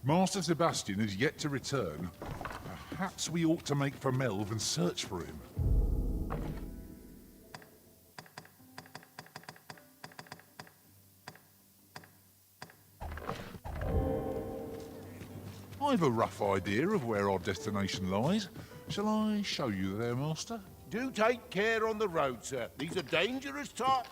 Master Sebastian has yet to return. Perhaps we ought to make for Melv and search for him. I've a rough idea of where our destination lies. Shall I show you there, Master? Do take care on the road, sir. These are dangerous times.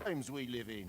Times we live in.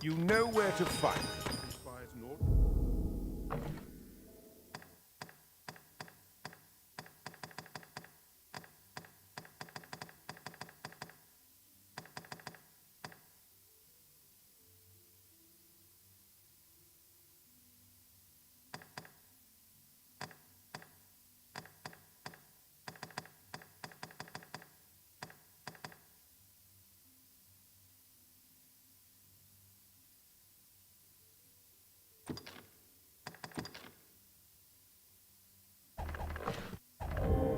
You know where to find me.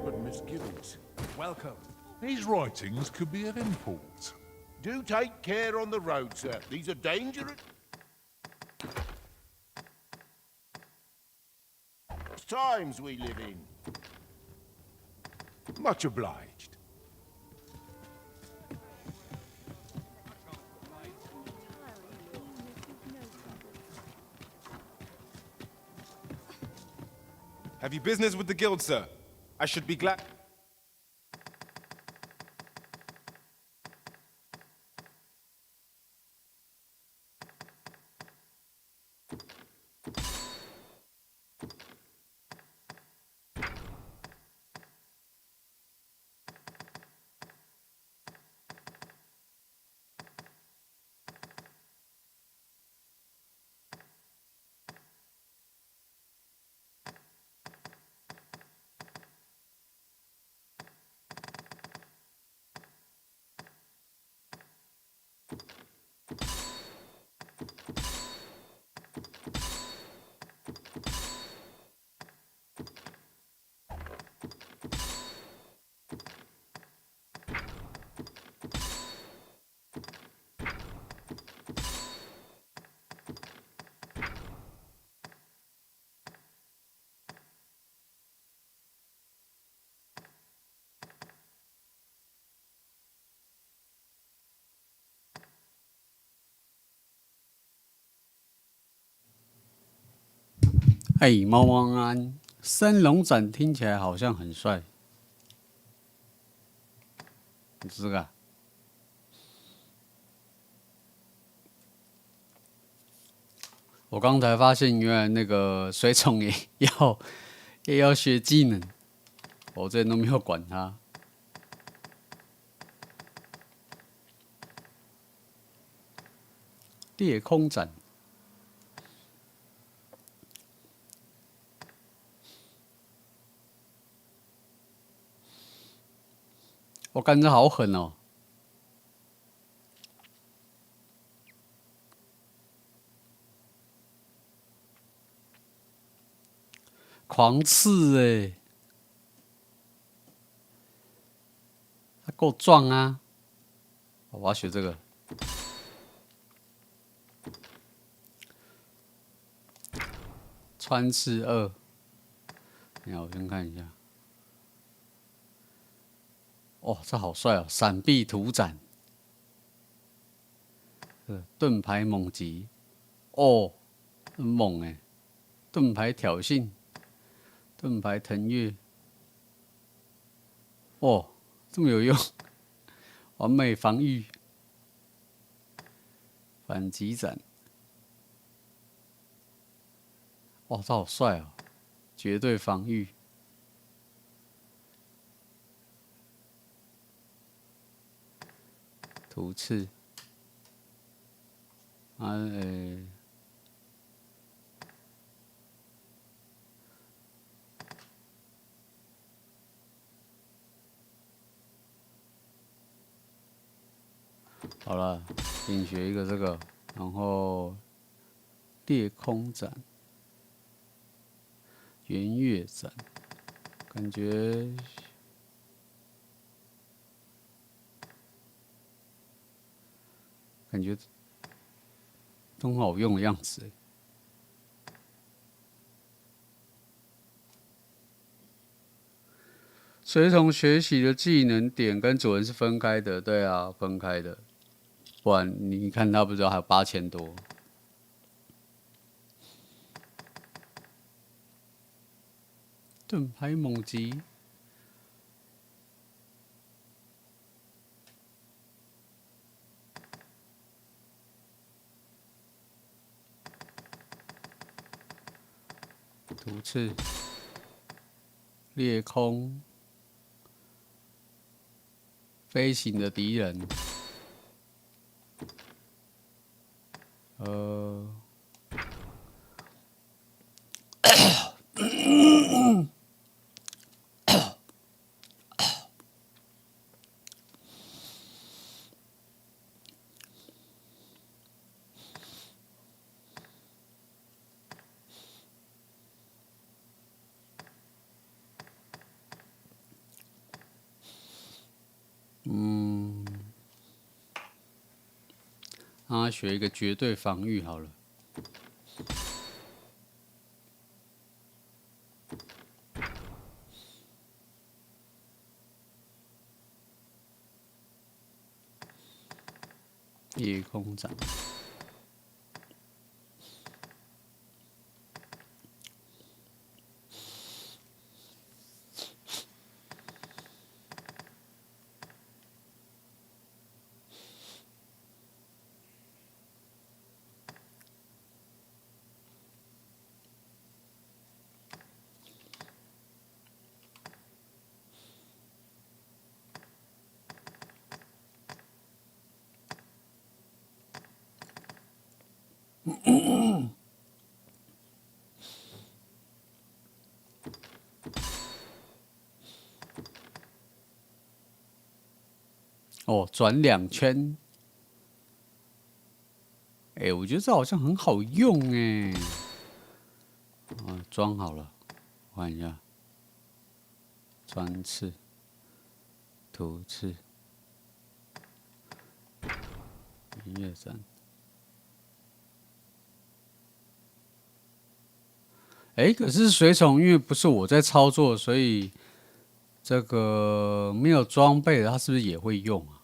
But misgivings. Welcome. These writings could be of import. Do take care on the road, sir. These are dangerous times we live in. Much obliged. Have you business with the guild, sir? I should be glad.哎，猫猫安，升龙斩听起来好像很帅，这个、啊。我刚才发现，原来那个水虫也要学技能，我之前都没有管它。裂空斩。我感觉好狠哦！狂刺哎，他够壮啊！我要学这个。穿刺2，你好，我先看一下。哦，这好帅哦！闪避图斩，盾牌猛击，哦，很猛哎！盾牌挑衅，盾牌腾跃，哦，这么有用，完美防御，反击斩，哇，这好帅哦！绝对防御。图刺，好了，先学一个这个，然后裂空斩、圆月斩，感觉。感觉都很好用的样子。随从学习的技能点跟主人是分开的，对啊，分开的，不然你看他不知道还有8000多。盾牌猛击。突刺，裂空，飞行的敌人，让他学一个绝对防御好了。夜空斩。哦，转2圈。我觉得这好像很好用哎。装好了，换一下。穿刺，突刺，音乐斩。可是水宠因为不是我在操作，所以这个没有装备的，它是不是也会用啊？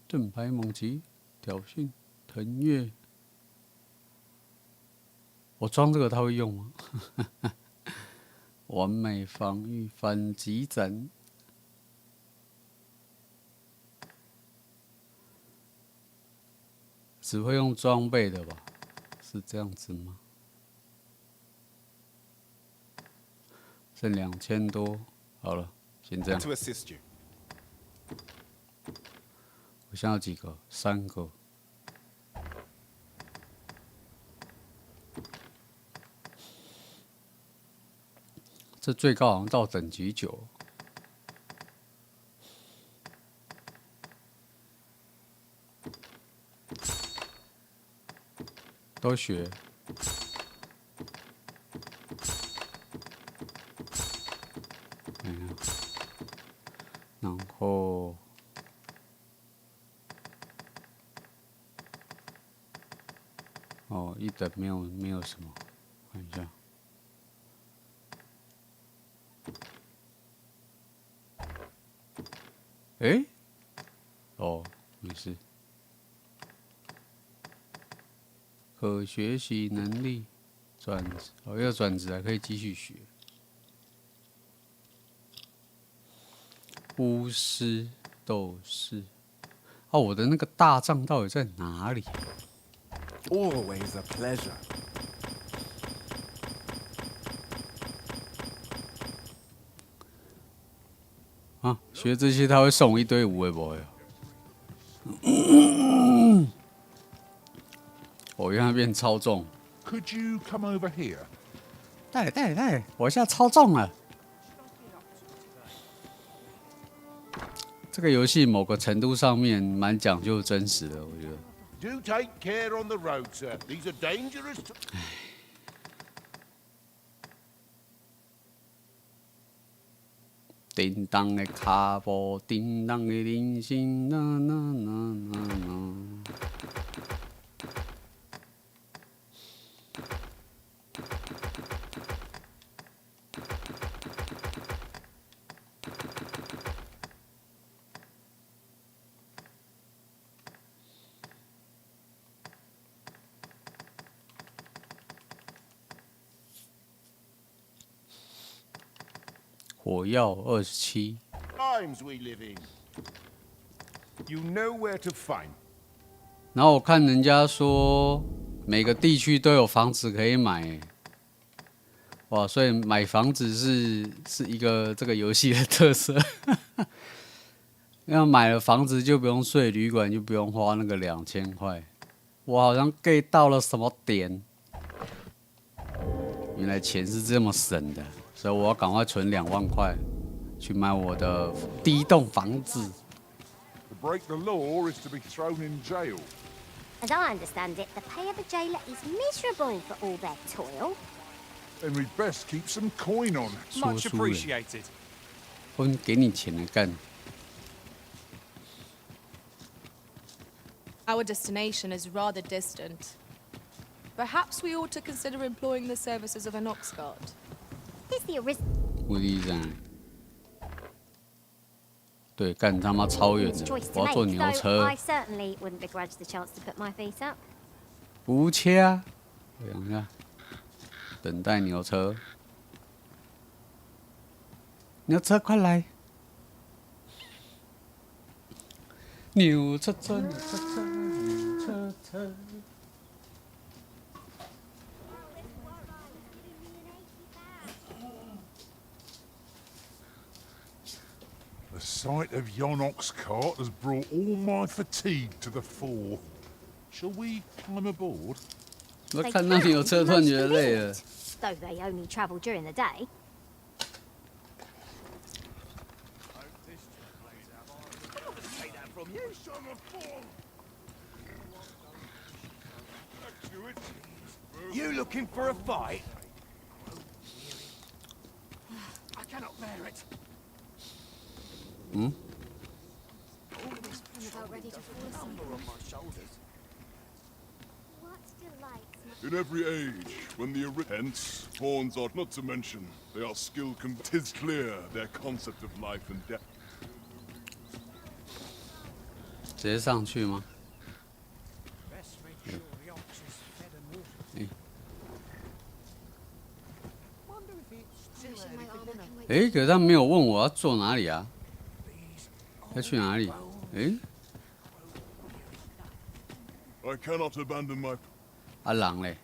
盾牌猛击、挑衅、腾跃，我装这个他会用吗？完美防御、反击斩。只会用装备的吧？是这样子吗？剩2000多，好了，先这样。我现在有几个？3个。这最高好像到等级9。都学。然后一等没有什么，看一下。没事。可学习能力，转职要转职还可以继续学。巫师、斗士，我的那个大杖到底在哪里 Always a pleasure. 学这些他会送一堆无为博呀。原来变超重。Could you come over here? 带，我现在超重了。这个游戏某个程度上面蛮讲究真实的，我觉得。Do take care on the road, sir. These are dangerous. 叮当的卡波，叮当的铃声，啦啦啦啦啦。火药27。Times we live in. You know where to find. 然后我看人家说每个地区都有房子可以买，哇！所以买房子是一个这个游戏的特色。要买了房子就不用睡旅馆，就不用花那个2000块。我好像 get 到了什么点，原来钱是这么省的，所以我要赶快存2万块去买我的第一栋房子。To break the law is to be thrown in jail. As I understand it, the pay of a jailer is miserable for all their toil. Then we'd best keep some coin on. Much appreciated. 分给你钱的干。Our destination is rather distant. Perhaps we ought to consider employing the services of an ox cart. Is the original 目的地在哪里？对，干他妈超远的， choice 我 to 要坐 make, 牛 though 车 I。certainly wouldn't begrudge the chance to put my feet up. 不切啊！我想一下，等待牛车。牛车快来！牛车车，牛车车，牛车车。The sight of yon ox cart has brought all my fatigue to the fore. Shall we climb aboard? 我 They 看到 can 牛车 be 突然 most 觉得累了 convenient,。though they only travel during the day. You looking for a fight? I cannot bear it. I'm about ready to fall asleep. On my shoulders. What delights my In every age, when the hence, pawns are not to mention, they are skilled. 'Tis clear their concept of life and death. 直接上去吗？哎，可是他没有问我要坐哪里啊？要去哪里？哎， I cannot abandon my. 啊狼嘞？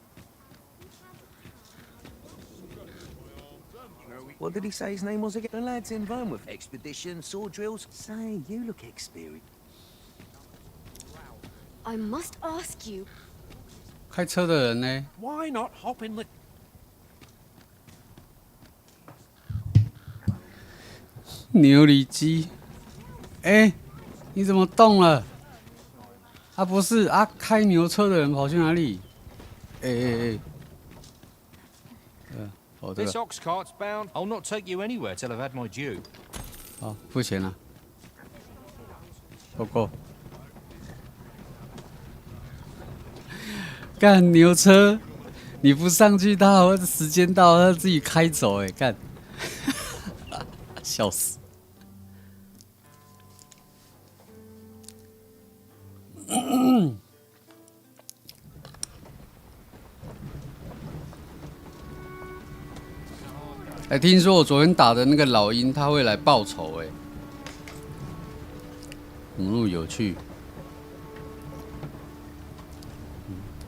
What did he say his name was again? The lad's in with expedition, sword drills. Say, you look experienced. I must ask you, 开车的人呢？ Why not hop in the 牛里基，哎，你怎么动了？啊，不是啊，开牛车的人跑去哪里？哎，哦，这 This 个 ox cart's bound. I'll not take you anywhere till I've had my due. 好，付钱了。Go。干牛车，你不上去，他还会时间到，他自己开走，哎，干，笑死。哎，听说我昨天打的那个老鹰，他会来报仇，哎，怎么那么有趣？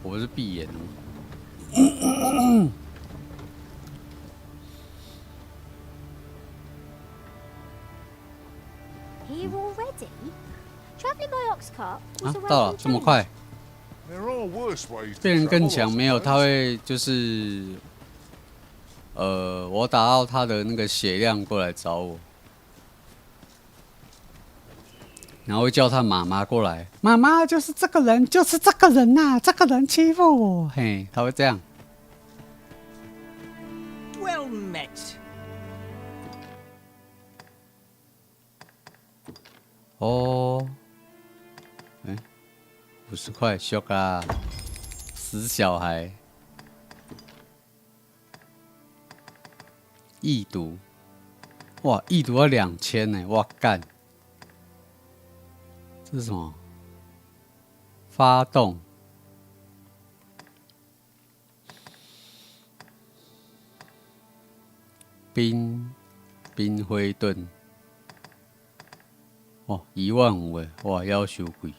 我是闭眼哦。here already? Travelling by ox cart 啊 was a，到了 welcome 这么 change. 快， There are worse ways to 变人 travel, 更 I 强没有？ suppose. 他会就是我打到他的那个血量过来找我，然后会叫他妈妈过来，妈妈就是这个人，就是这个人呐、这个人欺负我，嘿，他会这样。 well met? 哦，哎，50块，秀啊，死小孩，易读，哇，易读要2000呢，哇干，这是什么？发动，冰灰盾。 哦，15000哎，哇，要求贵。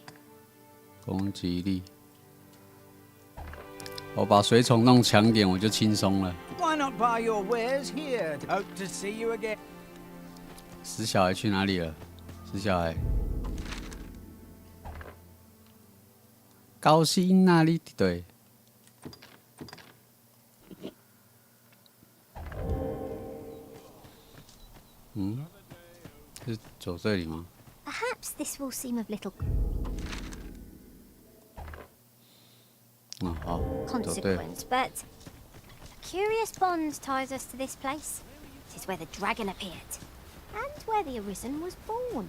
攻击力。我把水桶弄强点，我就轻松了。 Why not buy your wares here? Hope to see you again. 死小孩去哪里了？死小孩，高兴哪里？对。嗯，是走这里吗？ Perhaps this will seem of little 嗯，好，走对。 consequence, but a curious bond ties us to this place. It is where the dragon appeared, and where the Arisen was born.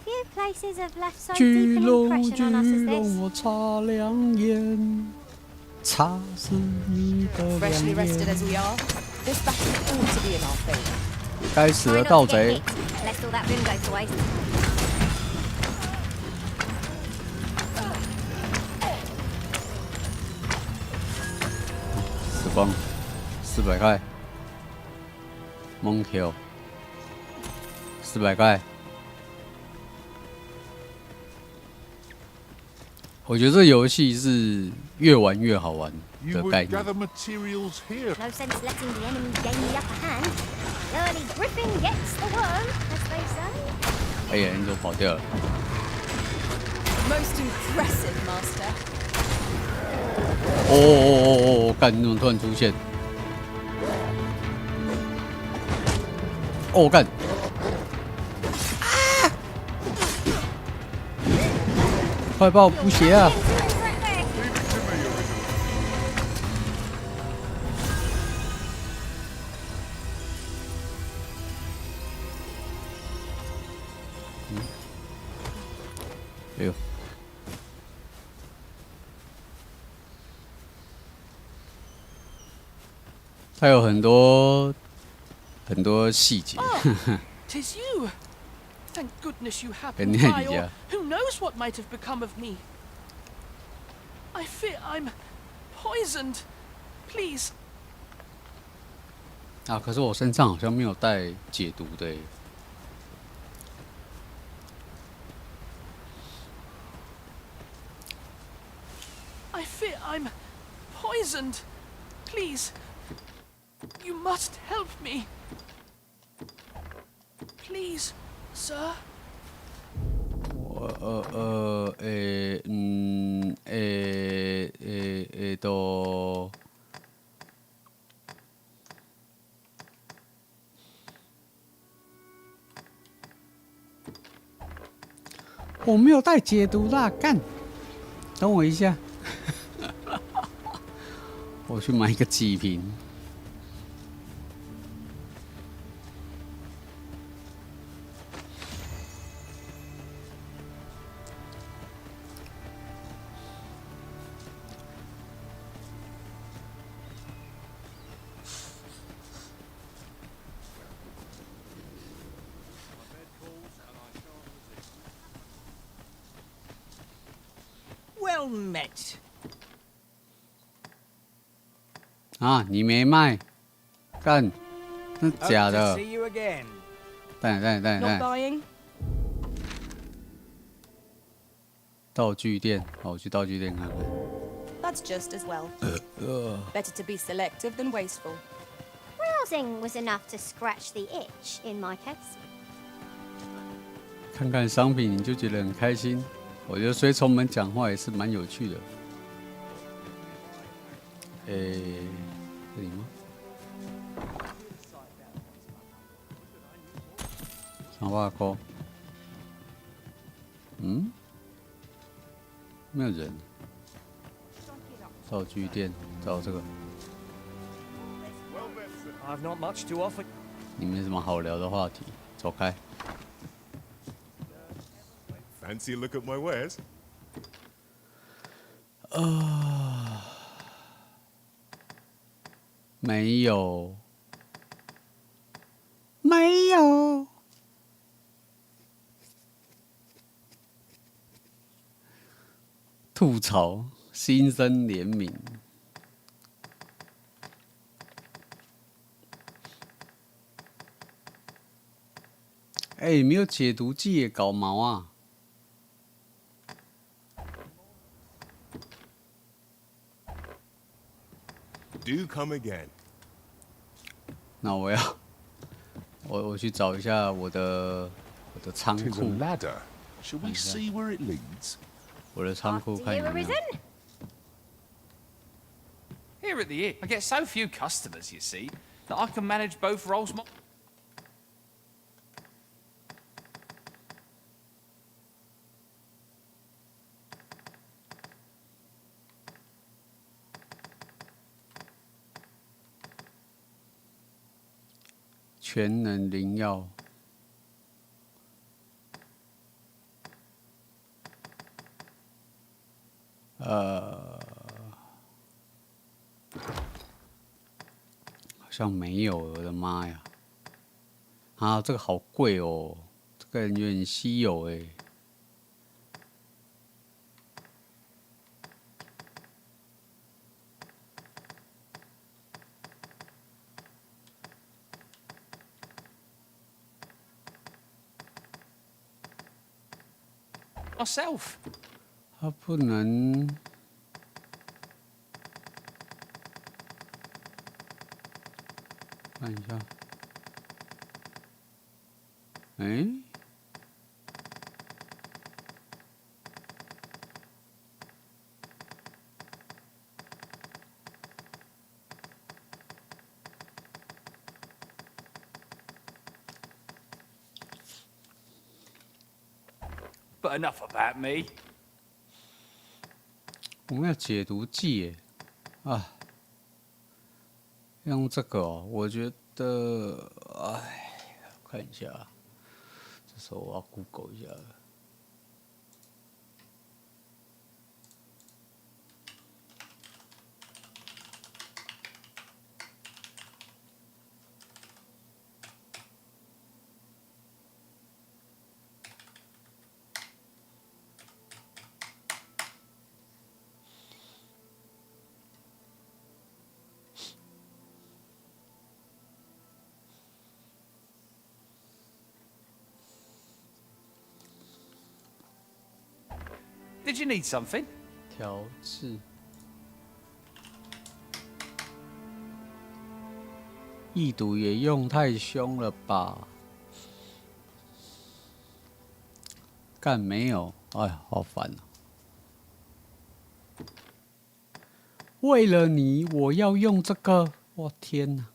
Few places have left so 巨 deep an 龙， impression 巨 on us as 龙， this. 我擦亮眼，擦死你的 Freshly 两 rested 眼。 as we are, this battle ought to be in our favour. 该死 Try 的 not 盗 to get 贼！ hit, lest all that room goes to waste. 死光，400块。猛 kill， 400块。我觉得这游戏是越玩越好玩 You 的 would 概念。 gather materials here. No sense letting the enemy gain the upper hand. The early griffin gets the worm, as they say. 哎呀，你怎么跑掉了？ Most impressive, Master. 哦！干，你怎么突然出现？哦，干！啊！快帮我补血啊！ 哎呦！它有很多细节。 'Tis you! Thank goodness you happened 跟你 by, 一样 or who knows what might have become of me. I fear I'm poisoned. Please, 啊，可是我身上好像没有带解毒的耶。 I fear I'm poisoned. Please, you must help me. Please, sir. 都。 我没有带解毒啦，干！等我一下，我去买一个几瓶。Well met. 啊，你没卖，干，那 Hope 假 to 的 see。you again. 等等等 Not 等， buying? 道具店，好，我去道具店看看。 That's just as well. Better to be selective than wasteful. Browsing was enough to scratch the itch in my case. 看看商品你就觉得很开心，我觉得随从们讲话也是蛮有趣的。这里吗？300块。嗯？没有人。道具店，找这个。 I've not much to offer. 你没什么好聊的话题，走开。 Fancy a look at my wares? 没有，没有。吐槽，心生怜悯。哎、没有解毒剂耶，搞毛啊！ Do come again. 那我要，我去找一下我的仓 'Tis a 库， ladder. Shall we see where it leads? 我的仓库 After 看 you, 有没有。 Arisen. Here at the inn, I get so few customers, you see, that I can manage both roles. 全能灵药。好像没有，我的妈呀！啊，这个好贵哦，这个有点稀有哎。Myself. 它不能。看一下，哎，But enough about me. 我们要解毒剂耶，啊，用这个哦，我觉得，哎，看一下，这时候我要 Google 一下。Did you need something? 调制，易毒也用太凶了吧？干没有，哎呀，好烦啊！为了你，我要用这个，我天哪！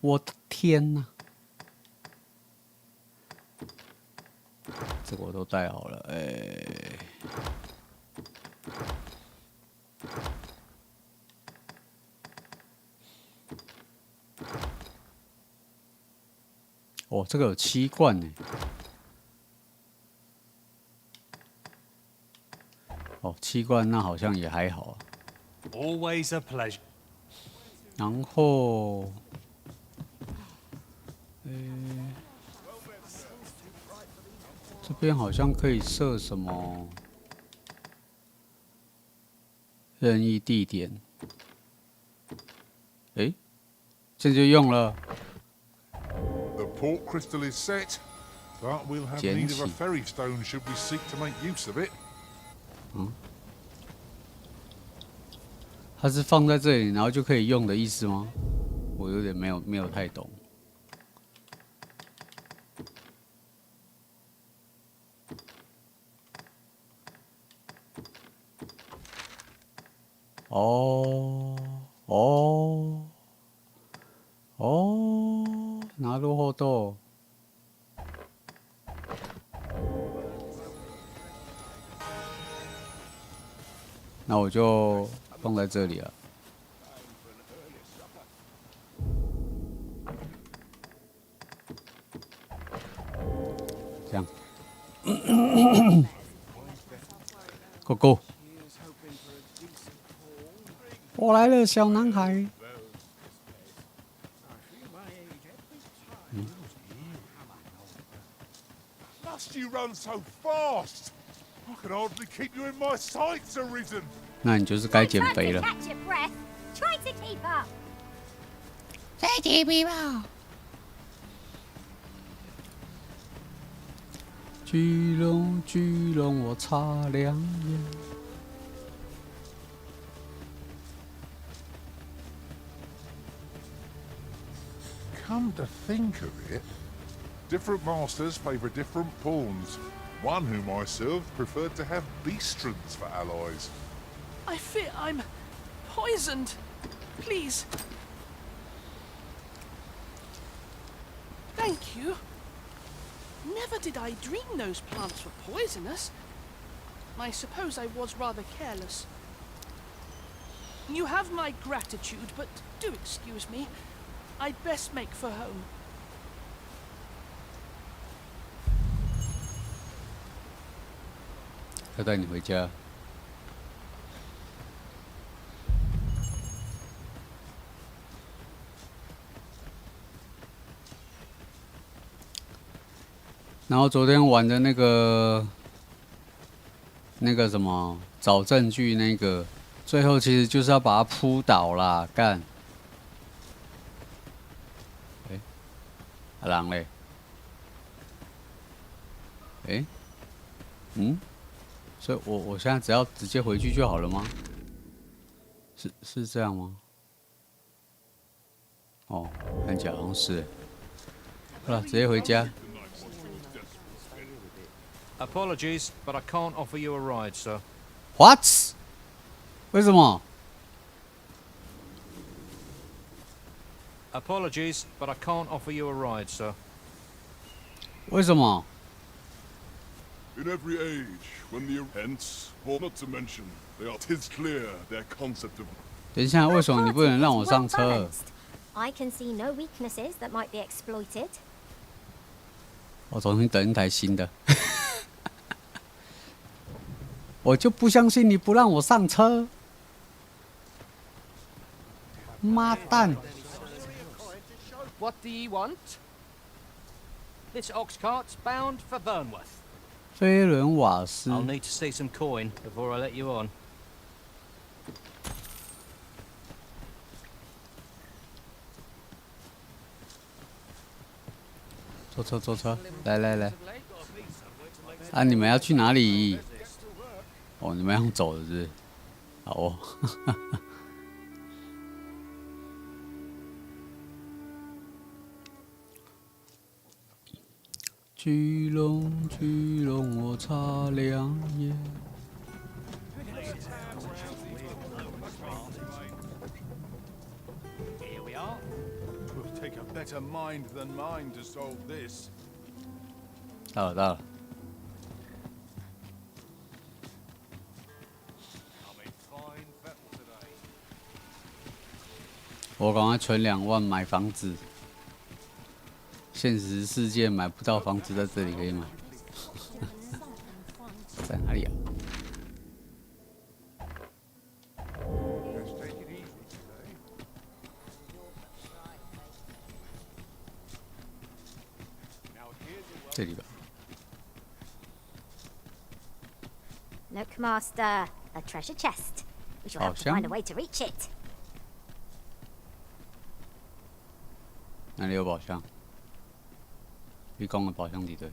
我的天哪！这个我都带好了，哎。哦，这个有7罐呢。哦，7罐那好像也还好啊。Always a pleasure. 然后，这边好像可以设什么任意地点。哎，这就用了。The port crystal is set, but we'll have need of a ferry stone should we seek to make use of it. 它是放在这里，然后就可以用的意思吗？我有点没有太懂。哦哦哦，なるほど。那我就放在这里了。这样，Go Go！ 我来了，小男孩。Must you run so fast? I can hardly keep you in my sights, Arisen. 那你就是该减肥了。 Catch your breath. Try to keep up. 再减肥吧。巨龙，我擦亮眼。Come to think of it, different masters favour different pawns. One whom I served preferred to have beastrons for allies. I fear I'm poisoned. Please. Thank you. Never did I dream those plants were poisonous. I suppose I was rather careless. You have my gratitude, but do excuse me. I'd best make for home. 要带你回家。然后昨天玩的那个什么找证据那个，最后其实就是要把它扑倒啦，干！哎，人嘞？哎，所以我现在只要直接回去就好了吗？是这样吗？哦，看起来好像是。好了，直接回家。 Apologies, but I can't offer you a ride, sir. What？ 为什么 Apologies, but I can't offer you a ride, sir. 为什么？ In every age, when the hence, or not to mention, tis clear their concept of. 等一下，为什么你不能让我上车？ Well balanced. I can see no weaknesses that might be exploited. 我重新等一台新的。我就不相信你不让我上车！妈蛋！ What do you want? This ox cart's bound for Burnworth. 飞轮瓦斯。 I'll need to see some coin before I let you on. 坐车坐车，来！啊，你们要去哪里？哦，你们要走的是不是？好哦。巨龙，我擦亮眼。 Here we are. Twill take a better mind than mine to solve this. 到了。 我赶快存2万买房子。现实世界买不到房子，在这里可以买。在哪里啊？这里吧。 Look, Master, a treasure chest. We shall have to find a way to reach it. 哪里有宝箱？立功的宝箱敌对。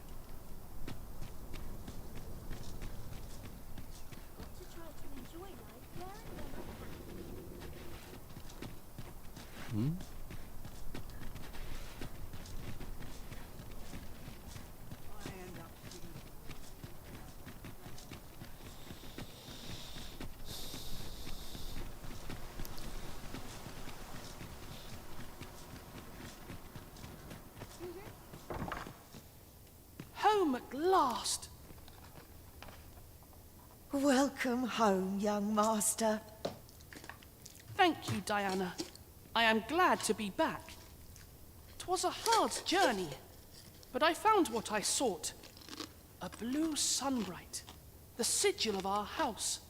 Home at last. Welcome home, young master. Thank you, Diana. I am glad to be back. 'Twas a hard journey, but I found what I sought. A blue sunbright, the sigil of our house.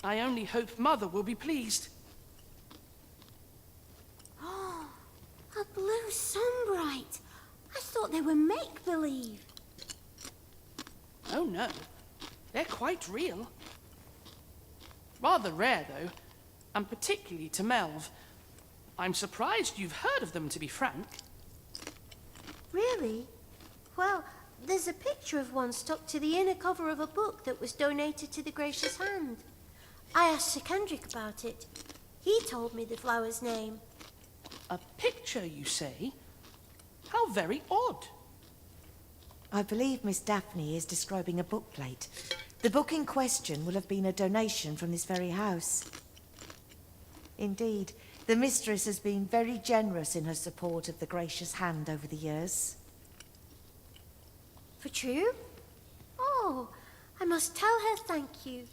I only hope Mother will be pleased. A blue sunbright. I thought they were make-believe. Oh no, they're quite real. Rather rare, though, and particularly to Melv. I'm surprised you've heard of them, to be frank. Really? Well, there's a picture of one stuck to the inner cover of a book that was donated to the Gracious Hand. I asked Sir Kendrick about it. He told me the flower's name. A picture, you say? How very odd. I believe Miss Daphne is describing a bookplate. The book in question will have been a donation from this very house. Indeed, the mistress has been very generous in her support of the Gracious Hand over the years. For true? Oh, I must tell her thank you.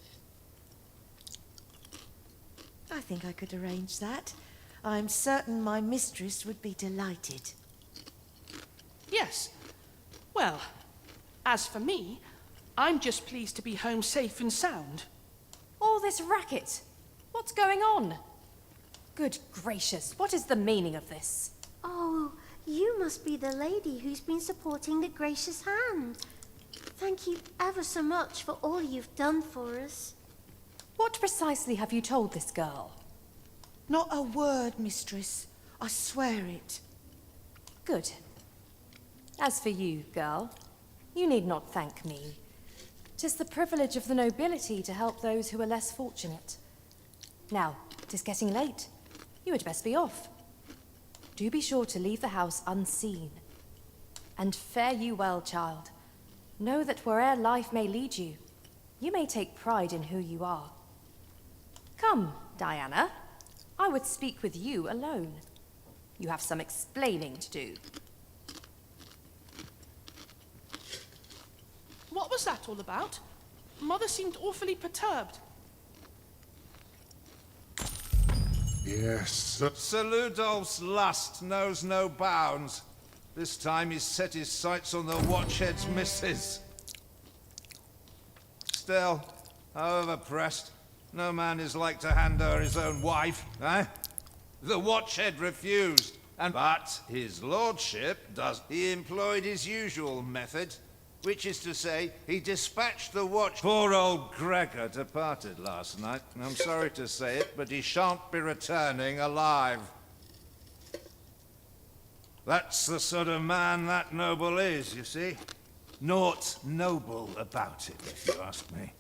I think I could arrange that. I'm certain my mistress would be delighted. Yes. Well, as for me, I'm just pleased to be home safe and sound. All this racket. What's going on? Good gracious, what is the meaning of this? Oh, you must be the lady who's been supporting the Gracious Hand. Thank you ever so much for all you've done for us. What precisely have you told this girl? Not a word, mistress. I swear it. Good. As for you, girl, you need not thank me. 'Tis the privilege of the nobility to help those who are less fortunate. Now, 'tis getting late. You had best be off. Do be sure to leave the house unseen. And fare you well, child. Know that where'er life may lead you, you may take pride in who you are. Come, Diana. I would speak with you alone. You have some explaining to do. What was that all about? Mother seemed awfully perturbed. Yes. Sir Ludolf's lust knows no bounds. This time he's set his sights on the Watchhead's missus. Still, however pressed, no man is like to hand her his own wife, eh? The Watchhead refused, but his lordship does. He employed his usual method, which is to say, he dispatched the watch. Poor old Gregor departed last night. I'm sorry to say it, but he shan't be returning alive. That's the sort of man that noble is, you see. Naught noble about it, if you ask me.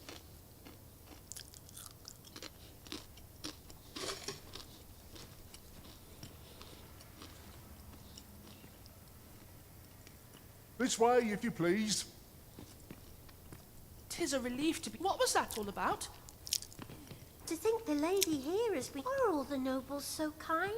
This way, if you please. 'Tis a relief to be... What was that all about? To think the lady here has been... Are all the nobles so kind?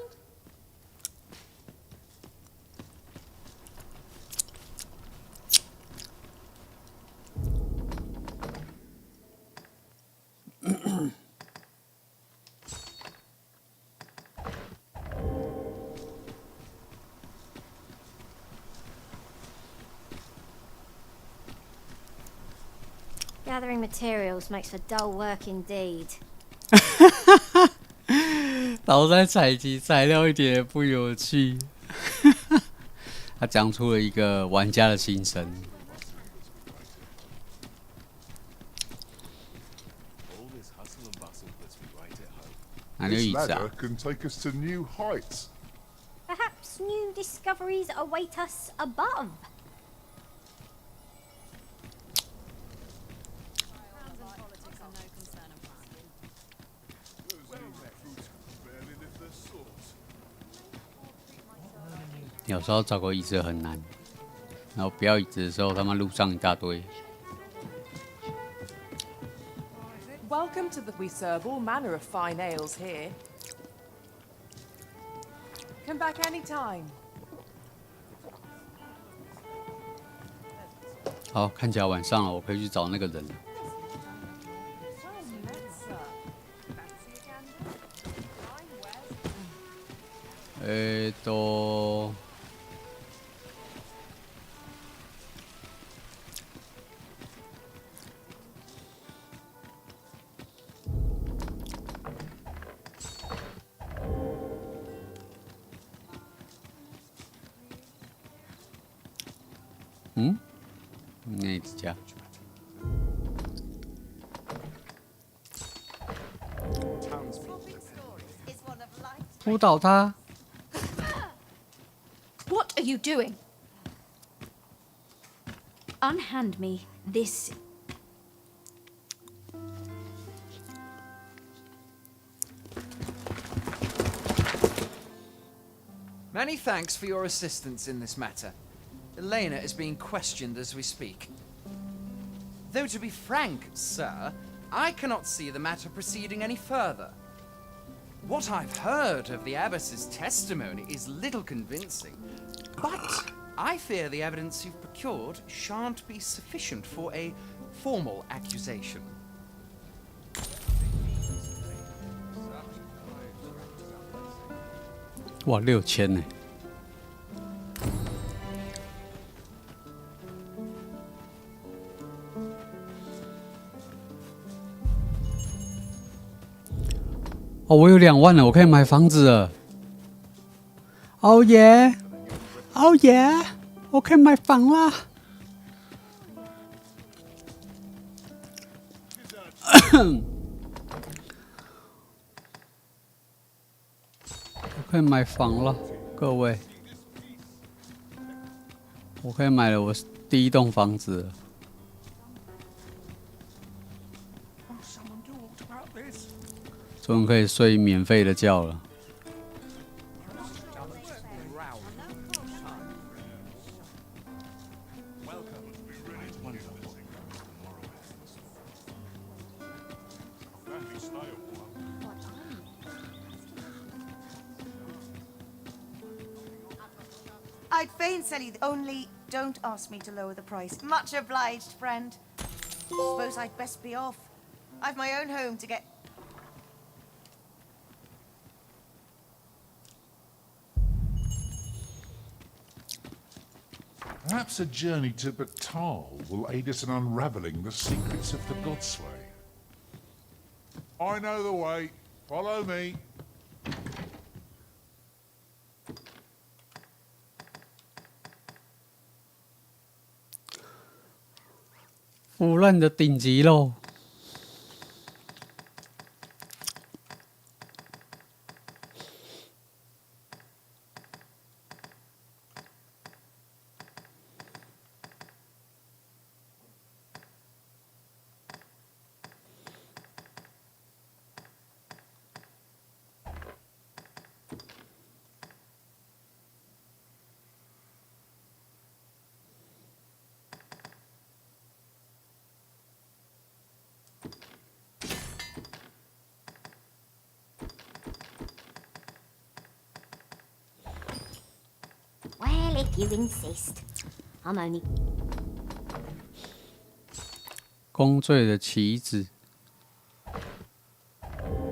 Gathering materials makes for dull work indeed. 老在采集材料一点也不有趣。他讲出了一个玩家的心声。哪里有椅子啊 This ladder can take us to new heights. Perhaps new discoveries await us above. Barely lift their swords. 有时候找个椅子很难，然后不要椅子的时候，他妈路上一大堆。 Welcome to the... We serve all manner of fine ales here. Come back any time. 好，看起来晚上了，我可以去找那个人了。那一只家。扑倒他！ What are you doing? Unhand me this. Many thanks for your assistance in this matter. Elena is being questioned as we speak. Though to be frank, sir, I cannot see the matter proceeding any further. What I've heard of the abbess's testimony is little convincing, but I fear the evidence you've procured shan't be sufficient for a formal accusation. 哇，6000呢！哦，我有2万了，我可以买房子了。哦耶，哦耶，我可以买房啦！我可以买房了，各位，我可以买了我第1栋房子了。终于可以睡免费的觉了。I'd fain sell you, only don't ask me to lower the price. Much obliged, friend. Suppose I'd best be off. I've my own home to get. Perhaps a journey to Batal will aid us in unraveling the secrets of the Godsway. I know the way. Follow me. 腐烂的顶级喽！Well, if you insist. I'm only... 公罪的旗子。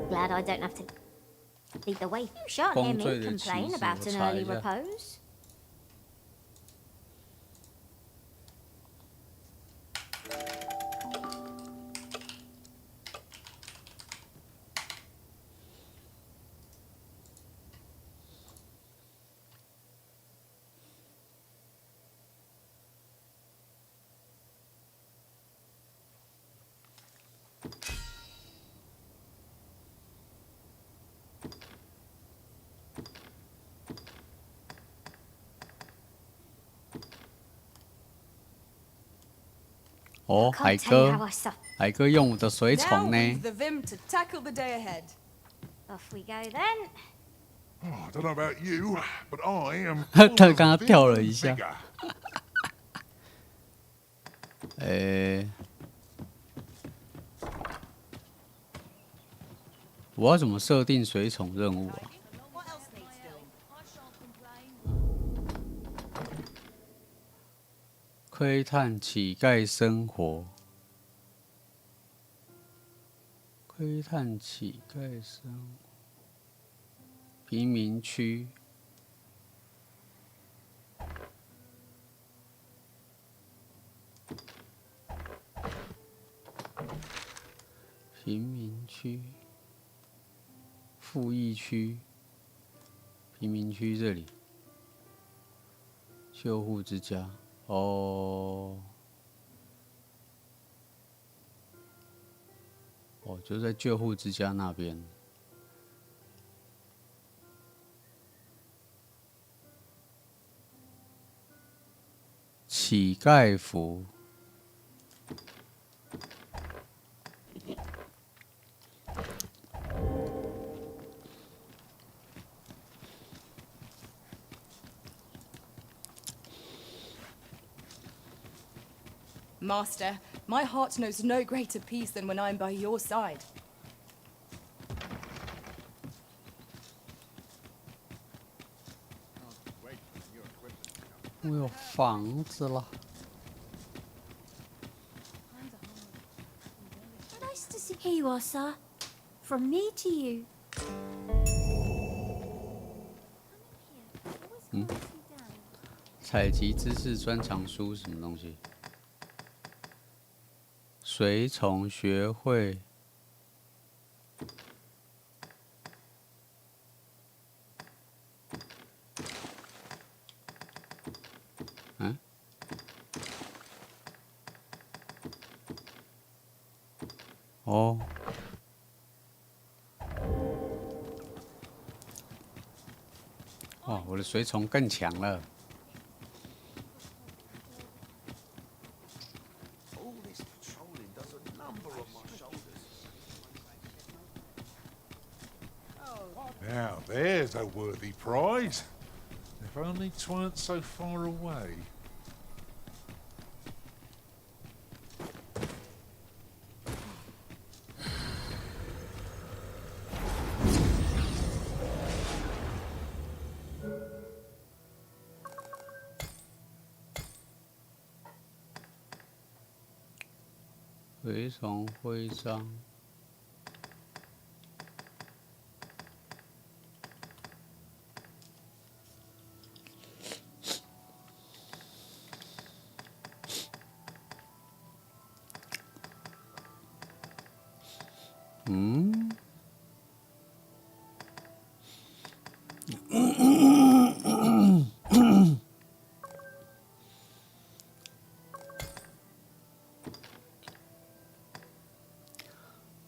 Glad I don't have to lead the way. You shan't hear me complain about an early repose. Oh, 海哥，海哥用我的水宠呢。 The vim to tackle the day ahead. Off we go then. Oh, I don't know about you, but I am. 他刚刚跳了一下。我要怎么设定水宠任务啊？ 窥探乞丐生活，窥探乞丐生活，贫民区，贫民区，富裕区，贫民区这里，救护之家。 哦，就在救护之家那边。乞丐服， Master, my heart knows no greater peace than when I'm by your side. 我有房子了。 Nice to see. Here you are, sir. From me to you. 采集知识专长书什么东西？随从学会。嗯？哦。 哇，我的随从更强了。 Now there's a worthy prize. If only 'tweren't so far away. 随从徽章。 嗯，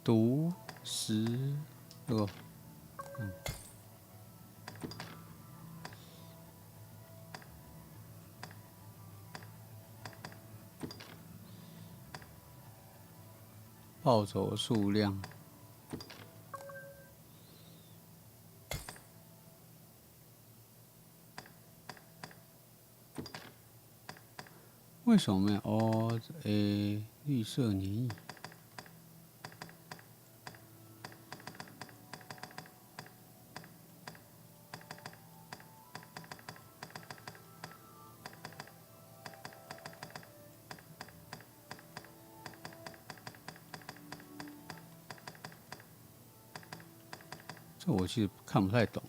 读10个，报酬数量。 为什么没有？哦，绿色粘液。这我其实看不太懂。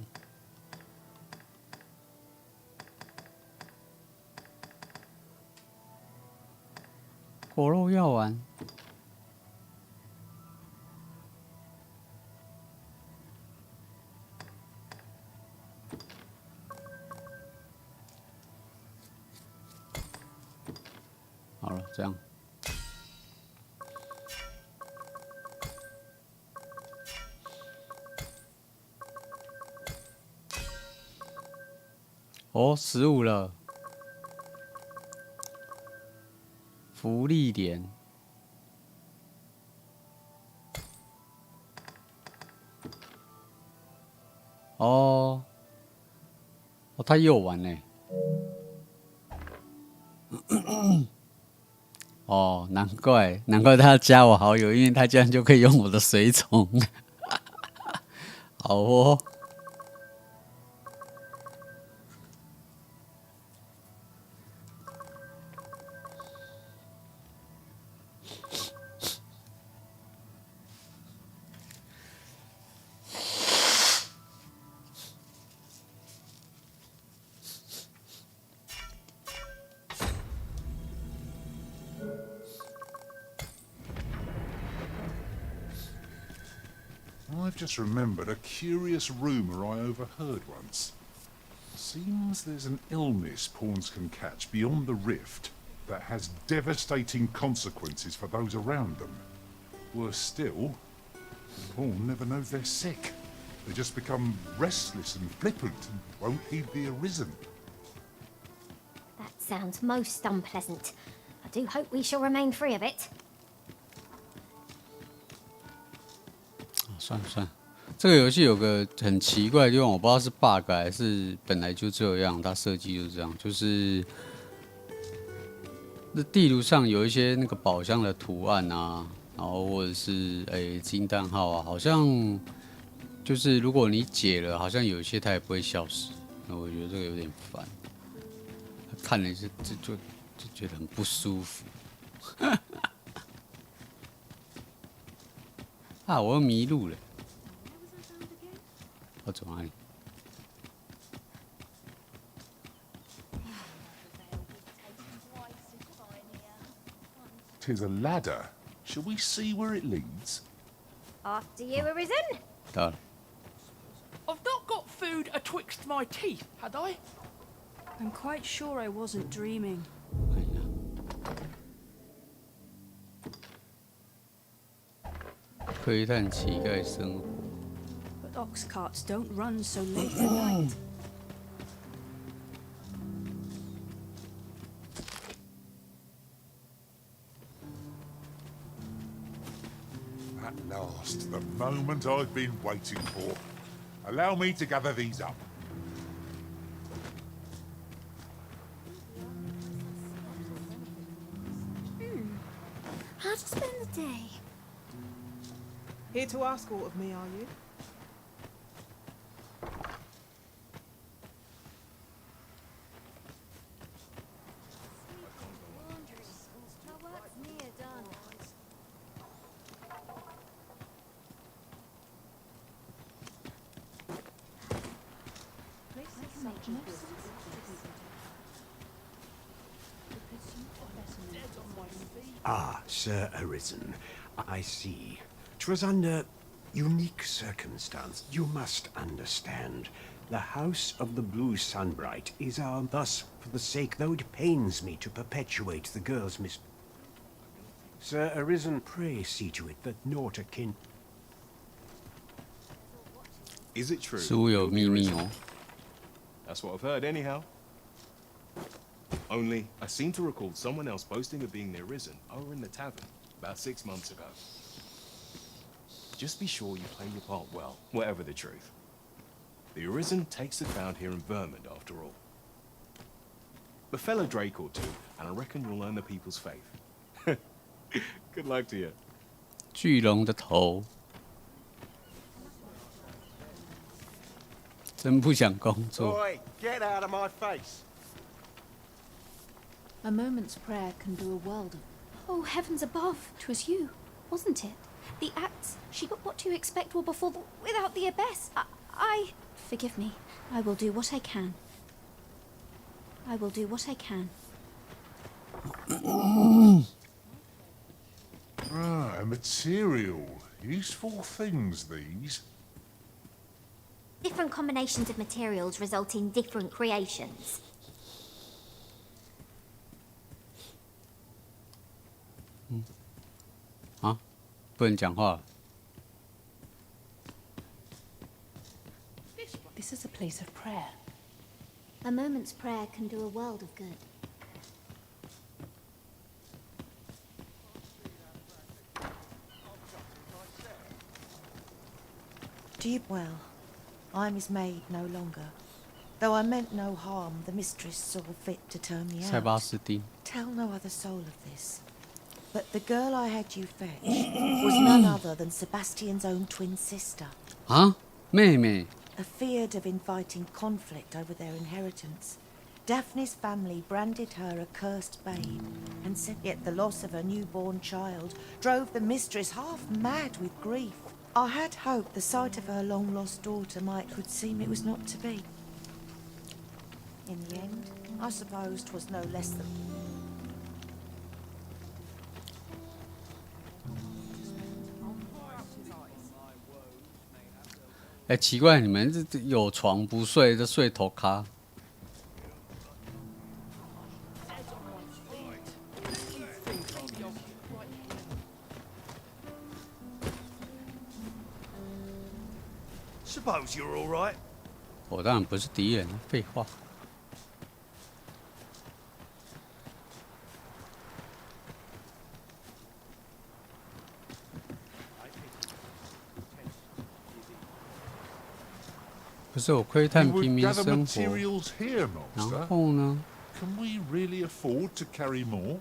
果肉药丸，好了，这样。哦，15了。 福利点，哦，哦，他又玩呢。哦，难怪他加我好友，因为他这样就可以用我的随从。好哦。 I've just remembered a curious rumour I overheard once. Seems there's an illness pawns can catch beyond the rift that has devastating consequences for those around them. Worse still, pawn never know they're sick. They just become restless and flippant and won't heed the arisen. That sounds most unpleasant. I do hope we shall remain free of it. 算了算了，这个游戏有个很奇怪的地方，我不知道是 bug 还是本来就这样，它设计就是这样，就是这地图上有一些那个宝箱的图案啊，然后或者是金蛋号啊，好像就是如果你解了，好像有一些它也不会消失。那我觉得这个有点烦，看了就觉得很不舒服。啊！我又迷路了，我走哪里？ 'Tis a ladder. Shall we see where it leads? After you, Arisen. 到了。 I've not got food atwixt my teeth, had I? I'm quite sure I wasn't dreaming. 窥探乞丐生活。 But ox carts don't run so late at night. At last, the moment I've been waiting for. Allow me to gather these up. How to spend the day? Here to ask aught of me, are you? Ah, Sir Arisen. I see. 'Twas under unique circumstance. You must understand. The House of the Blue Sunbright is our... Thus, for the sake, though it pains me to perpetuate the girl's Sir Arisen, pray see to it that naught akin... Is it true? 书有秘密哦。 That's what I've heard, anyhow. Only, I seem to recall someone else boasting of being the Arisen over in the tavern about 6 months ago. Just be sure you play your part well, whatever the truth. The Arisen takes the crowd here in Vermont, after all. The fellow Drake or two, and I reckon you'll earn the people's faith. Good luck to you. 巨龙的头，真不想工作。 Oi, get out of my face! A moment's prayer can do a world of... Oh, heavens above! 'Twas you, wasn't it? The axe. She got what you expect were before the... without the abyss. I... Forgive me. I will do what I can. I will do what I can. Ah, material. Useful things, these. Different combinations of materials result in different creations. 啊，不能讲话。 This is a place of prayer. A moment's prayer can do a world of good. Dear, well, I'm his maid no longer. Though I meant no harm, the mistress saw fit to turn me 塞 out. 巴斯汀。 Tell no other soul of this. But the girl I had you fetch was none other than Sebastian's own twin sister. 啊，妹妹。 Afeared of inviting conflict over their inheritance, Daphne's family branded her a cursed babe, and said yet the loss of her newborn child drove the mistress half mad with grief. I had hoped the sight of her long-lost daughter would seem it was not to be. In the end, I suppose 'twas no less than... 哎，奇怪，你们这有床不睡，这睡头咖。 Suppose you're all right. 我当然不是敌人，废话。不是我窥探 You would 平民 gather 生活， materials here, 然 monster. 后呢？ Can we really afford to carry more?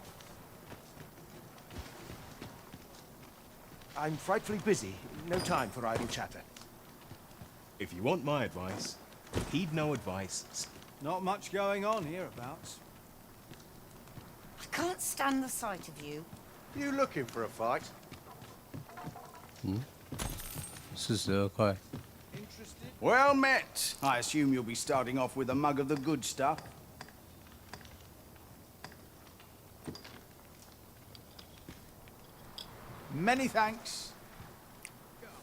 I'm frightfully busy. No time for idle chatter. If you want my advice, heed no advice. Not much going on hereabouts. I can't stand the sight of you. You looking for a fight? 42块。 Well met. I assume you'll be starting off with a mug of the good stuff. Many thanks.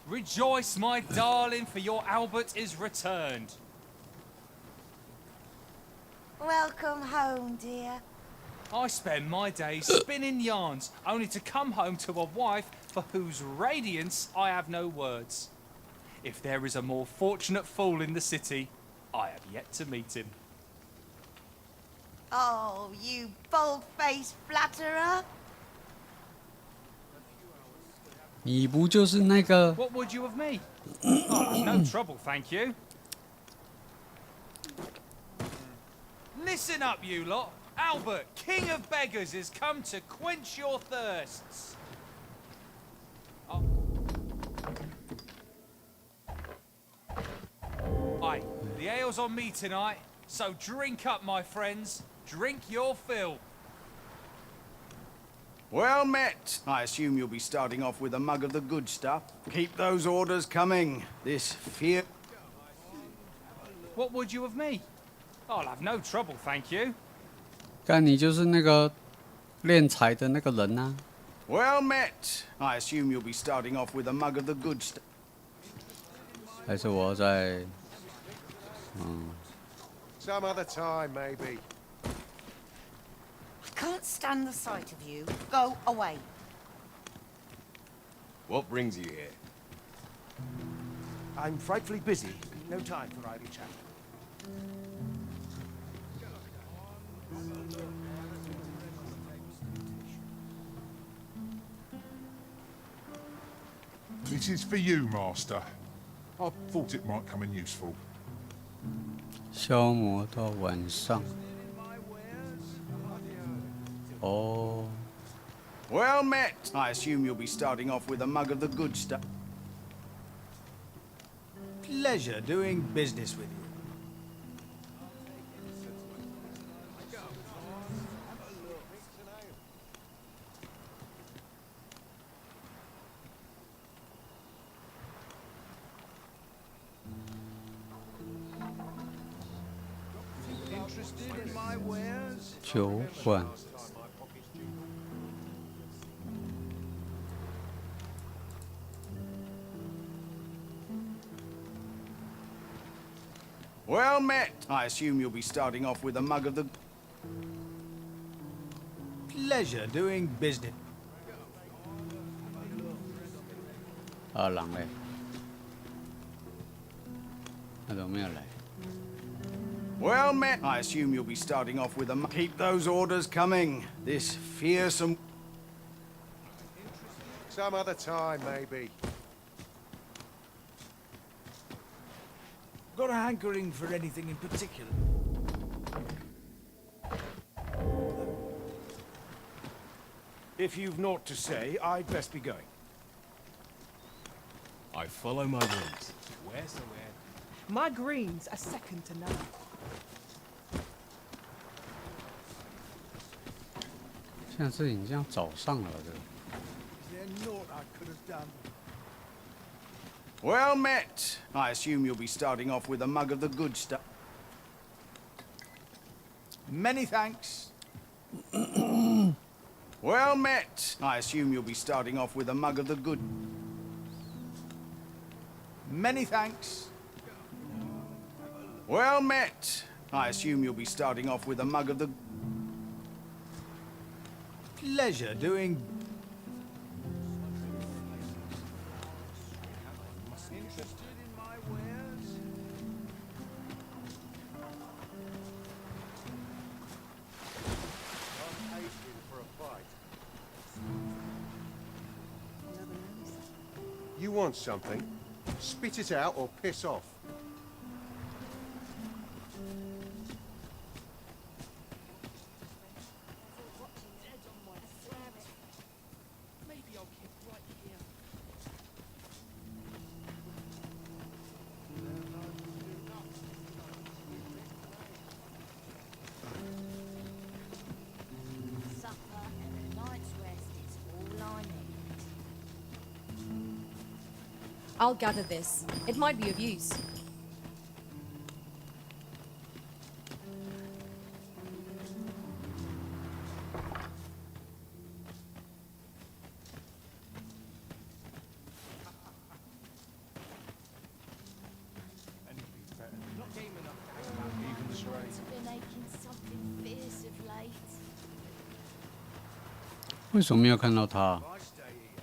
Rejoice, my darling, for your Albert is returned. Welcome home, dear. I spend my days spinning yarns, only to come home to a wife for whose radiance I have no words. If there is a more fortunate fool in the city, I have yet to meet him. Oh, you bold-faced flatterer. 你不就是那个 What would you of me? Oh, no trouble, thank you. Listen up, you lot. Albert, king of beggars, has come to quench your thirsts. Oh. Aye, the ale's on me tonight, so drink up, my friends. Drink your fill. Well met. I assume you'll be starting off with a mug of the good stuff. Keep those orders coming. This fear... What would you of me? I'll have no trouble, thank you. 干你就是那个练财的那个人呐、Well met. I assume you'll be starting off with a mug of the good stuff. 还是我要在 Some other time, maybe. I can't stand the sight of you. Go away. What brings you here? I'm frightfully busy. No time for idle chatter. This is for you, Master. I thought it might come in useful. 消磨到晚上。哦， Well met. I assume you'll be starting off with a mug of the good stuff. Pleasure doing business with you. Interested in my wares? 酒馆。 Well met. I assume you'll be starting off with a mug of the... Pleasure doing business. 啊，狼嘞，他怎么没有来？ Well met. I assume you'll be starting off with a... Keep those orders coming. This fearsome... Some other time, maybe. Got a hankering for anything in particular? If you've naught to say, I'd best be going. I follow my whims. Wheresoever. My greens are second to none. 现在是已经早上了，这个。 Is there naught I could have done? Well met. I assume you'll be starting off with a mug of the good stuff. Many thanks. Well met. I assume you'll be starting off with a mug of the good... Many thanks. Well met. I assume you'll be starting off with a mug of the... Pleasure doing... Interested in my wares? I'm hasting for a fight. You want something? Spit it out or piss off. Maybe I'll keep right here. I'll gather this. It might be of use. Been aching something fierce of late. 为什么没有看到他？ If I stay here,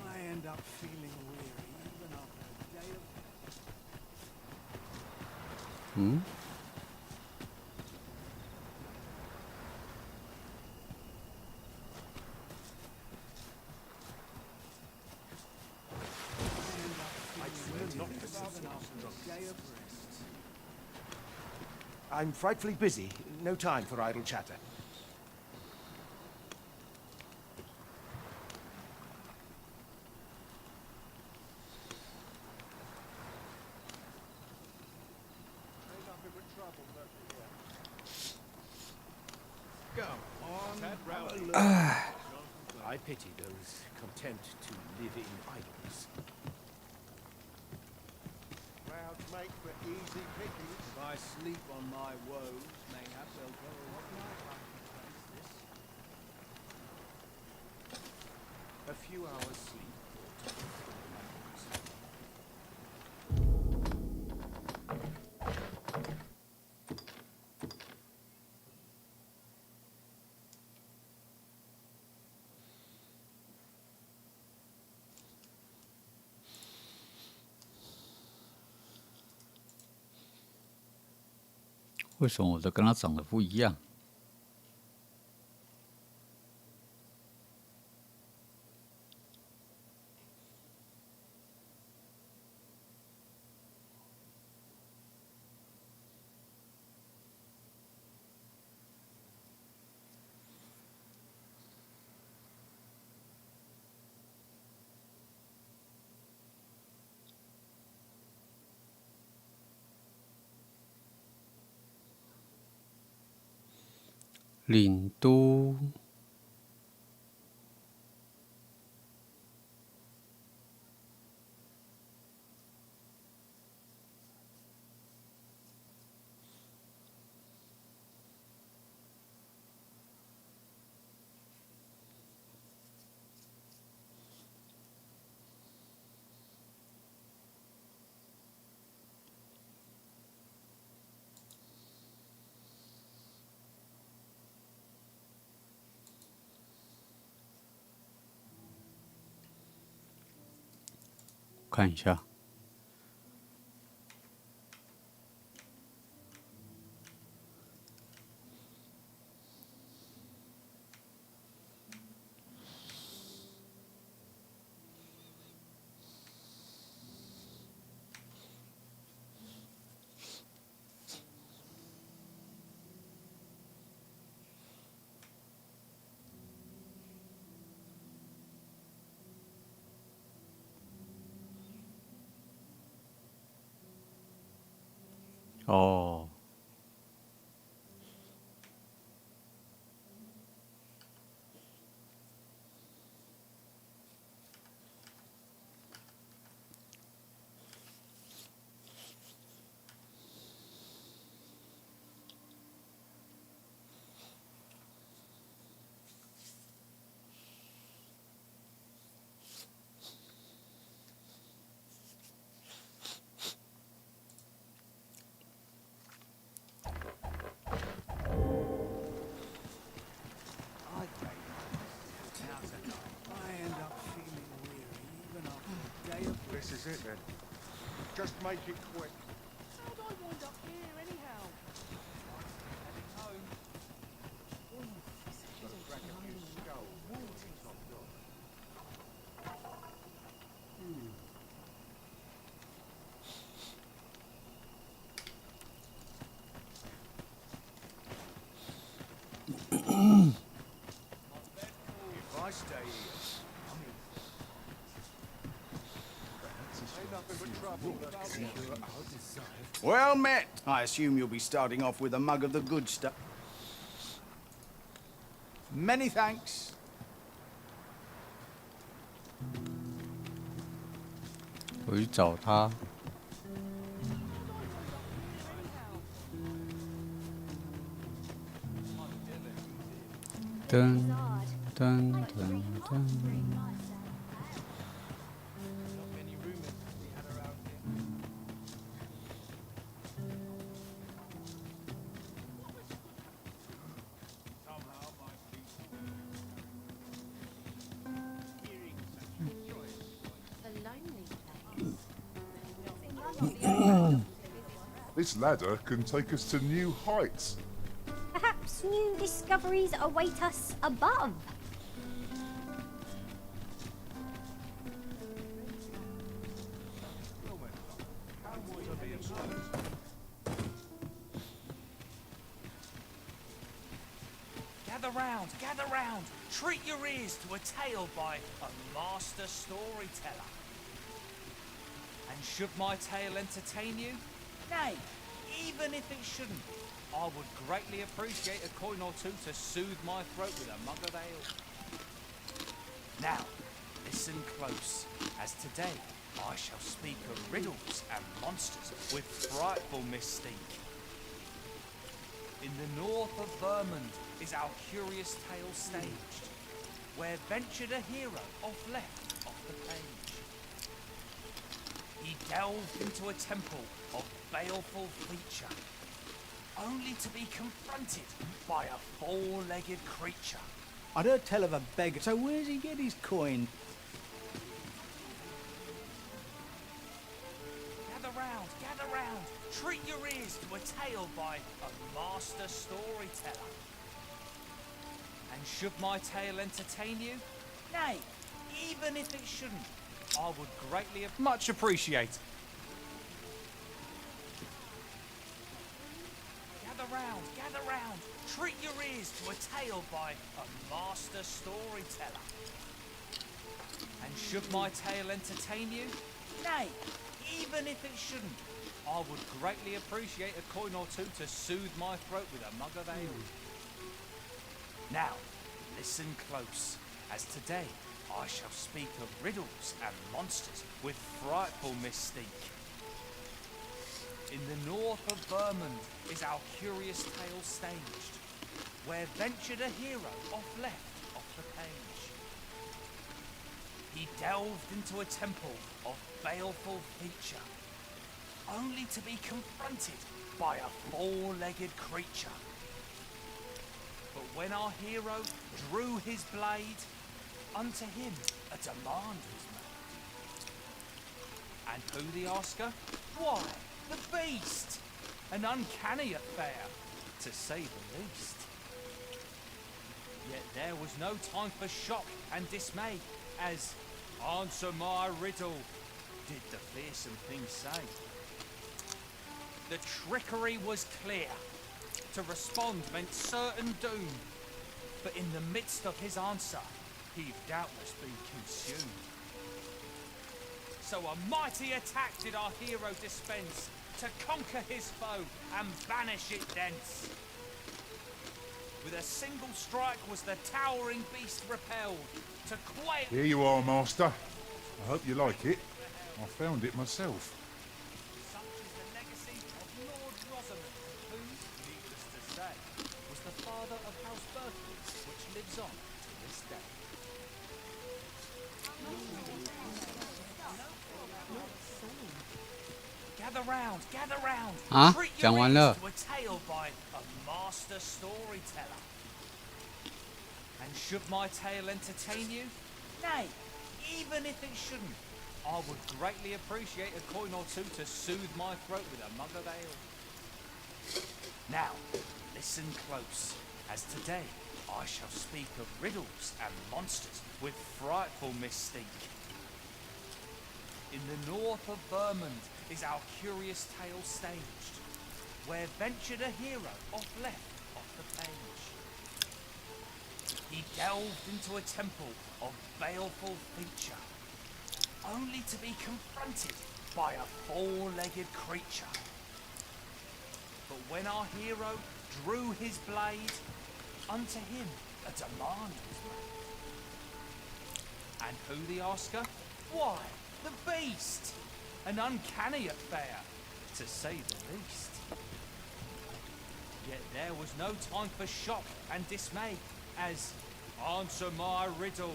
I end up feeling weary even after a day of... 嗯？ I'm frightfully busy. No time for idle chatter. I pity those content to live in idleness. Crowds make for easy pickings. If I sleep on my woes, mayhap they'll go a lot night A few hours sleep. 为什么我的跟他长得不一样？领都看一下。哦，This is it then. Just make it quick. How'd I wind up here anyhow? Heading home. Gotta crack a few skulls. If I stay here, Well met. I assume you'll be starting off with a mug of the good stuff. many thanks. 我去找他。噔噔噔噔。This ladder can take us to new heights. Perhaps new discoveries await us above. Gather round. Treat your ears to a tale by a master storyteller. And should my tale entertain you? Nay, even if it shouldn't, I would greatly appreciate a coin or two to soothe my throat with a mug of ale. Now, listen close, as today I shall speak of riddles and monsters with frightful mystique. In the north of Vermund is our curious tale staged, where ventured a hero off left off the page. He delved into a temple of baleful feature, only to be confronted by a four-legged creature. I'd heard tell of a beggar, so where's he get his coin? Gather round, treat your ears to a tale by a master storyteller. And should my tale entertain you? Nay, even if it shouldn't, I would greatly much appreciate. Gather round, treat your ears to a tale by a master storyteller. And should my tale entertain you? Nay, even if it shouldn't, I would greatly appreciate a coin or two to soothe my throat with a mug of ale. Now, listen close, as today I shall speak of riddles and monsters with frightful mystique. In the north of Vermund is our curious tale staged, where ventured a hero off left off the page. He delved into a temple of baleful feature, only to be confronted by a four-legged creature. But when our hero drew his blade, unto him a demand was made. And who the asker? Why, the beast! An uncanny affair, to say the least. Yet there was no time for shock and dismay, as answer my riddle, did the fearsome thing say. The trickery was clear. To respond meant certain doom. But in the midst of his answer, he'd doubtless been consumed. So a mighty attack did our hero dispense, to conquer his foe and banish it thence. With a single strike was the towering beast repelled, to quiet... Here you are, Master. I hope you like it. I found it myself. Such is the legacy of Lord Rosamond, who, needless to say, was the father of House Berkeley, which lives on to this day. Gather round. 啊， Treat 讲 your 完 ears 了。 to a tale by a master storyteller. And should my tale entertain you? Nay, even if it shouldn't, I would greatly appreciate a coin or two to soothe my throat with a mug of ale. Now, listen close, as today I shall speak of riddles and monsters with frightful mystique. In the north of Vermund is our curious tale staged, where ventured a hero off left off the page. He delved into a temple of baleful feature, only to be confronted by a four-legged creature. But when our hero drew his blade, unto him a demand was made. And who the asker? Why, the beast! an uncanny affair, to say the least. Yet there was no time for shock and dismay, as "Answer my riddle,"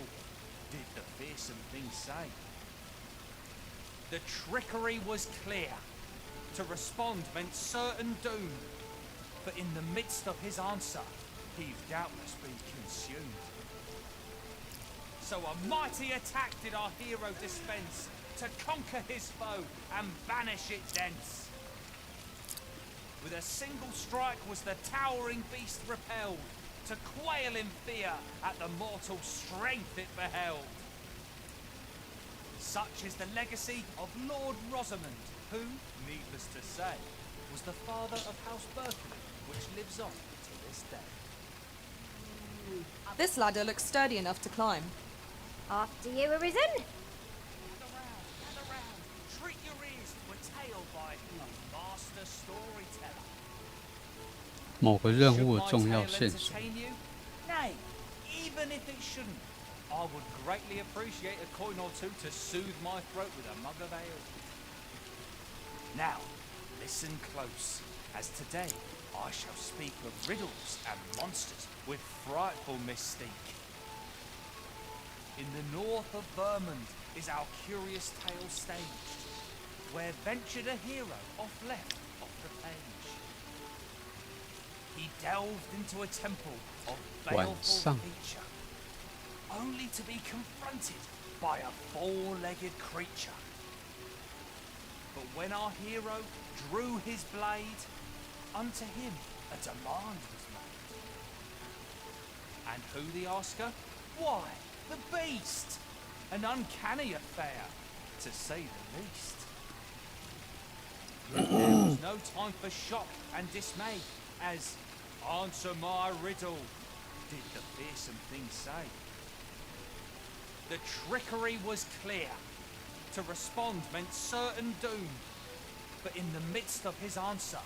did the fearsome thing say. The trickery was clear. To respond meant certain doom, but in the midst of his answer, he'd doubtless be consumed. So a mighty attack did our hero dispense, to conquer his foe and banish it thence. With a single strike was the towering beast repelled, to quail in fear at the mortal strength it beheld. Such is the legacy of Lord Rosamond, who, needless to say, was the father of House Berkeley, which lives on to this day. This ladder looks sturdy enough to climb. After you, Arisen. Gather round, treat your ears to a tale by a master storyteller. 某个任务 Should 的 my 重要 tale 线索。 entertain you? Nay, even if it shouldn't, I would greatly appreciate a coin or two to soothe my throat with a mug of ale. Now, listen close, as today I shall speak of riddles and monsters with frightful mystique. In the north of Vermont is our curious tale staged, where ventured a hero off left off the page. He delved into a temple of baleful feature, only to be confronted by a four-legged creature. But when our hero drew his blade, unto him a demand was made. And who the asker? Why, the beast! An uncanny affair, to say the least. Yet there was no time for shock and dismay, as "Answer my riddle," did the fearsome thing say. The trickery was clear. To respond meant certain doom, but in the midst of his answer,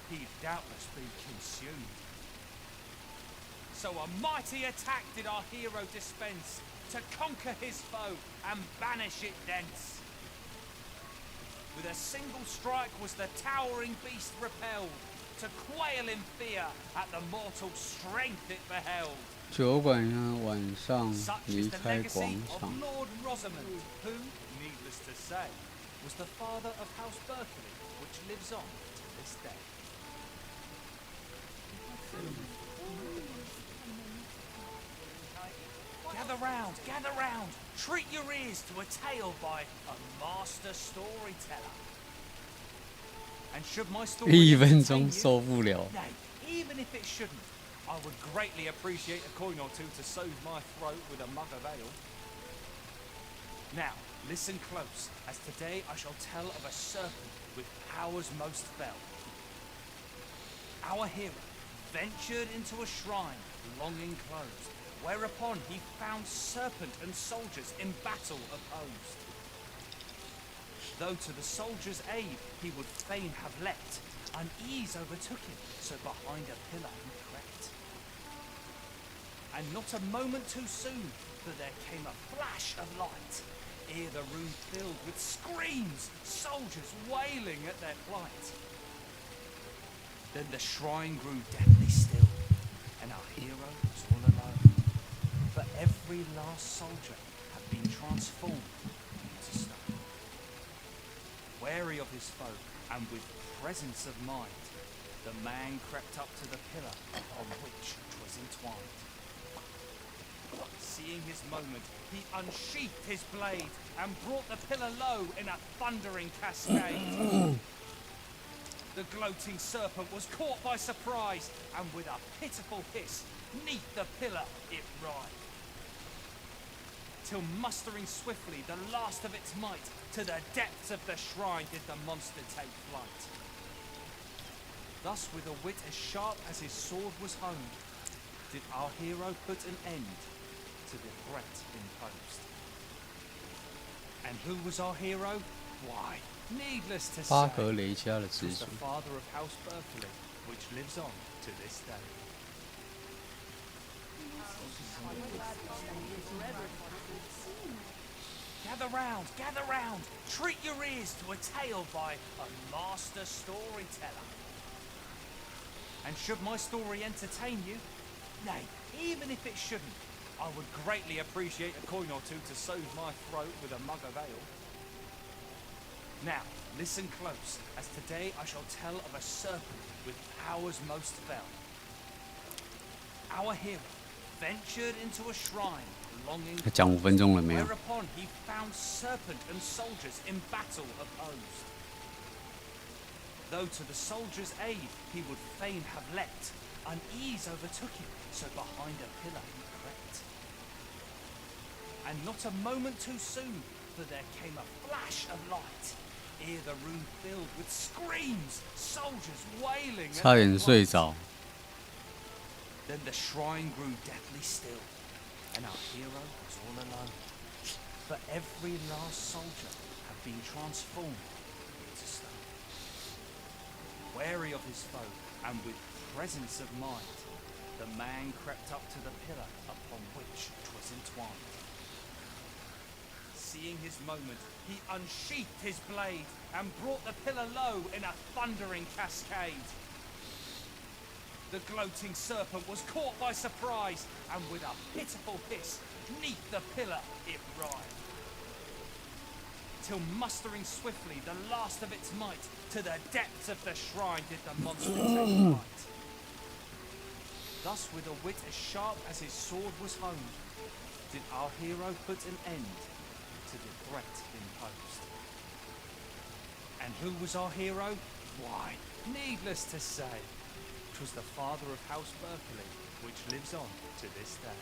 he'd doubtless be consumed. So a mighty attack did our hero dispense, to conquer his foe and banish it thence. With a single strike was the towering beast repelled, to quail in fear at the mortal strength it beheld. 酒馆呢，晚上 Such 离 is the 开 legacy 广 of 场。 Lord Rosamond, who, needless to say, was the father of House Berkeley, which lives on to this day. Gather round, treat your ears to a tale by a master storyteller. And should my story 1分 entertain 钟 you, 受不了。 nay, even if it shouldn't, I would greatly appreciate a coin or two to soothe my throat with a mug of ale. Now, listen close, as today I shall tell of a serpent with powers most fell. Our hero ventured into a shrine long enclosed, whereupon he found serpent and soldiers in battle opposed. Though to the soldiers' aid he would fain have leapt, unease overtook him, so behind a pillar he crept. And not a moment too soon, for there came a flash of light, ere the room filled with screams, soldiers wailing at their plight. Then the shrine grew deathly still, and our hero was all alone, for every last soldier had been transformed into stone. Wary of his foe, and with presence of mind, the man crept up to the pillar on which 'twas entwined. Seeing his moment, he unsheathed his blade and brought the pillar low in a thundering cascade. The gloating serpent was caught by surprise, and with a pitiful hiss, 'neath the pillar it writhed. Till mustering swiftly the last of its might, to the depths of the shrine did the monster take flight. Thus, with a wit as sharp as his sword was honed, did our hero put an end to the threat imposed. And who was our hero? Why, needless to 巴 say, 格雷家的 was 直属 the。father of House Berkeley, which lives on to this day. Gather round, gather round. Treat your ears to a tale by a master storyteller. And should my story entertain you, nay, even if it shouldn't, I would greatly appreciate a coin or two to soothe my throat with a mug of ale. Now, listen close, as today I shall tell of a serpent with powers most fell. Our hero ventured into a shrine, longing for 讲5分钟了没有？ whereupon he found serpent and soldiers in battle opposed. Though to the soldiers' aid he would fain have leapt, unease overtook him, so behind a pillar he crept. And not a moment too soon, for there came a flash of light, ere the room filled with screams, soldiers wailing. 差点睡着。 Then the shrine grew deathly still, and our hero was all alone. For every last soldier had been transformed into stone. Wary of his foe, and with presence of mind, the man crept up to the pillar upon which 'twas entwined. Seeing his moment, he unsheathed his blade, and brought the pillar low in a thundering cascade. The gloating serpent was caught by surprise, and with a pitiful hiss, 'neath the pillar it writhed. Till mustering swiftly the last of its might, to the depths of the shrine did the monster take flight. Thus with a wit as sharp as his sword was honed, did our hero put an end to the threat imposed. And who was our hero? Why, needless to say, 'twas the father of House Berkeley, which lives on to this day.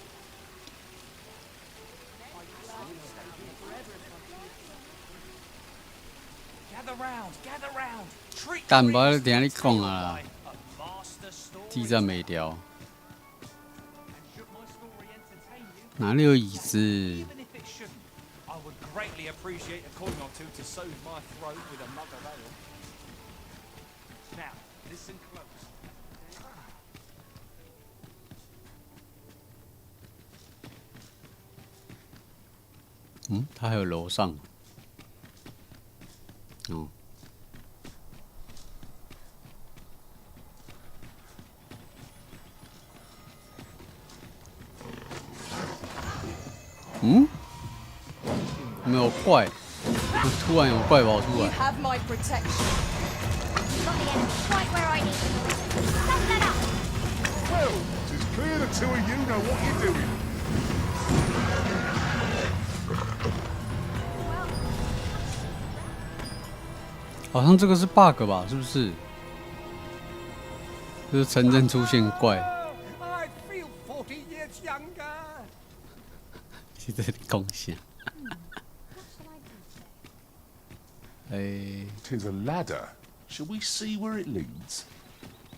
Gather round, gather round. Treat 干不等下你讲啊，记在没掉。哪里有椅子？ I would greatly appreciate a coin or two to soothe my throat with a mug of ale. Now, listen close. 嗯，他还有楼上。哦。嗯？没有怪，突然有怪跑出 You 来。 have my protection. Got the enemy right where I need them. Stop that up! Well, it's clear the two of you know what you're doing. 好像这个是 bug 吧？是不是？就是城镇出现怪。 I feel 40 years younger. 去这里贡献。哎 'Tis a ladder. Shall we see where it leads?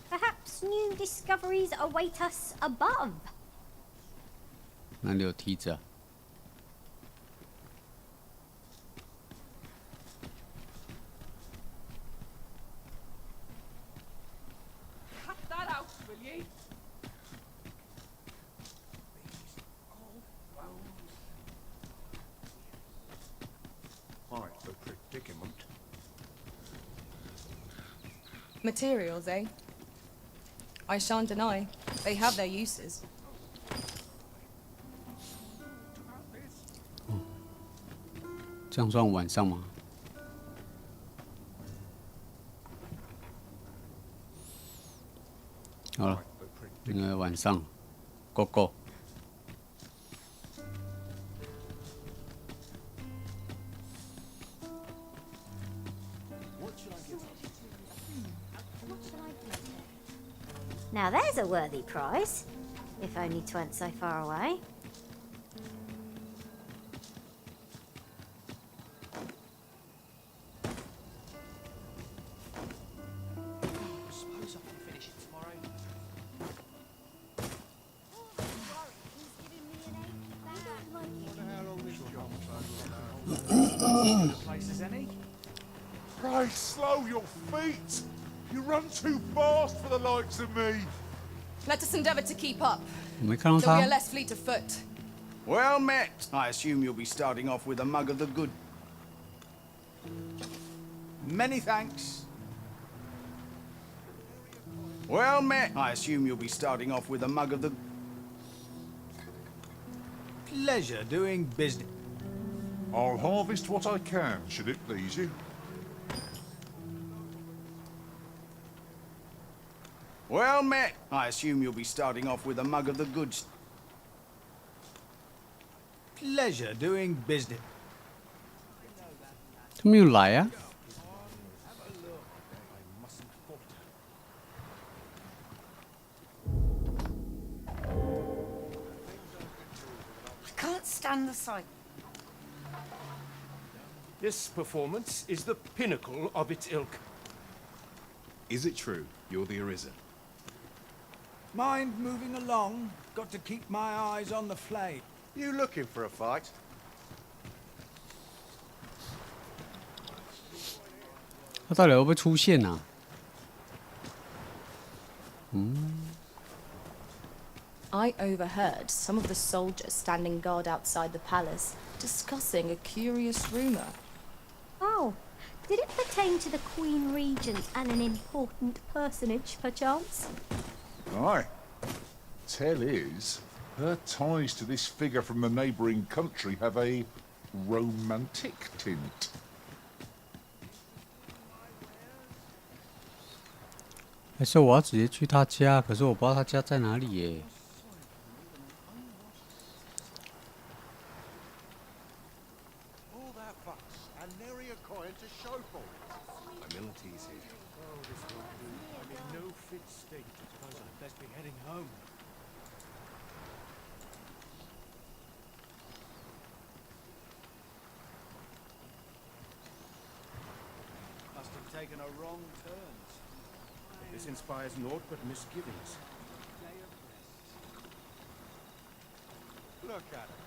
Perhaps new discoveries await us above. 哪里有梯子啊？ Cut that out, will ye? Quite the predicament. Materials, eh? I shan't deny. They have their uses. 这样算晚上吗？好了，应该晚上。Go go。 Now there's a worthy prize, if only 'twent so far away. Suppose I can finish it tomorrow. Places any? Pray slow your feet. You run too fast for the likes of me. Let us endeavour to keep up, 我没看到 though we 他 are。less fleet of foot. Well met. I assume you'll be starting off with a mug of the good. Many thanks. Well met. I assume you'll be starting off with a mug of the... Pleasure doing business. I'll harvest what I can, should it please you. Well met. I assume you'll be starting off with a mug of the goods. Pleasure doing business. 他没有来啊？ I can't stand the sight. This performance is the pinnacle of its ilk. Is it true you're the Arisen? Mind moving along? Got to keep my eyes on the flame. You looking for a fight? 他到底会不会出现啊？ I overheard some of the soldiers standing guard outside the palace discussing a curious rumor. Oh, did it pertain to the Queen Regent and an important personage, perchance? Aye. Tell is, her ties to this figure from the neighbouring country have a romantic tint. 还是我要直接去他家？可是我不知道他家在哪里耶。 All that fuss and nary a coin to show for it. Humility's here. Oh, this won't do. I'm in no fit state. Suppose I'd best be heading home. Must have taken a wrong turn. This inspires naught but misgivings. Look at it.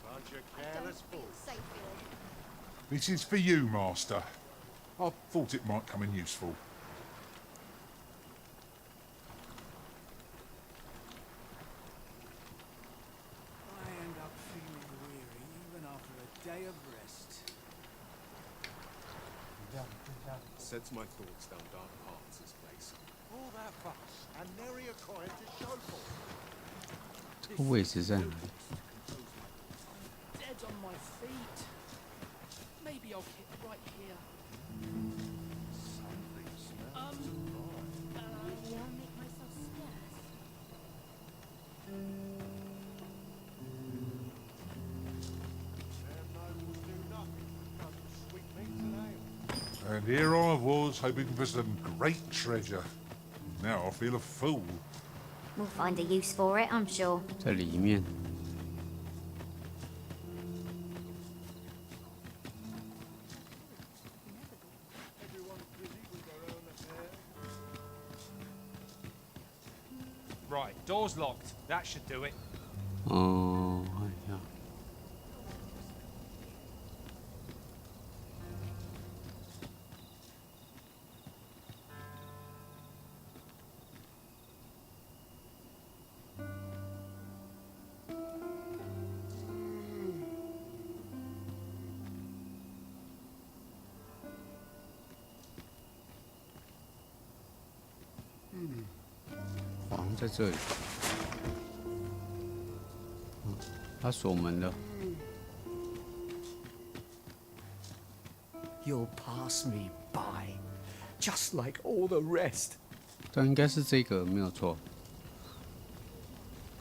Bunch of careless fools. This is for you, Master. I thought it might come in useful. I end up feeling weary even after a day of rest. Sets my thoughts down dark paths, this place. All that fuss and nary a coin to show for it. 这个位置在哪里？ Dead on my feet. Maybe I'll hit right here. Something smells Maybe I'll make myself scarce. Sam Noble will do nothing but sweetmeats and ale. And here I was, hoping for some great treasure. Now I feel a fool. We'll find a use for it, I'm sure. 在里面。 Right, door's locked. That should do it. 哦，看一下。 好像在这里。他锁门了。 You'll pass me by, just like all the rest. 这应该是这个，没有错。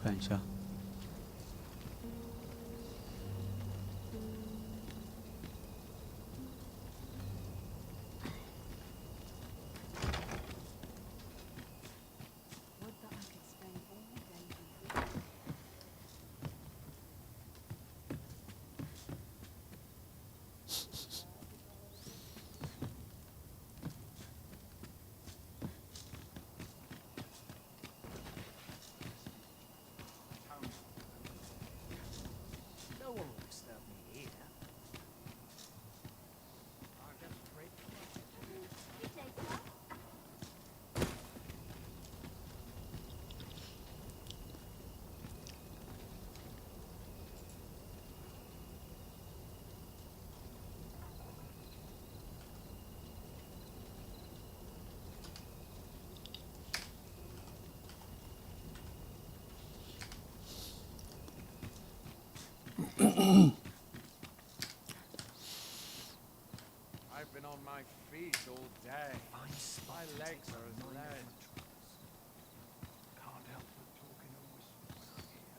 看一下。I've been on my feet all day. My legs are as lead. Can't help but talking always when I'm here.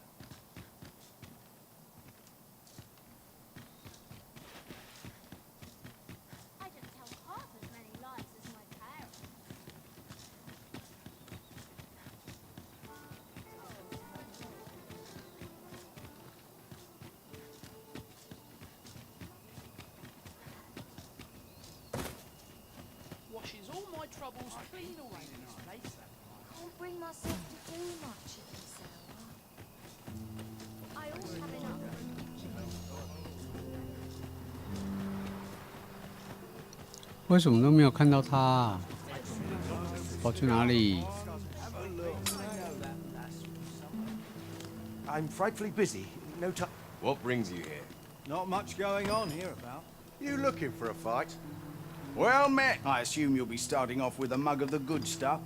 I don't tell half as many lies as my parents. Washes all my troubles clean away. Can't bring myself to do much at this hour. I always have enough. 为什么都没有看到他、啊？跑去哪里？ I'm frightfully busy. No time. What brings you here? Not much going on hereabout. You looking for a fight? Well met. I assume you'll be starting off with a mug of the good stuff.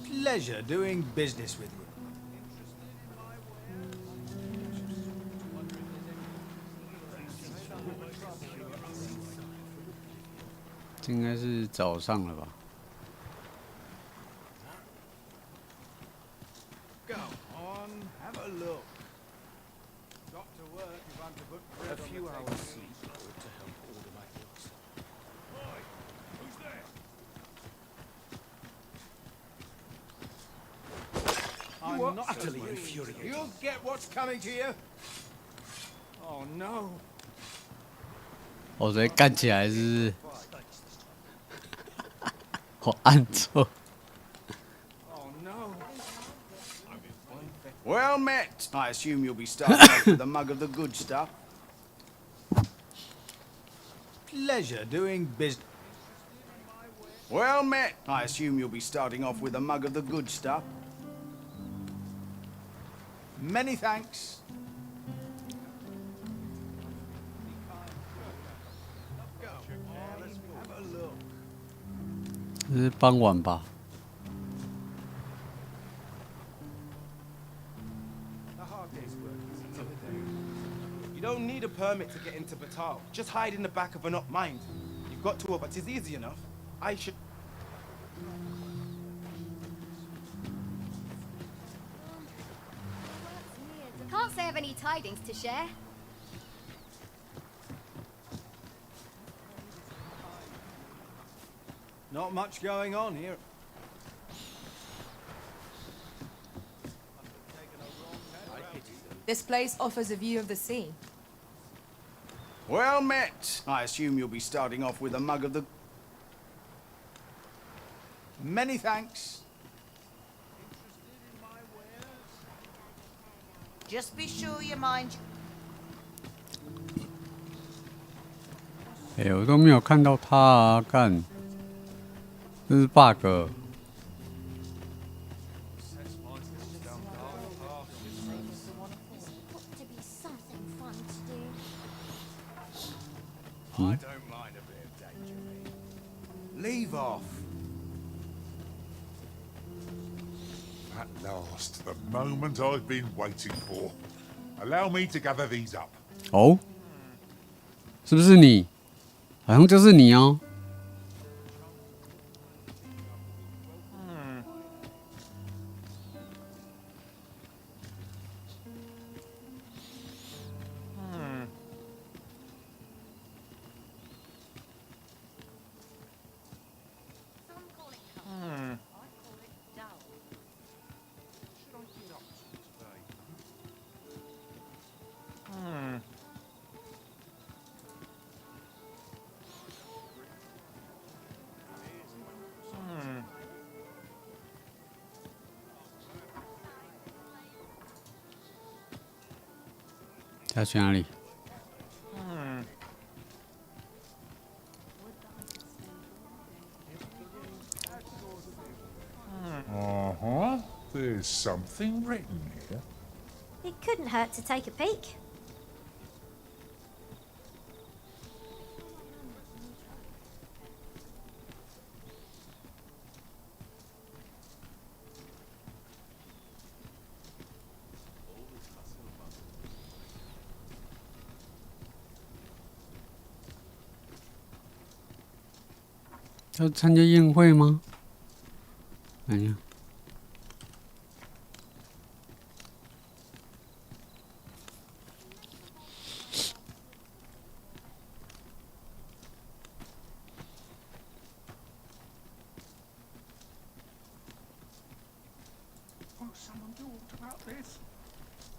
Pleasure doing business with you. 这应该是早上了吧？ Go on, have a look. Got to work if I'm to put bread A on few the hours table. sleep would to help order my thoughts. Who's there? I'm not utterly infuriated. You'll get what's coming to you. Oh no. 我直接干起来是不是？我按错。 Oh no. Well met. I assume you'll be starting off with a mug of the good stuff. Pleasure doing business. Well met. I assume you'll be starting off with a mug of the good stuff. Many thanks. 这是傍晚吧？ You don't need a permit to get into Batal. Just hide in the back of an up mine. You've got to, but it's easy enough. I should. Can't say I've any tidings to share. Not much going on here. This place offers a view of the sea. Well met. I assume you'll be starting off with a mug of the... Many thanks. Just be sure you mind. 哎、我都没有看到他啊！干，这是 bug。 To be something fun to do. I don't mind a bit of danger, mate. Leave off. At last, the moment I've been waiting for. Allow me to gather these up. 哦，是不是你？好像就是你哦。他去哪里？ Uh-huh. There's something written here. It couldn't hurt to take a peek. 要参加宴会吗？哎呀。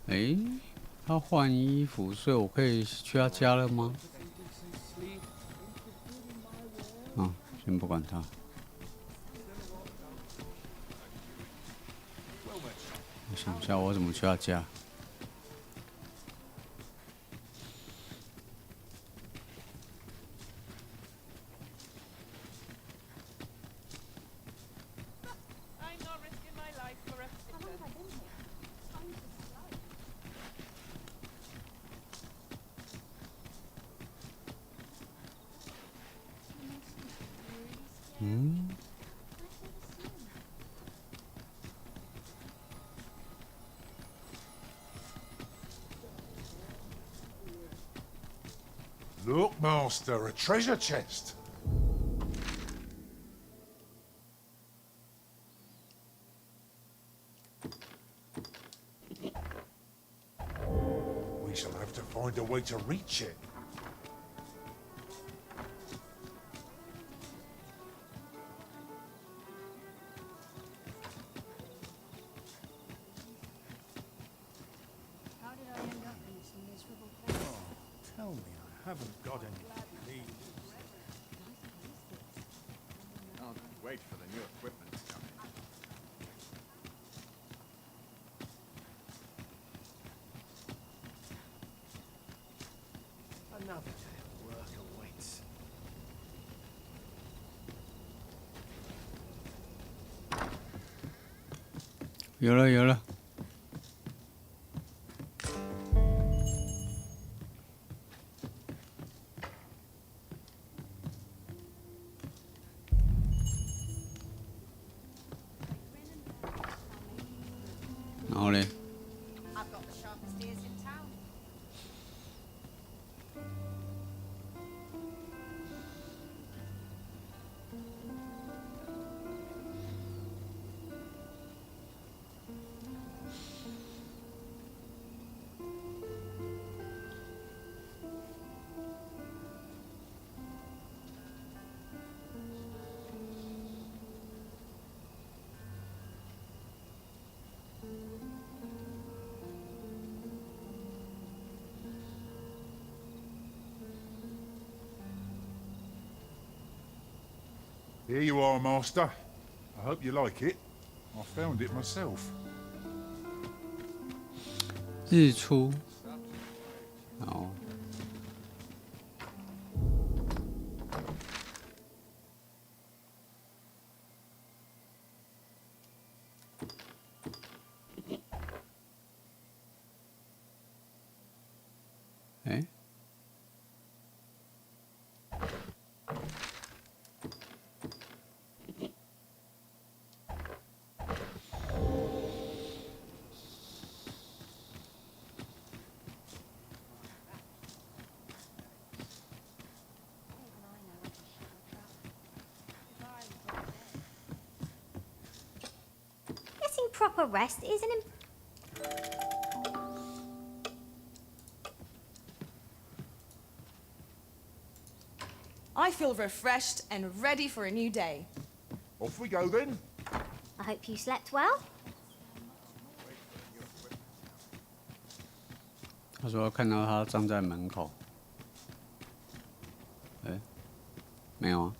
哎，他换衣服，所以我可以去他家了吗？啊，先不管他。我想一下，我怎么去他家？ Look, Master, a treasure chest. We shall have to find a way to reach it. How did I end up in this miserable place? Tell me I haven't got any leads. Can't wait for the new equipment to come in. Another day of work awaits. “有了，有了。” 然后嘞， I've got the sharpest ears in town. Here you are, Master. I hope you like it. I found it myself. 日出，好。哎。 Getting proper rest is an I feel refreshed and ready for a new day. Off we go then. I hope you slept well. 他说看到他站在门口。哎，没有啊。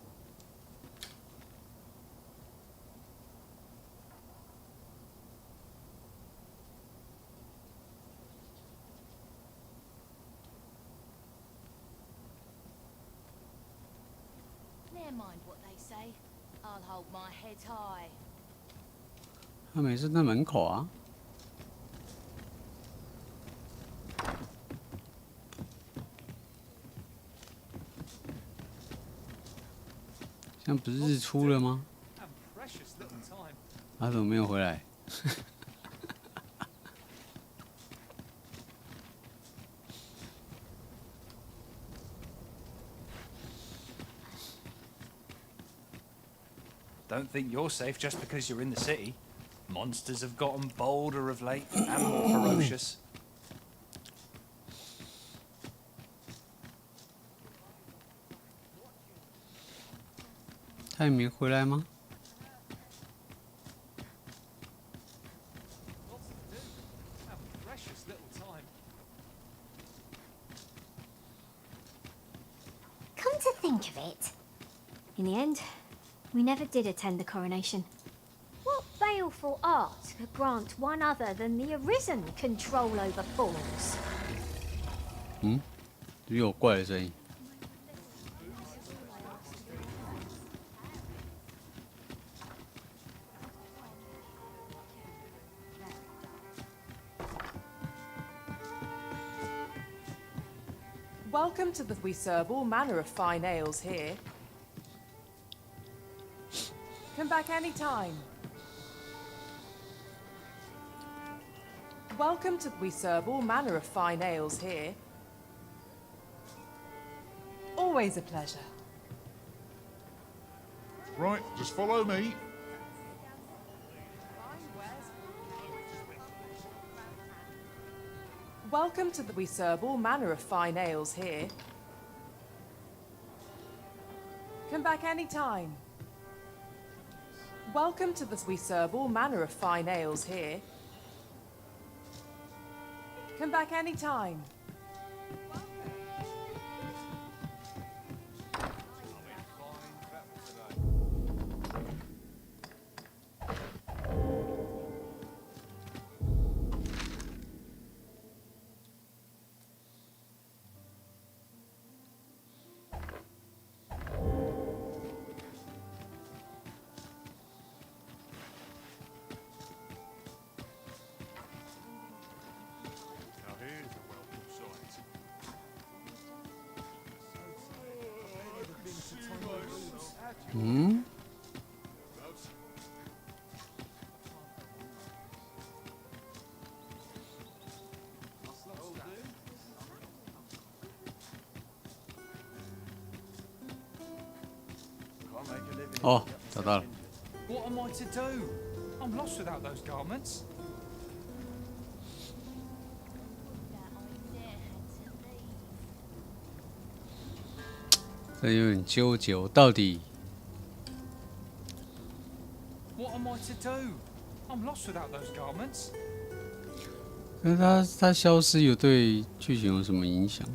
Never mind what they say. I'll hold my head high. 他没事在门口啊。现在不是日出了吗？他怎么没有回来？ Don't think you're safe just because you're in the city. Monsters have gotten bolder of late and more ferocious. 他也没回来吗？ Come to think of it, in the end, we never did attend the coronation. What baleful art could grant one other than the Arisen control over fools? 嗯，有怪的声音。 Welcome to the We serve all manner of fine ales here. Come back any time. Welcome to We serve all manner of fine ales here. Always a pleasure. Right, just follow me. Welcome to the We serve all manner of fine ales here. Come back any time. Welcome to the We serve all manner of fine ales here. Come back any time. Hmm? Oh, 找到了。 What am I to do? I'm lost without those garments. 这有点纠结，我到底 What am I to do? I'm lost without those garments. 可是它消失有对剧情有什么影响？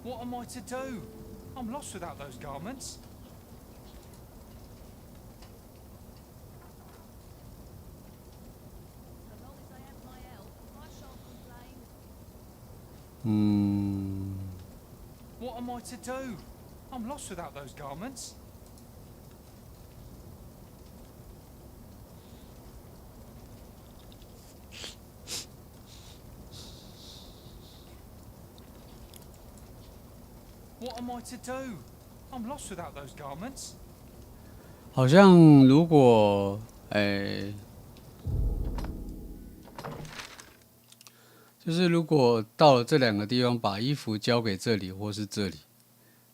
What am I to do? I'm lost without those garments. 嗯， What am I to do? I'm lost without those garments. What am I to do? I'm lost without those garments. 好像如果就是如果到了这两个地方，把衣服交给这里或是这里，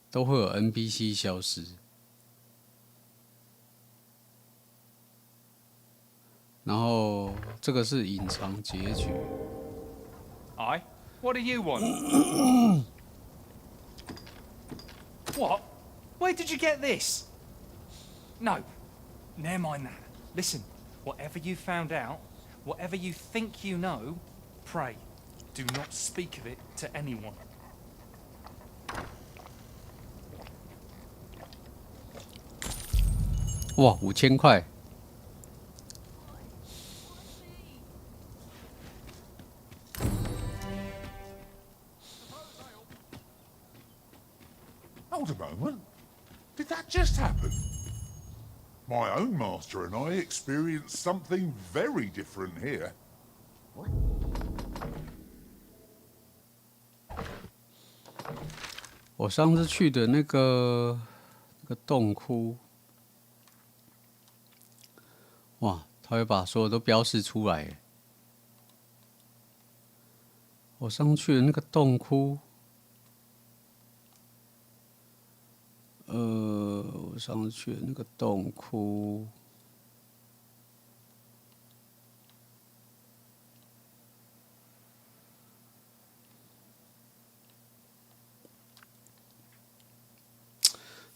都会有 NPC 消失。然后这个是隐藏结局。Aye. What do you want? What? Where did you get this? No. Never mind that. Listen, whatever you found out, whatever you think you know, pray, do not speak of it to anyone. 哇，5000块！ Hold a moment. Did that just happen? My own master and I experienced something very different here. 我上次去的那个洞窟，哇，他会把所有都标示出来。我上去的那个洞窟，我上去的那个洞窟，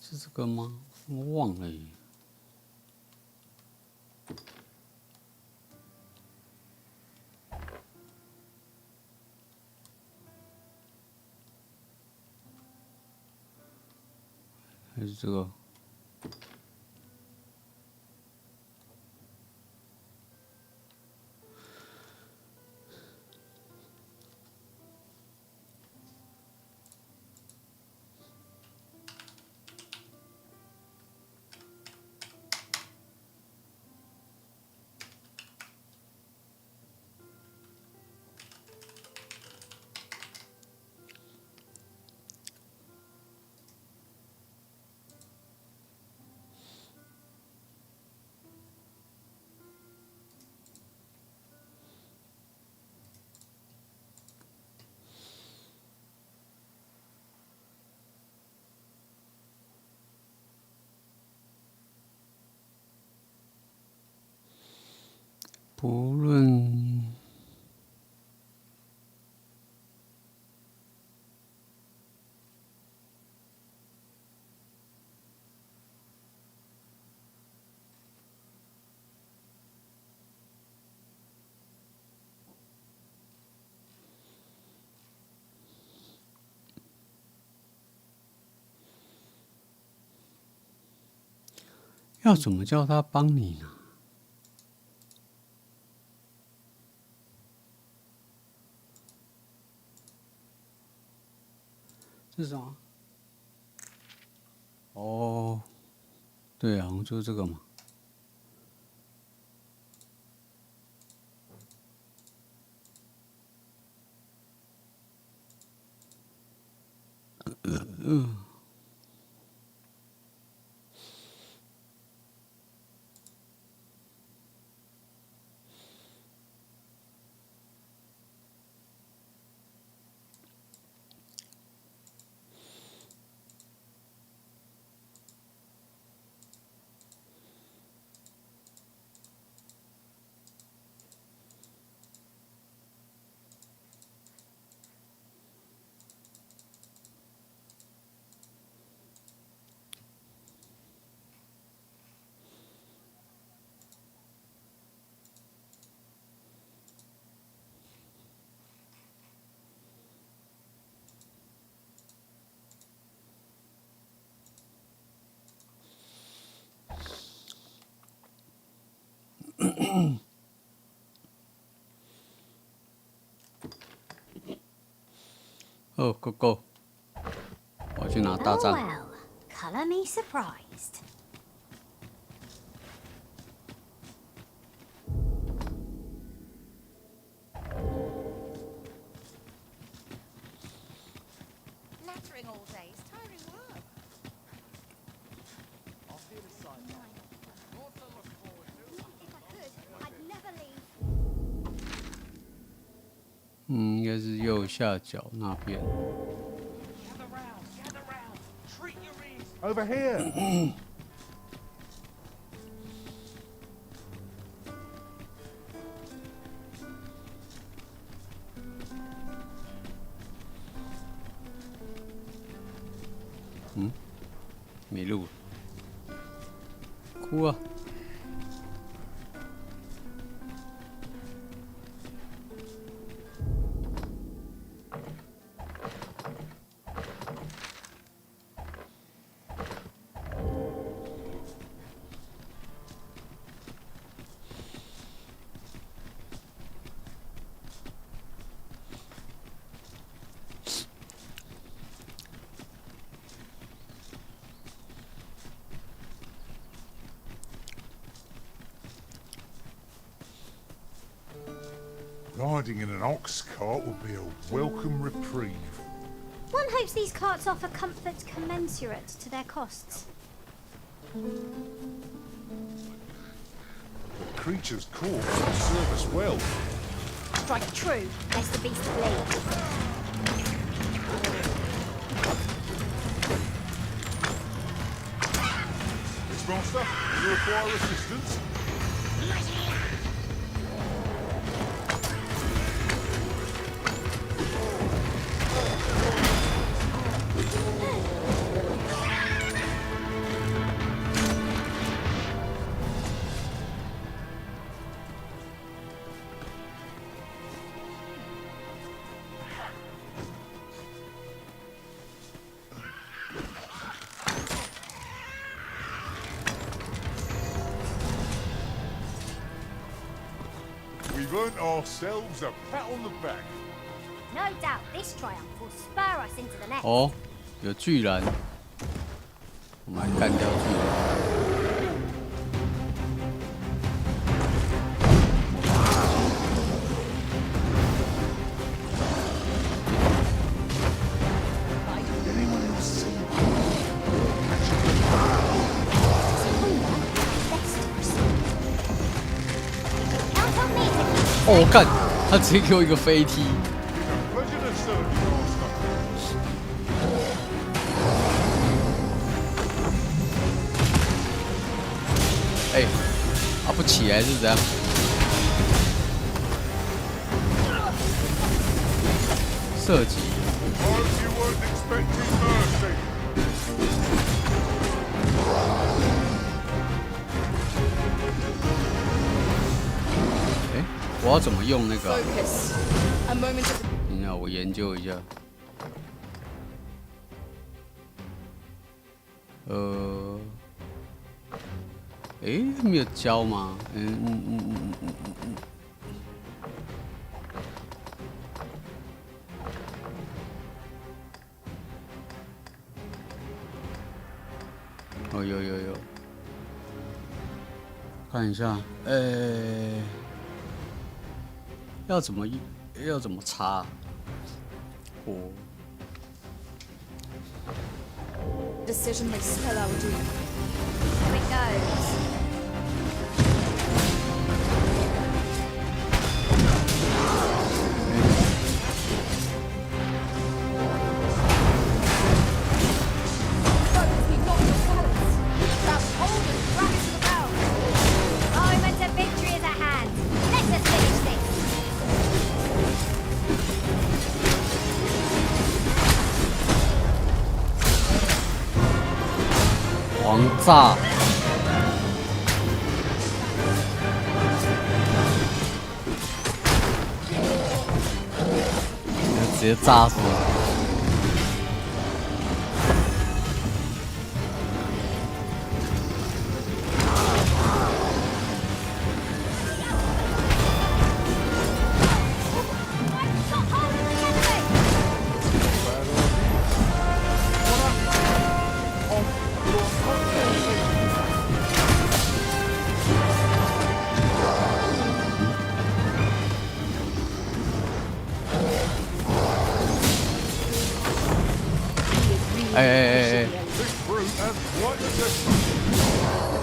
是这个吗？我忘了耶。还是这个？不论要怎么叫他帮你呢？这是什么？哦，对啊，就是这个嘛。哦，Go Go！ 我要去拿大杖。Well, color me surprised. Nattering all day is tiring work. I'll see the sign. Lots to look forward to. If I could, I'd never leave. 应该是右下角那边。Over here. 没路，哭啊！Riding in an ox cart would be a welcome reprieve. One hopes these carts offer comfort commensurate to their costs. The creature's corpse will serve us well. strike true, lest the beast bleed. Master, do you require assistance? We've earned ourselves a pat on the back. No doubt this triumph will spur us into the next. 哦，有巨人，我们来干掉巨人。哦，我干，他直接给我一个飞踢。哎，啊不起来是怎样？射击。哎，我要怎么用那个、啊？等一下，我研究一下。诶，没有教吗？哦，有，看一下，要怎么插？哦。Decision may spell our doom. Here it goes. Moment of victory is at hand. Let us finish this. 狂炸！直接炸死了！哎！ The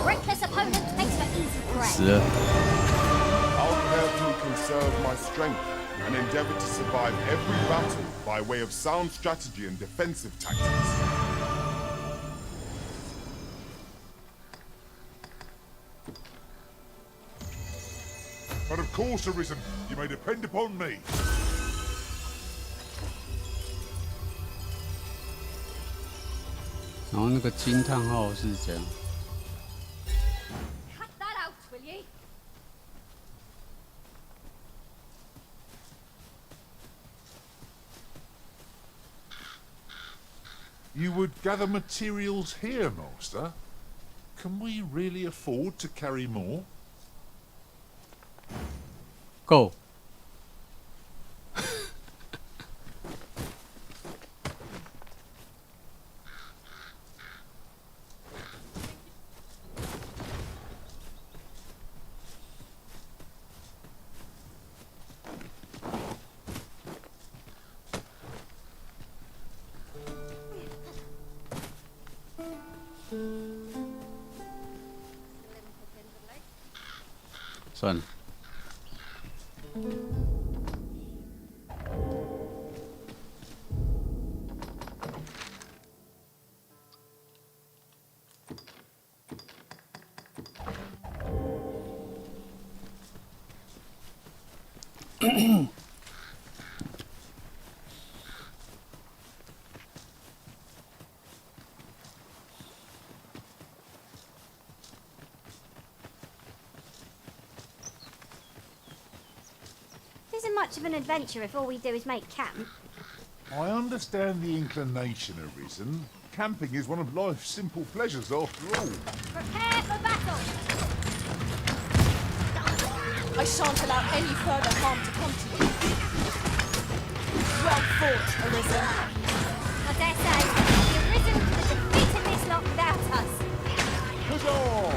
reckless opponent makes for easy prey. 死了！ I'll carefully conserve my strength and endeavor to survive every battle by way of sound strategy and defensive tactics. But of course, Arisen, you may depend upon me. 然后那个惊叹号是这样。 Cut that out, will ye? You would gather materials here, Master? Can we really afford to carry more? Go. 算了。Isn't much of an adventure if all we do is make camp. I understand the inclination arisen. Camping is one of life's simple pleasures after all. Prepare for battle! I shan't allow any further harm to come to you. Well fought, Arisen. I dare say, the Arisen could have defeated this lot without us. Huzzah!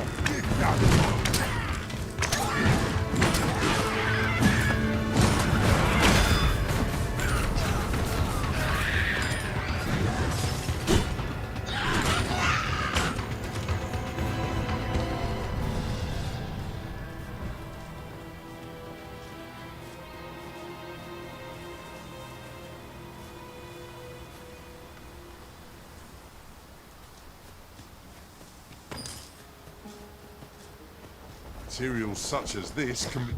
Materials such as this can be...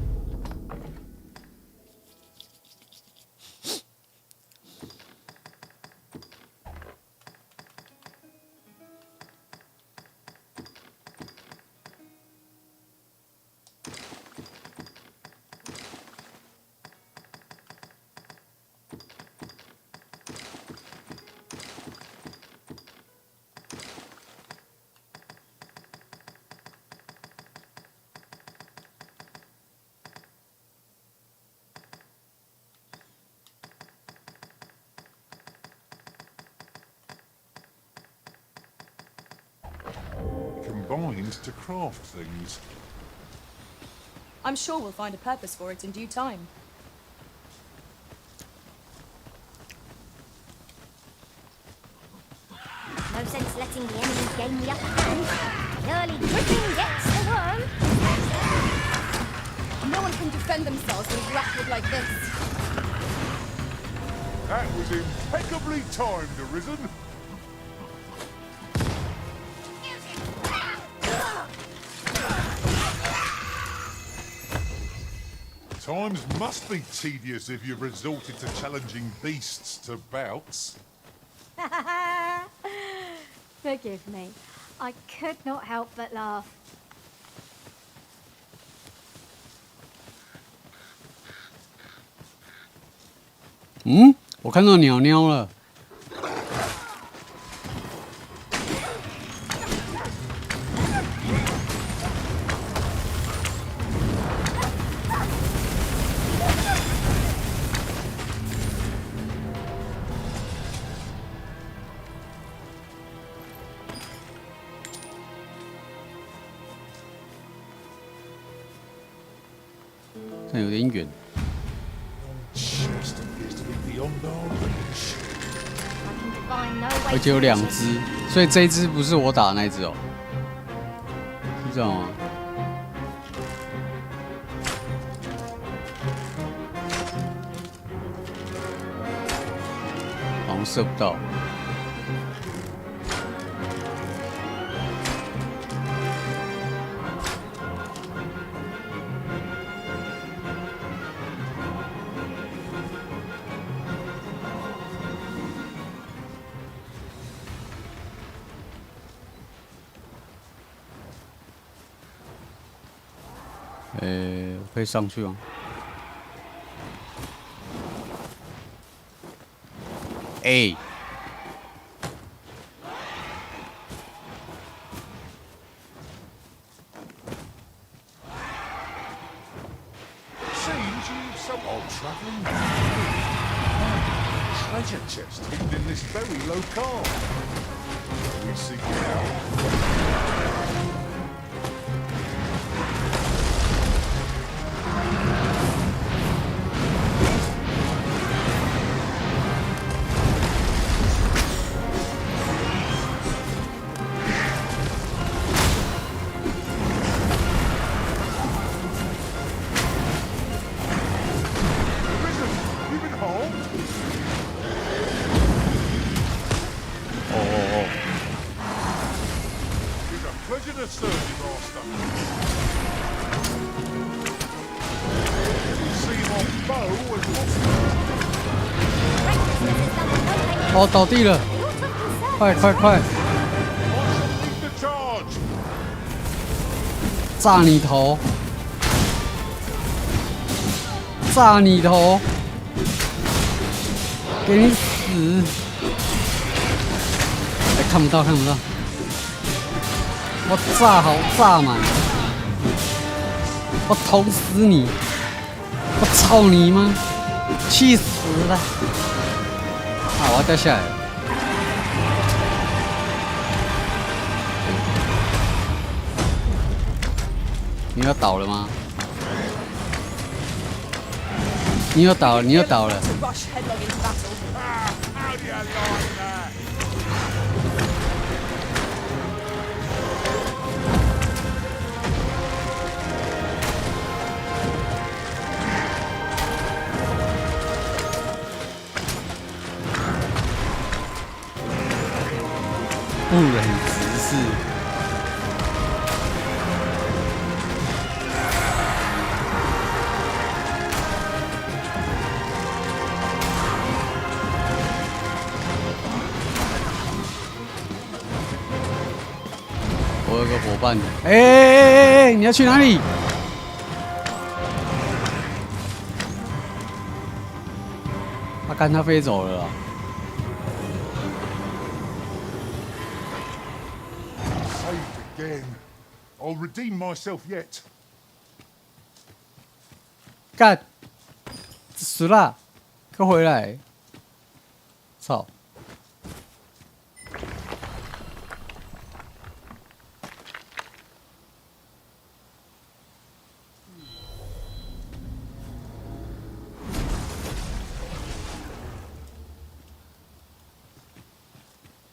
combined to craft things. I'm sure we'll find a purpose for it in due time. No sense letting the enemy gain the upper hand. The early gripping gets the worm. No one can defend themselves when grappled like this. That was impeccably timed, Arisen. Times must be tedious if you've resorted to challenging beasts to bouts. Forgive me. I could not help but laugh.嗯，我看到鸟鸟了。但有点远。而且有2只，所以这一只不是我打的那一只哦，是这样吗？好像射不到。我可以上去吗？哎。Seems you've some old travelling treasure chest hidden in this very locale. We seek it out. Pleasure to serve you, Master. You see my 哦，倒地了！快快快！炸你头！炸你头！给你死！哎，看不到，看不到！我炸好炸满！我捅死你！我操你妈！气死了！啊，我要掉下来了！你要倒了吗？你又倒了，你又倒了！不忍直视。我有个伙伴，哎，你要去哪里？他看他飞走了啦。Again. I'll redeem myself yet. 干，死啦！快回来！操！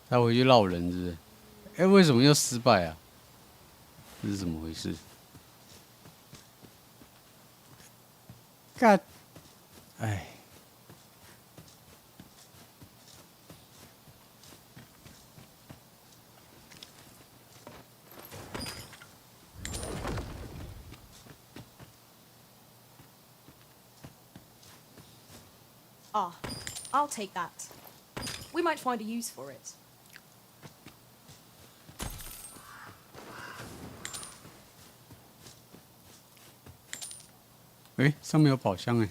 他回去绕人是不是？哎，为什么又失败啊？这是怎么回事？干，哎，Ah, I'll take that. We might find a use for it. 哎，上面有宝箱哎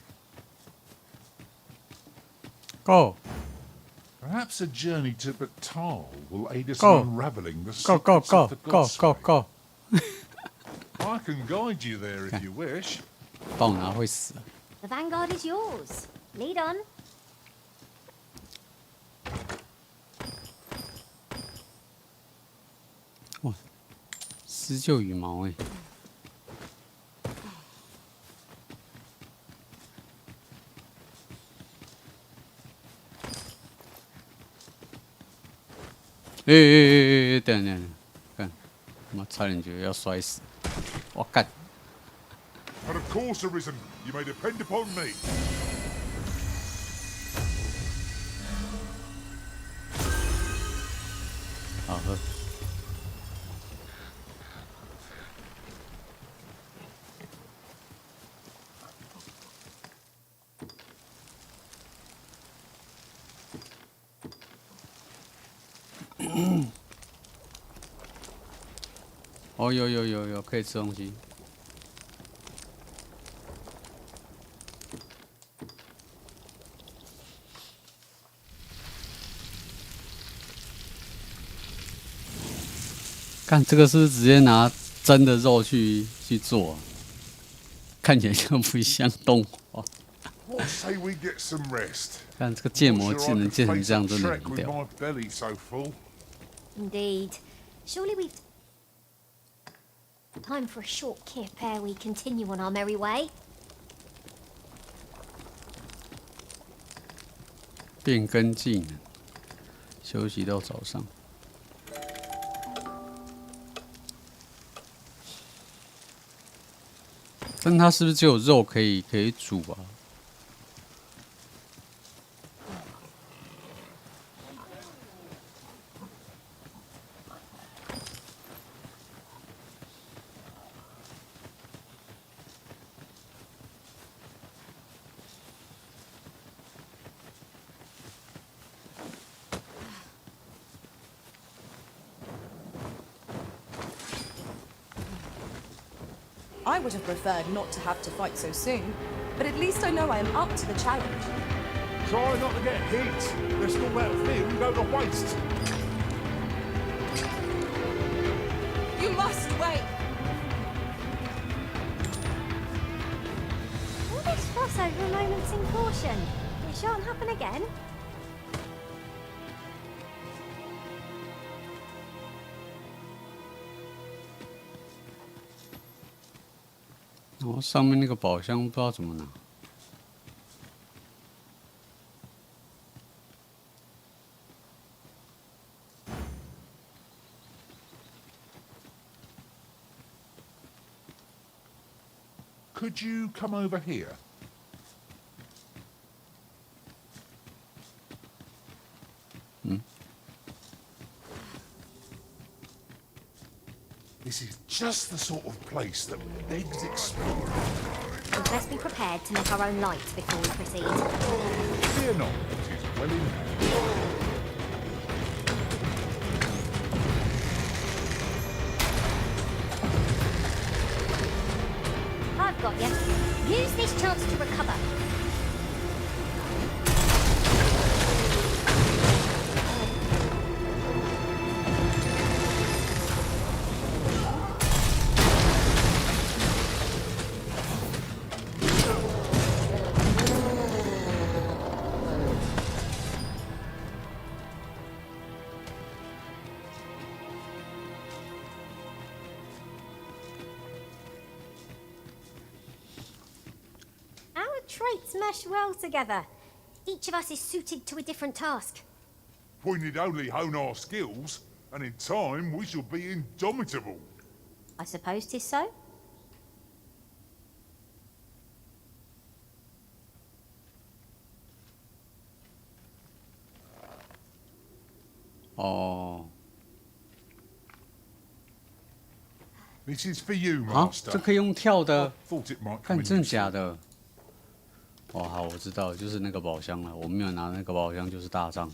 ！Go! Perhaps a journey to Batal will aid us Go. in unraveling the Go, go, secrets go, of the go, gods. go, go! I can guide you there if you wish. 帮我拿会死。 The vanguard is yours. Lead on. 哇，施救羽毛哎！哎，等等，看，我差点觉得要摔死！我干！ And of course, Arisen, you may depend upon me. 好喝。哦，有，可以吃东西。看这个是不是直接拿真的肉去做、啊？看起来像不像动画。What say we get some rest? 看这个建模技能建成这样，真的很屌。 My belly so full. Indeed. Surely we've... Time for a short kip ere we continue on our merry way. 变更技能，休息到早上。但它是不是只有肉可以煮啊？ I would have preferred not to have to fight so soon, but at least I know I am up to the challenge. Try not to get hit. Let's all that film go to waste. You must wait! All this fuss over a moment's in caution. It shan't happen again.哦，上面那个宝箱不知道怎么拿。Could you come over here? This is just the sort of place that begs exploring. We'd best be prepared to make our own light before we proceed. Fear not, it is well in hand. I've got you. Use this chance to recover. Traits mesh well together. Each of us is suited to a different task. We need only hone our skills, and in time we shall be indomitable. I suppose 'tis so. Oh. This is for you, 啊， Master. 这可以用跳的 Thought it might come 看 in 真的 useful. 假的？哦，好，我知道，就是那个宝箱了。我没有拿那个宝箱，就是大仗。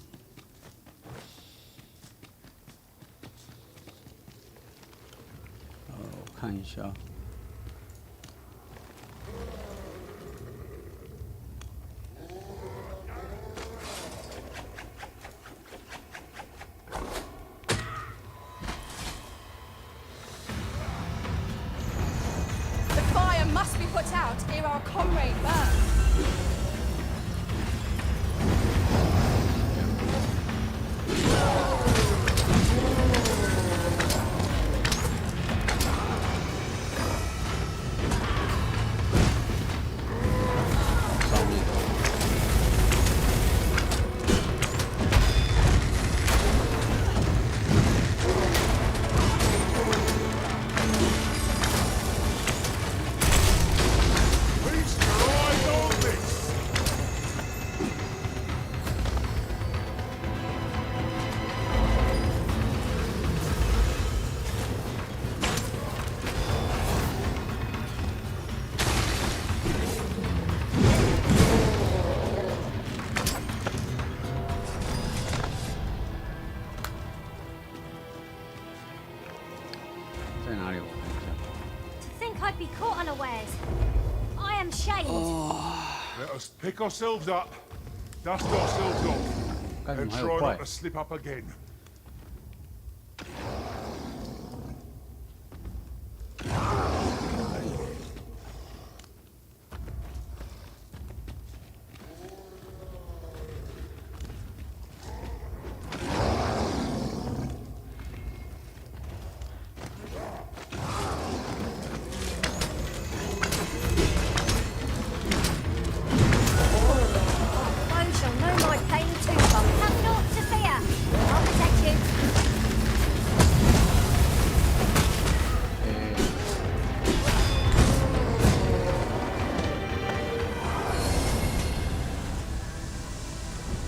我看一下。The fire must be put out ere our comrade burns. Feast your eyes on this. 在哪里？我看一下。 To think I'd be caught unawares. I am shamed. Let us pick ourselves up, dust ourselves off, 干什 and 么还有 try 怪 not to slip up again.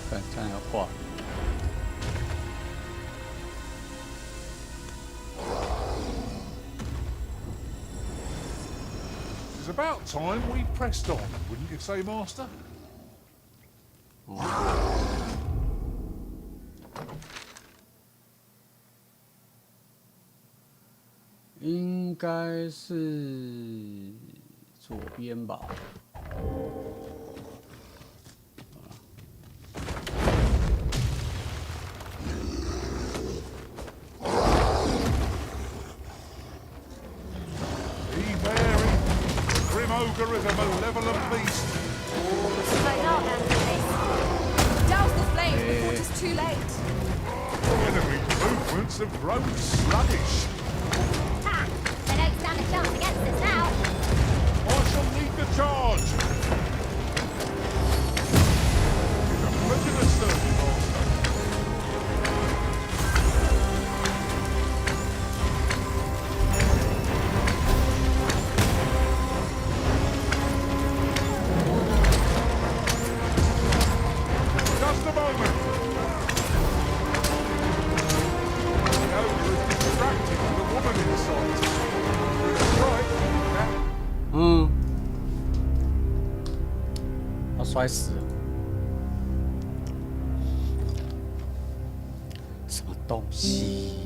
看，这样要挂。 It's about time we pressed on, wouldn't you say, Master? 应该是左边吧。Ogre is a malevolent beast. Douse the flame before it is too late. Enemy movements have grown sluggish. Ha! They don't stand a chance against us now. I shall lead the charge. It's a pleasure to serve you, Master.摔死了！什么东西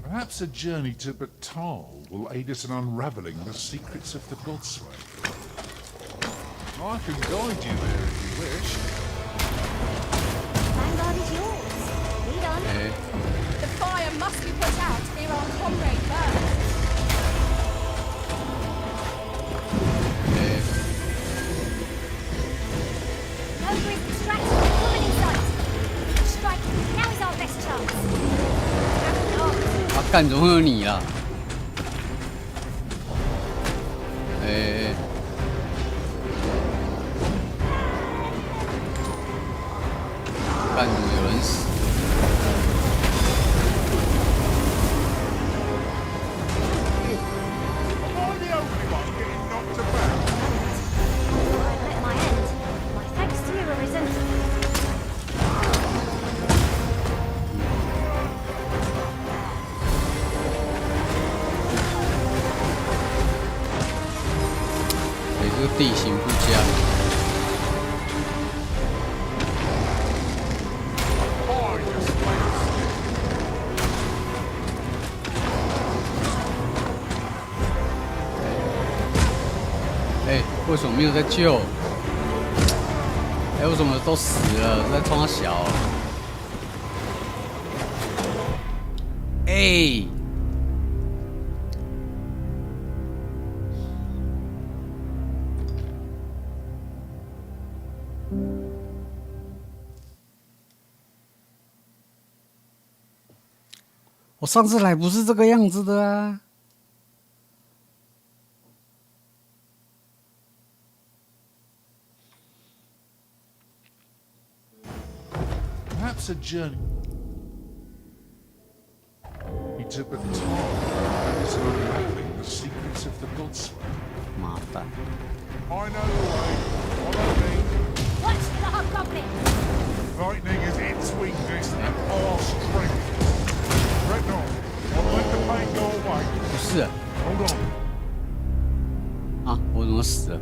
？Perhaps a journey to Batal will aid us in unraveling the secrets of the Godsway. I can guide you there if you wish. Vanguard is yours. Lead on. The fire must be put out ere our comrade burns. Ogre is distracted with the woman in sight. Strike. Now is our best chance. 啊，干怎么会有你啦？干怎么有人死？这个地形不佳。为什么没有在救？为什么都死了？在冲他小？我上次来不是这个样子的啊！ Perhaps a journey to Batal is unraveling the secrets of the Godsway. 麻烦。 I know the way. Follow me. Watch for the hobgoblin. Lightning is its weakness and our strength. Fret not. I'll let the pain go away. 不是。Hold on. 啊！我怎么死了？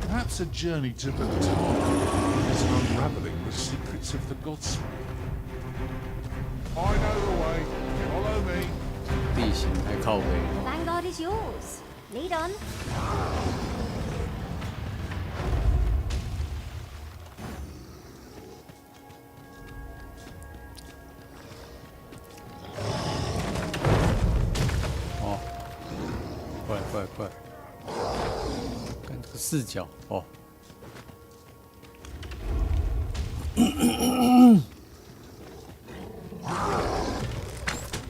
Perhaps a journey to Batal is unraveling the secrets of the Godsway. I know the way. Follow me. 地形太靠北。 Vanguard is yours. Lead on. 哦，快快快！ 看这个视角哦。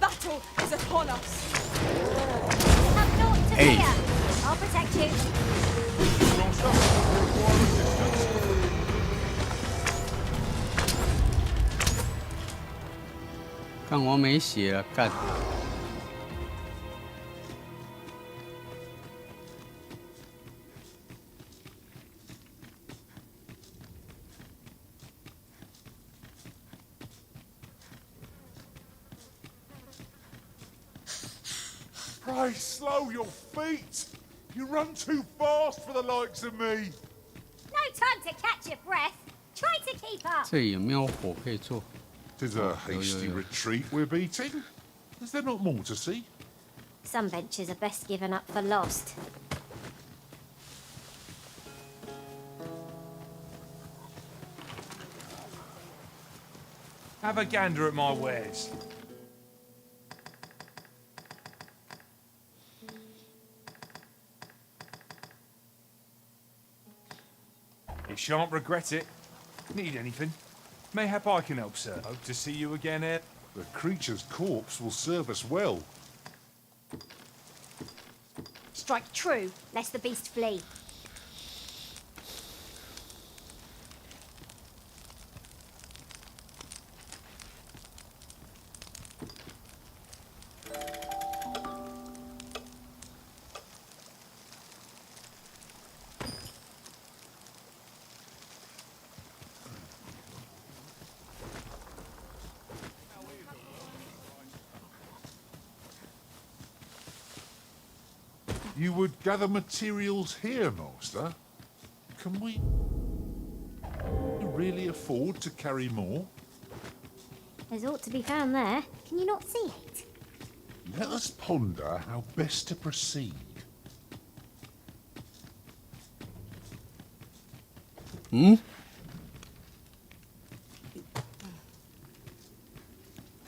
Battle is upon us. Have naught to fear. I'll protect you. 看我没血了，干！ Pray slow your feet. You run too fast for the likes of me. No time to catch your breath. Try to keep up. 这里有没有火可以做？ 'Tis a hasty retreat we're beating. Is there not more to see? Some ventures are best given up for lost. Have a gander at my wares. You shan't regret it. Need anything? Mayhap I can help, sir. Hope to see you again, Ed. The creature's corpse will serve us well. Strike true, lest the beast flee. You would gather materials here, Master? Can we really afford to carry more? There's ought to be found there. Can you not see it? Let us ponder how best to proceed. Hmm?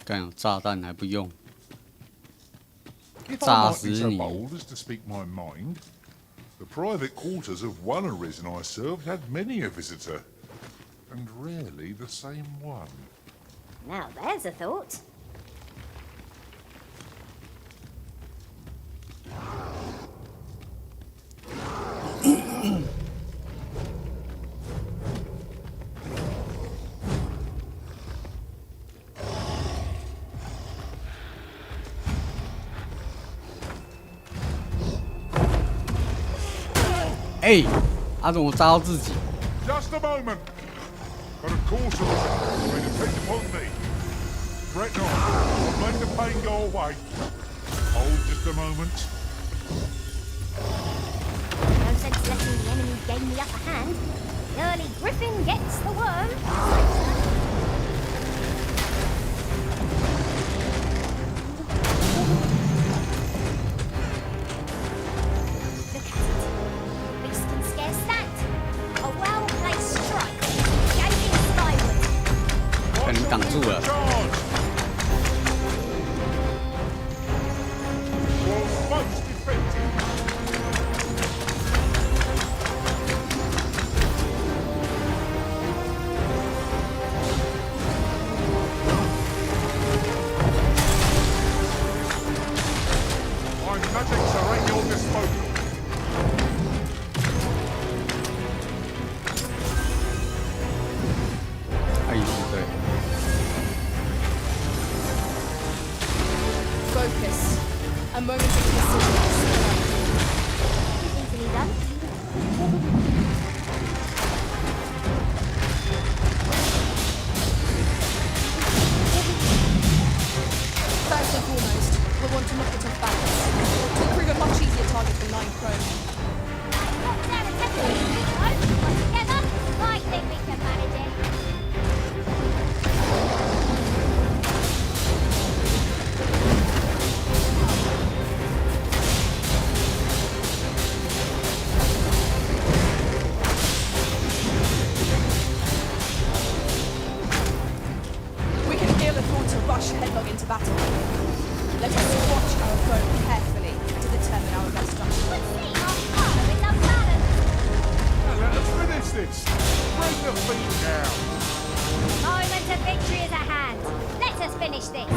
干有炸弹还不用， If 炸 I might 死 be so 你！ bold as to speak my mind, the private quarters of one arisen I served had many a visitor, and rarely the same one. Now there's a thought. Hey, 他怎么扎到自己？ Just a moment. But of course, arisen may depend upon me. Fret not. I'll make the pain go away. Hold just a moment. No sense letting the enemy gain the upper hand. The early griffin gets the worm. Look at it. Beast can scarce stand. A well-placed strike. Gazing skyward. 被你挡住了。 Was most effective. My magics are at your disposal. Focus. A moment of precision. Easily done. First and foremost, we'll want to knock it off balance. To prove a much easier target than lying prone. Not down a temple. Together, I think we can manage it. We can feel a thought to rush headlong into battle. Let us watch our foe carefully to determine our best strategy. Let's see how far is unbalanced. Now let us finish this. Bring the feet down. Moment of victory is at hand. Let us finish this.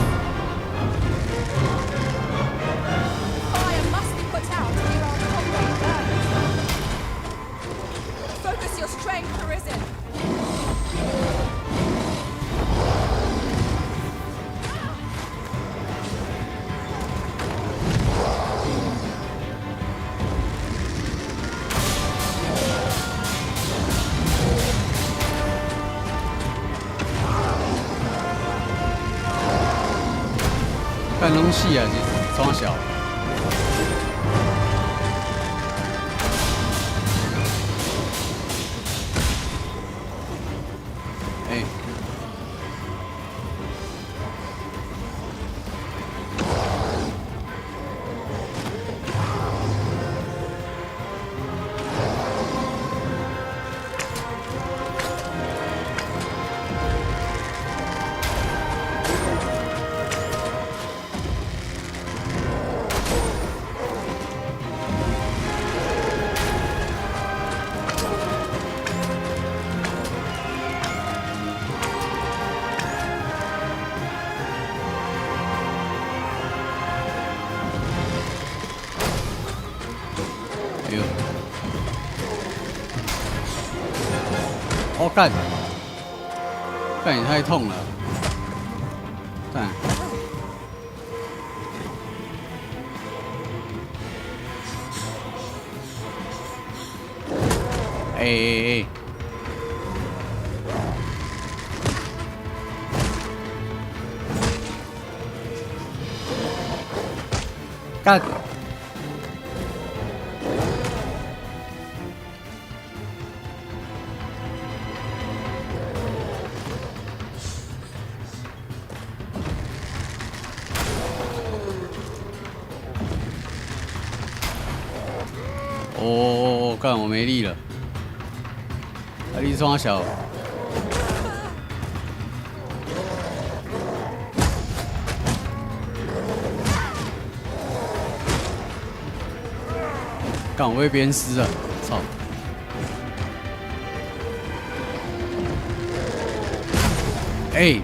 Fire must be put out near our comrade burns. Focus your strength, Arisen. 干东西啊，装小。哎。哦干！干也太痛了！干！哎！干！哦，干我没力了，力装小。干我被鞭尸了，操！哎！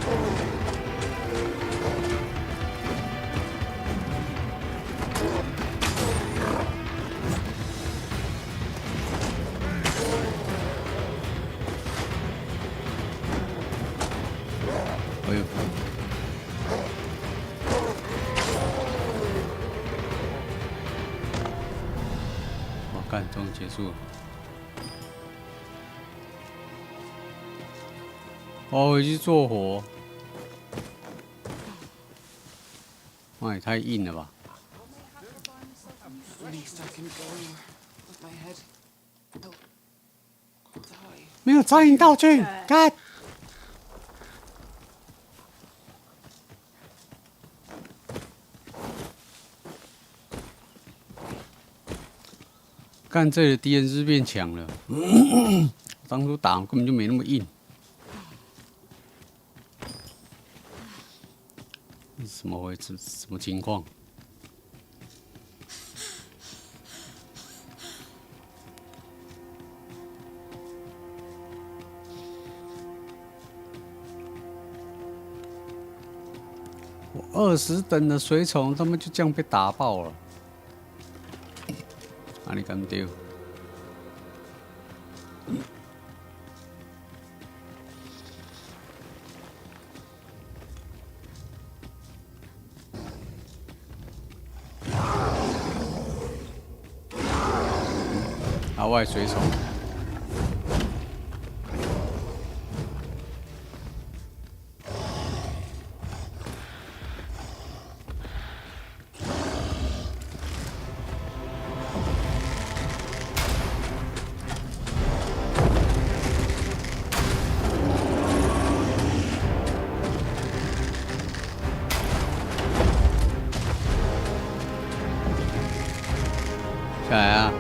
终于结束了。我回去做活。哇，也太硬了吧！没有招引道具，干！干这里的敌人是变强了，当初打根本就没那么硬。怎么回事？什么情况？我20等的随从，他们就这样被打爆了。啊！你敢丢？啊，外随从。下来啊！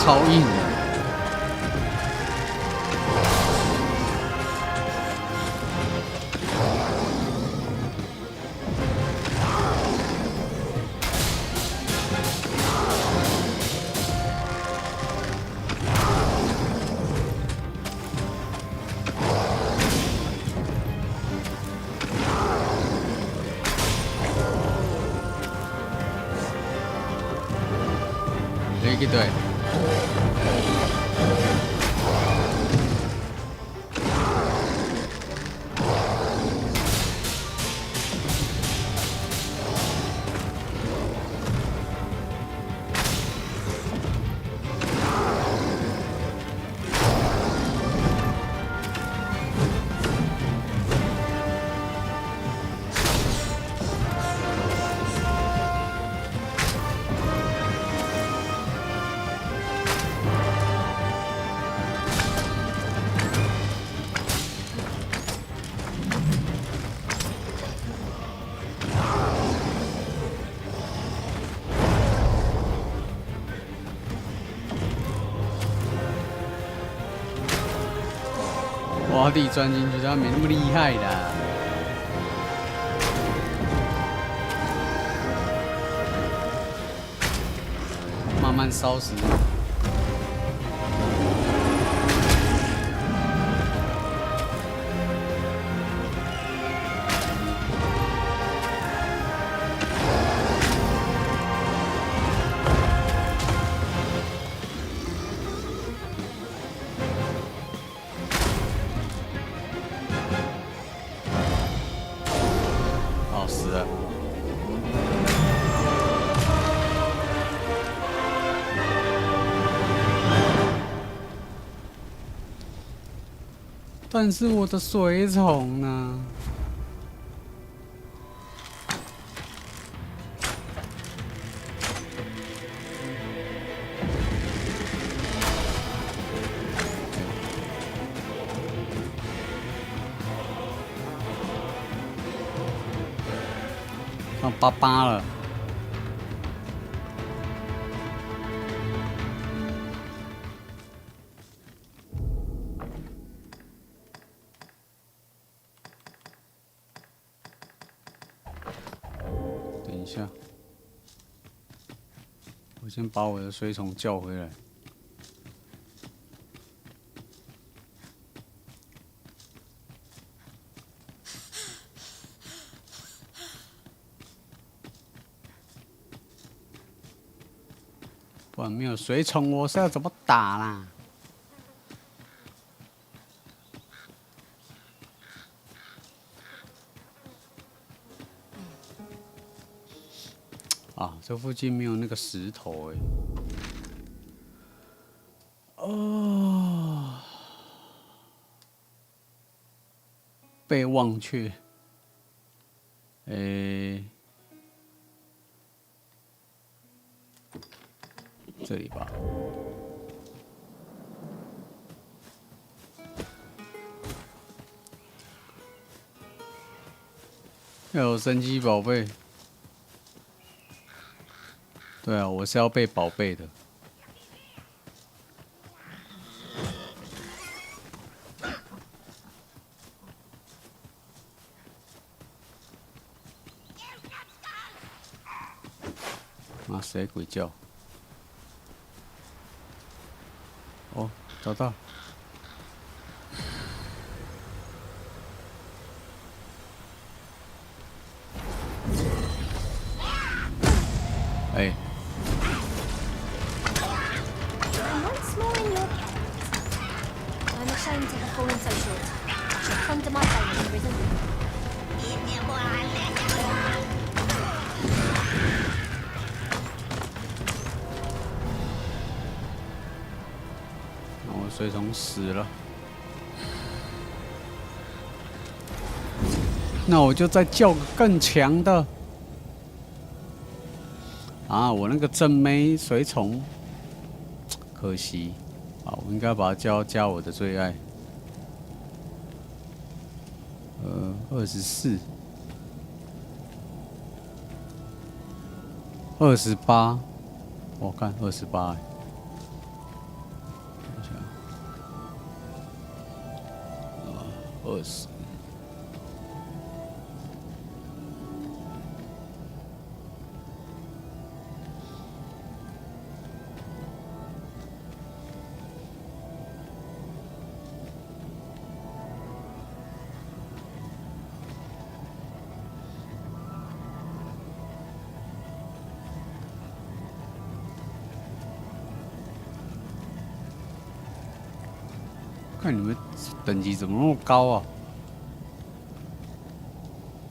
超硬的。对。挖地钻进去，他没那么厉害的。慢慢烧死。但是我的水虫呢？上88了。等一下，我先把我的水虫叫回来。不然没有水虫，我是要怎么打啦？啊，这附近没有那个石头哎。哦，被忘却。这里吧。要有神奇宝贝。对啊，我是要被宝贝的。啊，谁鬼叫？哦，找到。哎。I'm ashamed to have fallen so short. I shall plunder my fame in prison. 那我水虫死了，那我就再叫个更强的。啊，我那个正妹水虫，可惜。啊，我应该把它加我的最爱。24、28，我看28。20。看你们等级怎么那么高啊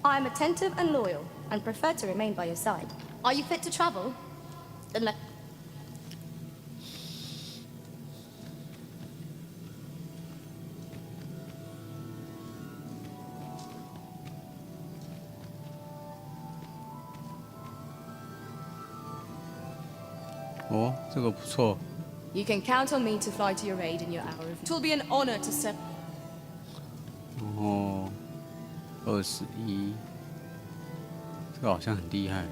I'm attentive and loyal, and prefer to remain by your side. Are you fit to travel? Then let. 哦，这个不错。 You can count on me to fly to your aid in your hour of. It will be an honor to serve. 哦，21，这个好像很厉害。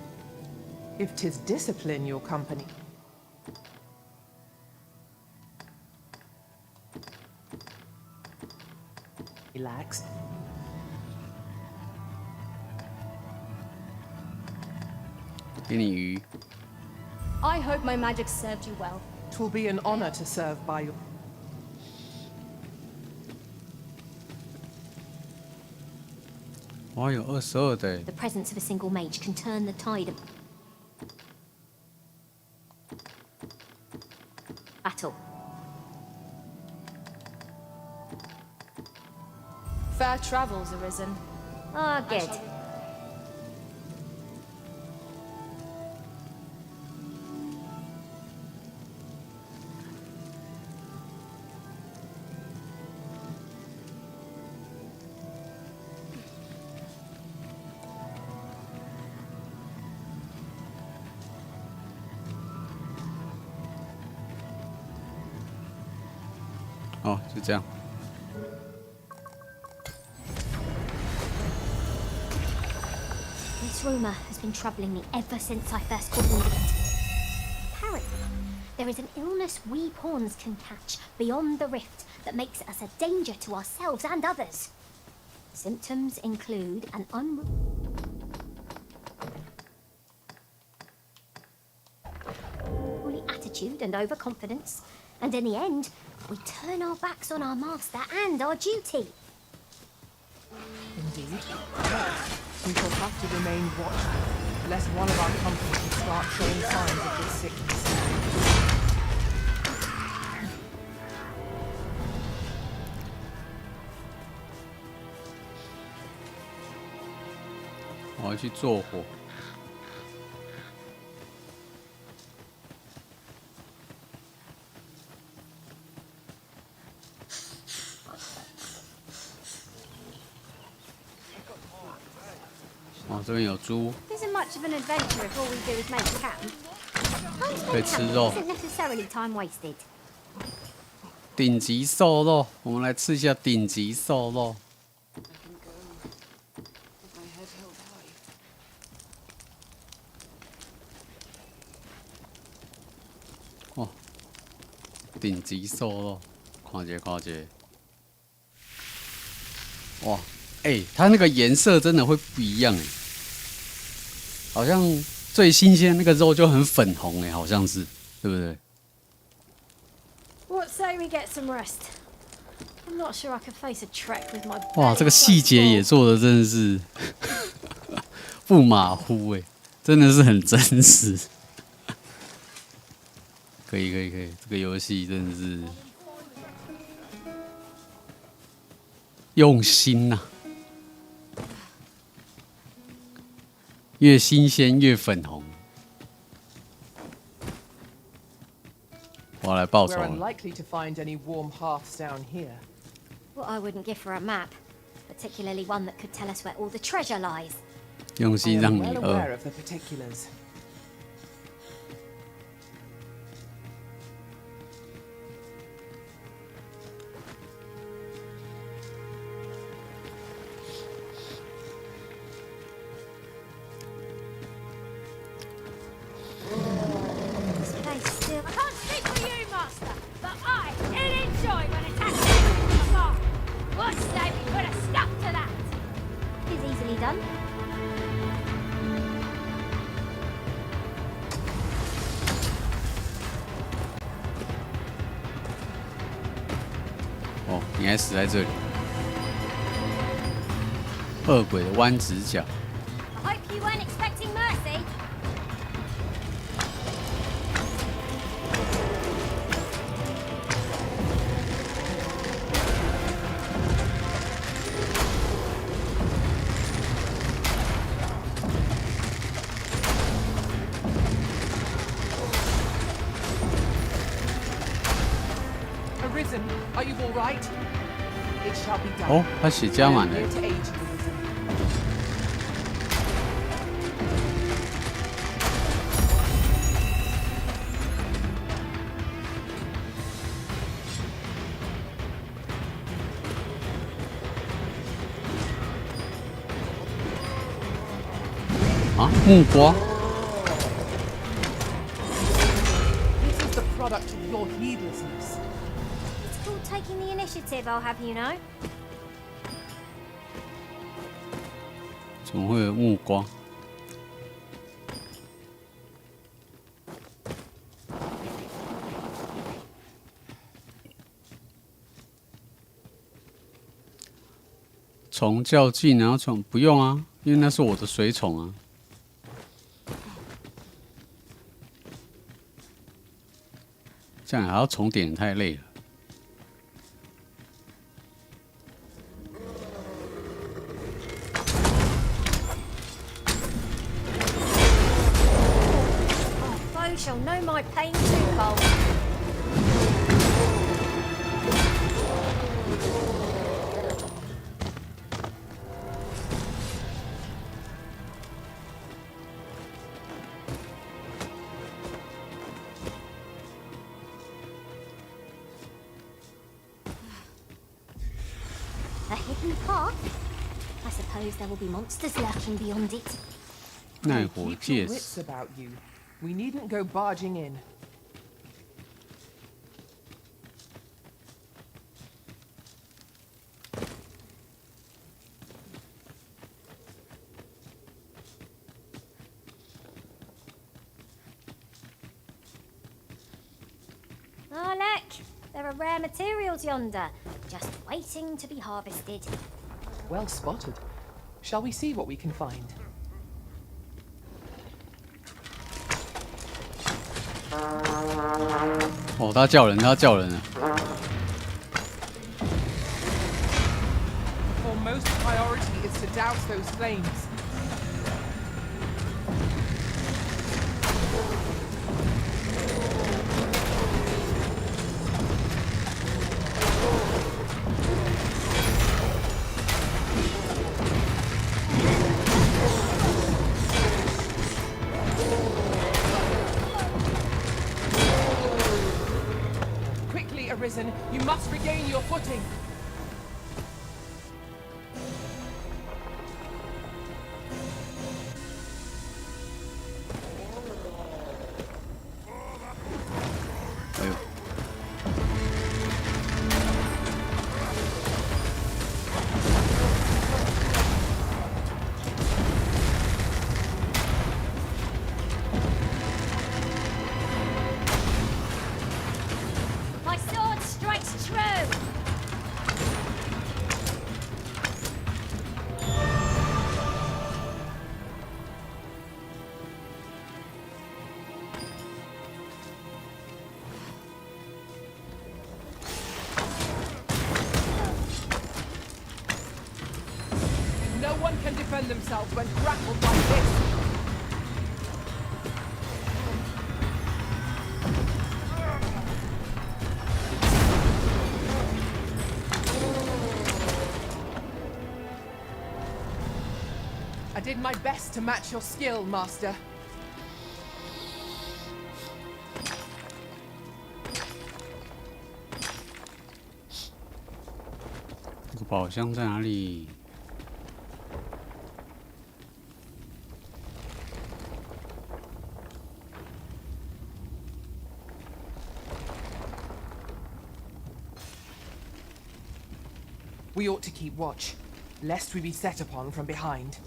If 'tis discipline your company. Relax. 给你鱼。 I hope my magic served you well. 'Twill be an honor to serve by your. 哇，有22的。 The presence of a single mage can turn the tide of battle. Fair travels, Arisen. Ah, good. Oh, 哦，就这样。 This rumour has been troubling me ever since I first called it. Apparently, there is an illness we pawns can catch beyond the rift that makes us a danger to ourselves and others. Symptoms include an unruly attitude and overconfidence, and in the end, we turn our backs on our master and our duty. Indeed. We shall have to remain watchful, lest one of our company should start showing signs of this sickness. 我要去做火。哦，这边有猪， Isn't much of an adventure if all we do is make camp. 可以吃肉。 Isn't necessarily time wasted. 顶级瘦肉，我们来吃一下顶级瘦肉。哦，顶级瘦肉，看一下看一下。哇，它那个颜色真的会不一样哎，好像最新鲜那个肉就很粉红哎，好像是，对不对？ What say we get some rest? I'm not sure I could face a trek with my. 哇，这个细节也做的真的是不马虎哎，真的是很真实。可以，这个游戏真的是用心呐、越新鲜越粉红。我要来报仇 We're 了。 unlikely to find any warm hearths down here. What I wouldn't give for a map, particularly one that could tell us where all the treasure lies. 用 I 心 am 让你 well 饿 aware。of the particulars. Stay still. I can't speak for you, Master, but I enjoy when it's happening. Come on. What say we put a 哦，你还死在这里。恶鬼的弯直角。I hope you weren't expecting mercy. Arisen, are you all right? It shall be done. 哦，他血加满了。 I am here to aid you, Arisen. 啊，木瓜。 This is the product of your heedlessness. It's called taking the initiative, I'll have you know. 怎么会有木瓜？虫叫技能要虫不用啊，因为那是我的水虫啊。这样还要重点，太累了。 Foe shall know my pain too, Cole. A hidden path? I suppose there will be monsters lurking beyond it. 耐火 Keep your 戒 wits 指， about you. We needn't go barging in. Oh, look! There are rare materials yonder, just waiting to be harvested. Well spotted. Shall we see what we can find? 哦，他叫人，他叫人了。 Foremost priority is to douse those flames. Quickly, Arisen, you must regain your footing. My sword strikes true! No one can defend themselves when grappled like this. I did my best to match your skill, Master. 这个宝箱在哪里？ We ought to keep watch, lest we be set upon from behind.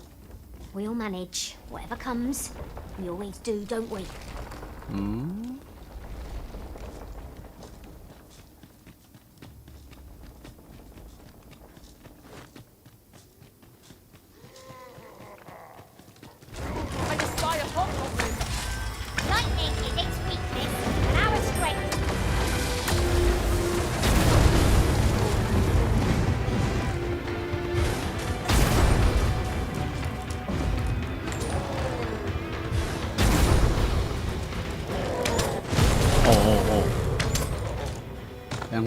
We'll manage. Whatever comes. We always do, don't we? 嗯，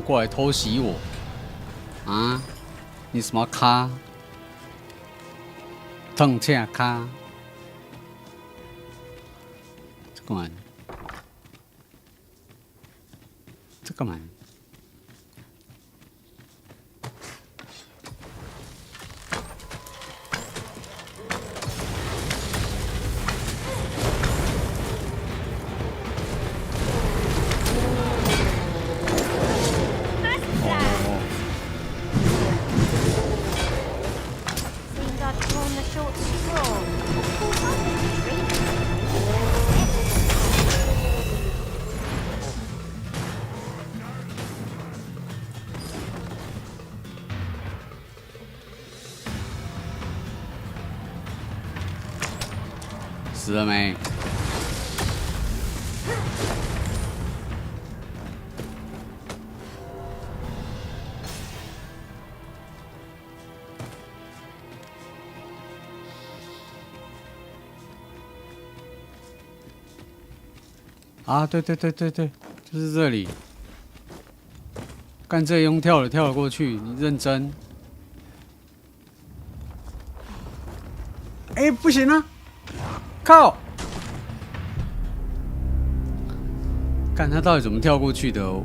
过来偷袭我？啊？你什么咖？腾恰咖？这干嘛？这干嘛？死了没？啊，对，就是这里。干这用跳了过去，你认真？哎，不行啊！靠！看他到底怎么跳过去的哦？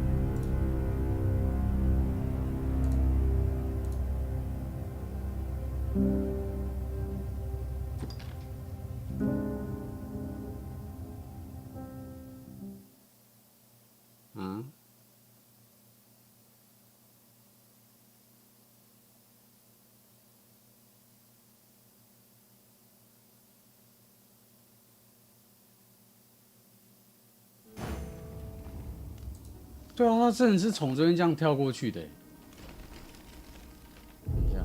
嗯？对啊，他真的是从这边这样跳过去的。等一下，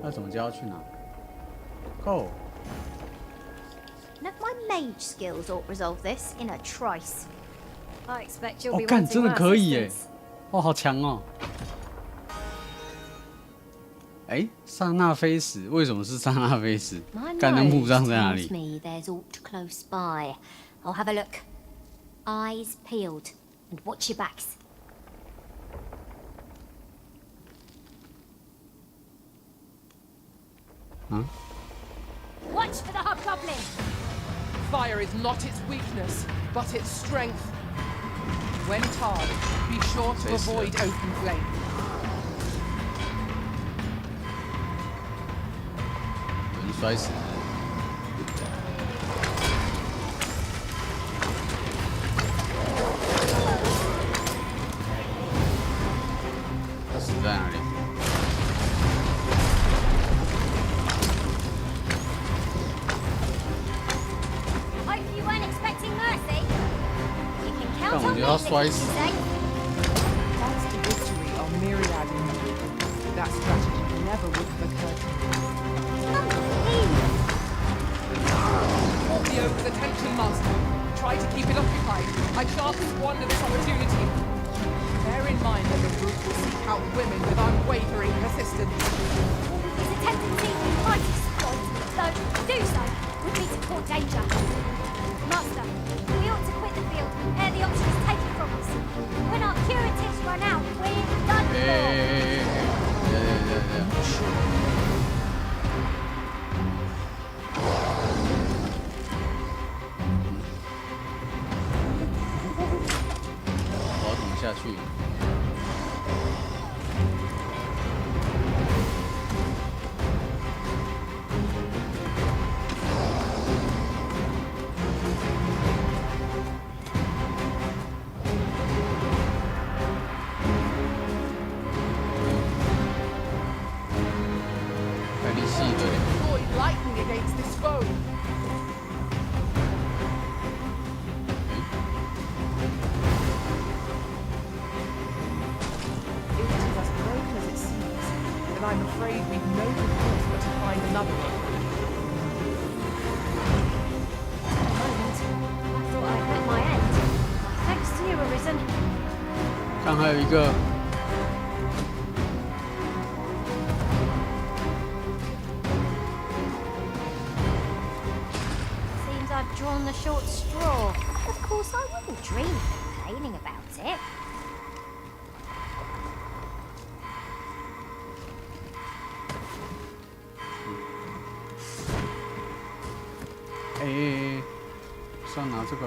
那怎么就要去哪 ？Go。 Now my mage skills ought resolve this in a trice. I expect you'll be 干， wanting 真的 my 可以耶！ assistance. 哦，好强哦！哎，刹那飞石，为什么是刹那飞石？ My 干，那墓 nose 葬在哪 tells 里？ me there's aught close by. I'll have a look. Eyes peeled and watch your backs. Huh? Watch for the hobgoblin. Fire is not its weakness, but its strength. When tarred, be sure to avoid open flame. 人摔死。他死在哪里？ Hope you weren't expecting mercy. You can 但 count 我 on 觉 me, 得他摔 Licky, 死。 say. Paths to victory are myriad indeed. That strategy never would have occurred to me. Walk me over the tension, Master. Try to keep it occupied. I shan't squander this opportunity. Bear in mind that the group will seek out women with unwavering persistence. There's a tendency we might exploit, though to do so would be to court danger. Master, we ought to quit the field ere the option is taken from us. When our curatives run out, we're done for. 我要怎么下去？看你细的嘞。 Deploy lightning against this foe. If it is as broken as it seems, then I'm afraid we've no recourse but to find another one. I thought I'd met my end. Thanks to you, Arisen. 看还有一个。 If drawn the short straw. Of course, I wouldn't dream of complaining about it.哎，上拿这个。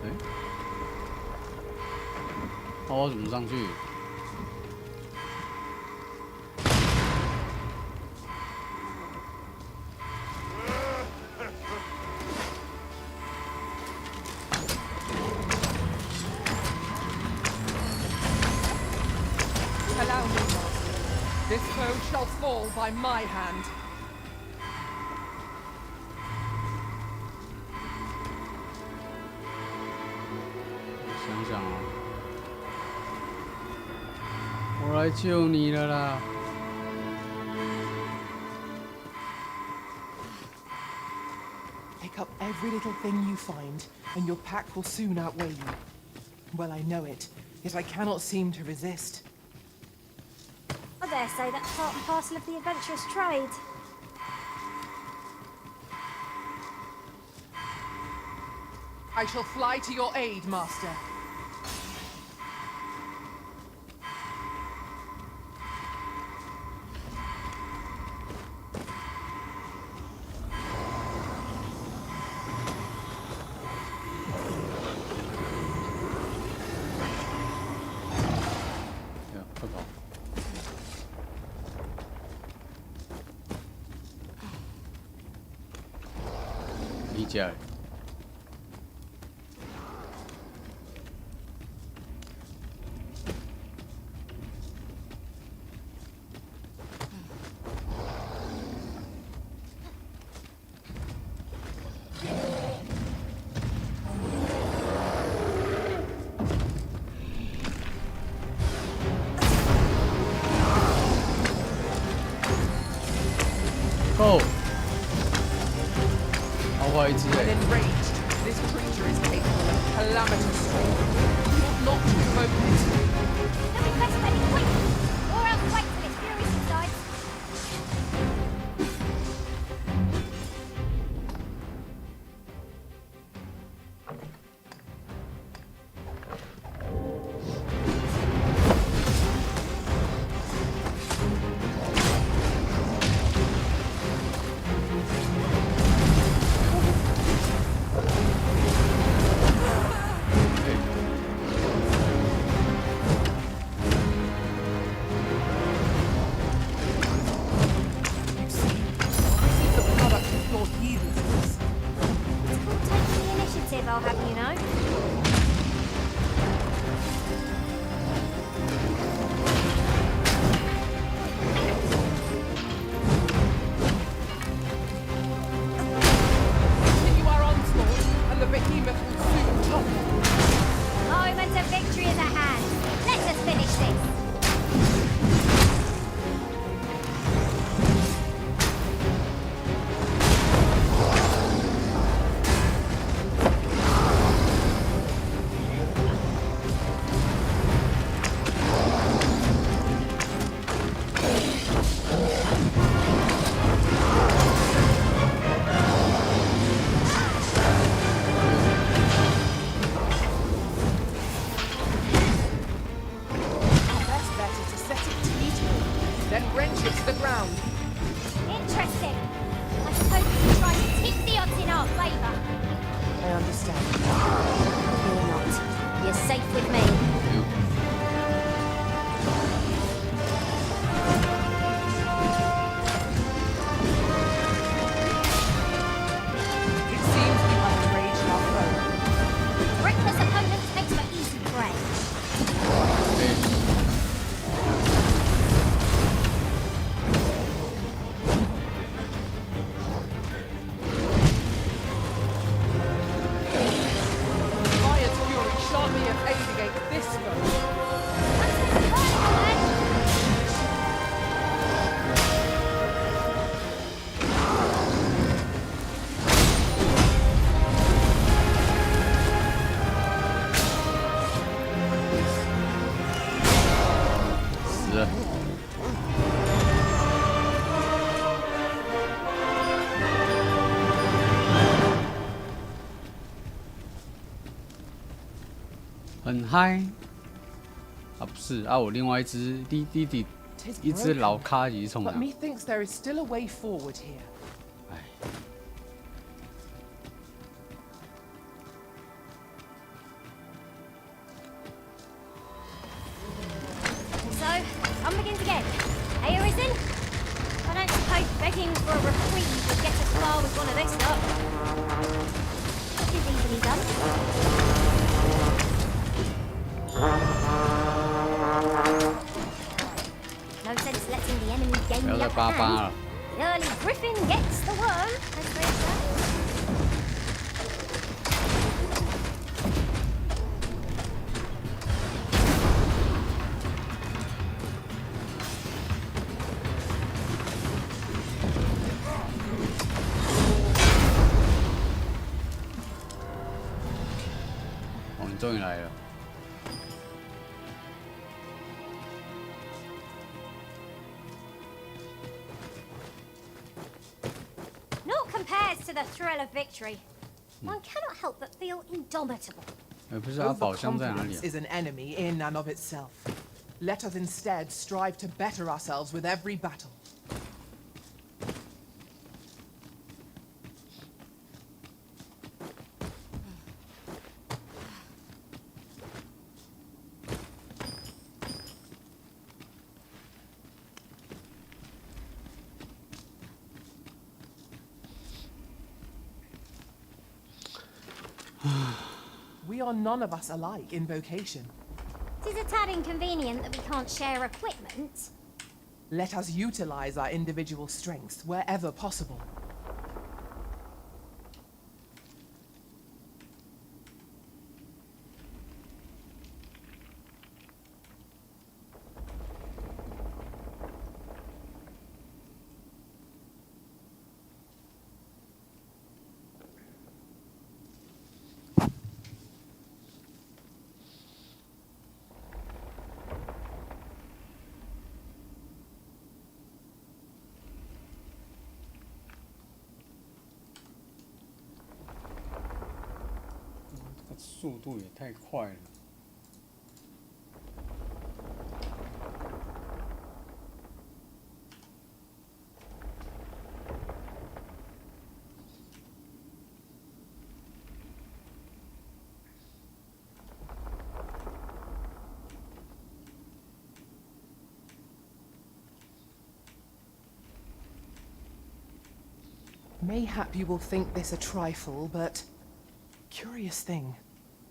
哎，我怎么上去？ Allow me, master. This foe shall fall by my hand. 想想啊，我来救你了啦！ Pick up every little thing you find, and your pack will soon outweigh you. Well, I know it, yet I cannot seem to resist. I dare say that's part and parcel of the adventurous trade. I shall fly to your aid, master. Ja, 快跑！理解。 Go！ 好坏一只 When 哎！ enraged, this creature is capable of calamitous strength. You ought not to provoke it. Don't request any quick, or else wait till its fury subsides. 很嗨啊，不是啊，我另外一只一只老咖级冲 But 的。 methinks there is still a way forward here. So, come begins again. Hey, Arisen? I don't suppose begging for a reprieve would get us far with one of this lot. This is easily done. No sense letting the enemy gain 不要 the 再 upper 巴巴 hand. 了。 The early griffin gets the worm, as they say. 哦，你终于来了。 Naught compares to the thrill of victory. One cannot help but feel indomitable. 不是啊，宝箱在哪里 Overconfidence is an enemy in and of itself. Let us instead strive to better ourselves with every battle. We are none of us alike in vocation. 'Tis a tad inconvenient that we can't share equipment. Let us utilize our individual strengths wherever possible.这个速度也太快了。 Mayhap you will think this a trifle, but curious thing.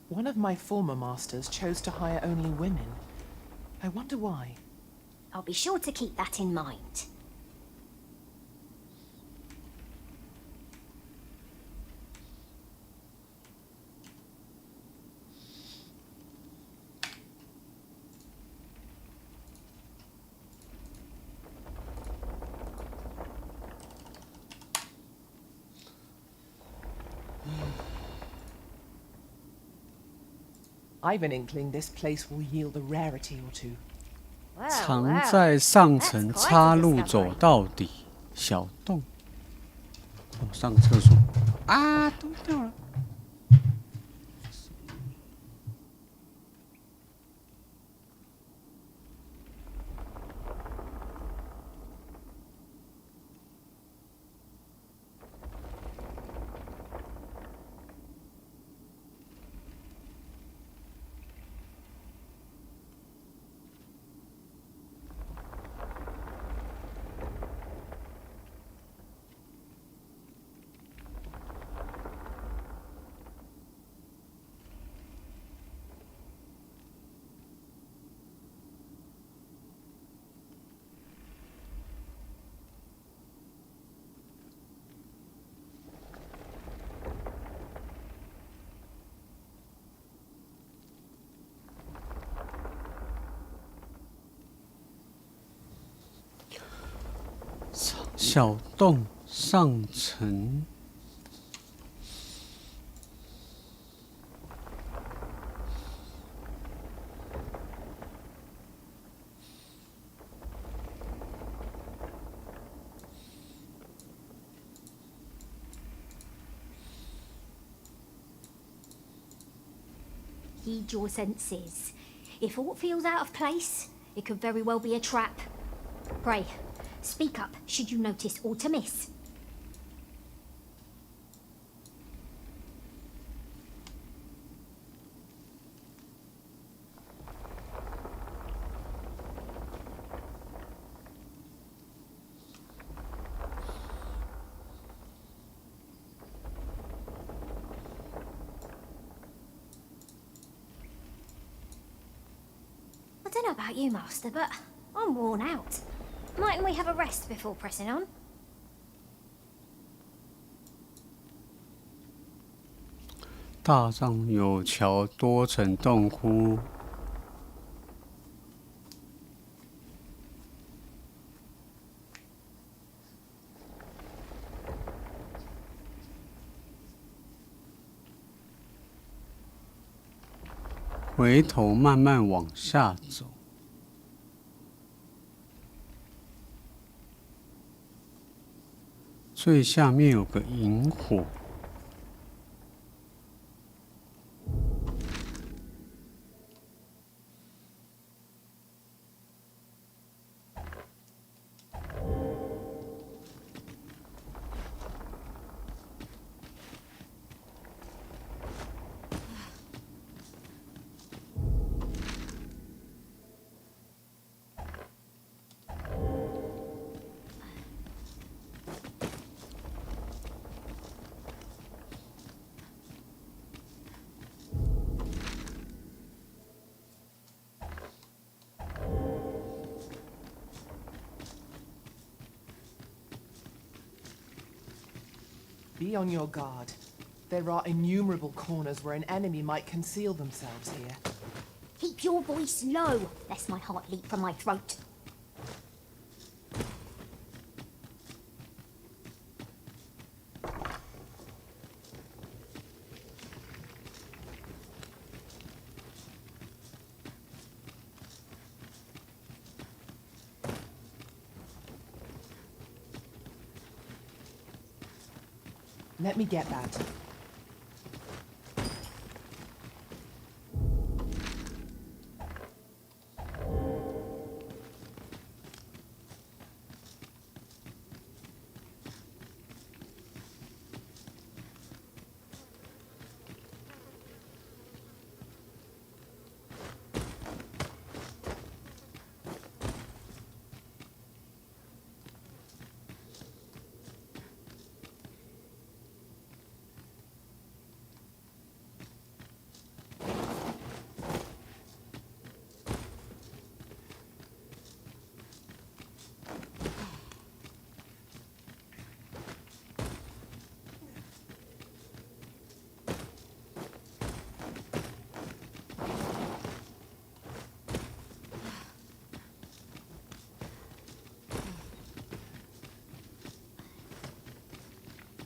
One of my former masters chose to hire only women. I wonder why. I'll be sure to keep that in mind. I've an inkling this place will yield a rarity or two. 藏在上层插入走到底，小洞。哦，上个厕所。啊，都掉了。小洞上层。Heed your senses. If aught feels out of place, it could very well be a trap. Pray, speak up should you notice aught amiss. I don't know about you, Master, but I'm worn out. Mightn't we have a rest before pressing on? 大上有桥多层洞窟，回头慢慢往下走。最下面有个萤火。Be on your guard. There are innumerable corners where an enemy might conceal themselves here. Keep your voice low, lest my heart leap from my throat. Let me get that.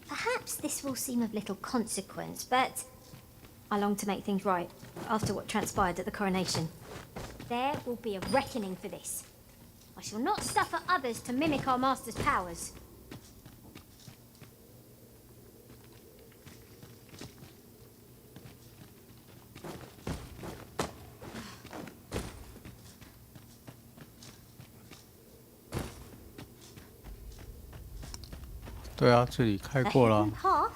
Perhaps this will seem of little consequence, but I long to make things right after what transpired at the coronation. There will be a reckoning for this. I shall not suffer others to mimic our master's powers. "对啊，这里开过了。 A hidden path?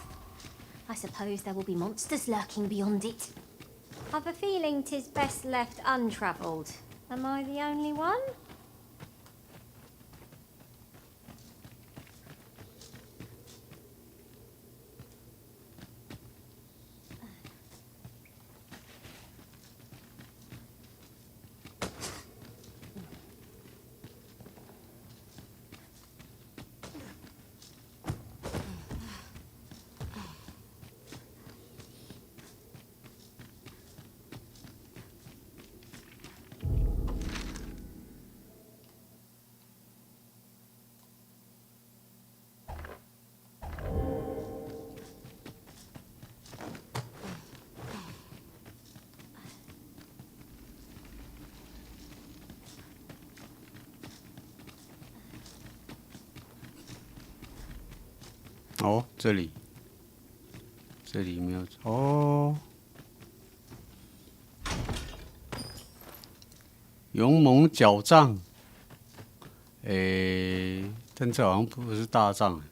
I suppose there will be monsters lurking beyond it. I've a feeling 'tis best left untravelled. Am I the only one? 哦，这里没有哦。勇猛狡杖。但这好像不是大杖。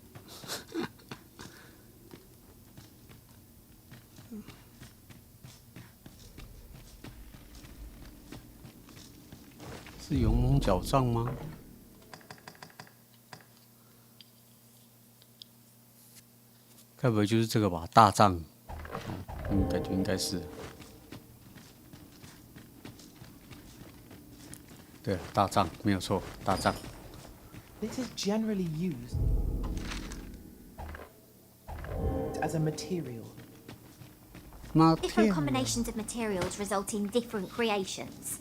是勇猛狡杖吗？该不会就是这个吧？大杖，感觉应该是。对，大杖没有错，大杖。This is generally used as a material. Different combinations of materials result in different creations.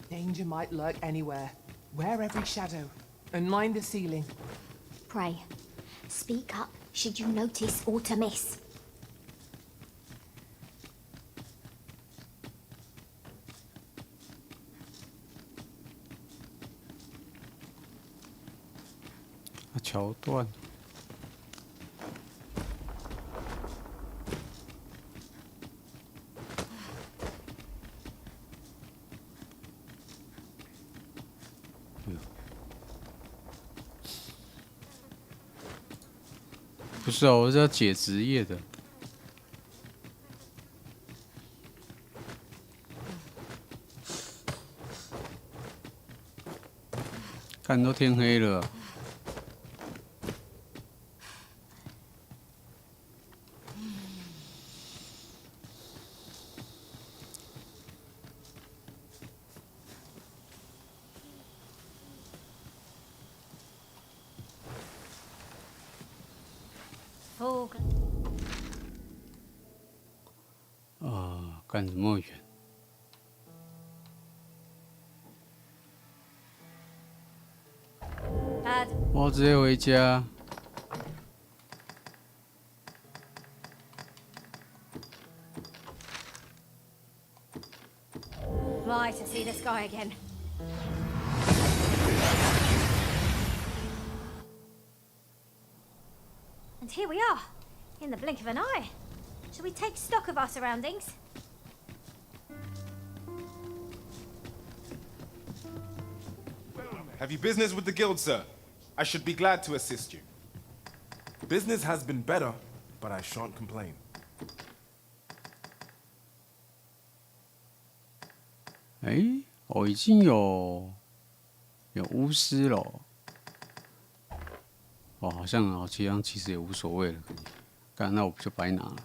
Danger might lurk anywhere. Wear every shadow, and mind the ceiling. Pray, speak up should you notice or to miss. A 桥段。不是啊，我是要解职业的。看都天黑了。干什么远？我直接回家。My, to see the sky again. And here we are, in the blink of an eye. Shall we take stock of our surroundings? Have you business with the guild, sir? I should be glad to assist you. Business has been better, but I shan't complain. 我已经有巫师了。好像其实也无所谓了。干，那我不就白拿了？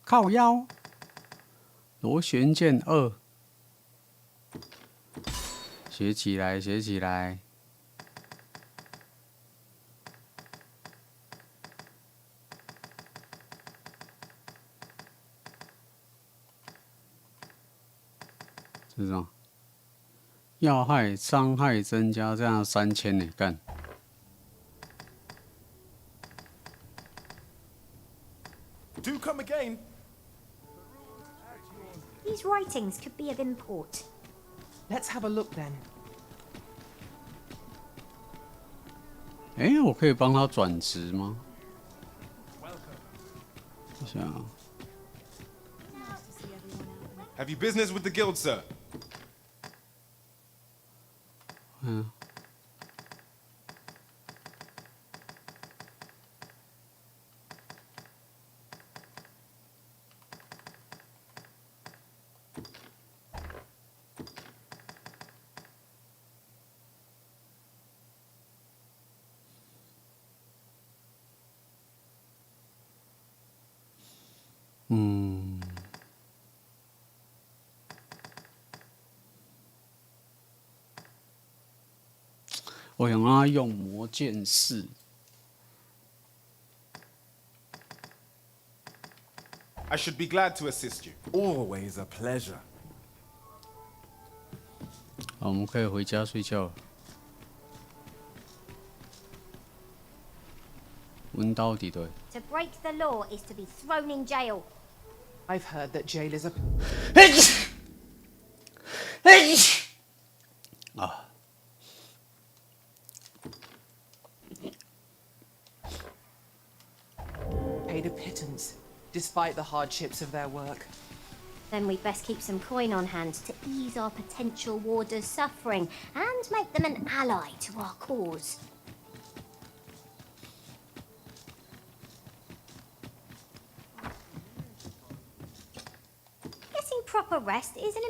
靠腰，螺旋剑2，写起来，写起来。这种要害、伤害增加，这样3000呢？干。Do come again. These writings could be of import. Let's have a look then. 我可以帮他转职吗？等一下啊。Have you business with the guild, sir? 我想让他用魔剑士。I should be glad to assist you. Always a pleasure. 好，我们可以回家睡觉了。温到底对。To break the law is to be thrown in jail. I've heard that jail is a. 啊。 Paid a pittance, despite the hardships of their work. Then we'd best keep some coin on hand to ease our potential warders' suffering and make them an ally to our cause. Getting proper rest is an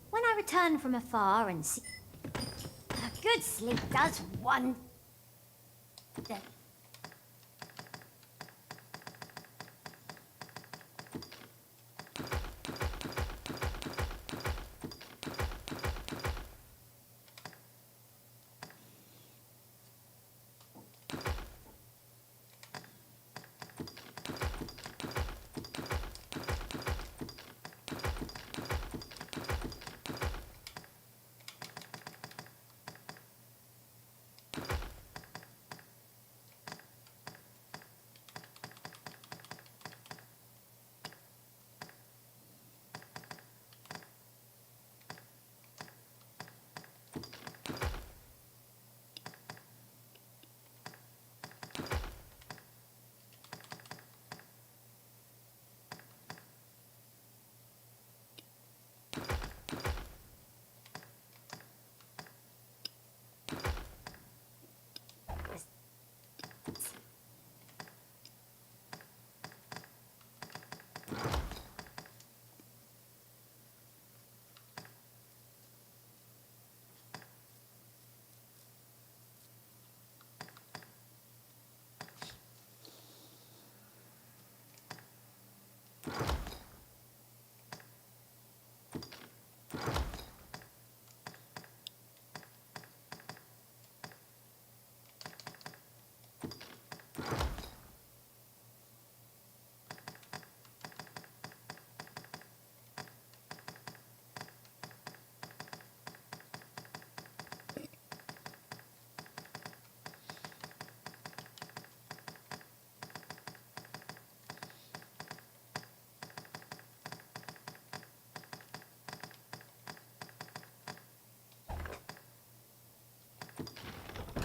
When I return from afar and see... A good sleep does one...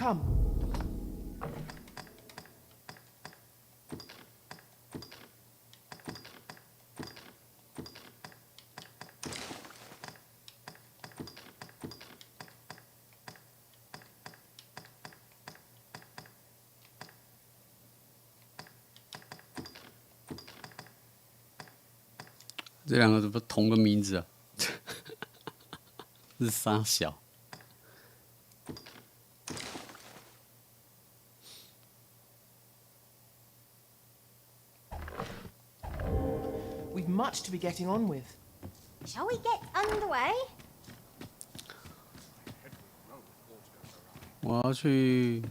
Come. “这两个怎么同个名字啊？是三小。 We've much to be getting on with. Shall we get underway? 我要去。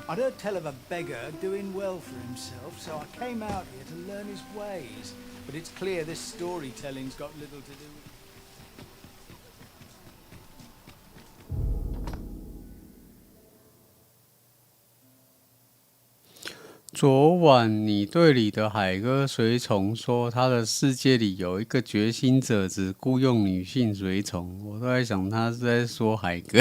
I'd heard tell of a beggar doing well for himself, so I came out here to learn his ways. but it's clear this storytelling's got little to do with. 昨晚你队里的海哥随从说，他的世界里有一个觉醒者只雇佣女性随从。我都在想，他是在说海哥。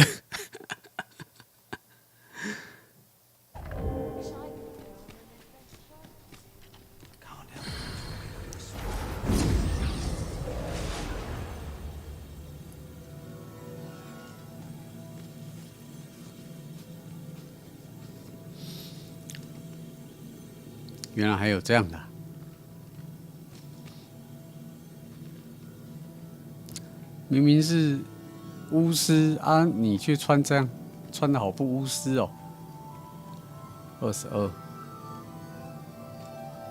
原来还有这样的、啊，明明是巫师啊，你却穿这样，穿的好不巫师哦。22，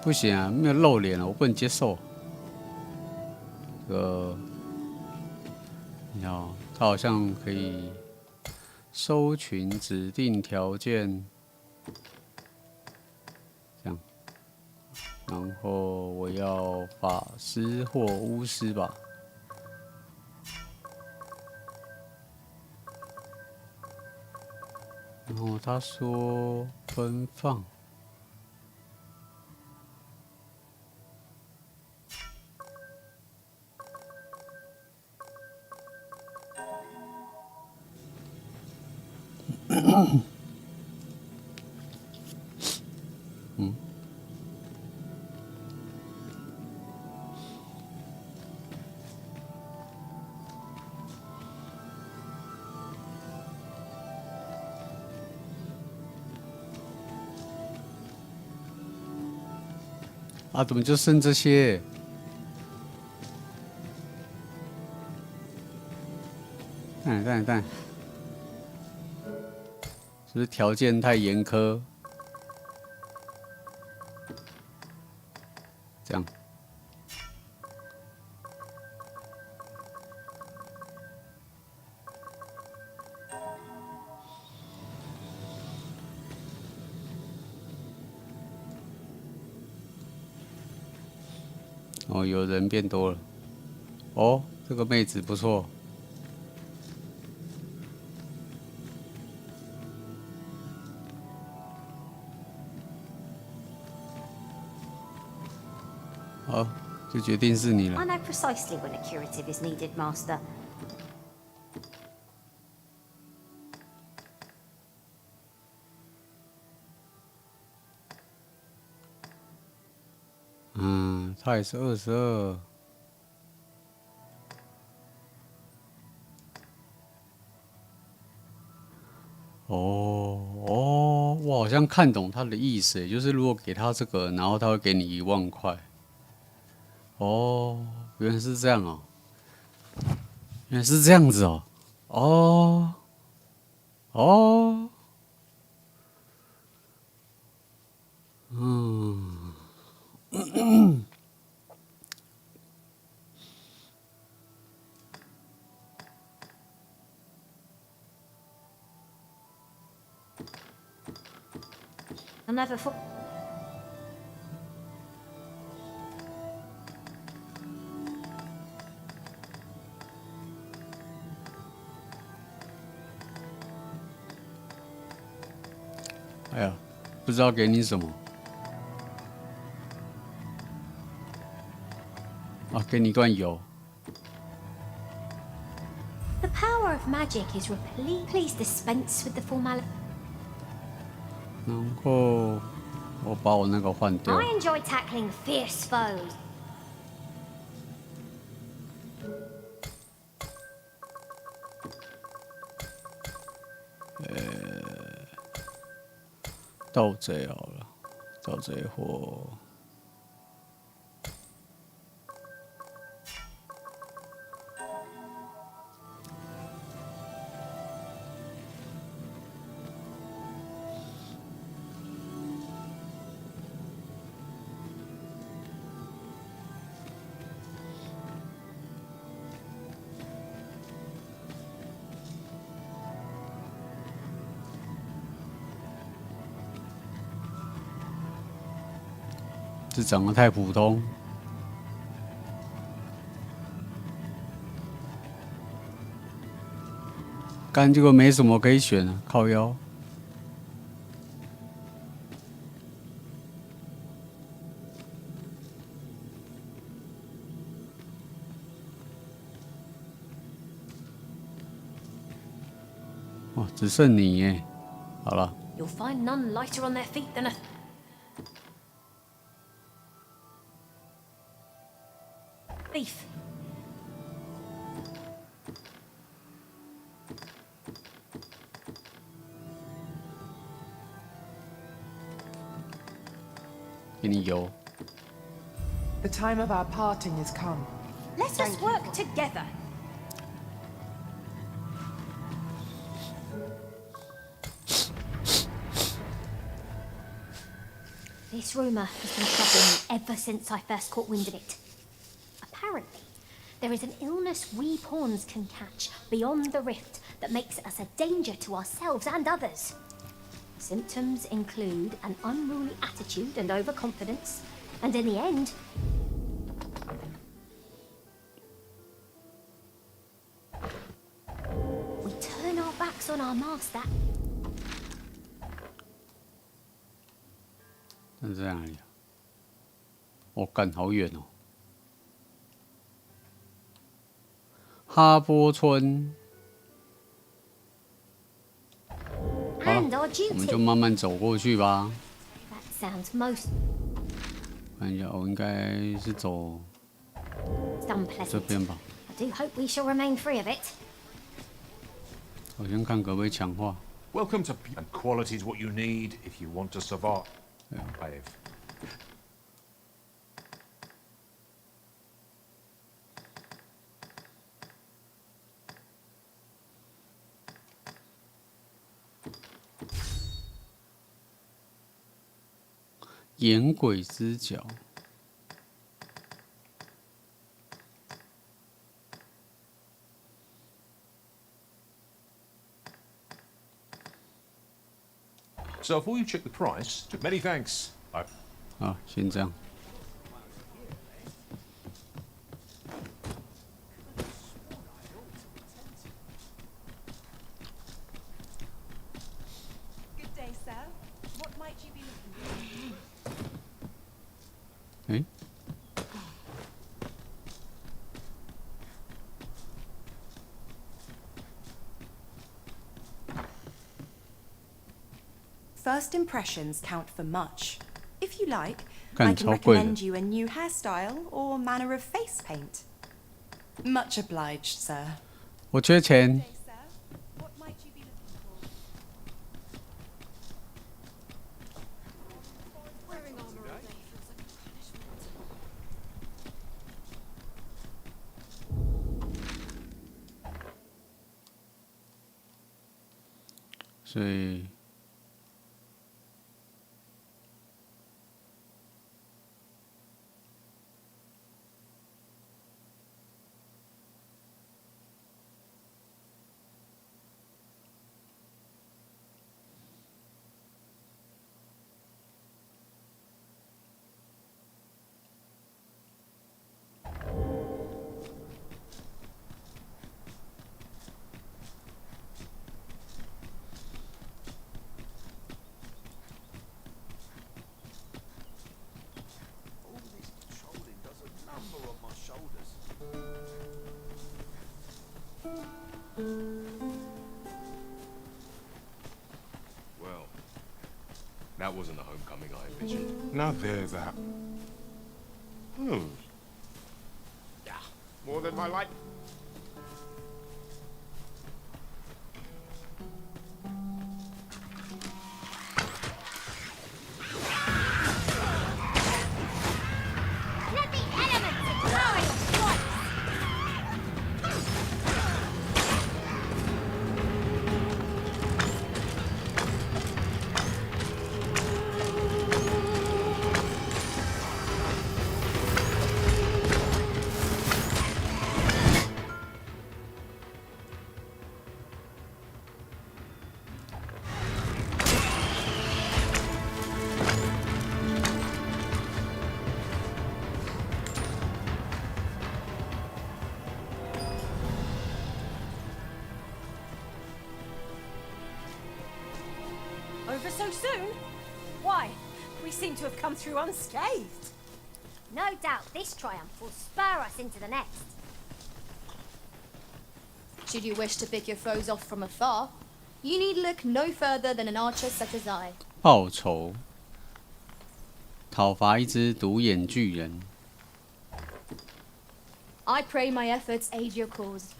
不行啊，没有露脸了，我不能接受。这个，你看、哦，他好像可以搜寻指定条件。 然后我要法师或巫师吧。然后他说奔放。嗯。 啊，怎么就剩这些？蛋，是不是条件太严苛？这样。哦，有人变多了。哦，这个妹子不错。好，就决定是你了。 I know precisely when a curative is needed, Master. 嗯，他也是22。哦，我好像看懂他的意思，就是如果给他这个，然后他会给你1万块。哦，原来是这样哦，原来是这样子哦，哦，嗯。I'll never fall.哎呀，不知道给你什么。啊，给你一罐油。 The power of magic is replete. Please dispense with the formality. 然后我把我那个换掉。 I enjoy tackling fierce foes. 盗贼好了，盗贼货。 这长得太普通。干结果没什么可以选啊，靠腰。哇，只剩你耶！好了。 You'll find none lighter on their feet than a thief. The time of our parting has come. Let us work together. This rumour has been troubling me ever since I first caught wind of it. Apparently, there is an illness we pawns can catch beyond the rift that makes us a danger to ourselves and others. Symptoms include an unruly attitude and overconfidence, and in the end, we turn our backs on our master. 那在哪里啊？哦，干好远哦！哈波村。好了，我们就慢慢走过去吧。That sounds most 看一下，我应该是走这边吧。 I do hope we shall remain free of it. 我先看可不可以强化。Welcome to and quality is what you need if you want to survive. 眼鬼之角。 So before you check the price, many thanks. 好，先这样。Good day, sir. What might you be looking for? 哎。 First impressions count for much. If you like, I 干 can 超贵的。 recommend you a new hairstyle or manner of face paint. Much obliged, sir. 我缺钱。 What might you be looking for? Wearing armor all day feels like a punishment. 所以。 Well, that wasn't the homecoming I envisioned. Now there's that. Hmm. Yeah, more than my life. Let the elements ignore your strikes. soon? Why? We seem to have come through unscathed. No doubt this triumph will spur us into the next. Should you wish to pick your foes off from afar, you need look no further than an archer such as I. 报仇，讨伐一只独眼巨人。 I pray my efforts aid your cause.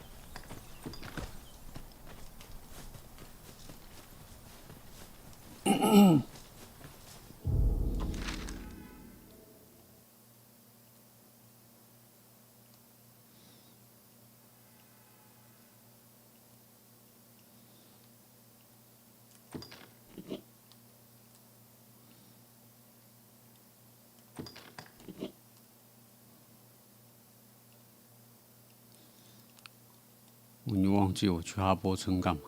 我已经忘记我去哈波村干嘛。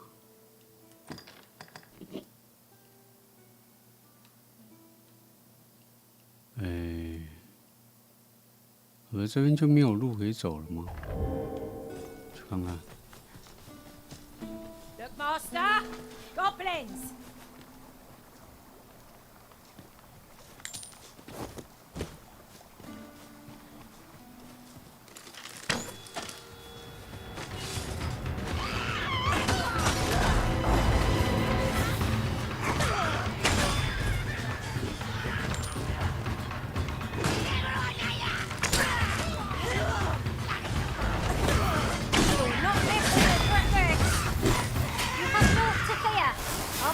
我这边就没有路可以走了吗？去看看。 Look, Master! Goblins!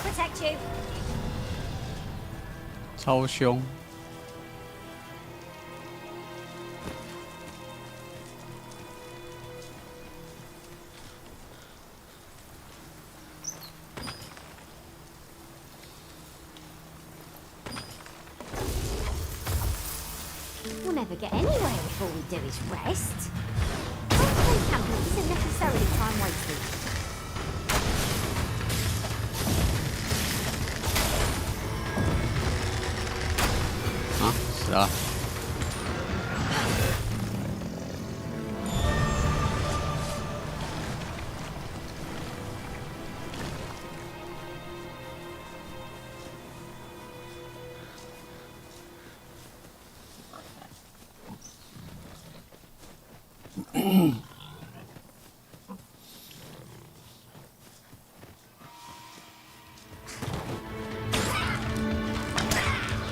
Protect you. 超凶！We'll never get anywhere if all we do is rest. Long-term camping isn't necessarily time wasted. 是啊。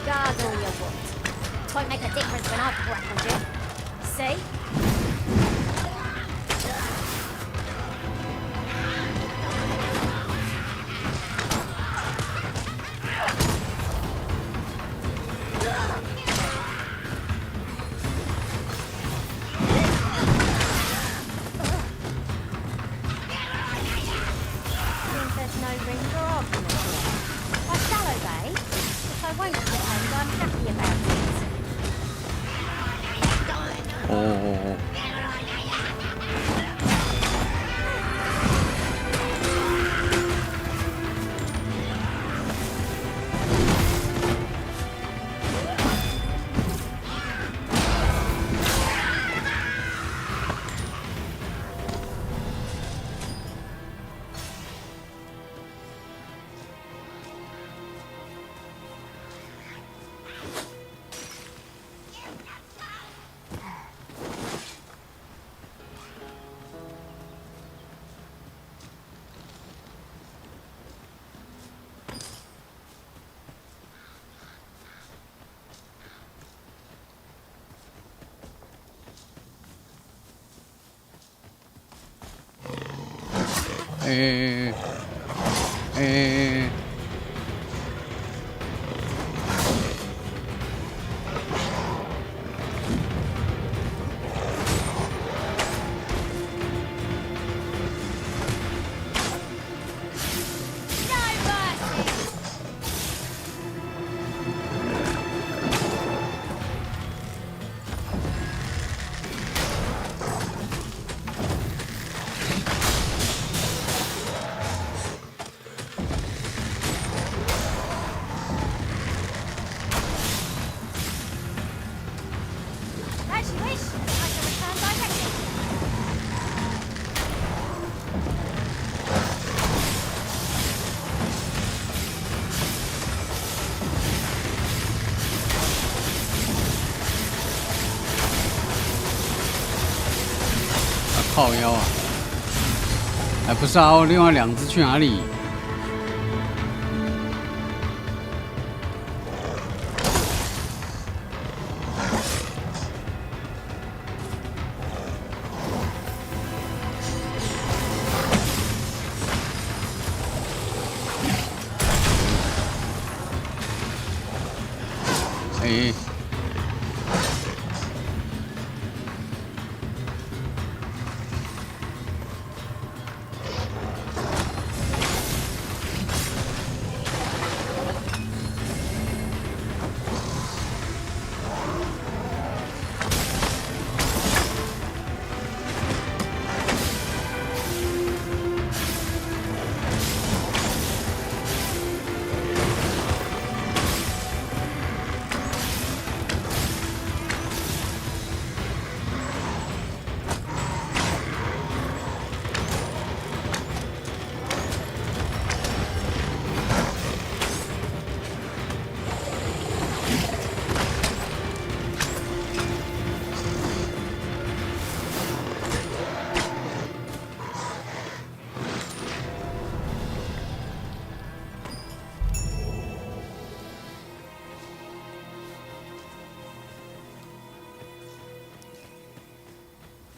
Guard all your wood. Won't make a difference when I've grappled you. See? Seems there's no room for argument here. I shall obey, but I won't pretend I'm happy about it. 哦。As you wish, I shall return directly. 靠腰啊！哎，不是啊，另外2只去哪里？哎。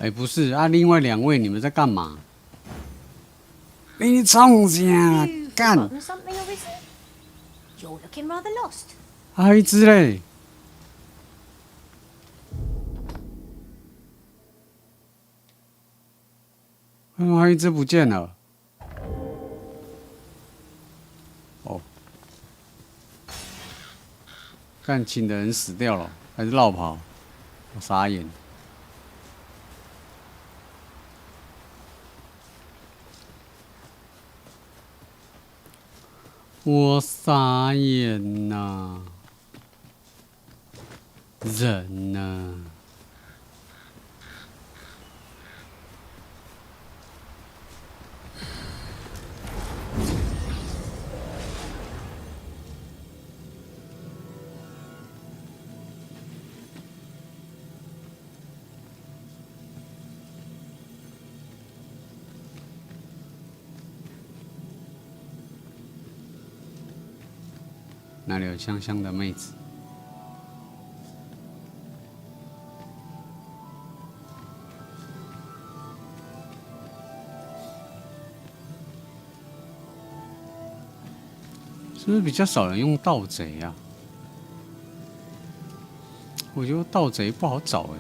哎，不是啊，另外2位你们在干嘛？你冲啥？干！ something arisen? You're looking rather lost. 还有1只嘞！还有1只不见了。哦，干请的人死掉了，还是绕跑？我傻眼。我傻眼呐！人呢？那里有香香的妹子。是不是比较少人用盗贼啊？我觉得盗贼不好找哎。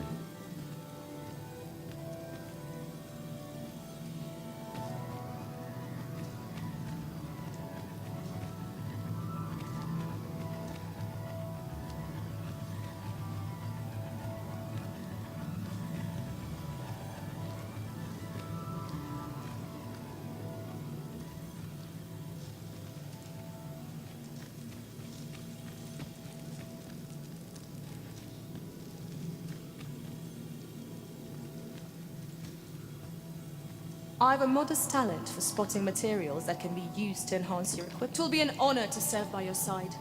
I have a modest talent for spotting materials that can be used to enhance your equipment. It will be an honor to serve by your side.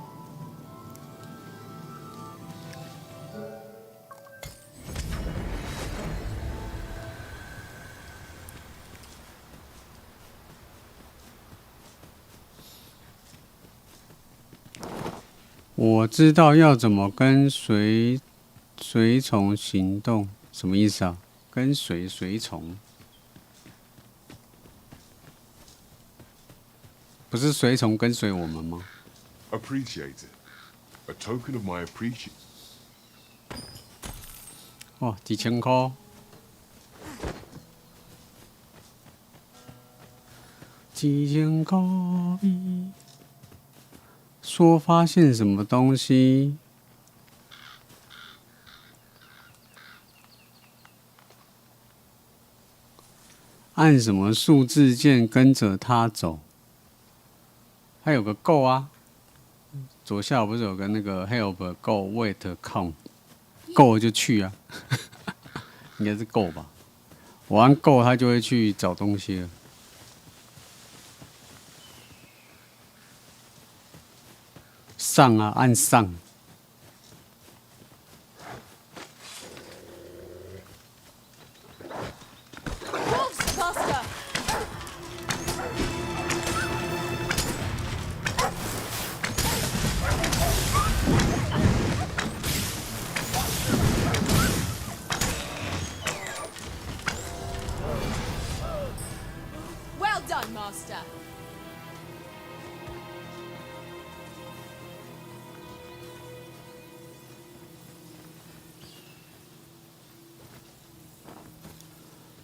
“我知道要怎么跟随从行动”，什么意思啊？跟随随从。不是随从跟随我们吗 ？Appreciate it. A token of my appreciation. 哇，几千块！几千块币。说发现什么东西？按什么数字键跟着它走？还有个 Go 啊，左下不是有个那个 Help Go Wait Count Go 就去啊，应该是 Go 吧？我按 Go 它就会去找东西了。上啊，按上。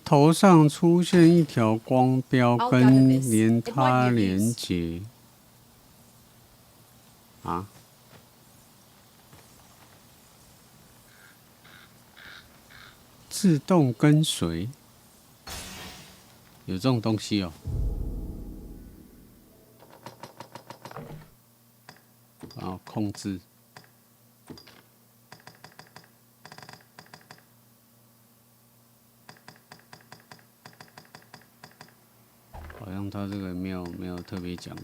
头上出现一条光标，跟连它连接。啊？自动跟随？有这种东西哦？然后控制。好像他这个没有特别讲。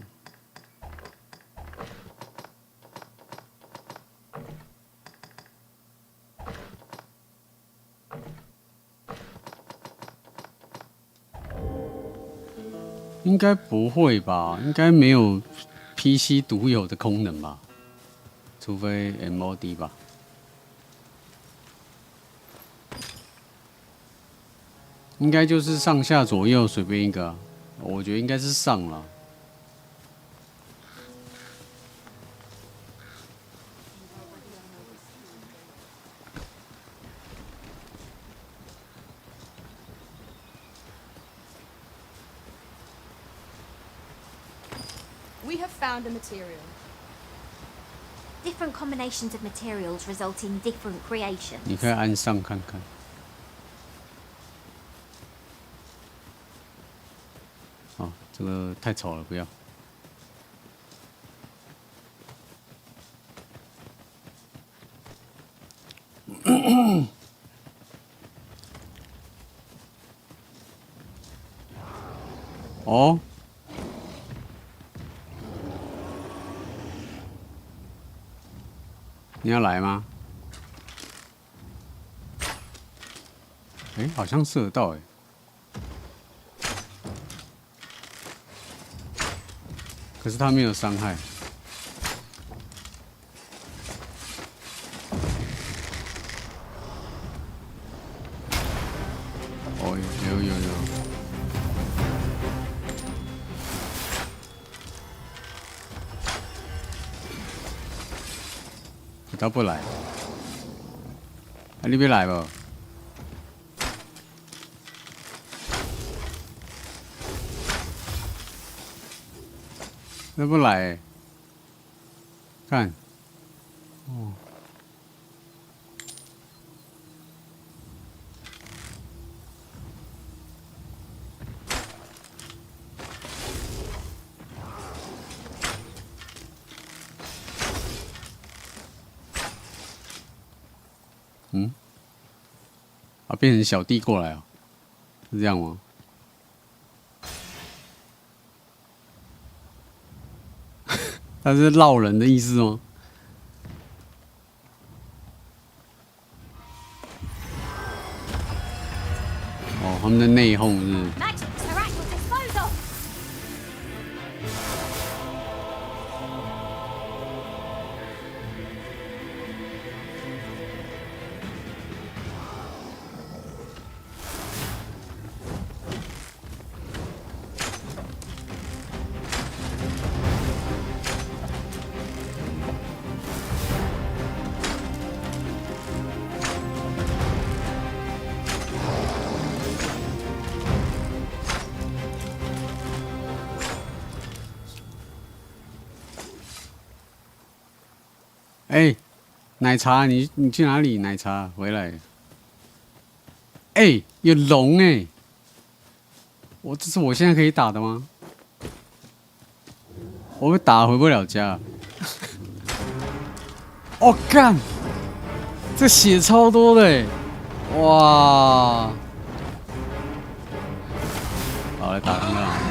应该不会吧？应该没有 PC 独有的功能吧？除非 MOD 吧。应该就是上下左右随便一个啊，我觉得应该是上了。We have found a material. Different combinations of materials result in different creations. 你可以按上看看。哦，这个太丑了，不要。哦。你要来吗？哎，好像射得到哎。可是他没有伤害。哦，有。他不来，啊，你要来不？他不来、欸，看，哦，嗯，啊，变成小弟过来哦，是这样吗？他是绕人的意思吗？哦，他们的内讧是。哎，奶茶，你去哪里？奶茶回来。哎，有龙哎！这是我现在可以打的吗？我被打回不了家。哦干！这血超多的哎！哇！好，来打看看。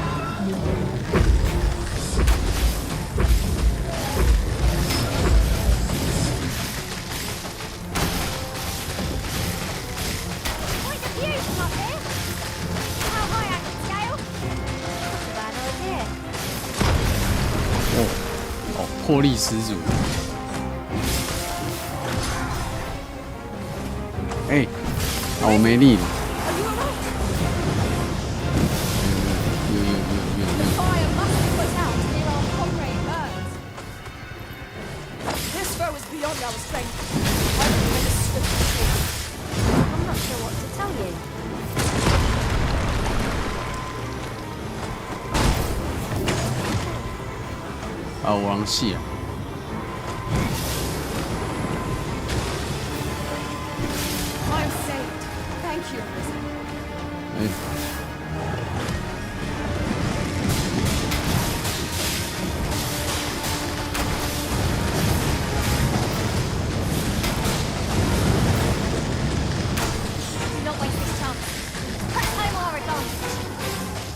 魄力十足。哎，啊，我没力了。This foe is beyond our strength. I'm not sure what to tell you. 啊，有人死啊！ I'm saved. Thank you, Arisen. 哎， Do not waste this chance. Press home our advantage.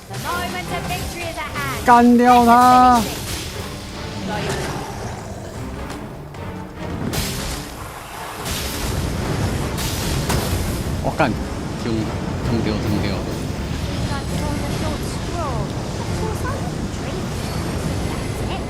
The moment of victory is at hand. 干掉他！我干，冲掉！ Like on the short straw. Of course, I wouldn't drink. That's it.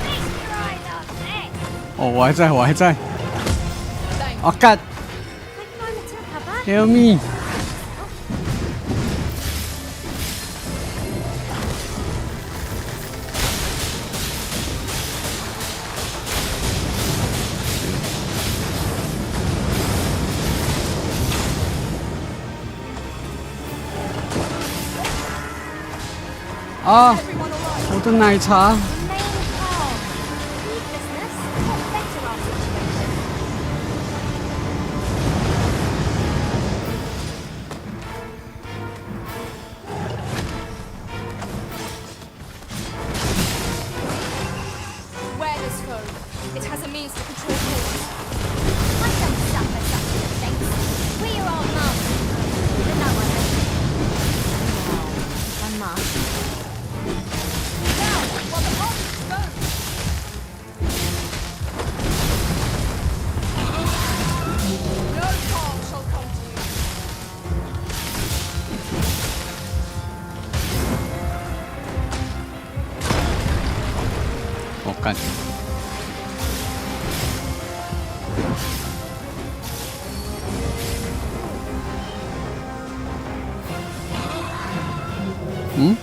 Feast your eyes on this. 哦，我还在。啊干 ！Help me！ 啊！我的奶茶。 Remain calm. Heedlessness won't better our situation. Wear this phone. It has a means to control force. I don't suffer such mistakes. We are all masters. But no one has. One master. Now, while the masters go. No harm shall come to you. 我干！嗯？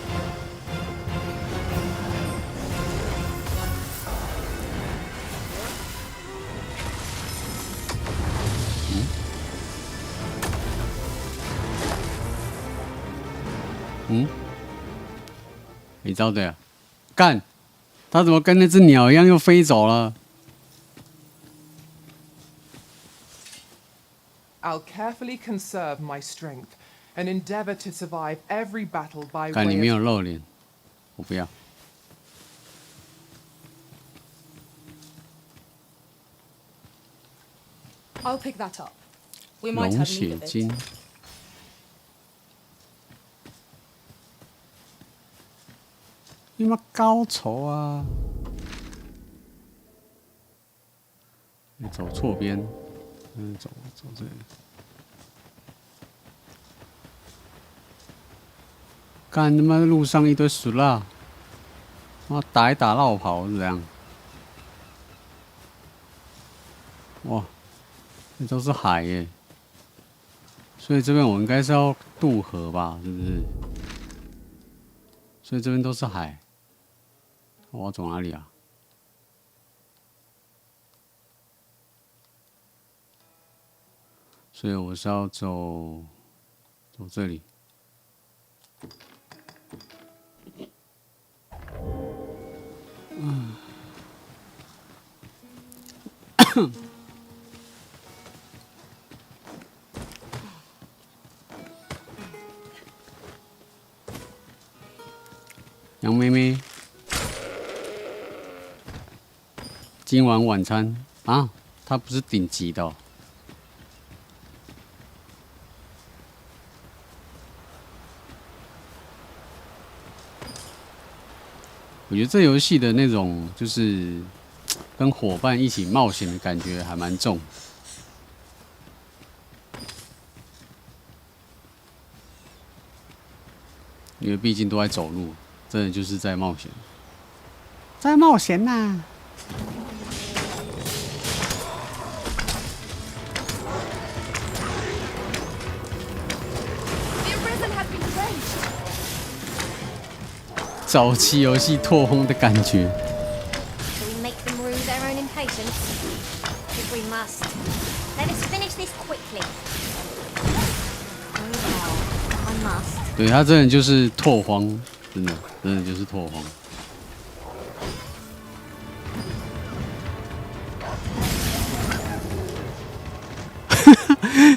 嗯？你招的呀？干！他怎么跟那只鸟一样又飞走了？ I'll carefully conserve my strength and endeavor to survive every battle by 干，你没 way 有 of... 露脸，我不要。 I'll pick that up. We might have 龙 need 血 of it. 晶，你妈高潮啊！你走错边，走这里。干他妈路上一堆死啦！妈打一打绕跑是这样。哇，这都是海耶！所以这边我应该是要渡河吧？是不是？所以这边都是海。我要走哪里啊？所以我是要走这里。嗯。杨妹妹，今晚晚餐啊，它不是顶级的哦。我觉得这游戏的那种就是跟伙伴一起冒险的感觉还蛮重。因为毕竟都在走路，真的就是在冒险，在冒险呐、早期游戏拓荒的感觉。 Shall we make them rue their own impatience? If we must. Let us finish this quickly. Oh well, I must. 对他真的就是拓荒，真的就是拓荒。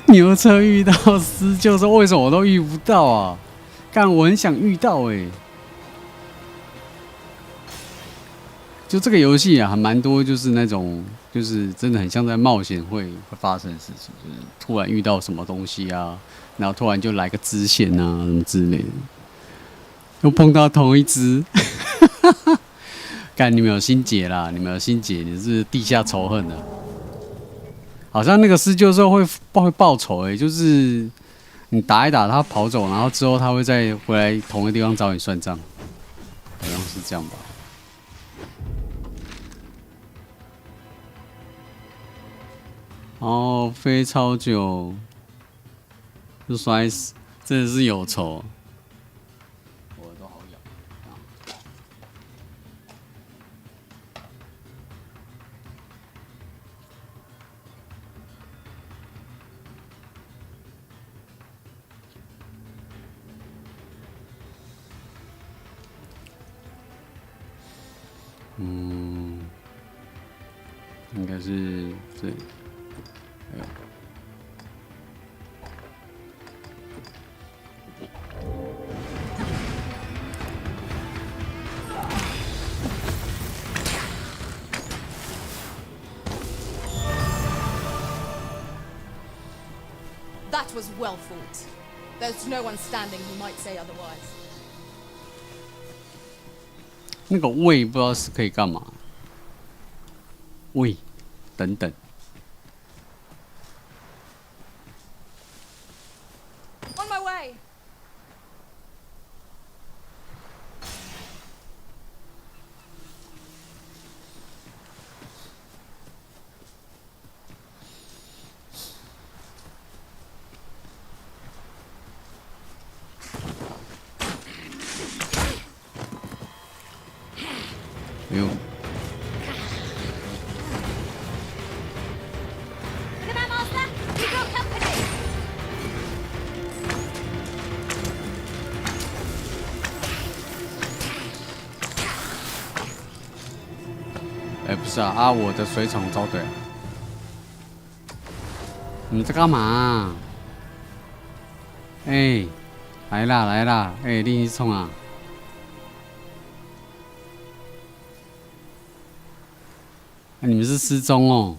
牛车遇到施救说为什么我都遇不到啊？干，我很想遇到欸。就这个游戏啊，还蛮多，就是那种，就是真的很像在冒险会发生的事情，就是突然遇到什么东西啊，然后突然就来个支线啊，什么之类的，又碰到同一只，干，你们有心结啦，你们有心结，你是地下仇恨啊。好像那个施救的时候会报仇就是你打一打他跑走，然后之后他会再回来同一个地方找你算账，好像是这样吧。哦，飞超久就摔死，真的是有仇。我都好痒。应该是这里。That was well fought. There's no one standing who might say otherwise. 那个胃不知道是可以干嘛，胃等等。On my way. 哎呦！ Come on, Master! Keep your company! 不是啊，我的水桶招对了。你在干嘛？来啦来啦！另一冲啊！你们是失踪哦。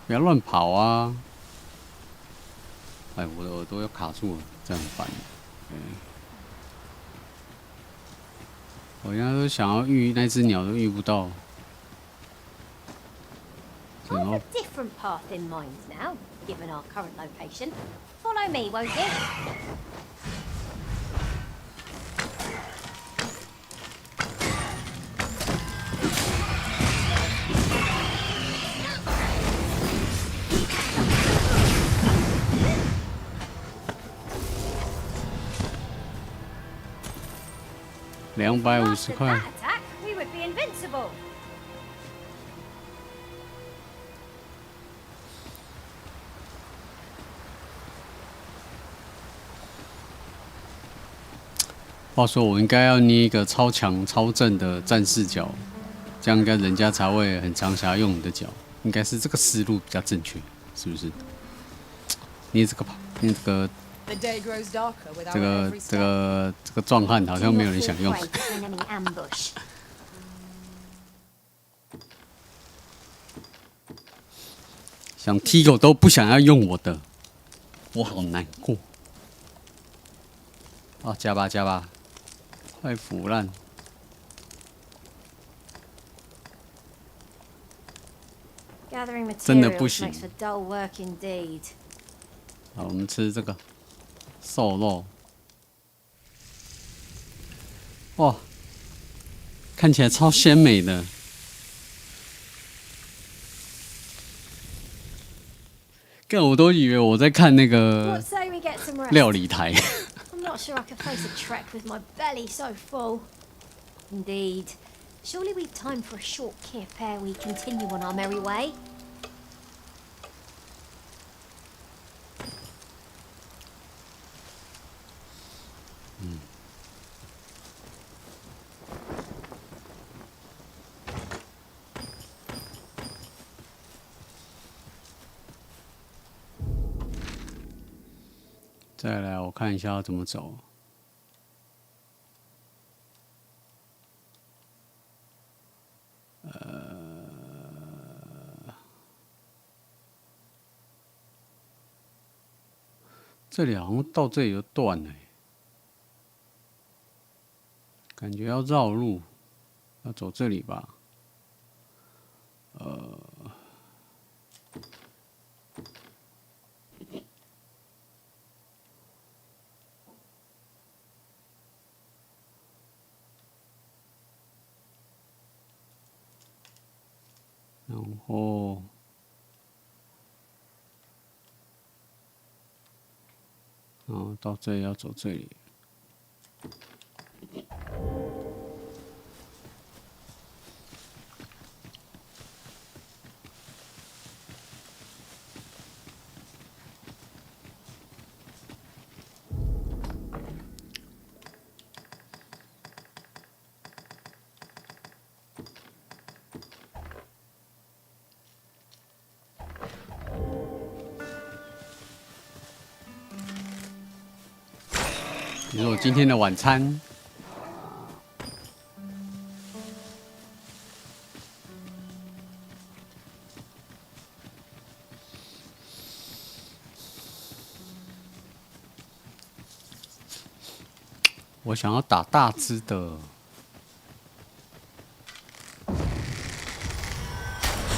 不要乱跑啊！我的耳朵要卡住了，这样很烦。我现在都想要遇那只鸟，都遇不到。I have a different path in mind now, given our current location. Follow me, won't you? 250块。 Attack, we would be invincible. 话说，我应该要捏一个超强、超正的战士角，这样应该人家才会很常想要用你的角，应该是这个思路比较正确，是不是？捏这个吧，捏这个。 The day grows darker without 这个壮汉好像没有人想用。想踢狗都不想要用我的，我好难过。啊，加吧加吧，快腐烂！真的不行。Makes for dull work indeed. 好，我们吃这个。瘦肉，哇，看起来超鲜美的。干，我都以为我在看那个 What say we get some rest? 料理台。I'm not sure I could face a trek with my belly so full. Indeed. Surely we've time for a short kip ere we continue on our merry way. 再来，我看一下要怎么走。这里好像到这里就断了，感觉要绕路，要走这里吧？然后到这里要走这里。你说我今天的晚餐，我想要打大只的。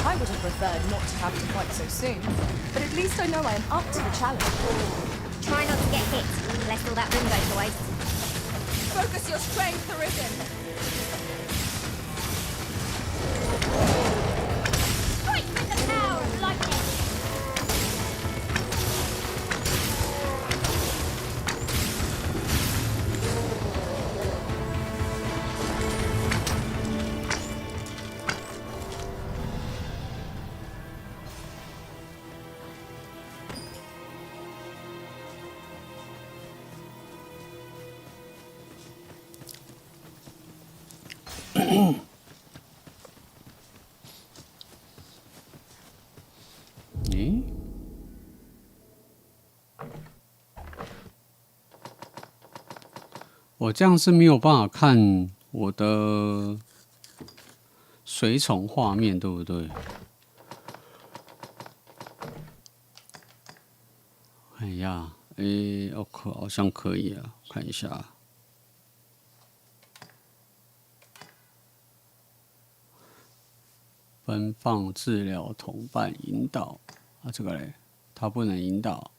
I would have preferred not to have to fight so soon, but at least I know I am up to the challenge. Try not to get hit, lest all that room goes to waste. Focus your strength, Arisen. Strike with the power of lightning. Mm-hmm. 咦？我这样是没有办法看我的随从画面，对不对？看一下，哦，好像可以啊，看一下。分放、治疗、同伴、引导啊，这个嘞，它不能引导。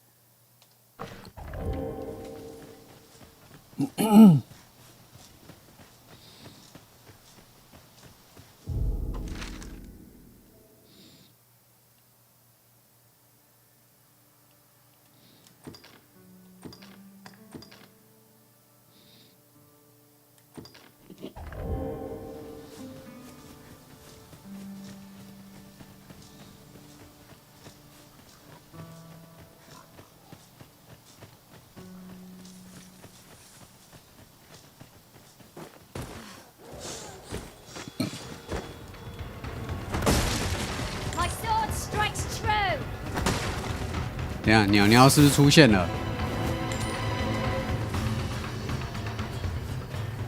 等一下，鸟鸟是不是出现了？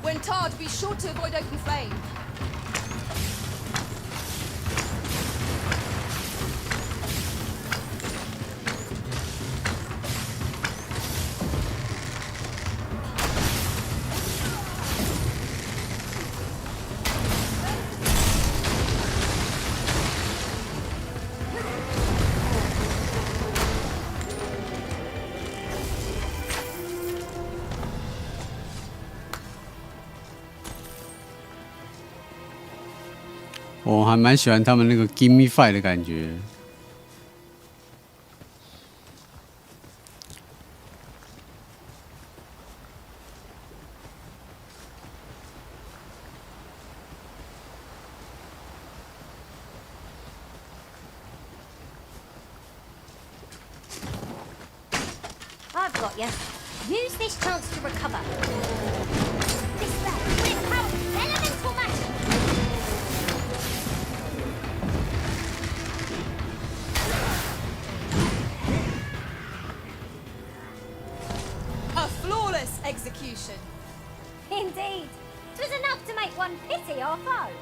When tarred, be sure to avoid open flame. 我还蛮喜欢他们那个 "Give me five" 的感觉。I've got you. Use this chance to recover. This way. With power. Elemental matter. A flawless execution. Indeed. 'Twas enough to make one pity our foe.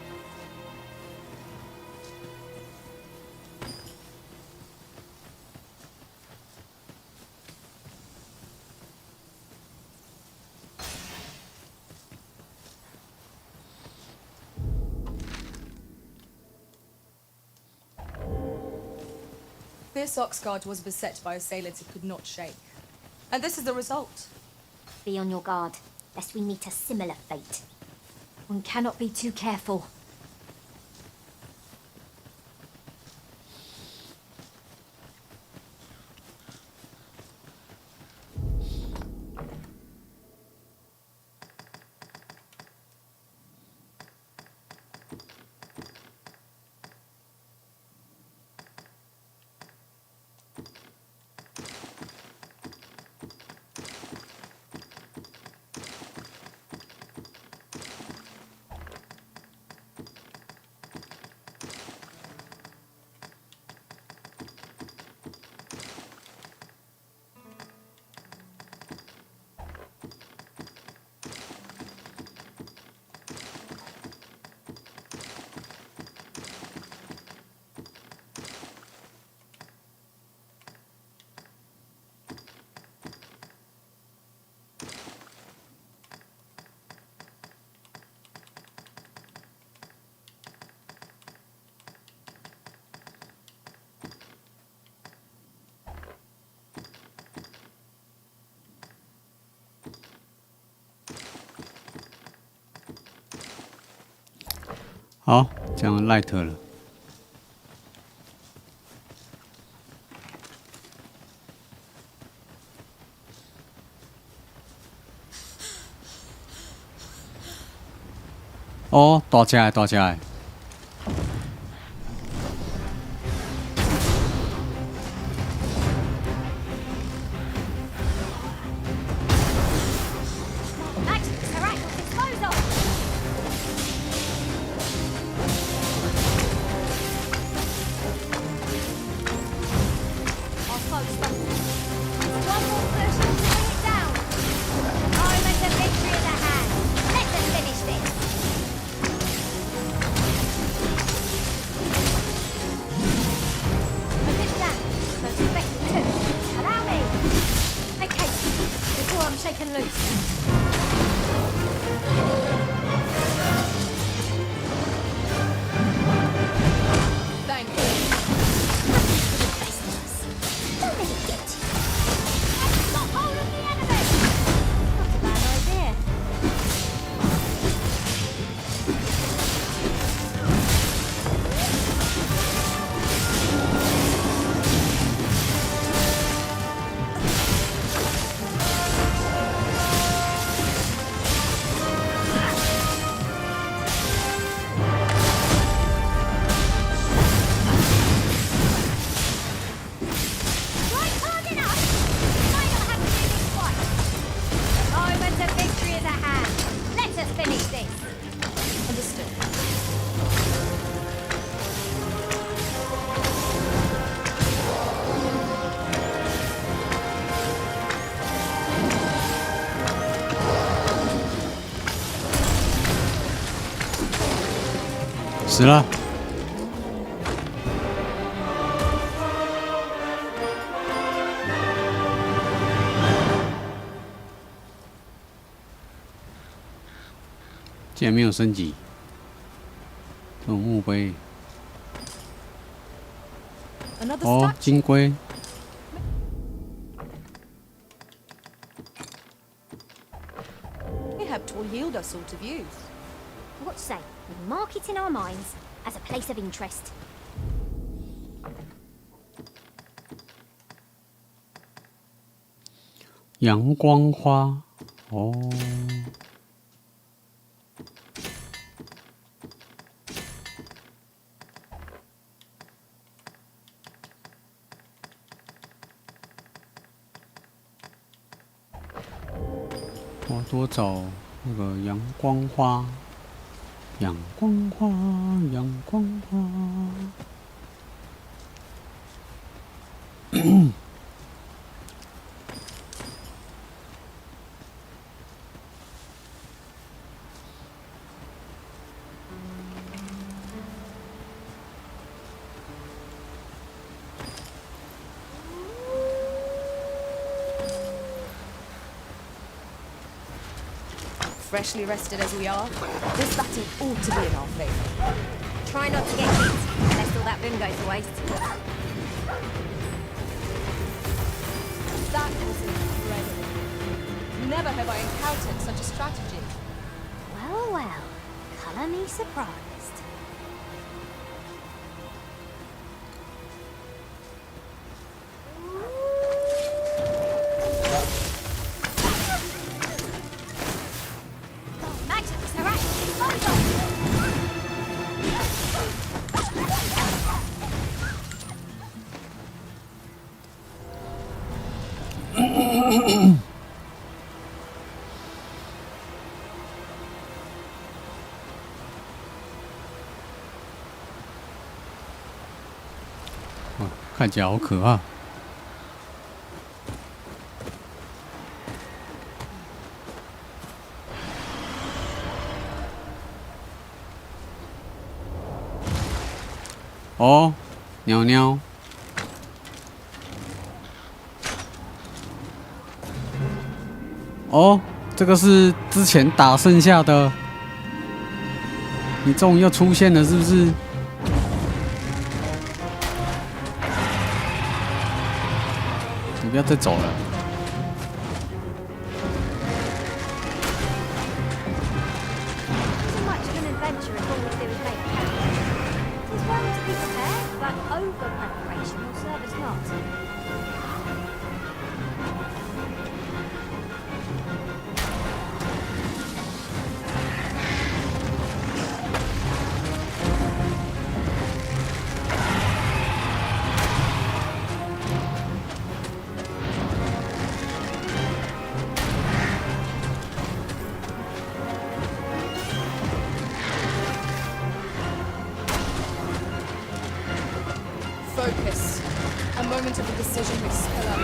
This Oxguard was beset by assailants it could not shake. And this is the result. Be on your guard, lest we meet a similar fate. One cannot be too careful. "好，这样 light 了。哦，大起来，大起来！死了。竟然没有升级，这种墓碑。哦，金龟。 Perhaps will yield us all to views. What say? We mark it in our minds, as a place of interest. 阳光花，哦。我多找那个阳光花，阳光花，阳光花。Freshly rested as we are, this battle ought to be in our favour. Try not to get hit, lest all that boom goes to waste. That was incredible. Never have I encountered such a strategy. Well, well, colour me surprised.哇，看起来好可怕。哦，鸟鸟。哦，这个是之前打剩下的，你终于又出现了，是不是？你不要再走了。Too much of an adventure if all we do is make camp. It is well to be prepared, but over preparation will serve us not. Focus. A moment of indecision may spill out.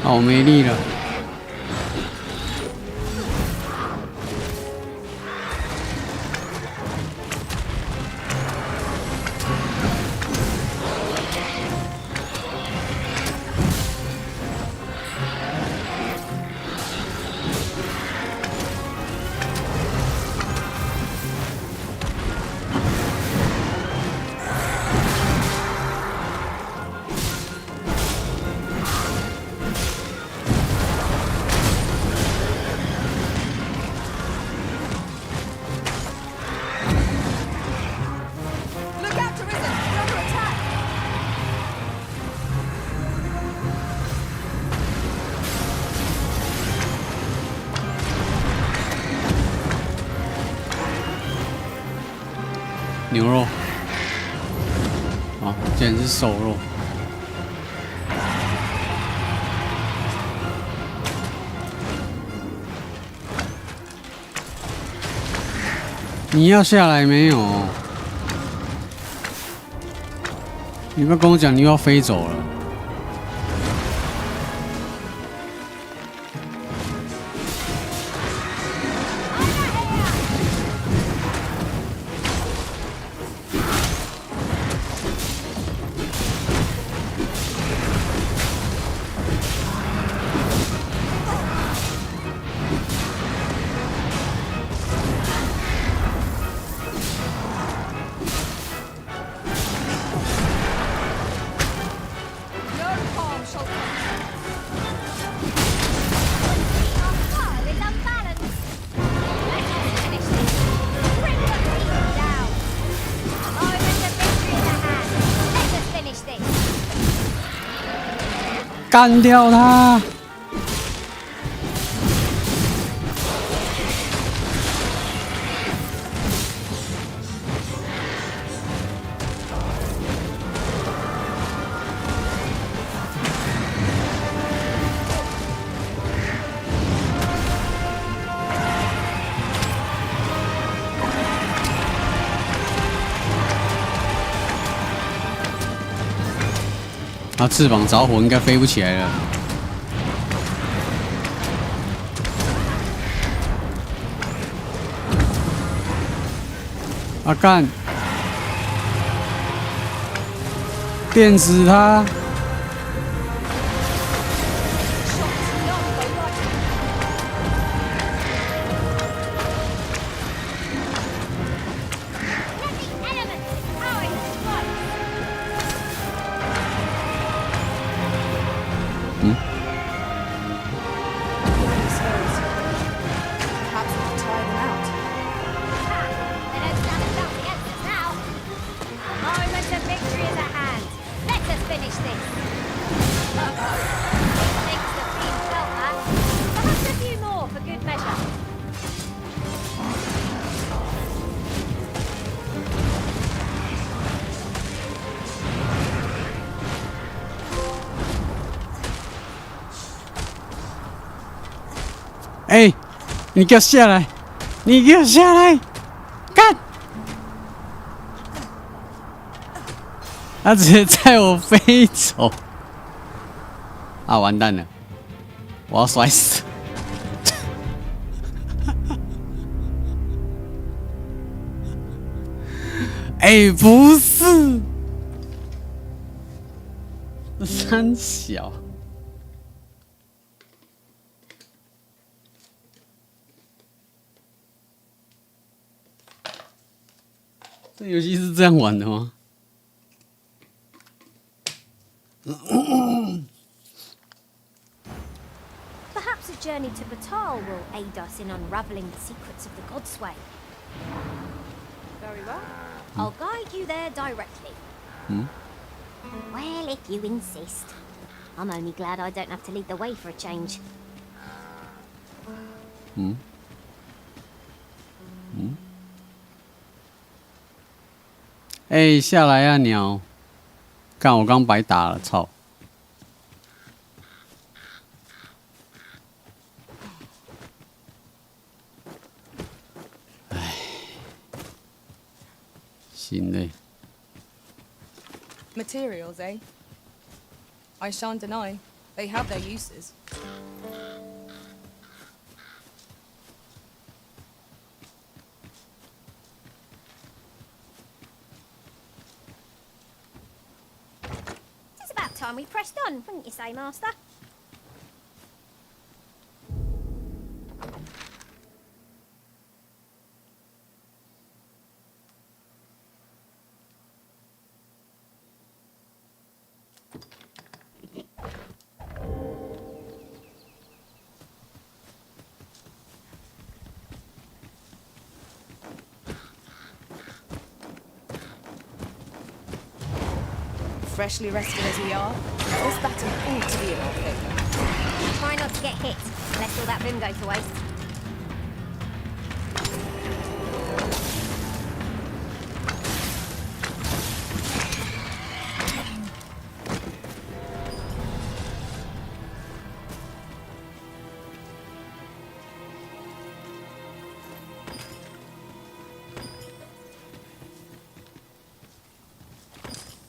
Oh, 好没力了。牛肉，啊，竟然是瘦肉。你要下来没有？你不要跟我讲你又要飞走了。干掉他！他翅膀着火，应该飞不起来了。啊干！电死他！哎，你给我下来！你给我下来！干！他直接载我飞走！啊，完蛋了！我要摔死！哎，不是，三小。这游戏是这样玩的吗？ Perhaps a journey to Batal will aid us in unraveling the secrets of the God's Way. Very well. I'll guide you there directly. Well, if you insist. I'm only glad I don't have to lead the way for a change. 哎，下来啊，鸟！干，我刚白打了，操！哎，心累。 Materials, eh? I shan't deny. They have their uses. It's about time we pressed on, wouldn't you say, Master? Freshly rested as we are, this battle ought to be in our favour. Try not to get hit, lest all that vim go to waste.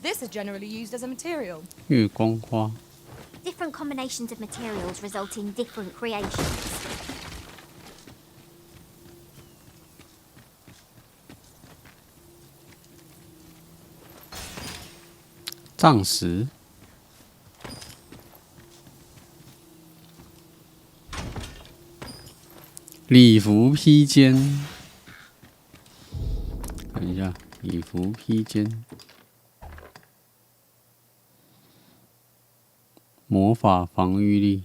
This is generally used as a material. 月光花。 Different combinations of materials result in different creations. 藏石。礼服披肩。看一下，礼服披肩。 魔法防御力。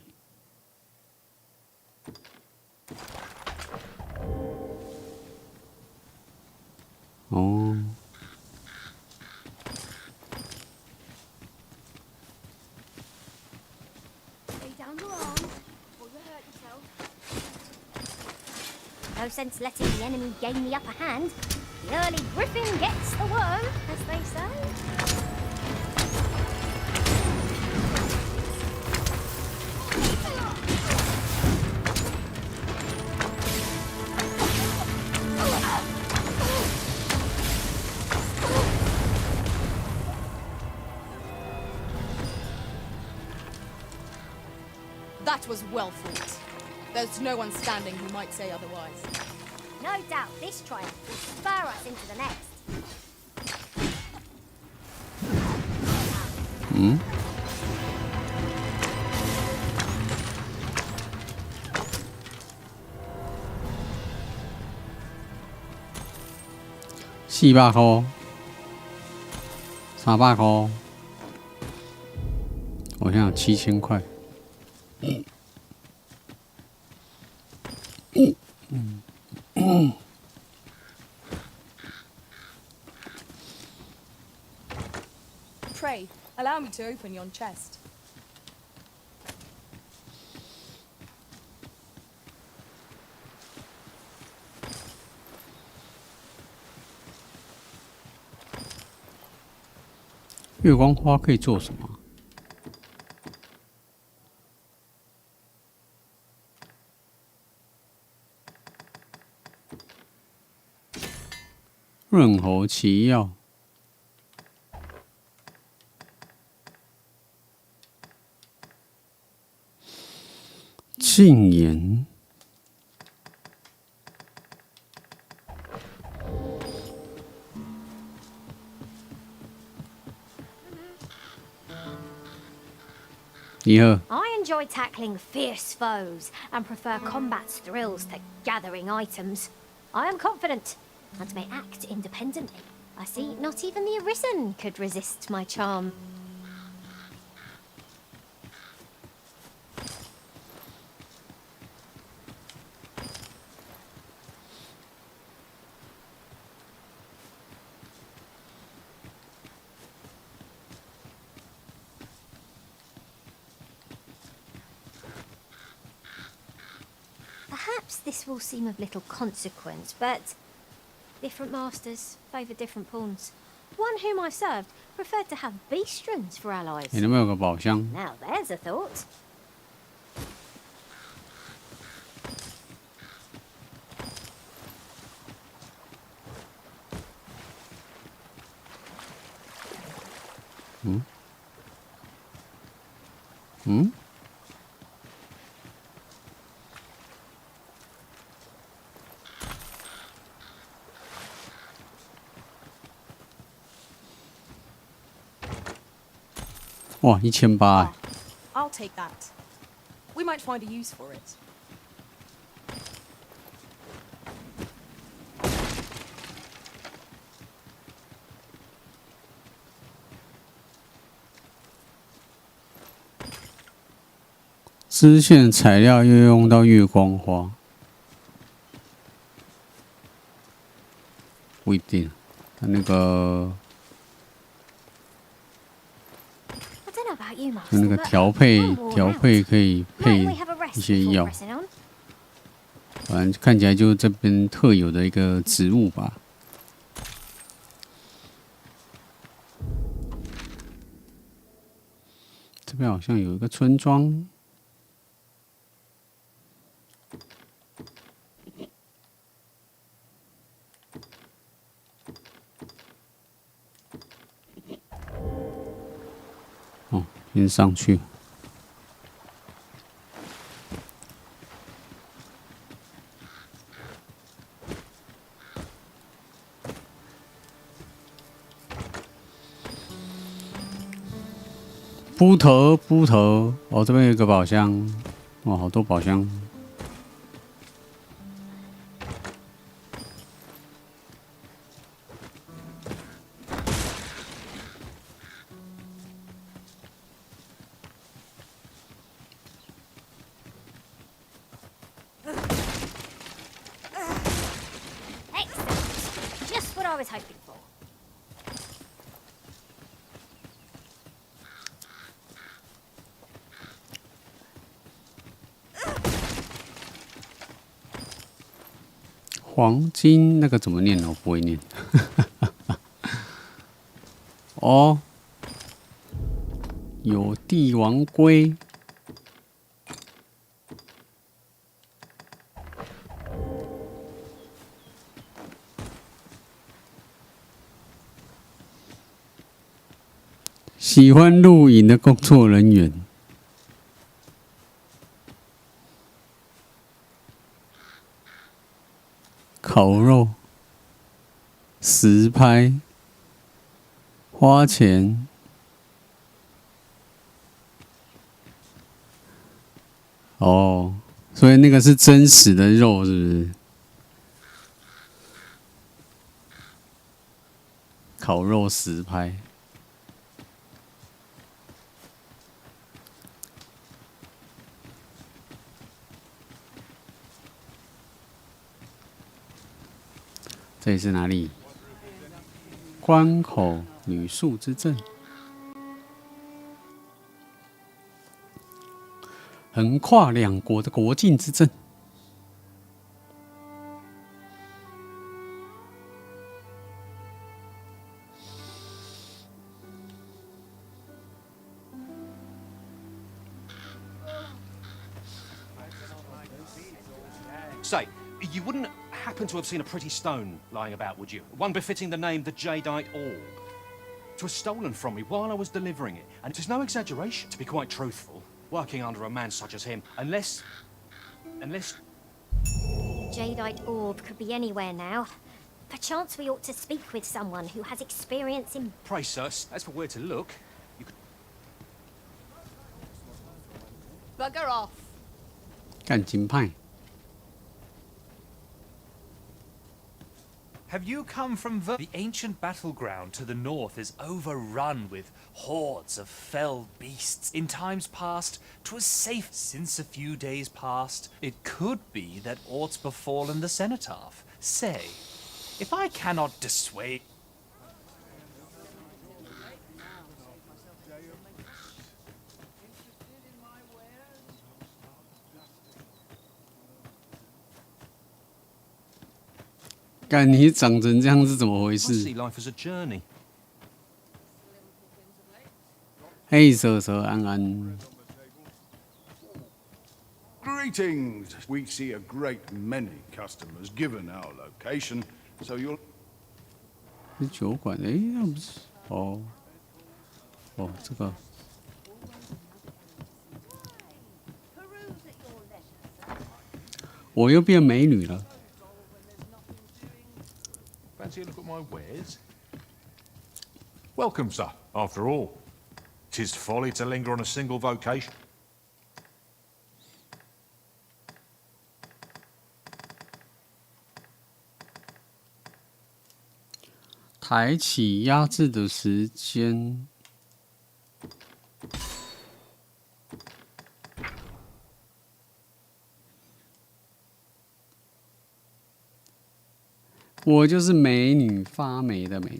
哦。No sense letting the enemy gain the upper hand. The early griffin gets the worm, as they say. That was well fought. There's no one standing who might say otherwise. No doubt this triumph will spur us into the next. 嗯。400块，300块，我现在有7000块。Pray, allow me to open yon chest. 月光花可以做什么？润喉奇药。禁言。你好。 I enjoy tackling fierce foes and prefer combat's thrills to gathering items. I am confident and may act independently. I see not even the Arisen could resist my charm. Perhaps this will seem of little consequence, but different masters favour different pawns. One whom I served preferred to have beastrons for allies. 你那边有个宝箱。 Now there's a thought. 嗯？嗯？ 哇，1800。 I'll take that. We might find a use for it. 丝线材料又用到月光花，不一定。它那个，就那个调配可以配一些药，反正看起来就是这边特有的一个植物吧。这边好像有一个村庄。 Well, 哦，先上去。布头，哦，这边有一个宝箱，哇，好多宝箱。Excellent. Just what I was hoping for. 黄金那个怎么念呢？我不会念。哦，有帝王龟。喜欢露营的工作人员。烤肉、实拍、花钱，哦，所以那个是真实的肉，是不是？烤肉实拍。这里是哪里？关口女宿之镇，横跨两国的国境之镇。Say, you wouldn't happen to have seen a pretty stone lying about, would you? One befitting the name the Jadeite Orb. It was stolen from me while I was delivering it, and it is no exaggeration, to be quite truthful, working under a man such as him, unless... Jadeite orb could be anywhere now. Perchance we ought to speak with someone who has experience in... Pray, sirs, as for where to look, you could... Bugger off. 干金派。Have you come from the ancient battleground to the north is overrun with hordes of fell beasts. In times past, 'twas safe. Since a few days past, it could be that aught's befallen the cenotaph. Say, if I cannot dissuade... 干你长成这样是怎么回 I 事？ see life as a journey. 嘿，蛇蛇安安， Greetings. We see a great many customers given our location, so you'll... 是酒馆，哎，那不是哦，哦，这个。我又变美女了。 Fancy a look at my wares? Welcome, sir. After all, 'tis folly to linger on a single vocation. 抬起压制的时间。我就是美女发霉的美。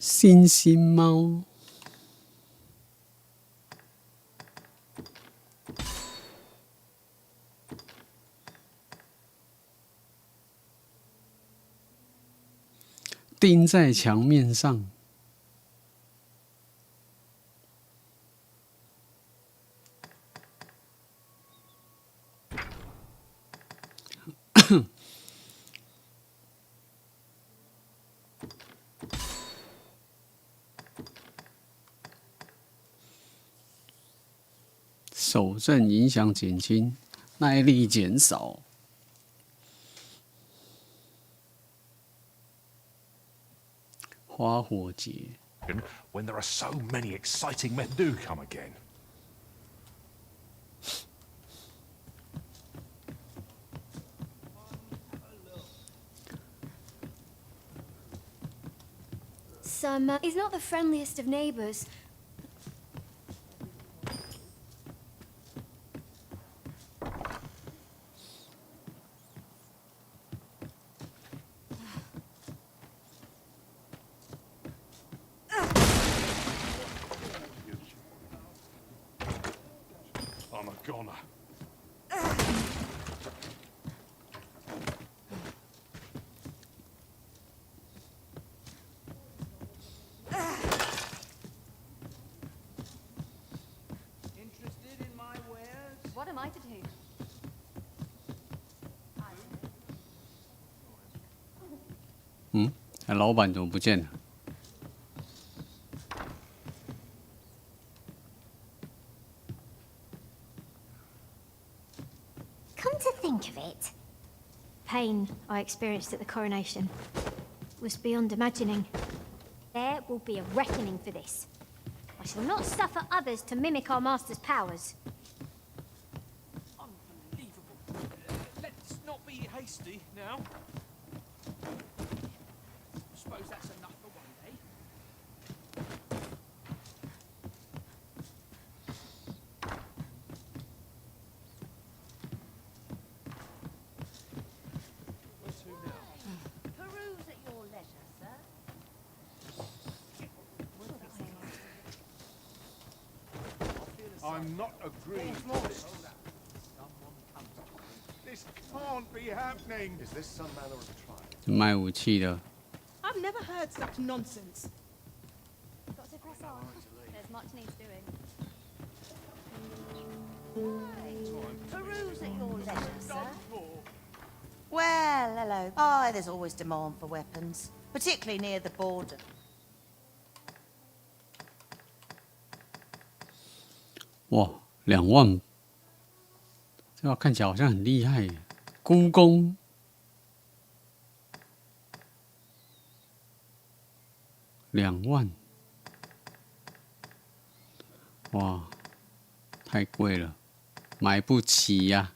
星星猫。钉在墙面上。手震影响减轻，耐力减少。花火节。When there are so many exciting men do come again. Some is not the friendliest of neighbours. I'm a goner. Interested in my wares? What am I to do? 那老板怎么不见了？ Come to think of it, pain I experienced at the coronation was beyond imagining. There will be a reckoning for this. I shall not suffer others to mimic our master's powers. Unbelievable. Let's not be hasty now. Suppose that's enough for one day. Where to now? Peruse at your leisure, sir. I'm not agreeing to this. This can't be happening. Is this some manner of trial? 卖武器的。 I've never heard such nonsense. Got to press on. There's much needs doing. Peruse at your leisure, sir. Well, hello. Oh, there's always demand for weapons, particularly near the border. 哇，2万，这把看起来好像很厉害耶。孤弓，2万，哇，太贵了，买不起呀、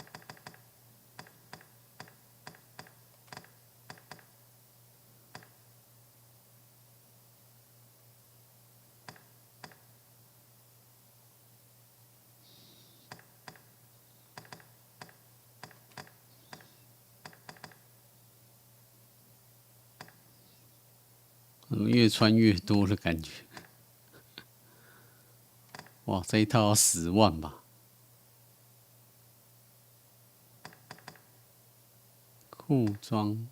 越穿越多的感觉。哇，这一套要10万吧？裤装，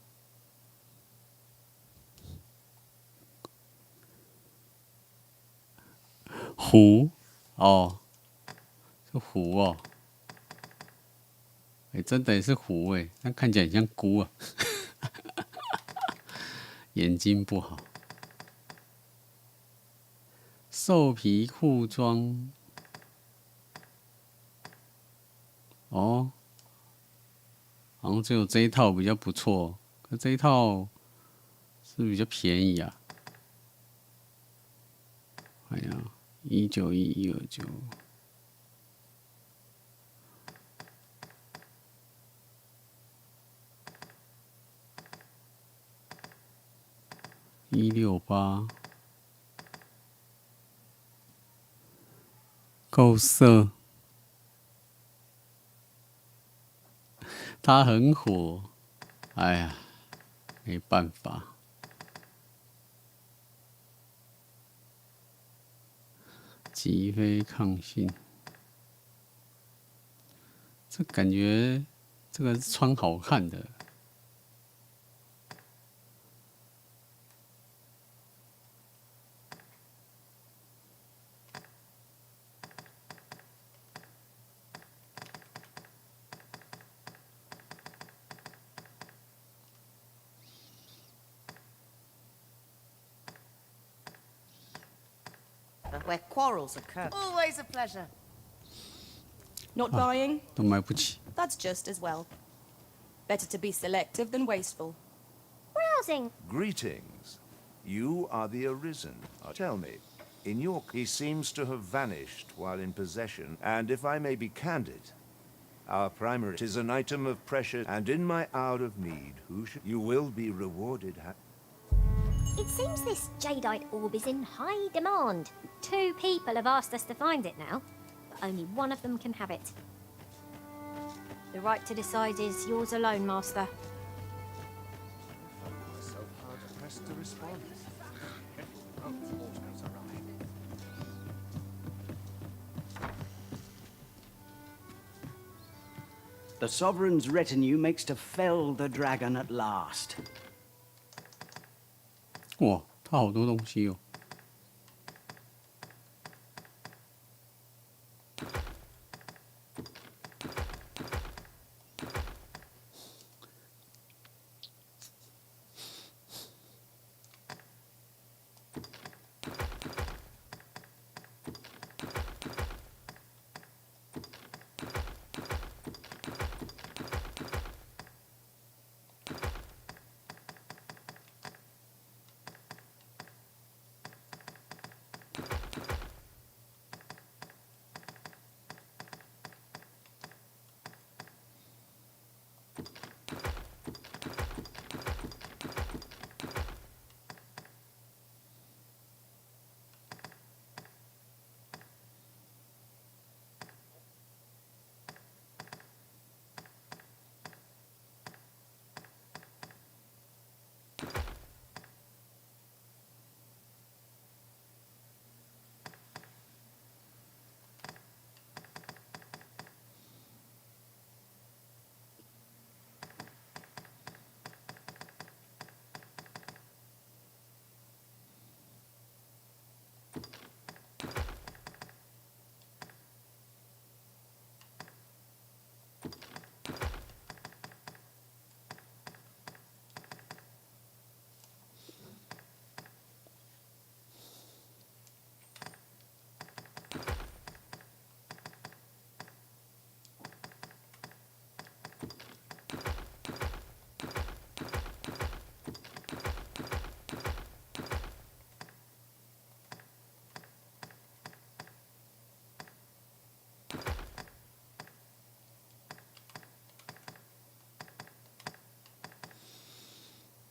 壶哦，是壶哦。哎、真的也是壶哎，但看起来很像菇啊。眼睛不好。兽皮裤装，哦，好像只有这一套比较不错，可这一套是比较便宜啊。哎呀，191、129。168，够色，他很火，哎呀，没办法。击飞抗性，这感觉这个是穿好看的。Where quarrels occur. Always a pleasure. Not buying? 都买不起。 That's just as well. Better to be selective than wasteful. Browsing. Greetings. You are the Arisen. Tell me, in your... He seems to have vanished while in possession, and if I may be candid, our primary is an item of pressure, and in my hour of need, you will be rewarded. It seems this jadeite orb is in high demand. 2 people have asked us to find it now, but only one of them can have it. The right to decide is yours alone, Master. So hard pressed to respond. The Sovereign's retinue makes to fell the dragon at last. 哇，它好多东西哦。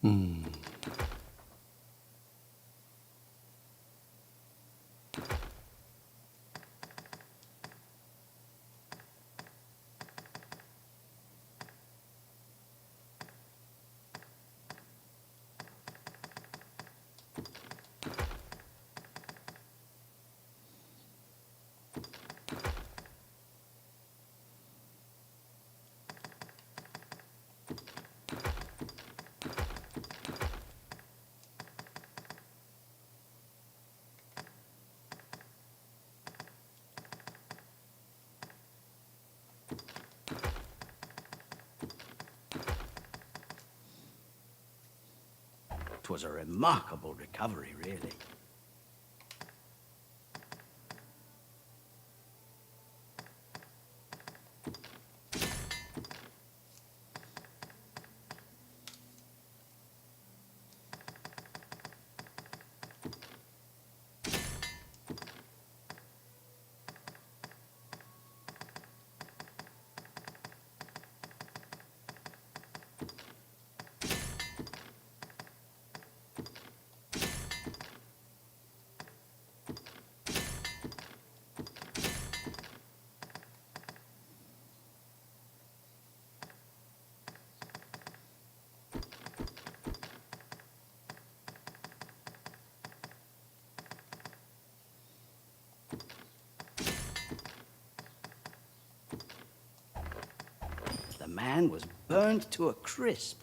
嗯。'Twas a remarkable recovery, really. man was burned to a crisp.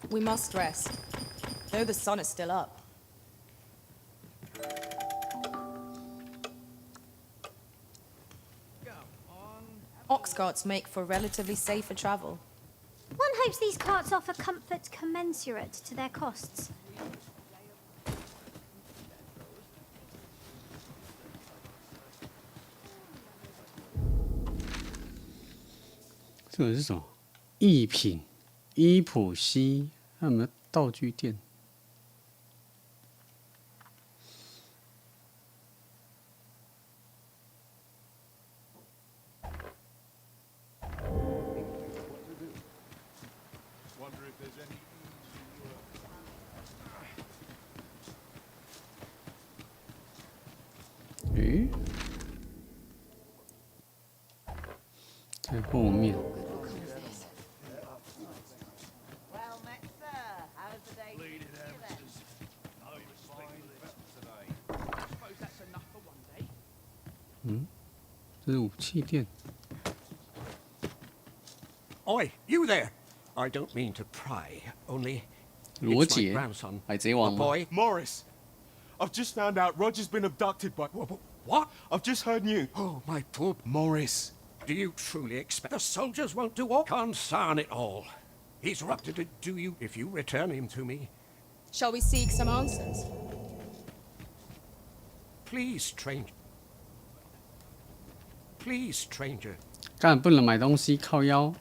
We must rest, though the sun is still up. Ox carts make for relatively safer travel. One hopes these carts offer comfort commensurate to their costs. 这个是什么？艺品、伊普西，还有没有道具店？诶，在后面。 嗯，这是武器店。 Oi, you there! I don't mean to pry, only 罗 it's my 杰， grandson, 海贼王 a 吗？ boy. Morris, I've just found out Roger's been abducted by... What? I've just heard news. Oh, my poor... Morris. Do you truly expect the soldiers won't do all? Concern it all. He's erupted to do you if you return him to me. Shall we seek some answers? Please, stranger. Please, stranger. 干不能买东西，靠腰。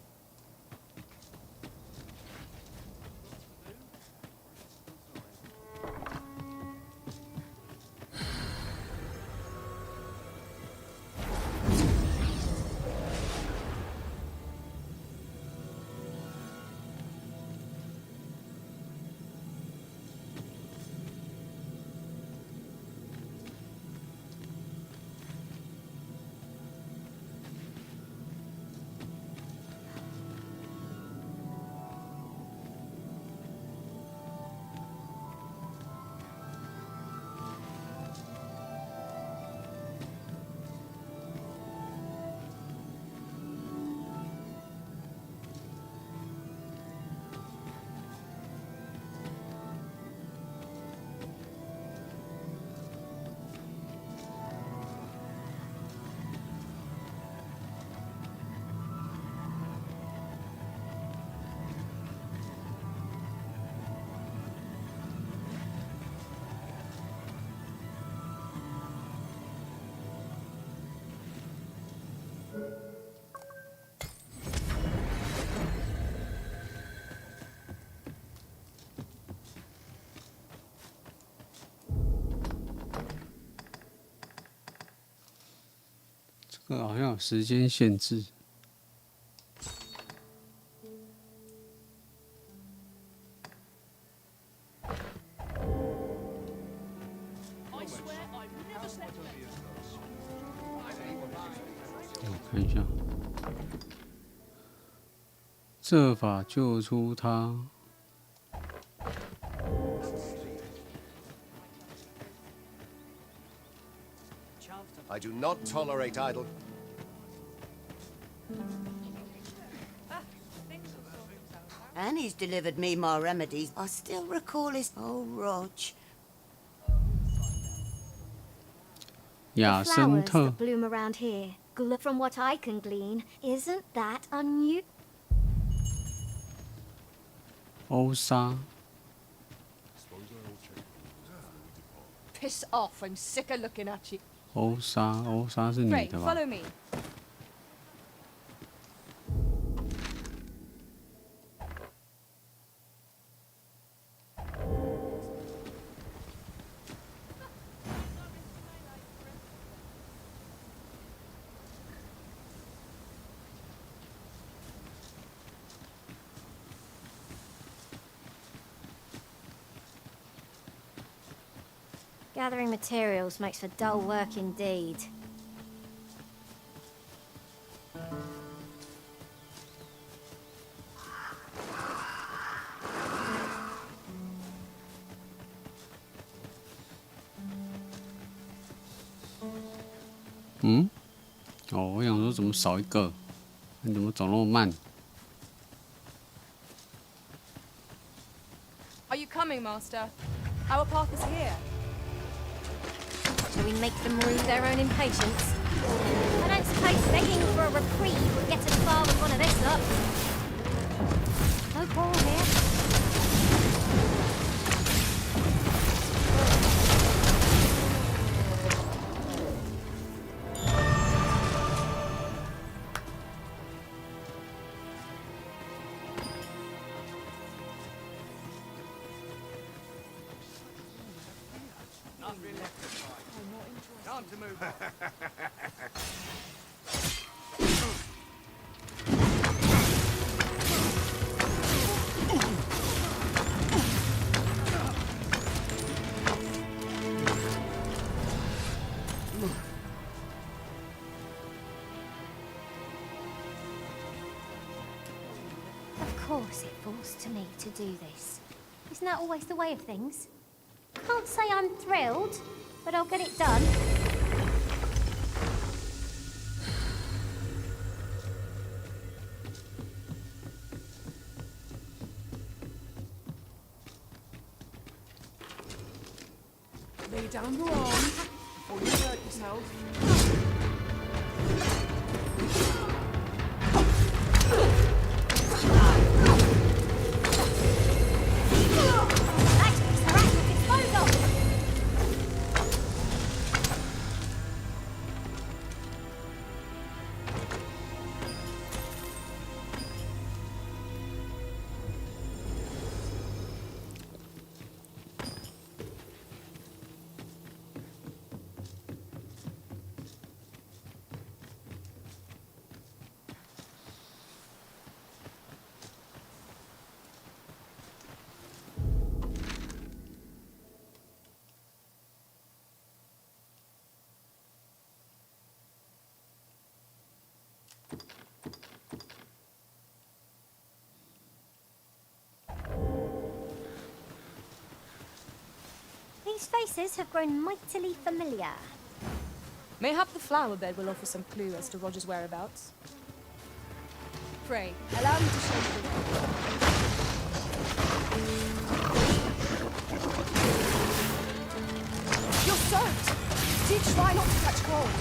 这个好像有时间限制。 看一下，设法救出他。 I do not tolerate idle. Annie's delivered me my remedies. I still recall his... Oh, Rog. The flowers that bloom around here, from what I can glean, isn't that unusual? 欧莎， Piss off, I'm sick of looking at you. 欧莎是女 Great, 的吧？ follow me. Gathering materials makes for dull work indeed. Oh, 我想说怎么少一个？你怎么走那么慢？ Are you coming, Master? Our path is here. Shall we make them rue their own impatience? I don't suppose begging for a reprieve would get us far with one of this lot. No quarrel here. Time to move on. Of course it falls to me to do this. Isn't that always the way of things? Can't say I'm thrilled, but I'll get it done. Lay down your arms before you hurt yourself. These faces have grown mightily familiar. Mayhap the flower bed will offer some clue as to Roger's whereabouts. Pray, allow me to show you the way. You're soaked! Do try not to catch cold.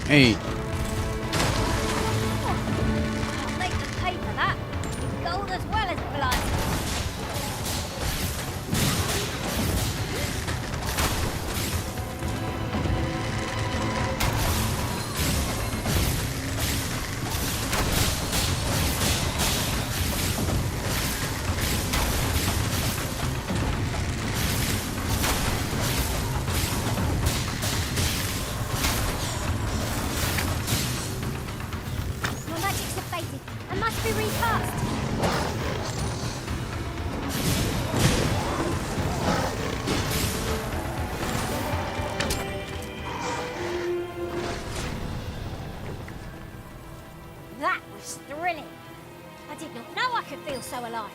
Hey. I'll make them pay for that. Gold as well as blood. My magic's abated and must be recast. That was thrilling. I did not know I could feel so alive.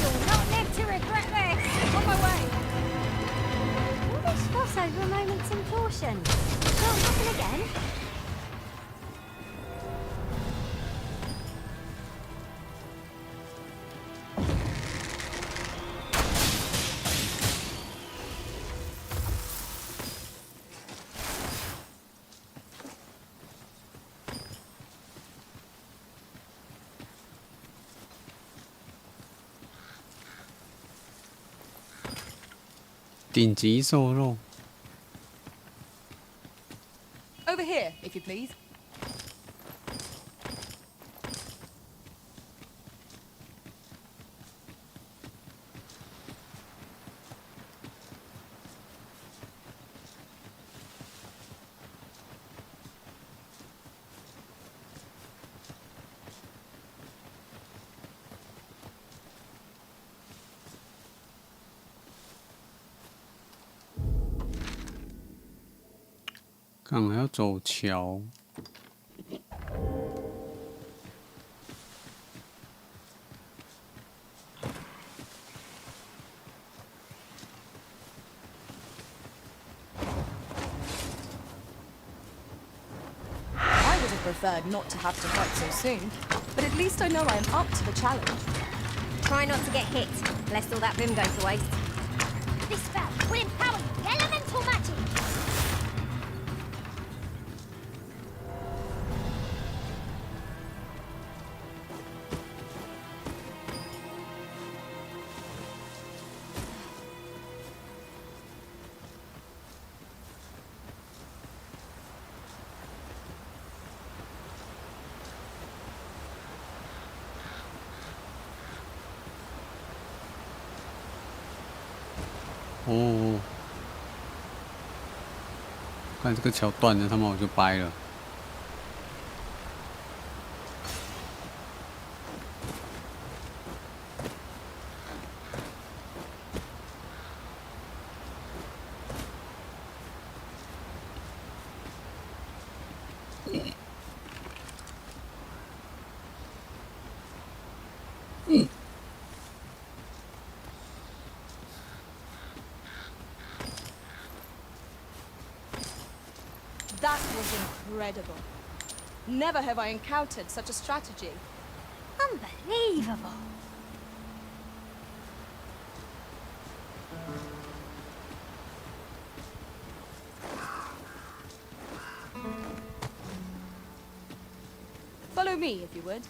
You'll not live to regret this. On my way. All this fuss over a moment's intortion. Won't happen again.顶级瘦肉。 Over here, if you please. 刚还要走桥。I would have preferred not to have to fight so soon, but at least I know I am up to the challenge. Try not to get hit, lest all that vim go to waste. This spell will empower you with elemental magic.哦，看这个桥断了，他妈我就掰了。That was incredible. Never have I encountered such a strategy. Unbelievable. Follow me, if you would.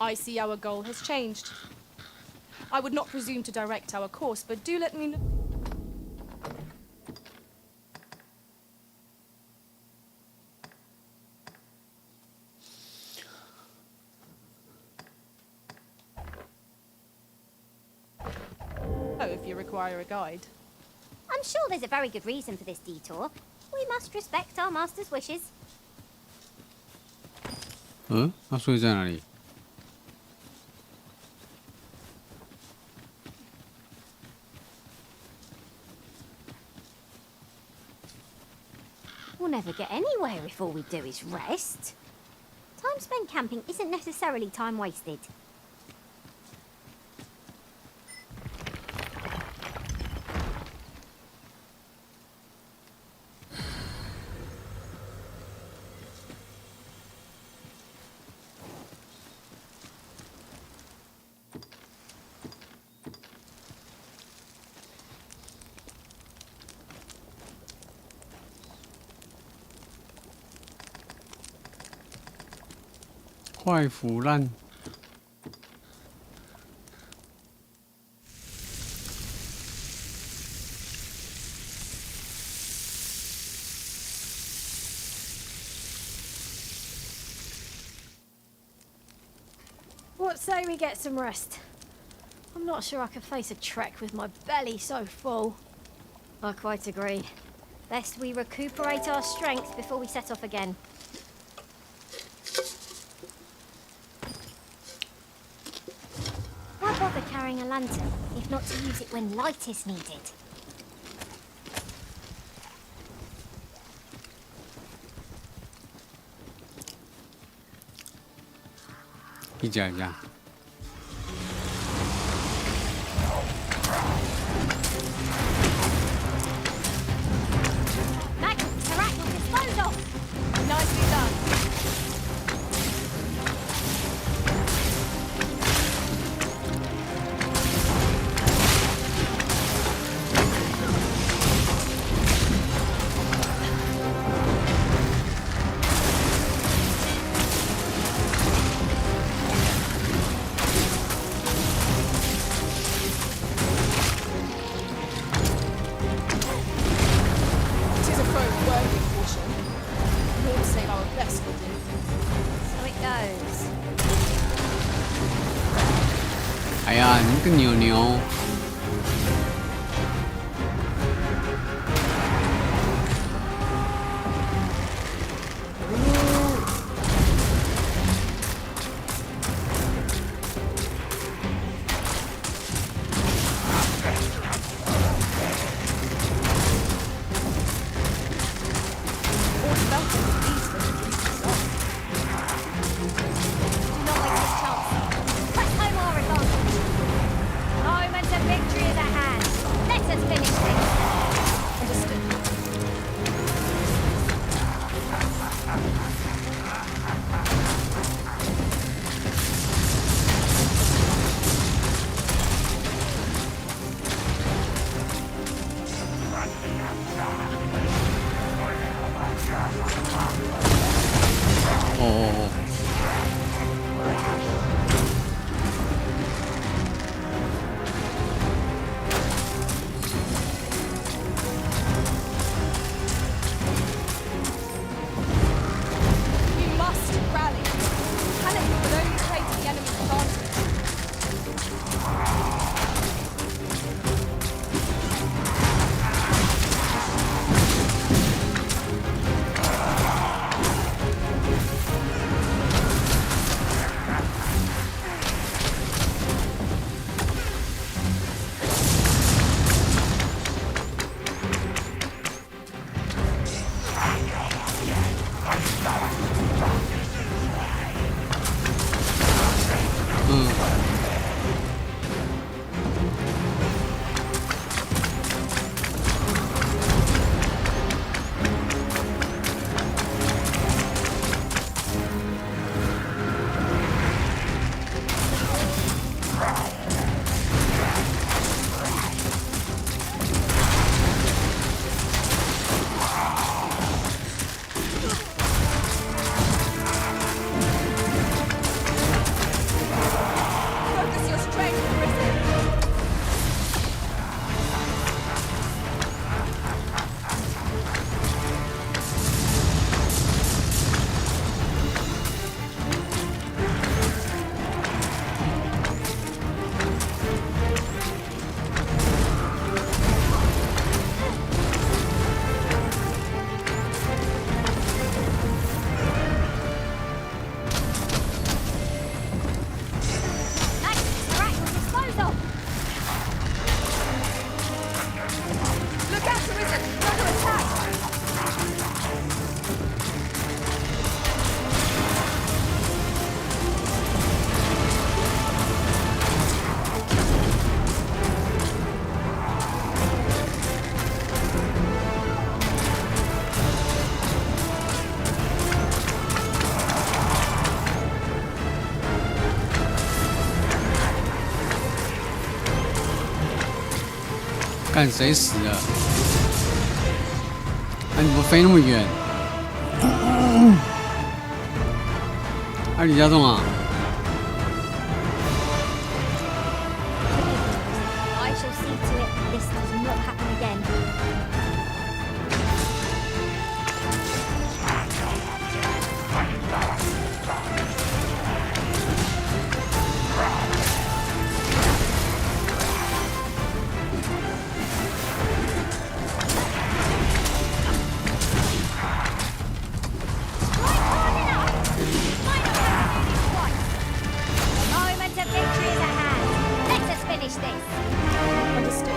I see our goal has changed. I would not presume to direct our course, but do let me know. If you require a guide. I'm sure there's a very good reason for this detour. We must respect our master's wishes. 嗯，他睡在哪里？ We'll never get anywhere if all we do is rest. Time spent camping isn't necessarily time wasted.快腐烂！ What say we get some rest? I'm not sure I can face a trek with my belly so full. I quite agree. Best we recuperate our strength before we set off again. Why bother carrying a lantern, if not to use it when light is needed?一家一家。 Nicely done. 哎呀，你个牛牛！干谁死了？哎，你怎么飞那么远？哎，李家栋啊！ I shall see to it this does not happen again. Finish this. Understood.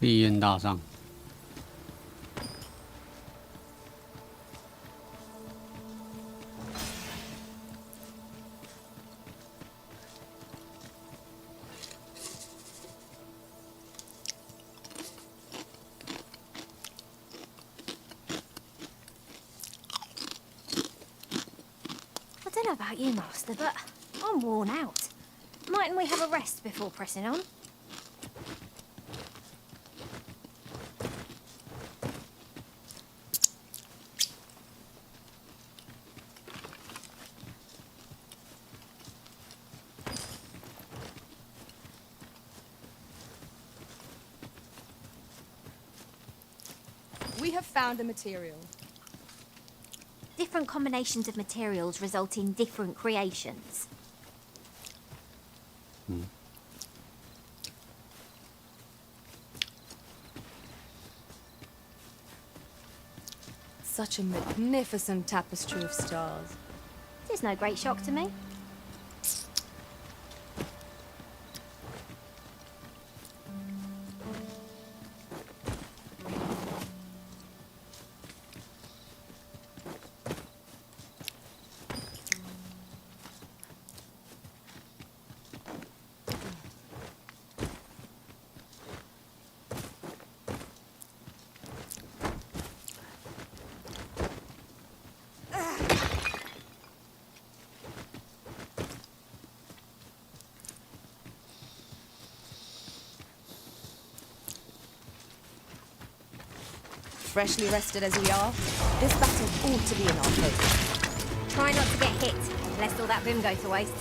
烈焰大上。I don't know about you, Master, but I'm worn out. Mightn't we have a rest before pressing on? We have found a material. Different combinations of materials result in different creations. Such a magnificent tapestry of stars. It is no great shock to me. Freshly rested as we are, this battle ought to be in our favour. Try not to get hit, lest all that boom go to waste.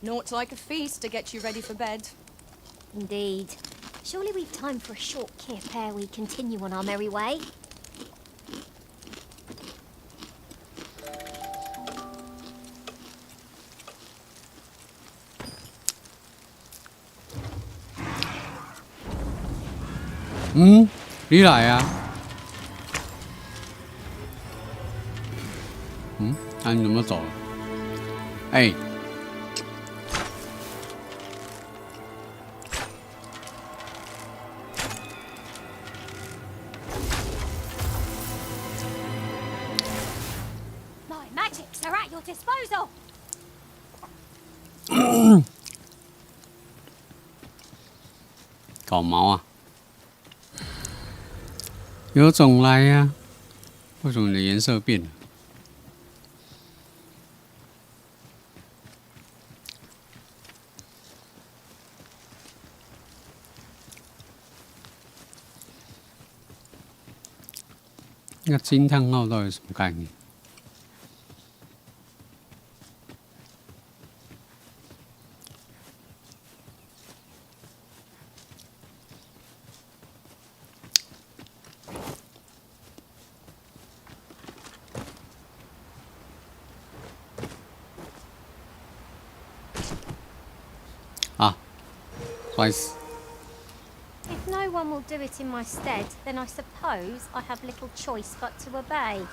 Naught like a feast to get you ready for bed. Indeed. Surely we've time for a short kip ere we continue on our merry way. Ừ, đi lại à? Ừ, anh怎么走了？哎。 Disposal. 搞毛啊！有种来呀、啊！为什么你的颜色变了？那惊叹号到底什么概念？ If no one will do it in my stead, then I suppose I have little choice but to obey.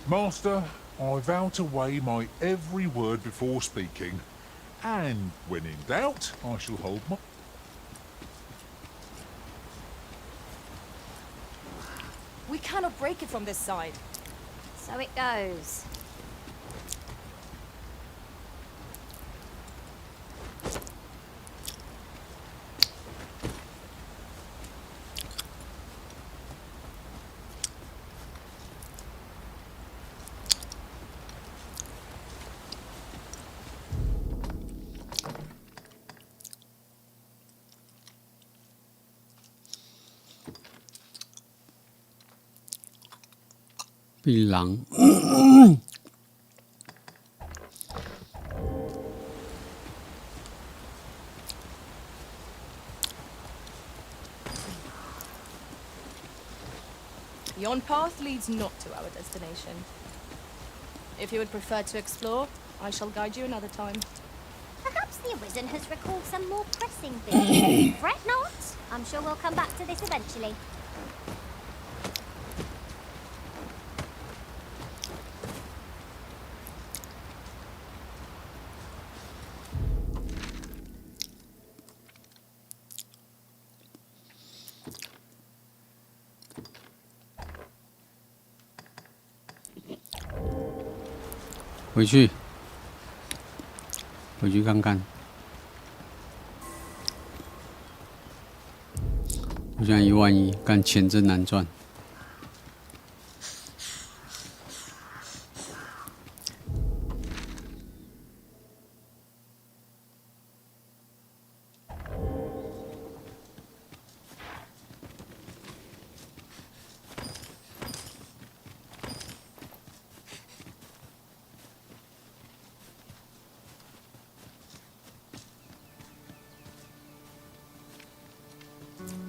Master, I vow to weigh my every word before speaking, and when in doubt, I shall hold my... We cannot break it from this side. So it goes.槟榔。Yon path leads not to our destination. If you would prefer to explore, I shall guide you another time. Perhaps the Arisen has recalled some more pressing things. Fret not. I'm sure we'll come back to this eventually.回去看看。我现在11000，干钱真难赚。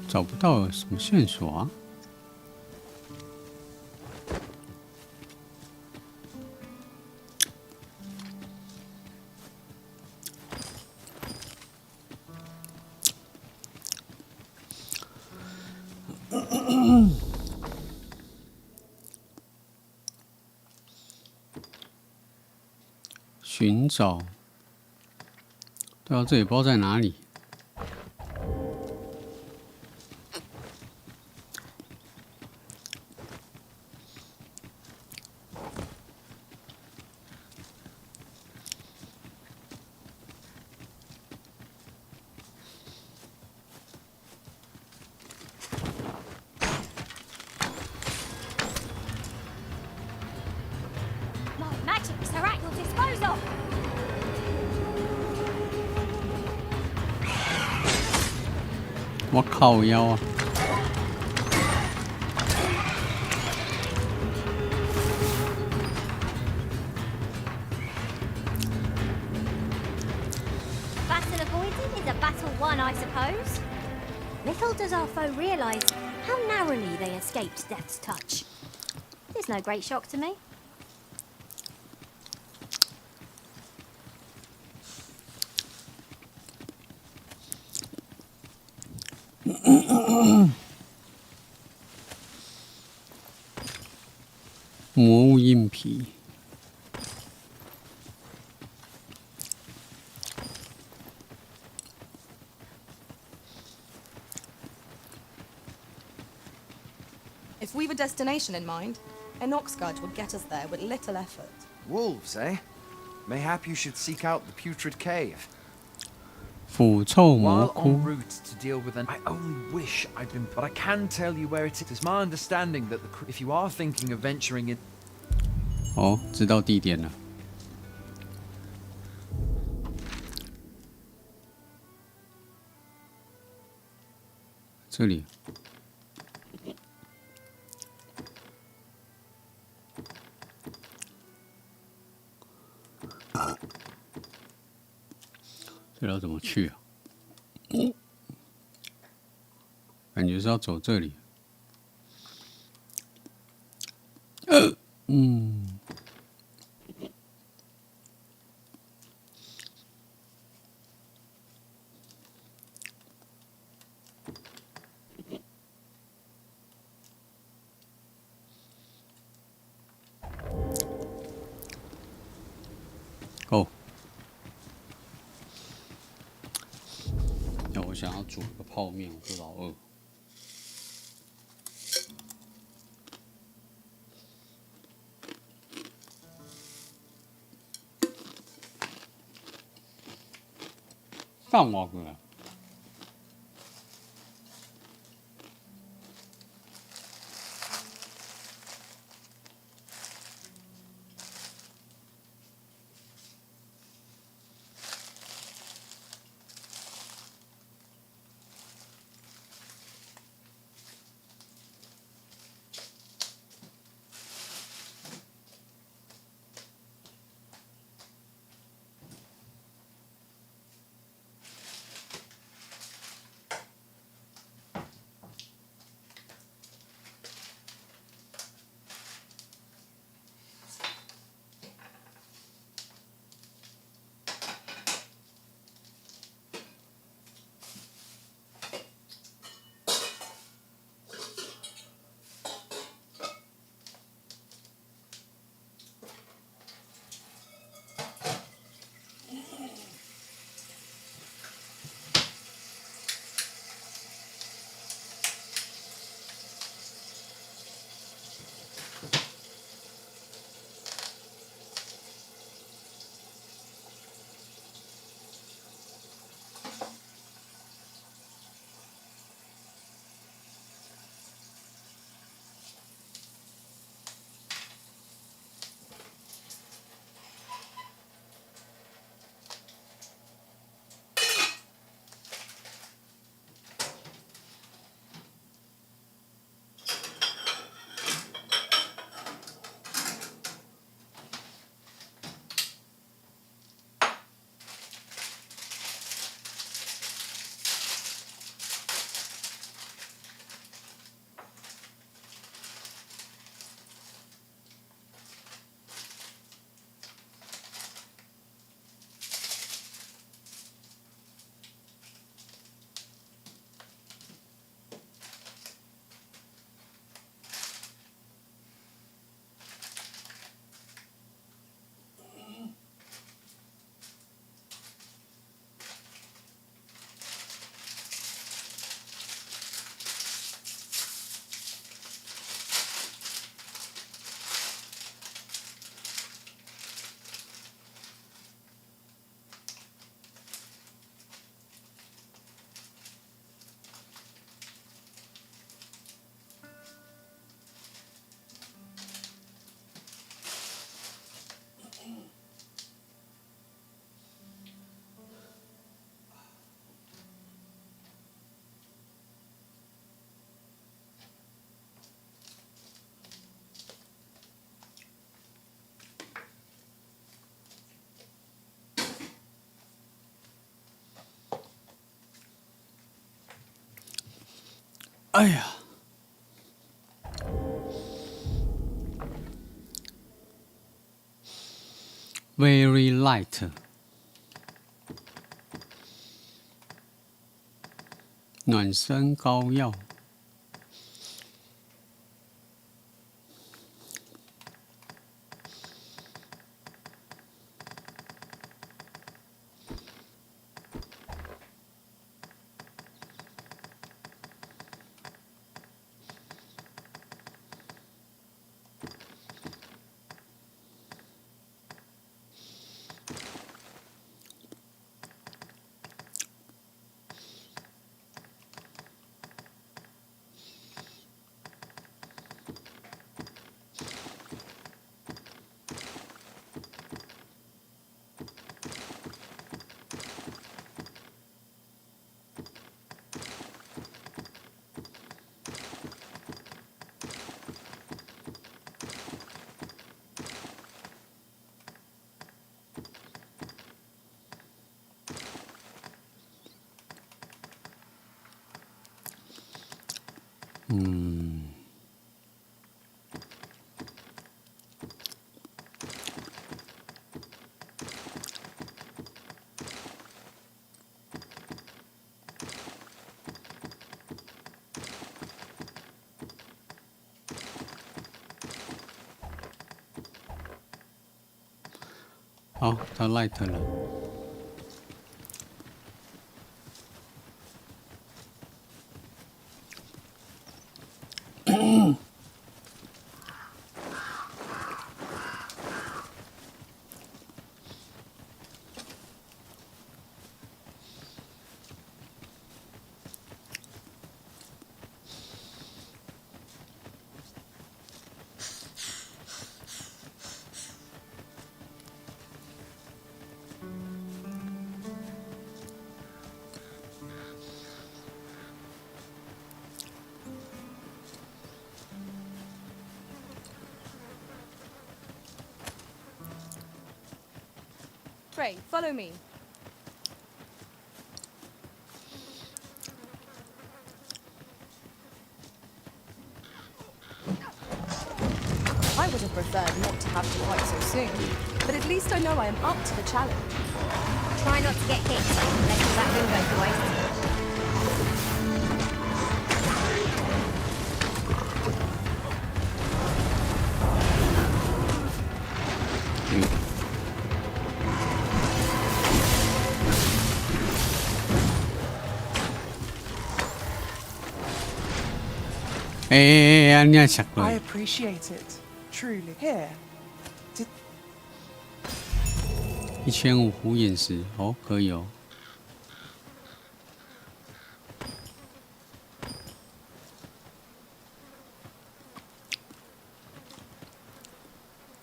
找不到什么线索啊！寻找，对啊，这也不知道在哪里。我靠腰啊！ Battle avoided is a battle won, I suppose. Little does our foe realise how narrowly they escaped death's touch. It's no great shock to me. 魔物硬皮。 If we've a destination in mind, an oxguard would get us there with little effort. Wolves, eh? Mayhap you should seek out the putrid cave. 腐臭魔 While 窟 en route to deal with an, I only wish I'd been, but I can tell you where it is. It's my understanding that if you are thinking of venturing in, 哦，知道地点了。这里。 这要怎么去啊？感觉是要走这里。哦。 我想要煮个泡面，我就老饿。饭我个。哎呀。 Very light， 暖身膏药。好，他 light 了。Frey, follow me. I would have preferred not to have to fight so soon, but at least I know I am up to the challenge. Try not to get hit, unless that room goes to waste. I appreciate it, truly. Here. 1500虎眼石，哦，可以哦。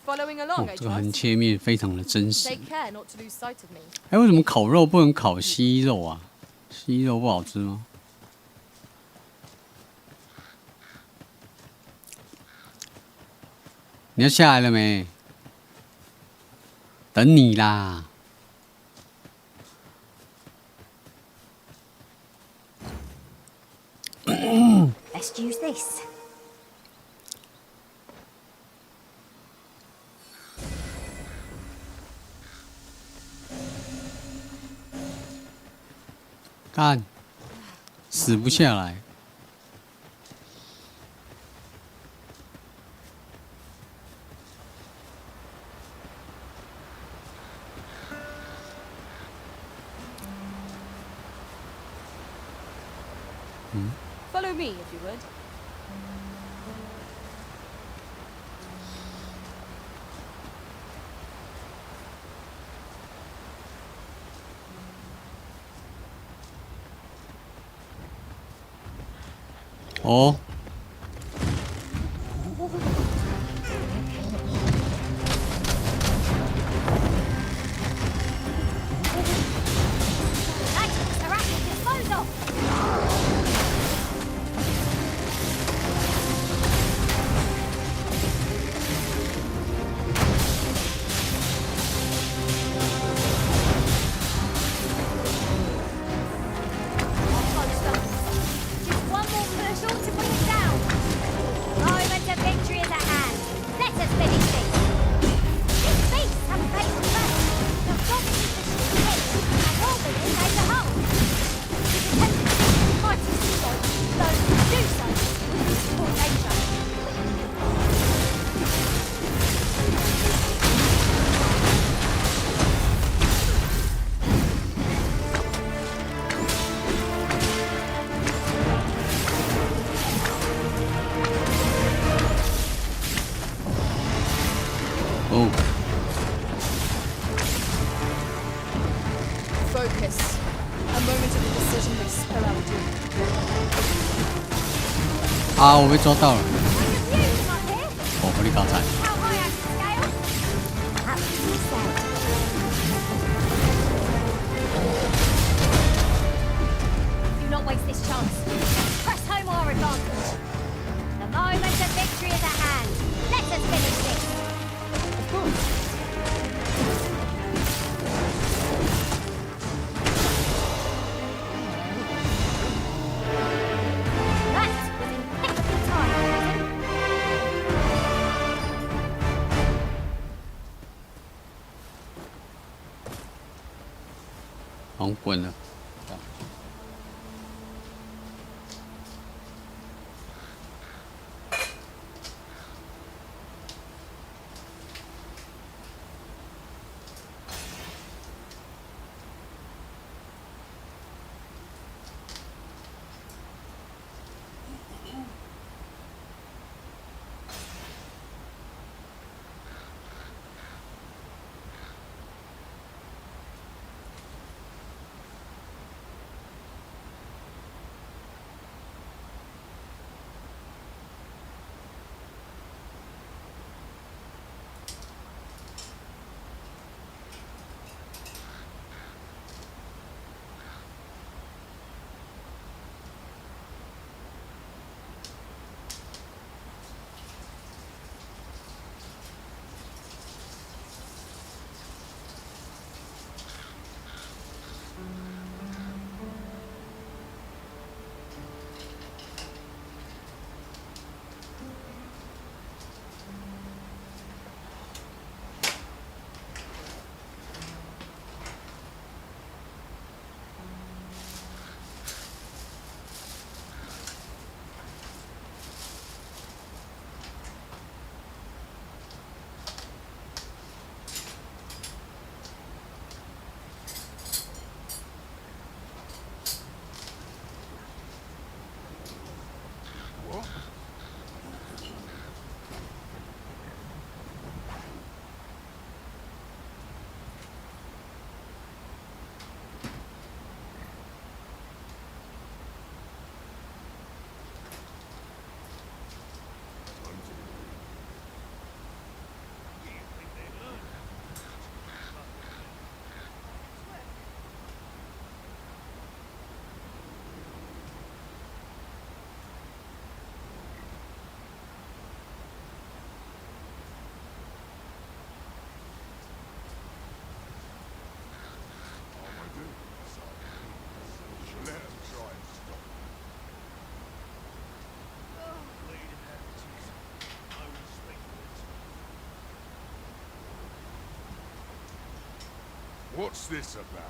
哦，这个横切面非常的真实。哎，为什么烤肉不能烤蜥蜴肉啊？蜥蜴肉不好吃吗？你要下来了没？等你啦。Let's use this. 干，死不下来。Follow me, if you would. Oh. 哦。 Focus. A moment of indecision may spell out doom. 啊！我被抓到了。我被你搞惨。 Do not waste this chance. Press home our advantage. The moment of victory is at hand. Let us finish this. Of course. That was impeccable timing. 好像滚了。 What's this about?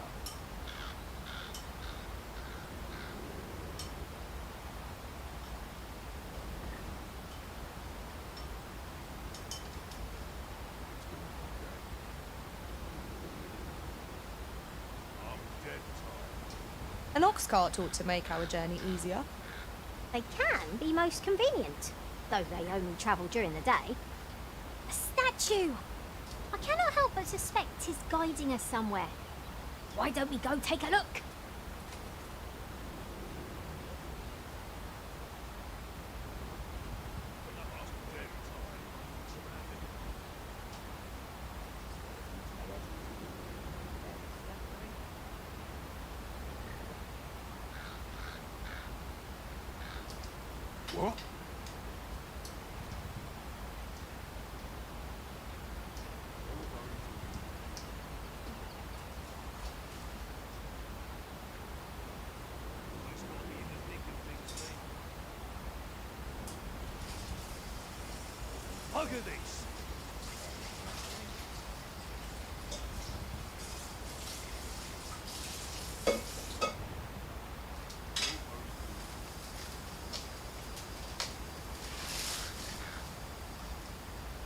An ox cart ought to make our journey easier. They can be most convenient, though they only travel during the day. A statue! I cannot help but suspect he's guiding us somewhere. Why don't we go take a look? What? Look at this.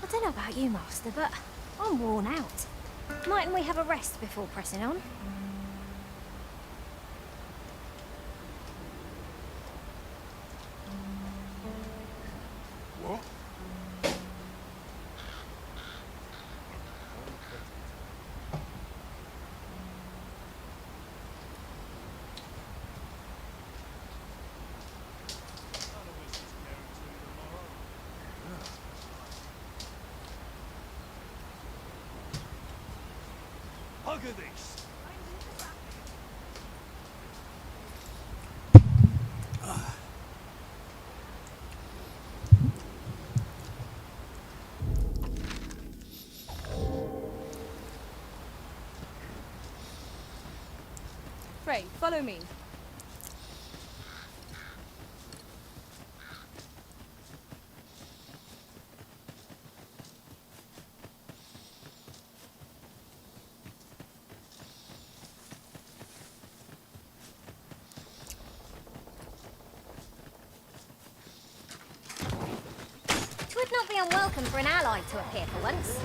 I don't know about you, Master, but I'm worn out. Mightn't we have a rest before pressing on? What? Bugger this. Frey, follow me. Not be unwelcome for an ally to appear for once.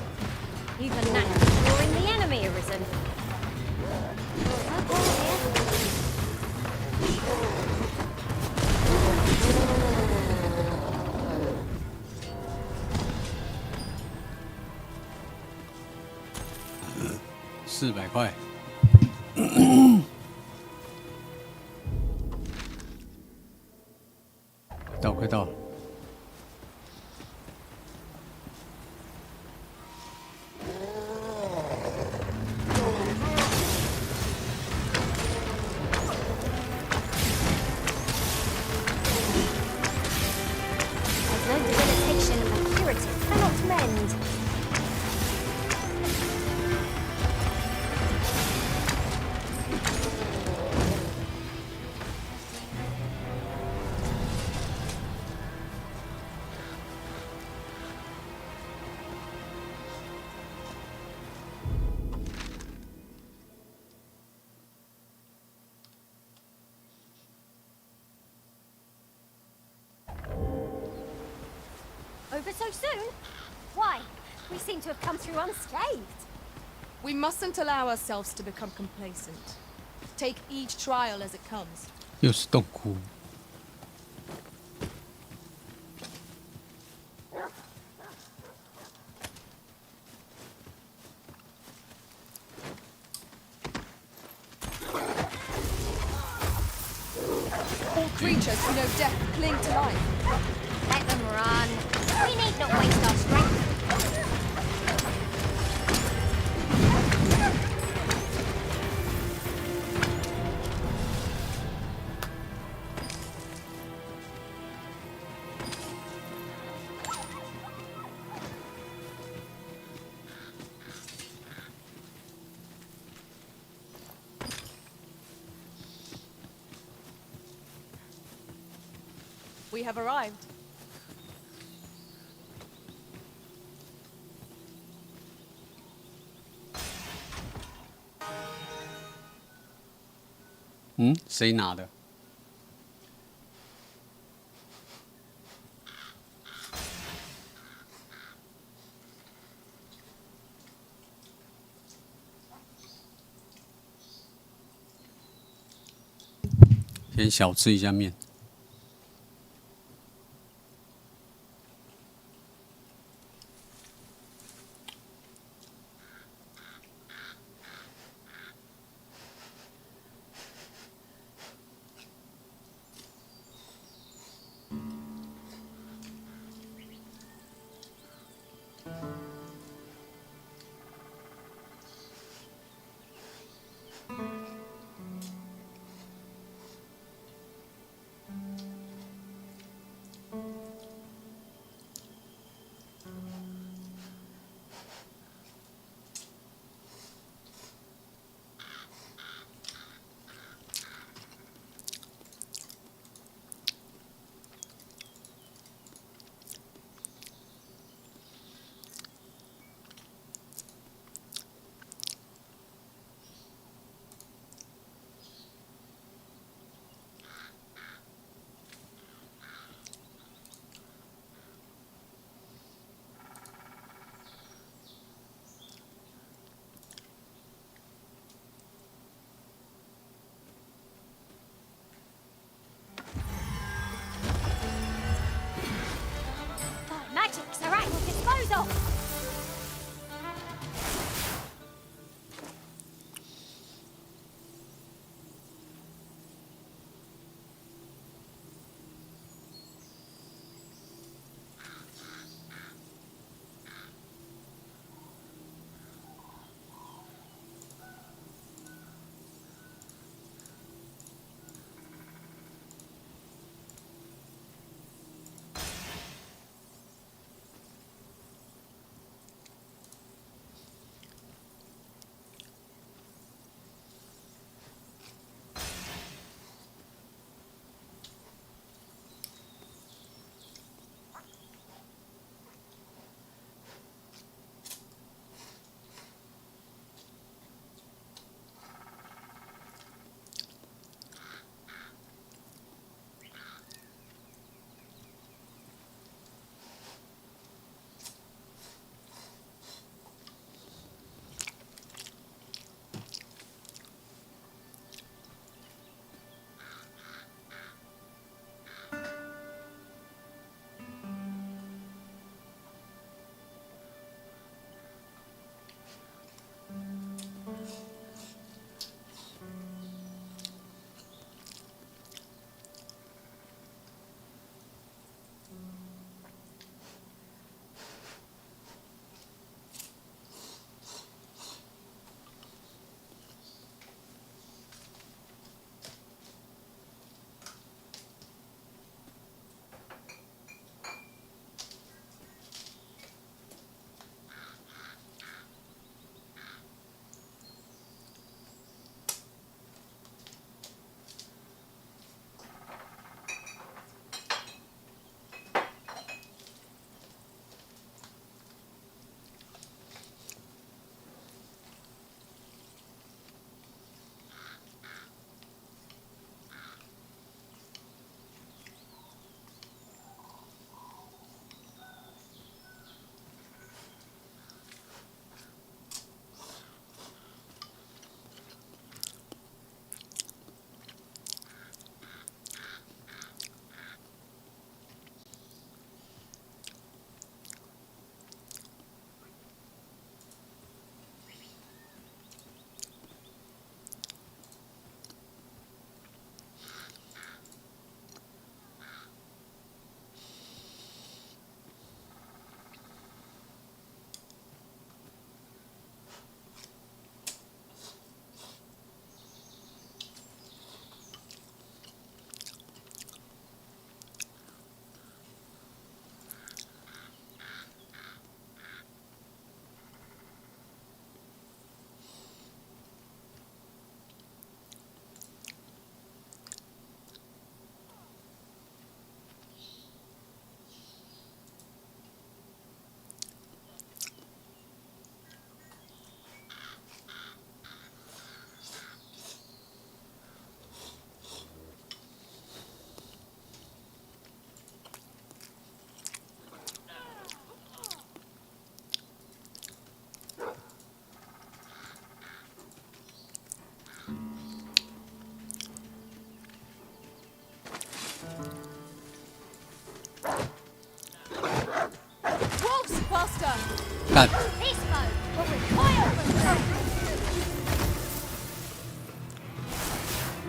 Even naturally drawing the enemy arisen.400块。快到了。No debilitation a curative cannot mend. Over so soon? Why? We seem to have come through unscathed. We mustn't allow ourselves to become complacent. Take each trial as it comes. 又是洞窟。 All creatures who know death cling to life. Let them run. We need not waste our strength. We have arrived.嗯，谁拿的？先小吃一下面。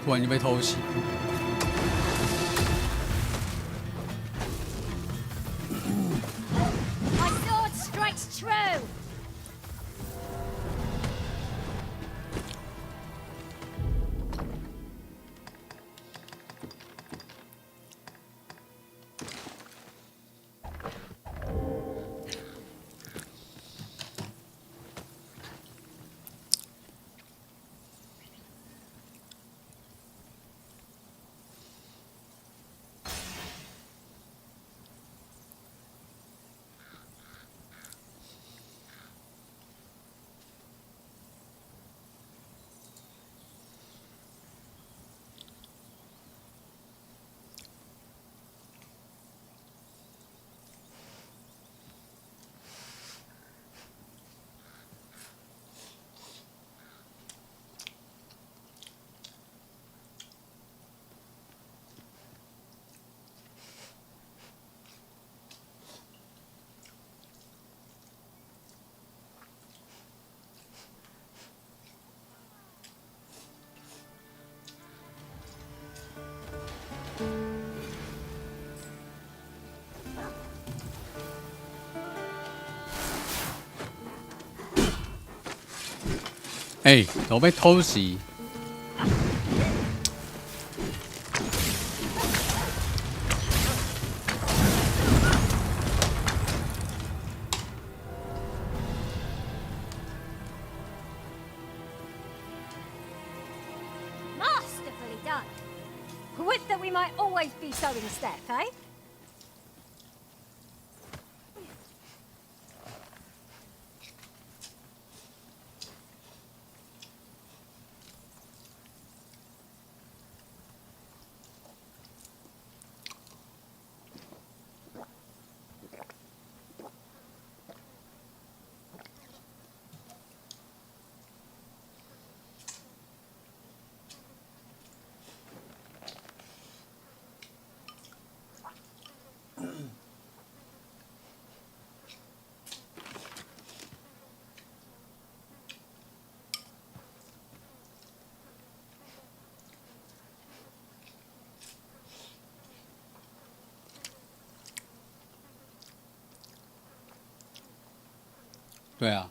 突然就被偷袭。My sword strikes true.哎、我被偷袭。Masterfully done. Would that we might always be so in step, eh? 对啊。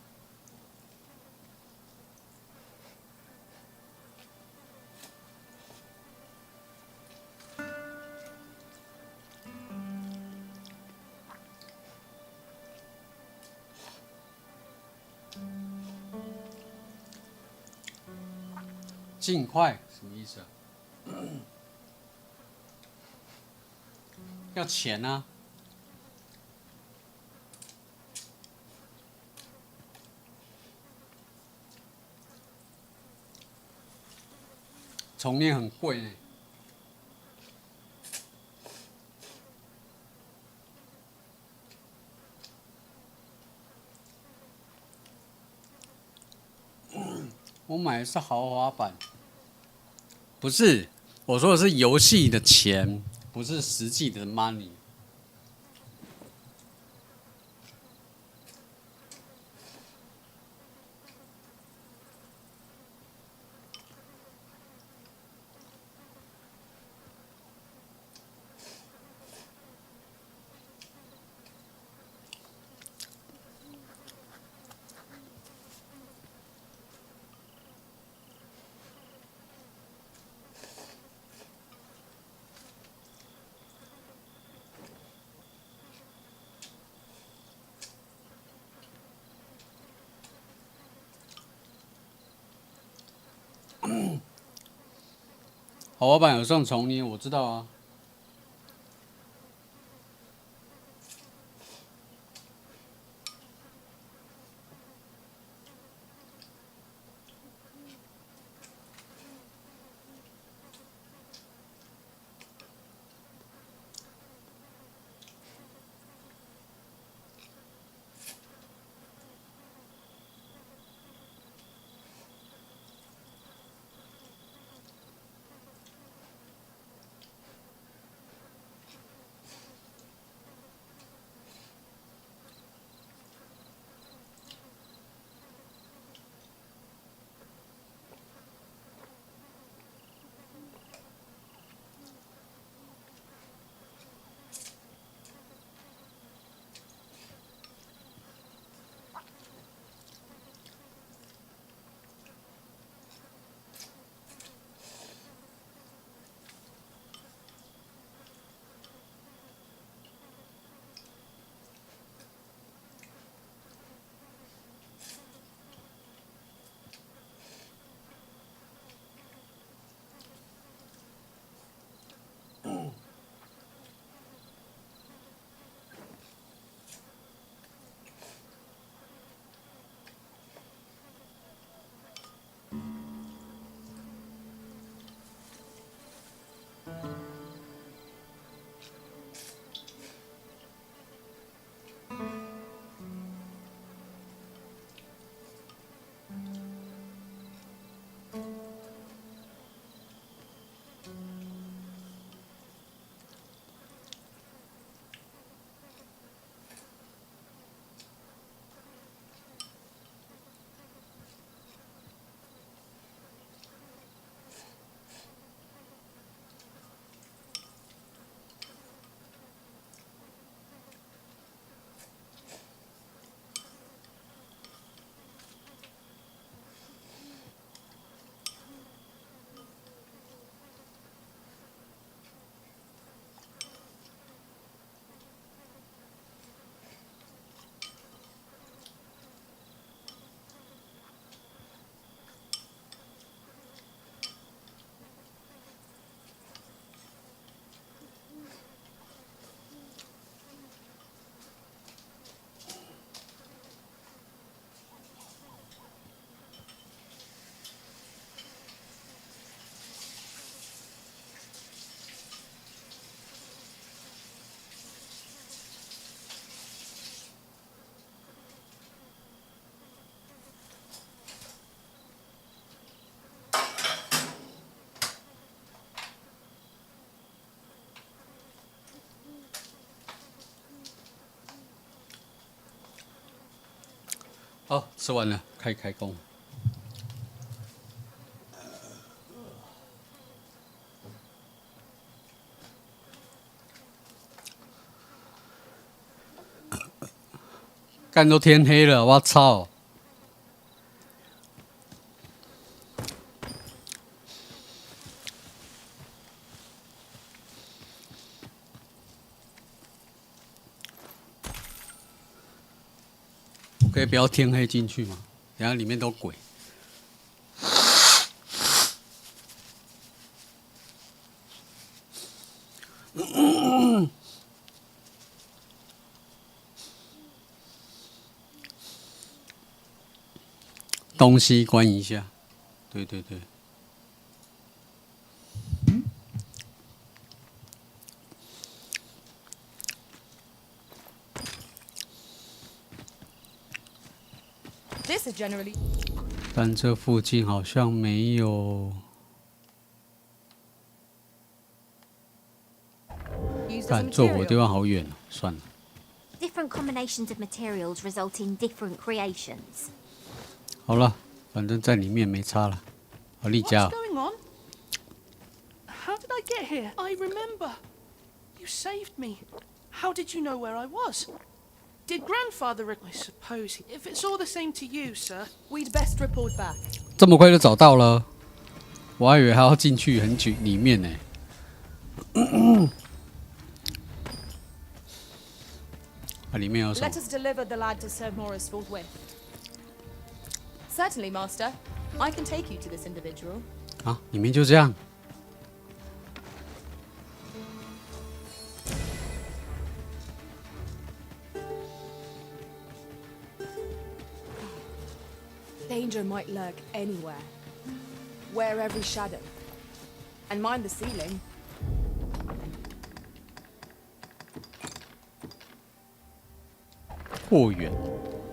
尽快什么意思啊？要钱啊！重练很贵呢。我买的是豪华版，不是，我说的是游戏的钱，不是实际的 money。豪华版有上重捏，我知道啊。好，吃完了，开工。干都天黑了，我操！我可以不要天黑进去吗？等下里面都鬼。东西关一下，对对对。This is generally. 但这附近好像没有。但坐火地方好远哦，算了。Different combinations of materials result in different creations. 好了，反正在里面没差了。好，丽佳。 What's going on? How did I get here? I remember. You saved me. How did you know where I was? Did grandfather? I suppose if it's all the same to you, sir, we'd best report back. 这么快就找到了，我还以为还要进去很久里面呢。啊，里面有什么 Let us deliver the lad to Sir Morris forthwith. Certainly, Master. I can take you to this individual. 啊，里面就这样。 Danger might lurk anywhere. Wear every shadow. And mind the ceiling. 过远。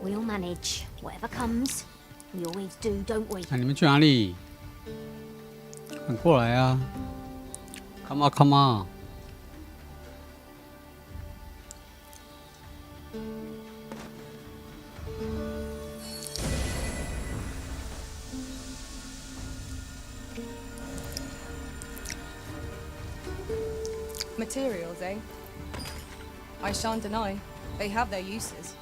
We'll manage. Whatever comes, we always do, don't we? 那你们去哪里？赶过来啊 ！Come on, come on！ Materials, eh? I shan't deny. They have their uses.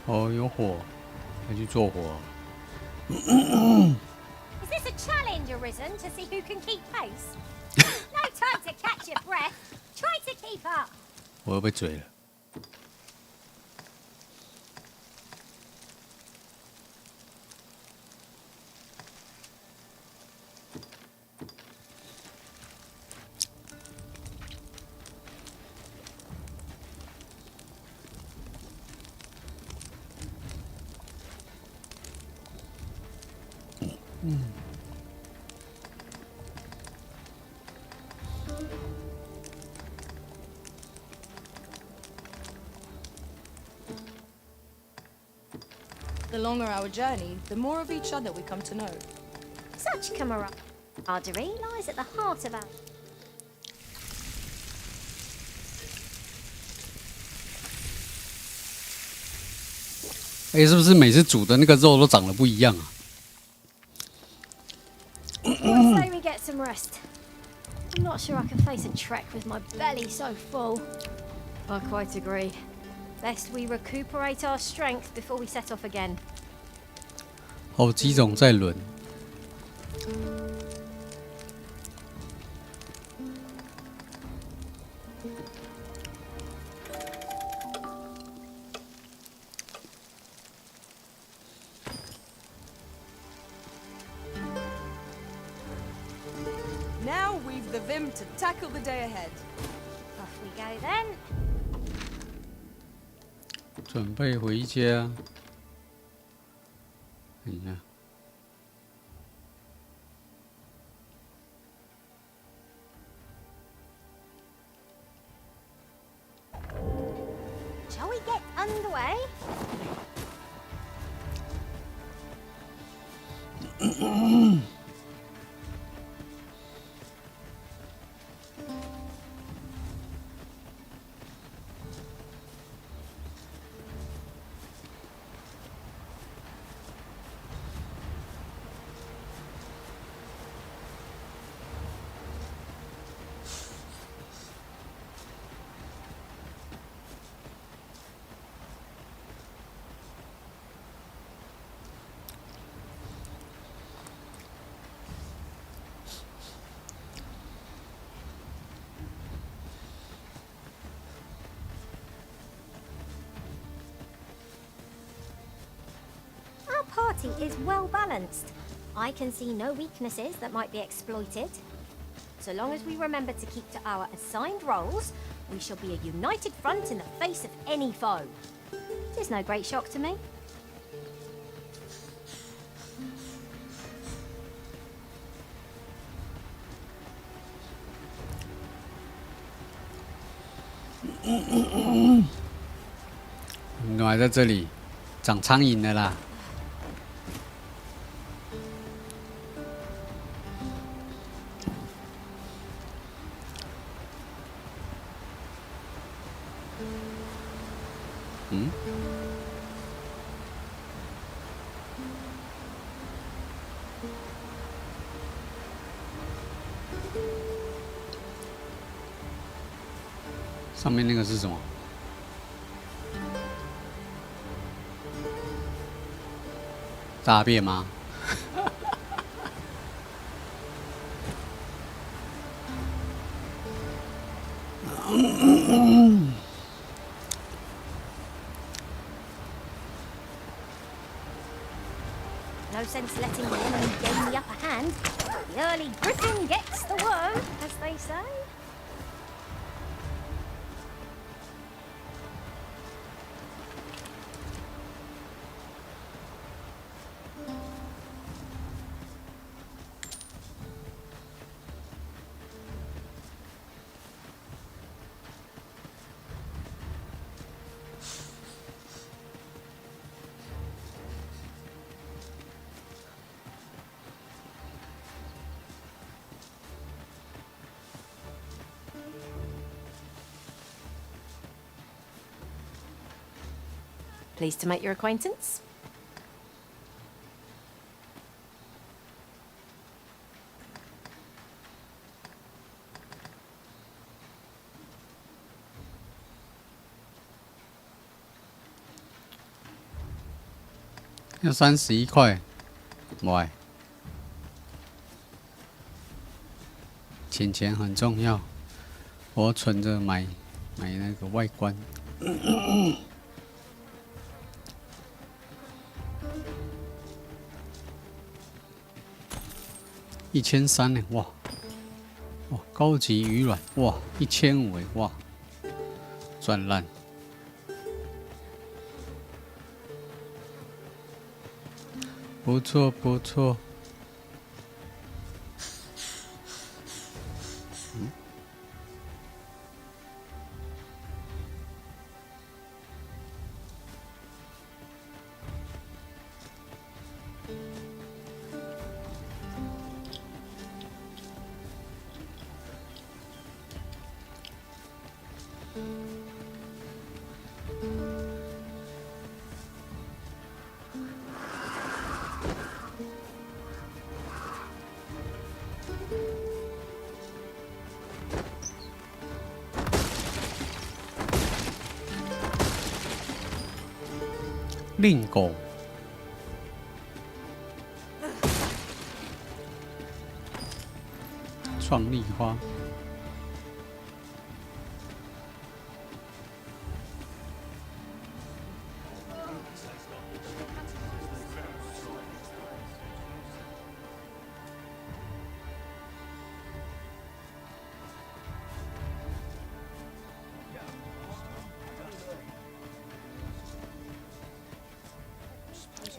Oh, 有火，要去做火。 Is this a challenge, Arisen, to see who can keep pace? No time to catch your breath. Try to keep up. 我又被追了。The longer our journey, the more of each other we come to know. Such camaraderie lies at the heart of our... 哎，是不是每次煮的那个肉都长得不一样啊？ I'd say we get some rest. I'm not sure I can face a trek with my belly so full. I quite agree. Best we recuperate our strength before we set off again. 好几种在轮。Now we've the vim to tackle the day ahead. Off we go then. 准备回家。看一下。Shall we get underway? Party is well balanced. I can see no weaknesses that might be exploited. So long as we remember to keep to our assigned roles, we shall be a united front in the face of any foe. It is no great shock to me.你还在这里长苍蝇了啦！嗯？上面那个是什么？大便吗？No sense letting the enemy gain the upper hand. The early griffin gets the worm, as they say. Pleased to make your acquaintance.要31块，喂，钱很重要，我存着买那个外观。1300呢，哇，哇，高级鱼卵，哇，1500，哇，赚烂。不错不错。令狗，创立花，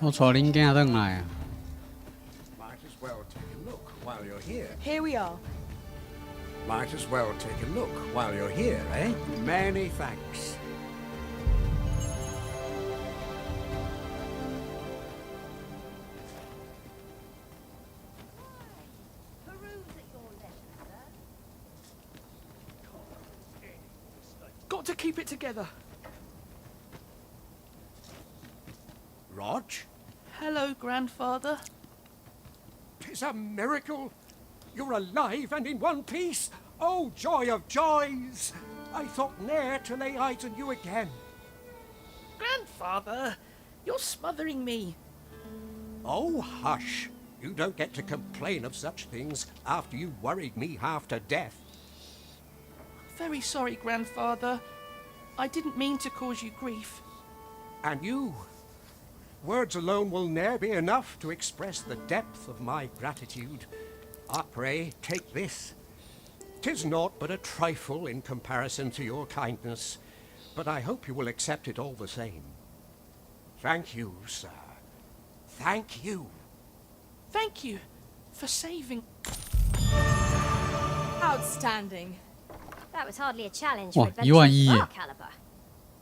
我带恁囝转来啊！ Might as well take a look while you're here. Here we are. Might as well take a look while you're here, eh? Many thanks. keep it together. Rog? Hello, Grandfather. 'Tis a miracle. You're alive and in one piece. Oh, joy of joys! I thought ne'er to lay eyes on you again. Grandfather, you're smothering me. Oh, hush. You don't get to complain of such things after you worried me half to death. Very sorry, Grandfather. I didn't mean to cause you grief. And you? Words alone will ne'er be enough to express the depth of my gratitude. I pray, take this. 'Tis naught but a trifle in comparison to your kindness, but I hope you will accept it all the same. Thank you, sir. Thank you. Thank you for saving. Outstanding. That was hardly a challenge Wow, for adventurers of our 11000. caliber.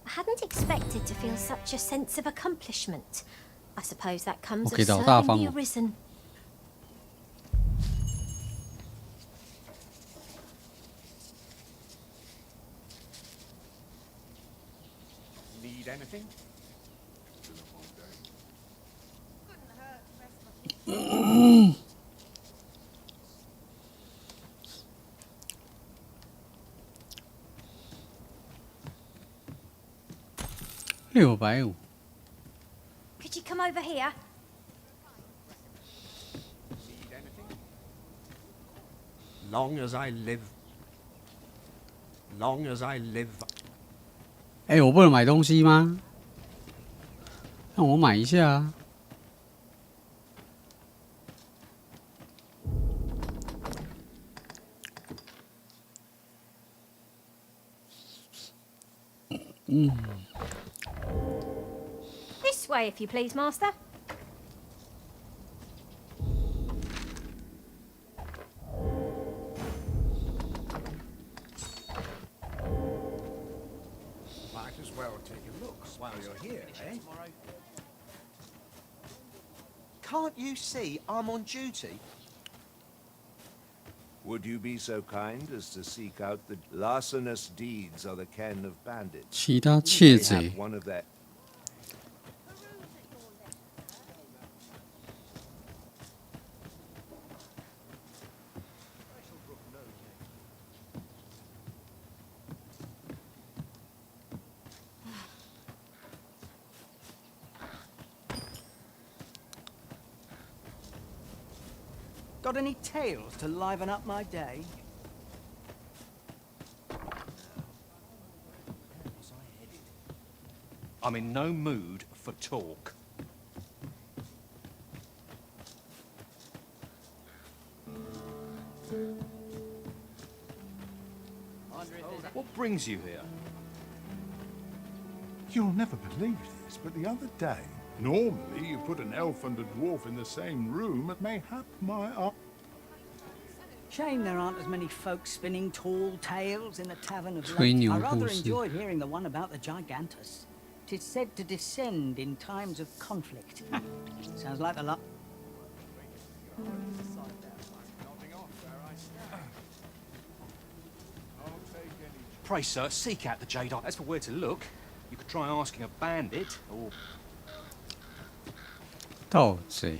I hadn't expected to feel such a sense of accomplishment. I suppose that comes of 我给的好大 serving 方 the 哦。 Arisen. Need anything? 650。 Could you come over here? Long as I live. Long as I live. 哎，我不能买东西吗？让我买一下啊！This way, if you please, Master. Might as well take a look while you're here, eh? Can't you see I'm on duty? Would you be so kind as to seek out the larcenous deeds of the ken of bandits? 其他窃 They 贼 have one of their Got any tales to liven up my day? I'm in no mood for talk. What brings you here? You'll never believe this, but the other day, normally you put an elf and a dwarf in the same room, and mayhap my Shame there aren't as many folks spinning tall tales in the Tavern of 吹 Late. 牛 I 故 rather 事。 enjoyed hearing the one about the Gigantus. 'Tis said to descend in times of conflict. Sounds like the luck. Pray, sir, seek out the Jadeite. As for where to look, you could try asking a bandit, or 盗贼。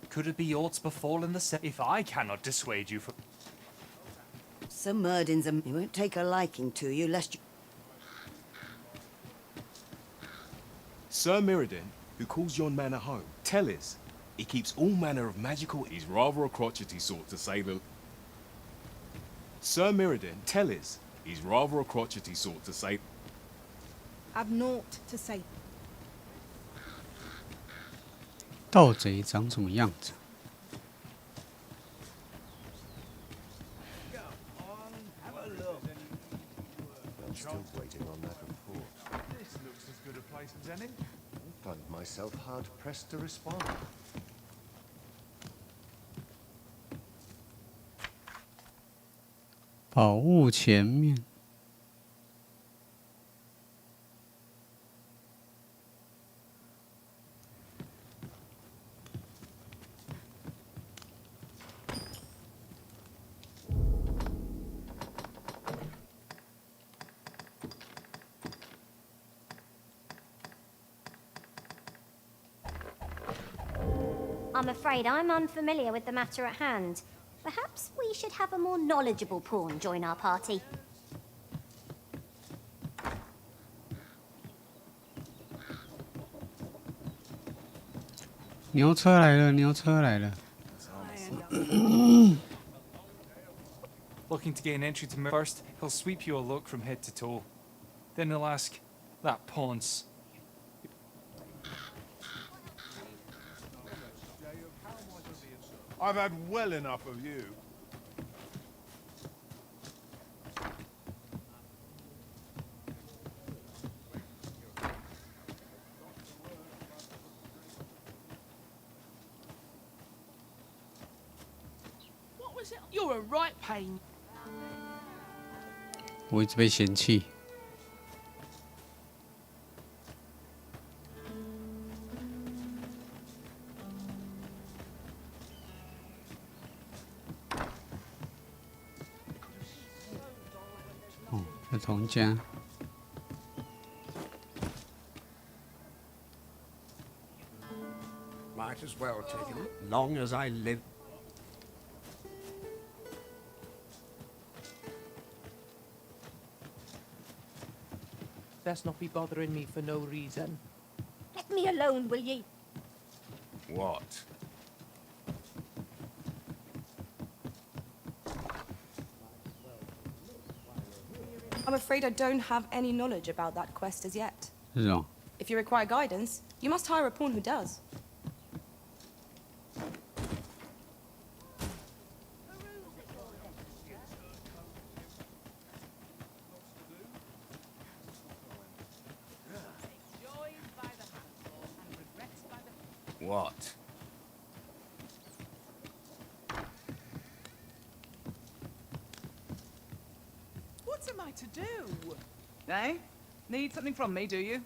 Could it be aught befallen the set? If I cannot dissuade you from... Sir Murdin's he won't take a liking to you, lest you... Sir Mirrodin, who calls yon manor home, tell us, he keeps all manner of magical... He's rather a crotchety sort, to say the... Sir Mirrodin, tell us, he's rather a crotchety sort, to say... I've naught to say. 盗贼长什么样子？ I'm still waiting on that report. This looks as good a place as any. I find myself hard pressed to respond. 宝物前面。I'm afraid I'm unfamiliar with the matter at hand. Perhaps we should have a more knowledgeable pawn join our party. 牛车来了，牛车来了。Looking to gain entry to first, he'll sweep you a look from head to toe. Then he'll ask, that pawn's. I've had well enough of you. What was it? You're a right pain. 我一直被嫌弃。哦，在同一家。Might as well take it. Long as I live. Best not be bothering me for no reason. Let me alone, will ye? What? I'm afraid I don't have any knowledge about that quest as yet. 是哦。 If you require guidance, you must hire a pawn who does. What? What am I to do? Eh? Need something from me, do you?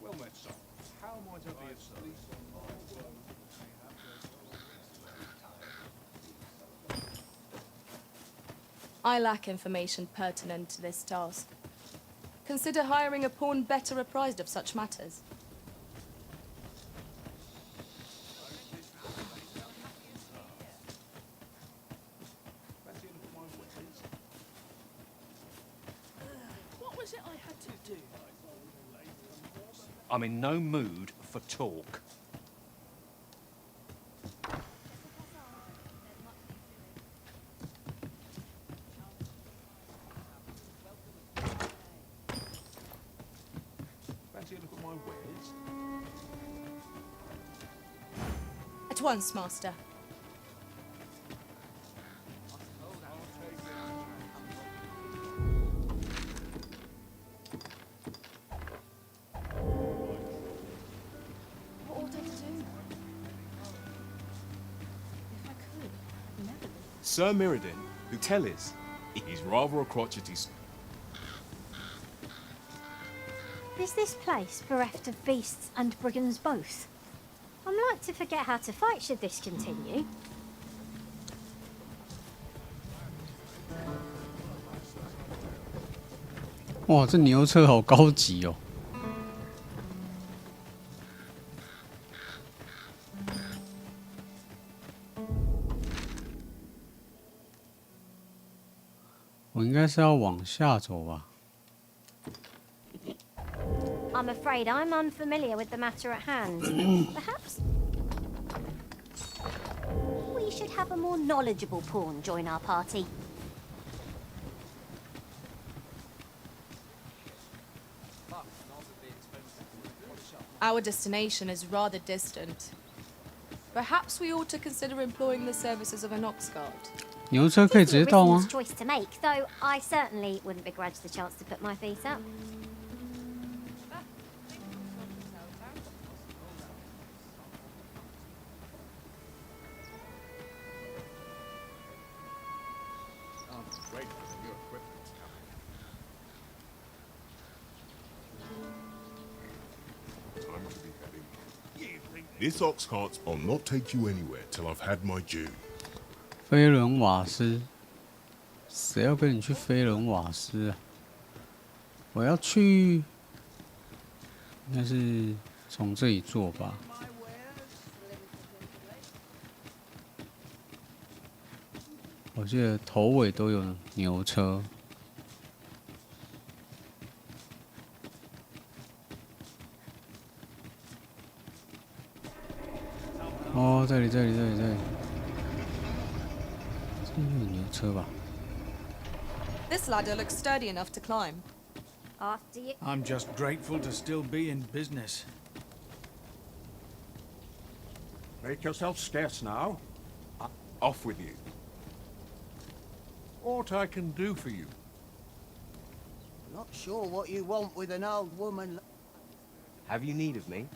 Well met, son. How might I be of service? I lack information pertinent to this task. Consider hiring a pawn better apprised of such matters. What was it I had to do? I'm in no mood for talk. Fancy a look at my wares? At once, Master. What ought I to do? If I could, never. Sir Mirrodin, who tell us, he's rather a crotchety. Is this place bereft of beasts and brigands both? I'm like to forget how to fight should this continue. "哇，这牛车好高级哦！" 我应该是要往下走吧。 I'm afraid I'm unfamiliar with the matter at hand. Perhaps we should have a more knowledgeable pawn join our party. Our destination is rather distant. Perhaps we ought to consider employing the services of an ox guard. 牛车可以直接到吗？ choice to make, though I certainly wouldn't begrudge the chance to put my feet up. This ox cart's I'll not take you anywhere till I've had my due. 飞轮瓦斯，谁要跟你去飞轮瓦斯啊？我要去，应该是从这里坐吧。我记得头尾都有牛车。哦，这里，这里有牛车吧？ This ladder looks sturdy enough to climb. After you. I'm just grateful to still be in business. Make yourself scarce now. Off with you. Aught I can do for you? Not sure what you want with an old woman. Have you need of me? .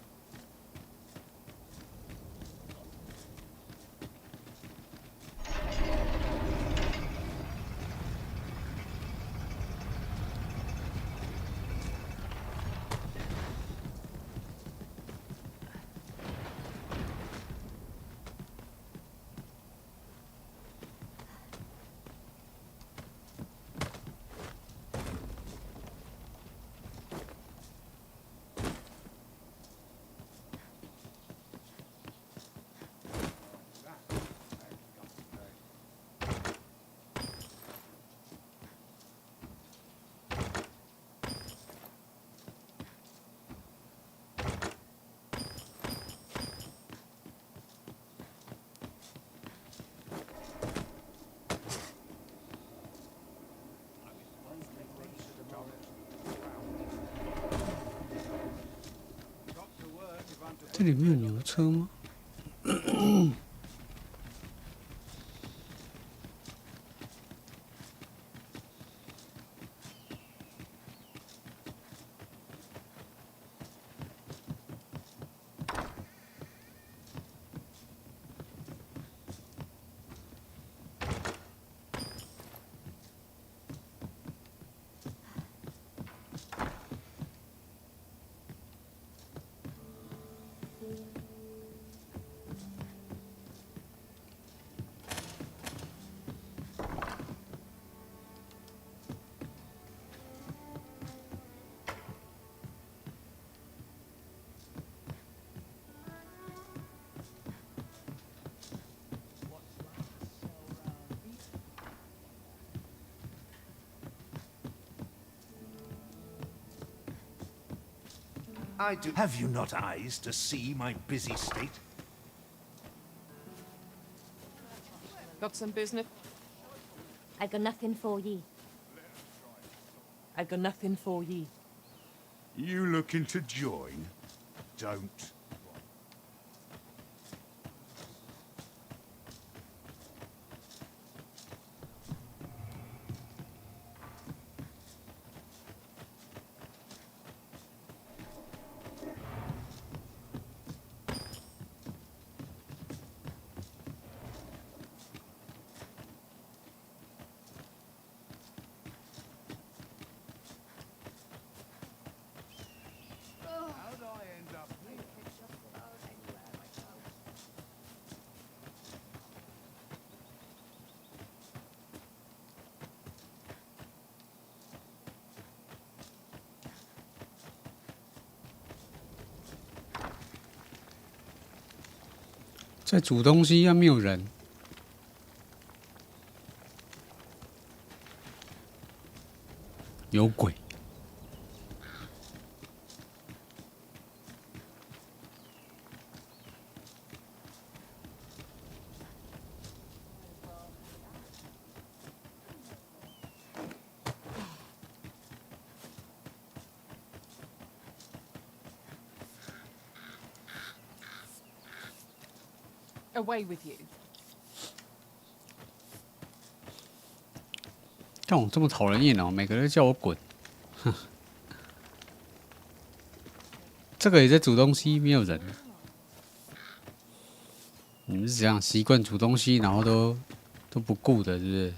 这里面有牛车吗？I do. Have you not eyes to see my busy state? Got some business? I got nothing for ye. I got nothing for ye. You looking to join? Don't. How'd I end up here? 在煮东西，要没有人。有鬼。Away with you. 像我这么讨人厌哦，每个人叫我滚。哼，这个也在煮东西，没有人。你们是怎样习惯煮东西，然后都不顾的，是不是？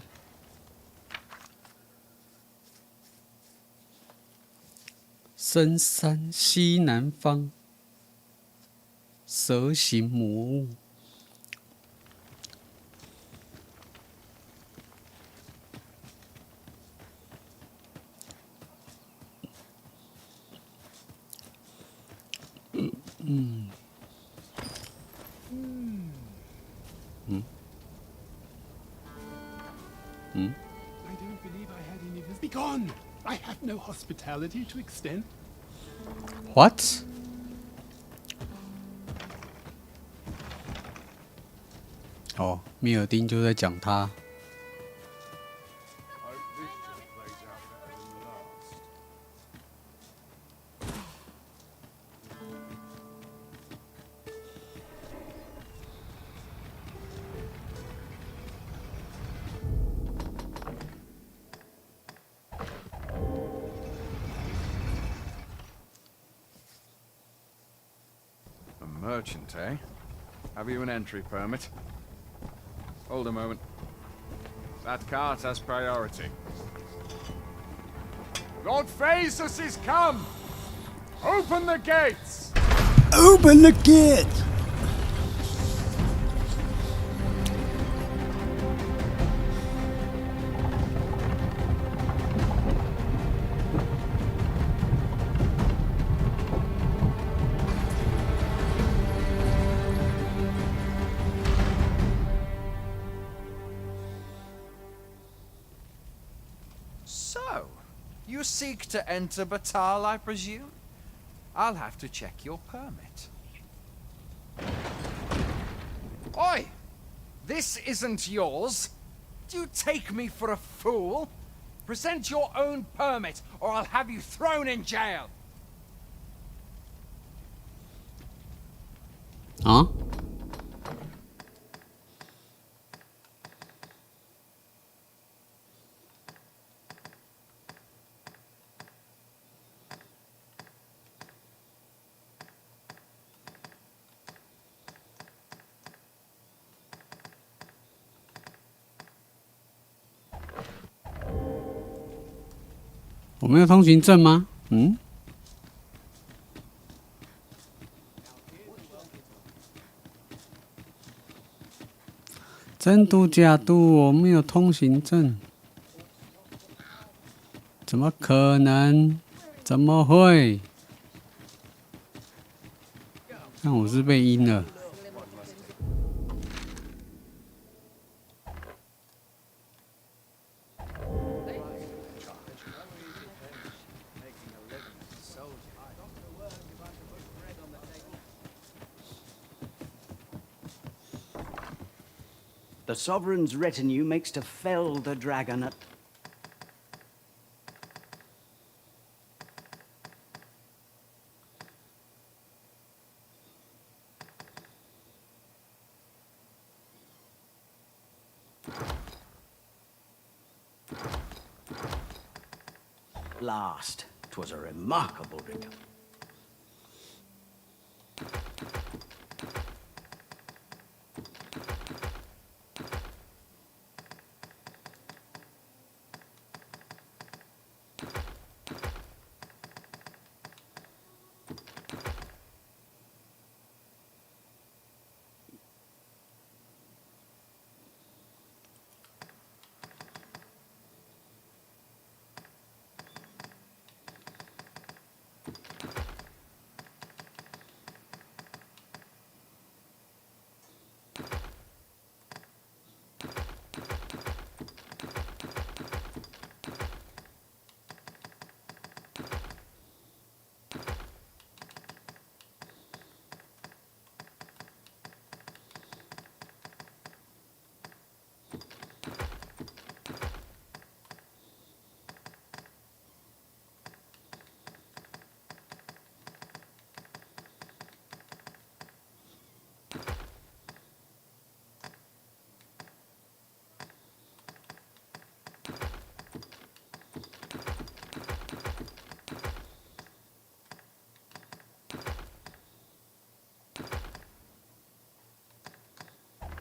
深山西南方，蛇形魔物。嗯。I don't believe I had any visitors. Be gone! I have no hospitality to extend. What? 哦，密尔丁就在讲他。Merchant, eh? Have you an entry permit? Hold a moment. That cart has priority. Lord Phaesus is come! Open the gates! Open the gates! So, you seek to enter Batal, I presume? I'll have to check your permit. Oi! This isn't yours. Do you take me for a fool? Present your own permit, or I'll have you thrown in jail! 啊？我没有通行证吗？嗯。真赌假赌，我没有通行证，怎么可能？怎么会？看我是被阴了。The sovereign's retinue makes to fell the dragon at... Last, 'twas a remarkable recovery.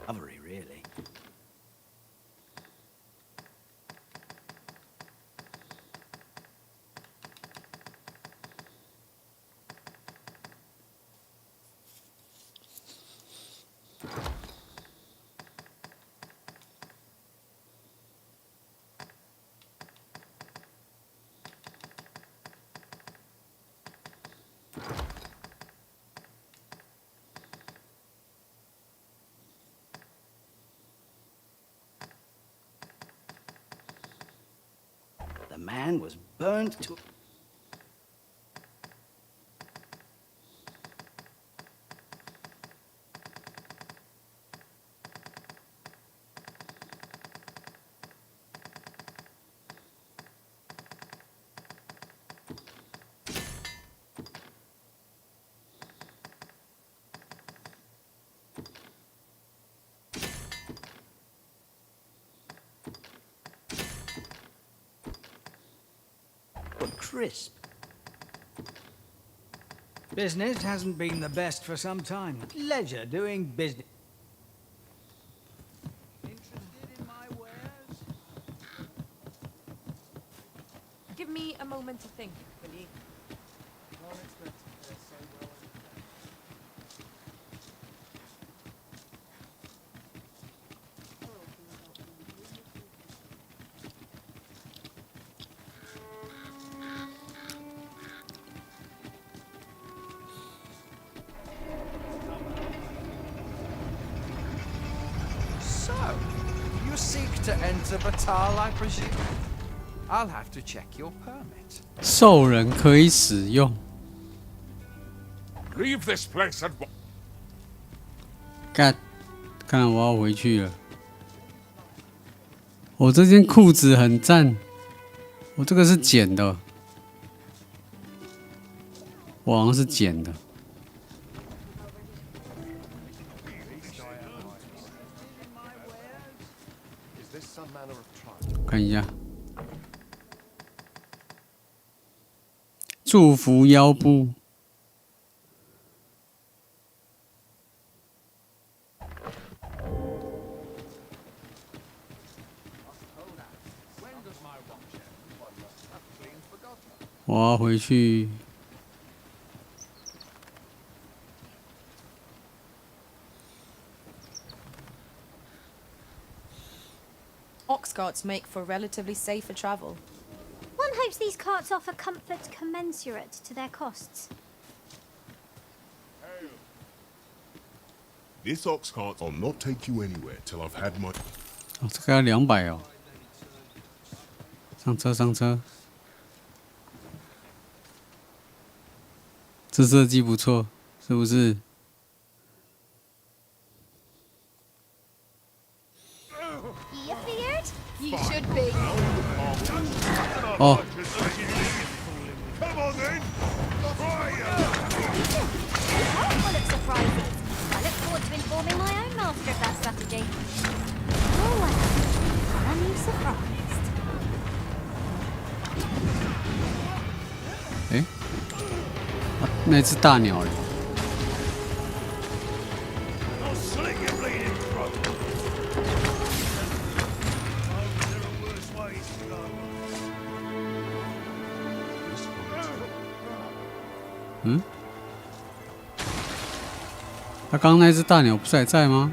Discovery, really. The man was burned to... crisp. Business hasn't been the best for some time. Pleasure doing business. Give me a moment to think, will you? So, you seek to enter Batal, I presume? I'll have to check your permit. 兽人可以使用。 Leave this place and... 干，看来我要回去了。我这件裤子很赞，我这个是剪的，我好像是剪的。看一下，祝福腰部。 我要回去。 Ox carts make for relatively safer travel. One hopes these carts offer comfort commensurate to their costs. This ox cart will not take you anywhere till I've had my... 哦，这个要200哦。上车，上车。这设计不错，是不是？ You feared? You should be. 哦。 Full of surprises. I look forward to informing my own master of that strategy. Oh well, are you surprised? 哎，啊，那只大鸟嘞？ 嗯？他刚刚那只大鸟不是还在吗？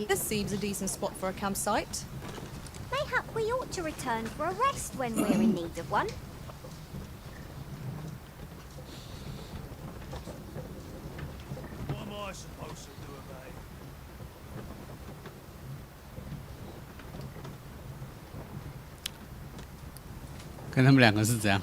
This seems a decent spot for a campsite. Mayhap we ought to return for a rest when we're in need of one. 看他们两个是怎样。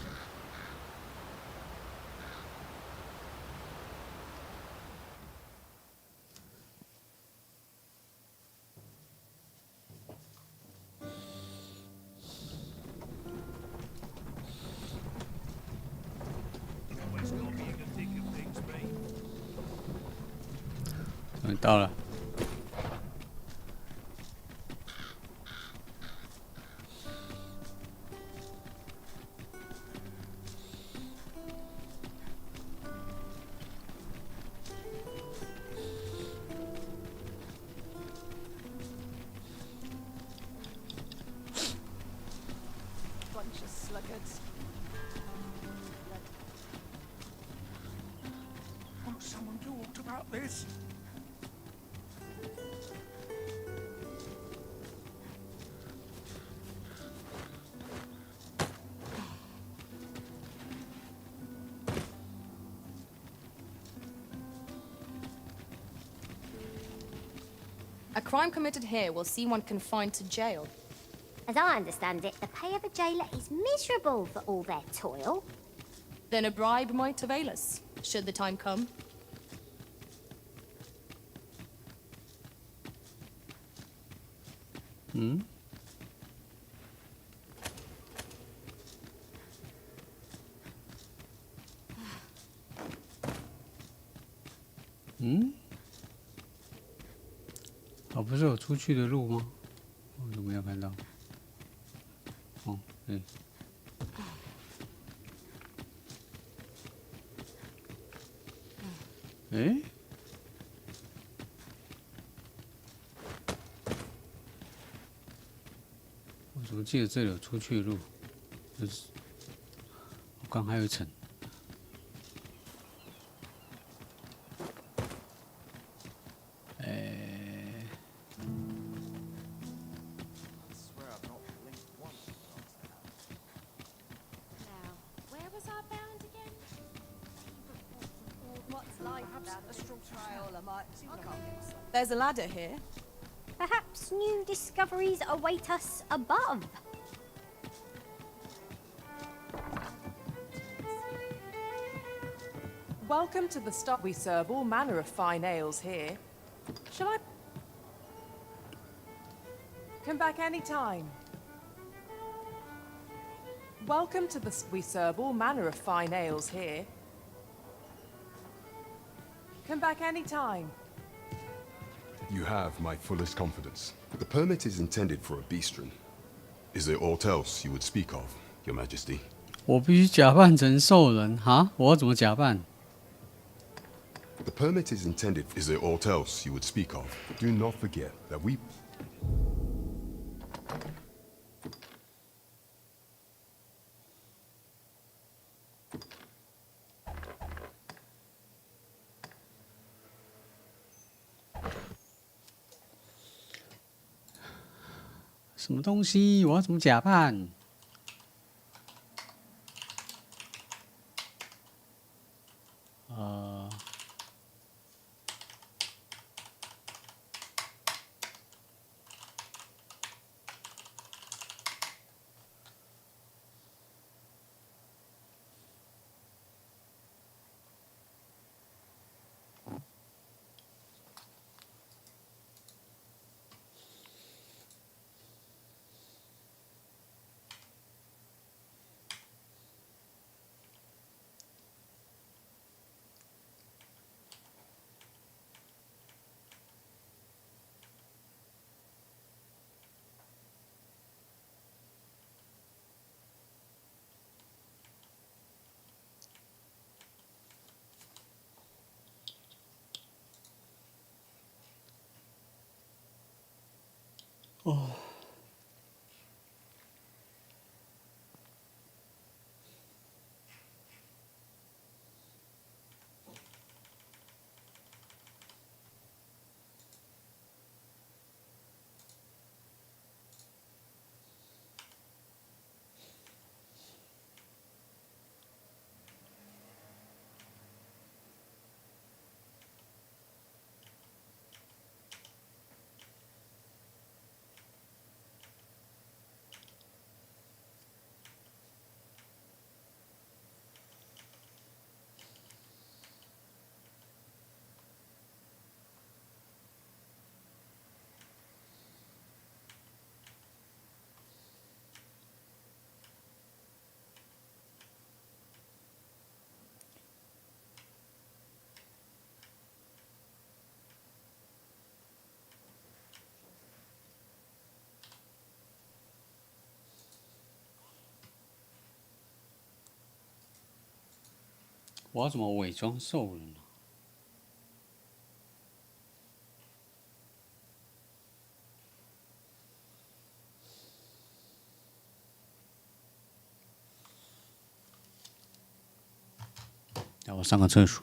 终于到了。 Mayhap someone talked about this. A crime committed here will see one confined to jail. As I understand it, the pay of a jailer is miserable for all their toil. Then a bribe might avail us, should the time come. Hmm?嗯？哦，不是有出去的路吗？我怎么没有看到？哦，对。诶？我怎么记得这里有出去的路？就是我刚还有一层。There's a ladder here. Perhaps new discoveries await us above. Welcome to the stop. We serve all manner of fine ales here. Shall I come back any time? Welcome to the. We serve all manner of fine ales here. Come back any time. You have my fullest confidence. The permit is intended for a bistron. Is there aught else you would speak of, Your Majesty? 我必须假扮成兽人哈？我要怎么假扮？ The permit is intended. Is there aught else you would speak of? Do not forget that we. 什么东西？我要怎么假扮？哦。我要怎么伪装兽人呢？让我上个厕所。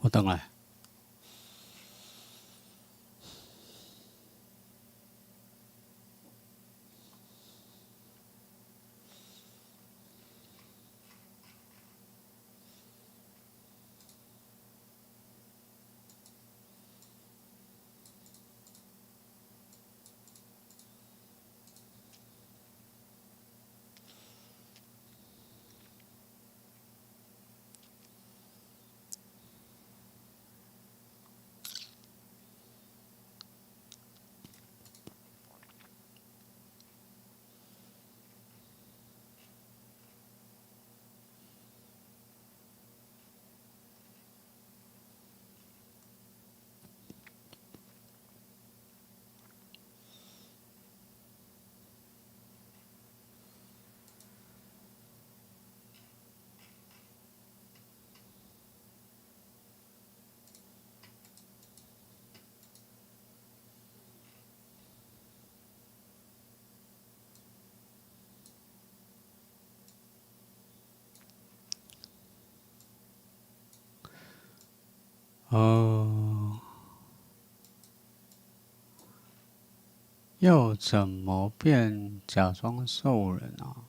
我等来。要怎么变假装兽人啊？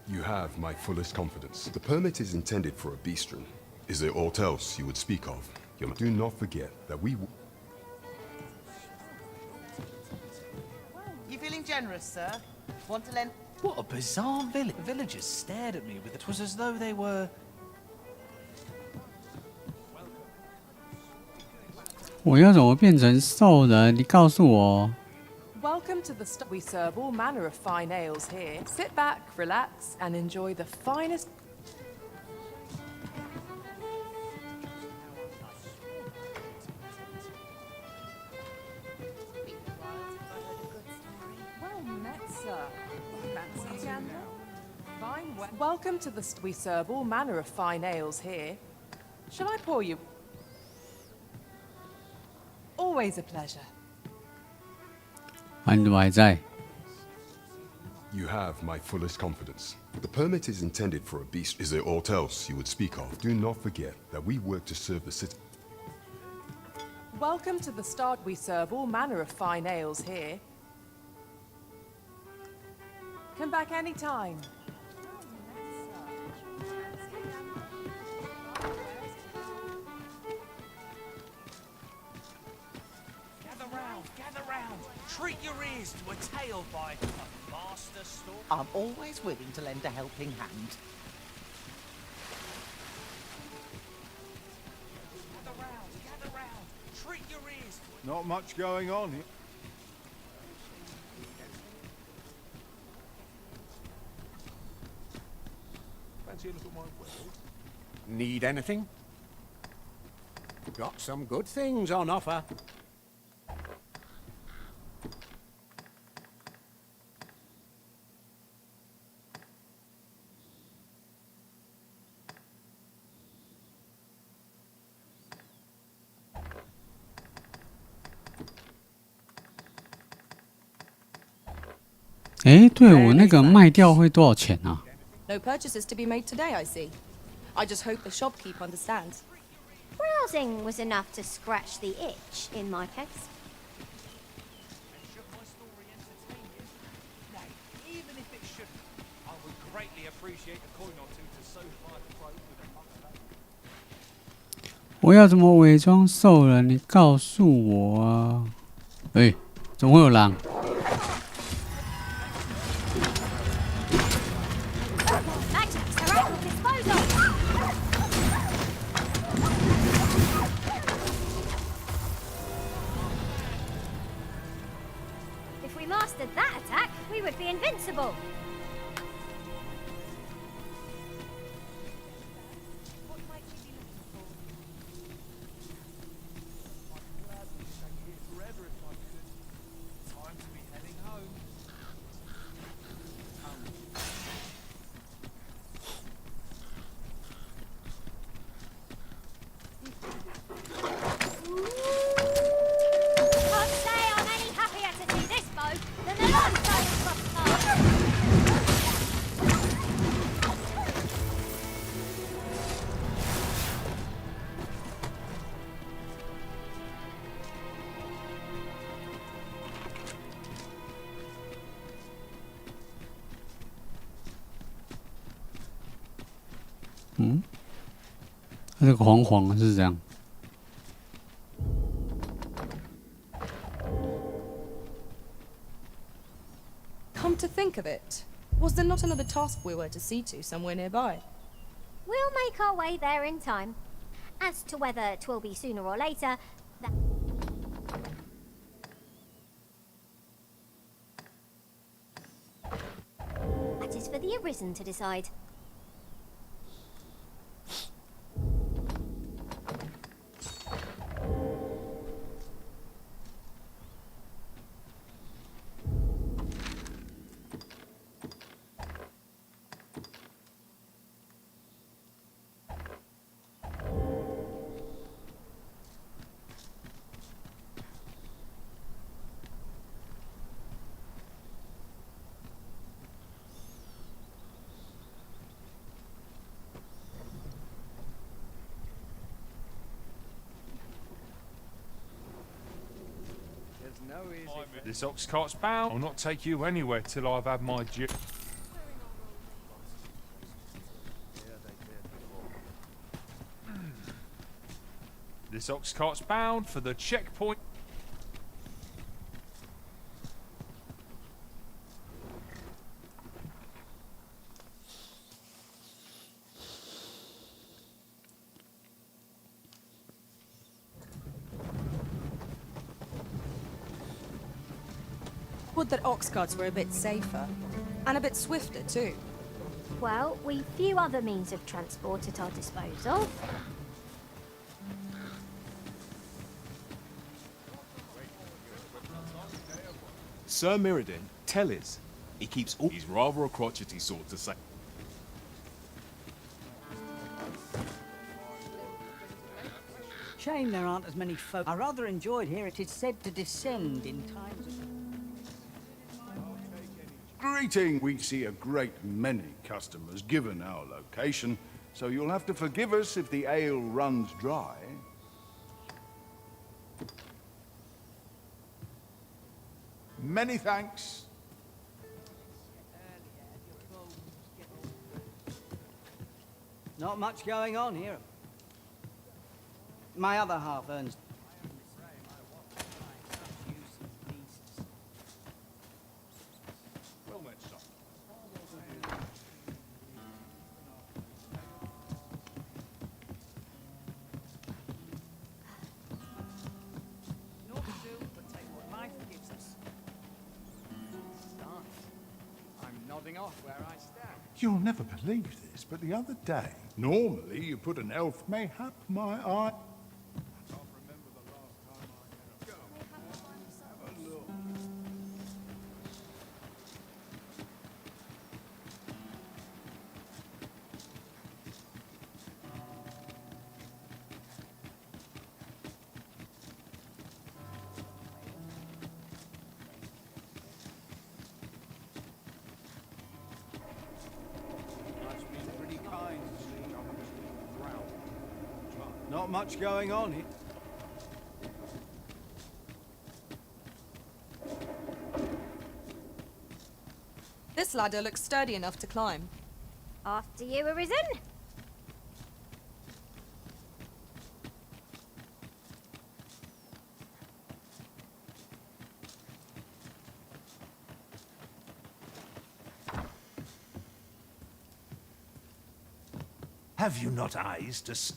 You have my fullest confidence. The permit is intended for a beastren. Is there aught else you would speak of? Do not forget that we... You feeling generous, sir? Want to lend... What a bizarre village. The villagers stared at me with it was as though they were... 我要怎么变成兽人？你告诉我。 Welcome to the We serve all manner of fine ales here. Sit back, relax, and enjoy the finest. Well met, sir. Fancy gander? Fine. Welcome to the We serve all manner of fine ales here. Shall I pour you? Always a pleasure. 啊，你怎么还在？ You have my fullest confidence. The permit is intended for a beast. Is there aught else you would speak of? Do not forget that we work to serve the city. Welcome to the start. We serve all manner of fine ales here. Come back anytime. Gather round. Treat your ears to a tale by a master storm. I'm always willing to lend a helping hand. Gather round. Treat your ears to Not much going on here. Fancy a look at my wares? Need anything? Got some good things on offer. Eh, 对我那个卖掉会多少钱啊？ No purchases to be made today, I see. I just hope the shopkeep understands. Browsing was enough to scratch the itch in my case. Even if it shouldn't, I would greatly appreciate a coin or two to soothe my throat with a mustache. 我要怎么伪装兽人？你告诉我啊！哎，怎么会有狼？ If we mastered that attack, we would be invincible. Time to be heading home. Can't say I'm any happier to see this boat than the last time we crossed paths. "嗯，它这个黄黄的是这样。 Come to think of it, was there not another task we were to see to somewhere nearby? We'll make our way there in time. As to whether 'twill be sooner or later, that is for the Arisen to decide. This ox cart's bound. I'll not take you anywhere till I've had my due. This ox cart's bound for the checkpoint. Would that ox carts were a bit safer. And a bit swifter, too. Well, we've few other means of transport at our disposal. Sir Mirrodin, tell us. He keeps all... He's rather a crotchety sort to say. Shame there aren't as many folk. I rather enjoyed here. It is said to descend in times of... Greeting! We see a great many customers given our location, so you'll have to forgive us if the ale runs dry. Many thanks. Not much going on here. My other half earns... Off where I stand. You'll never believe this, but the other day, normally you put an elf, mayhap my eye. Not much going on here. This ladder looks sturdy enough to climb. After you, Arisen. Have you not eyes to see?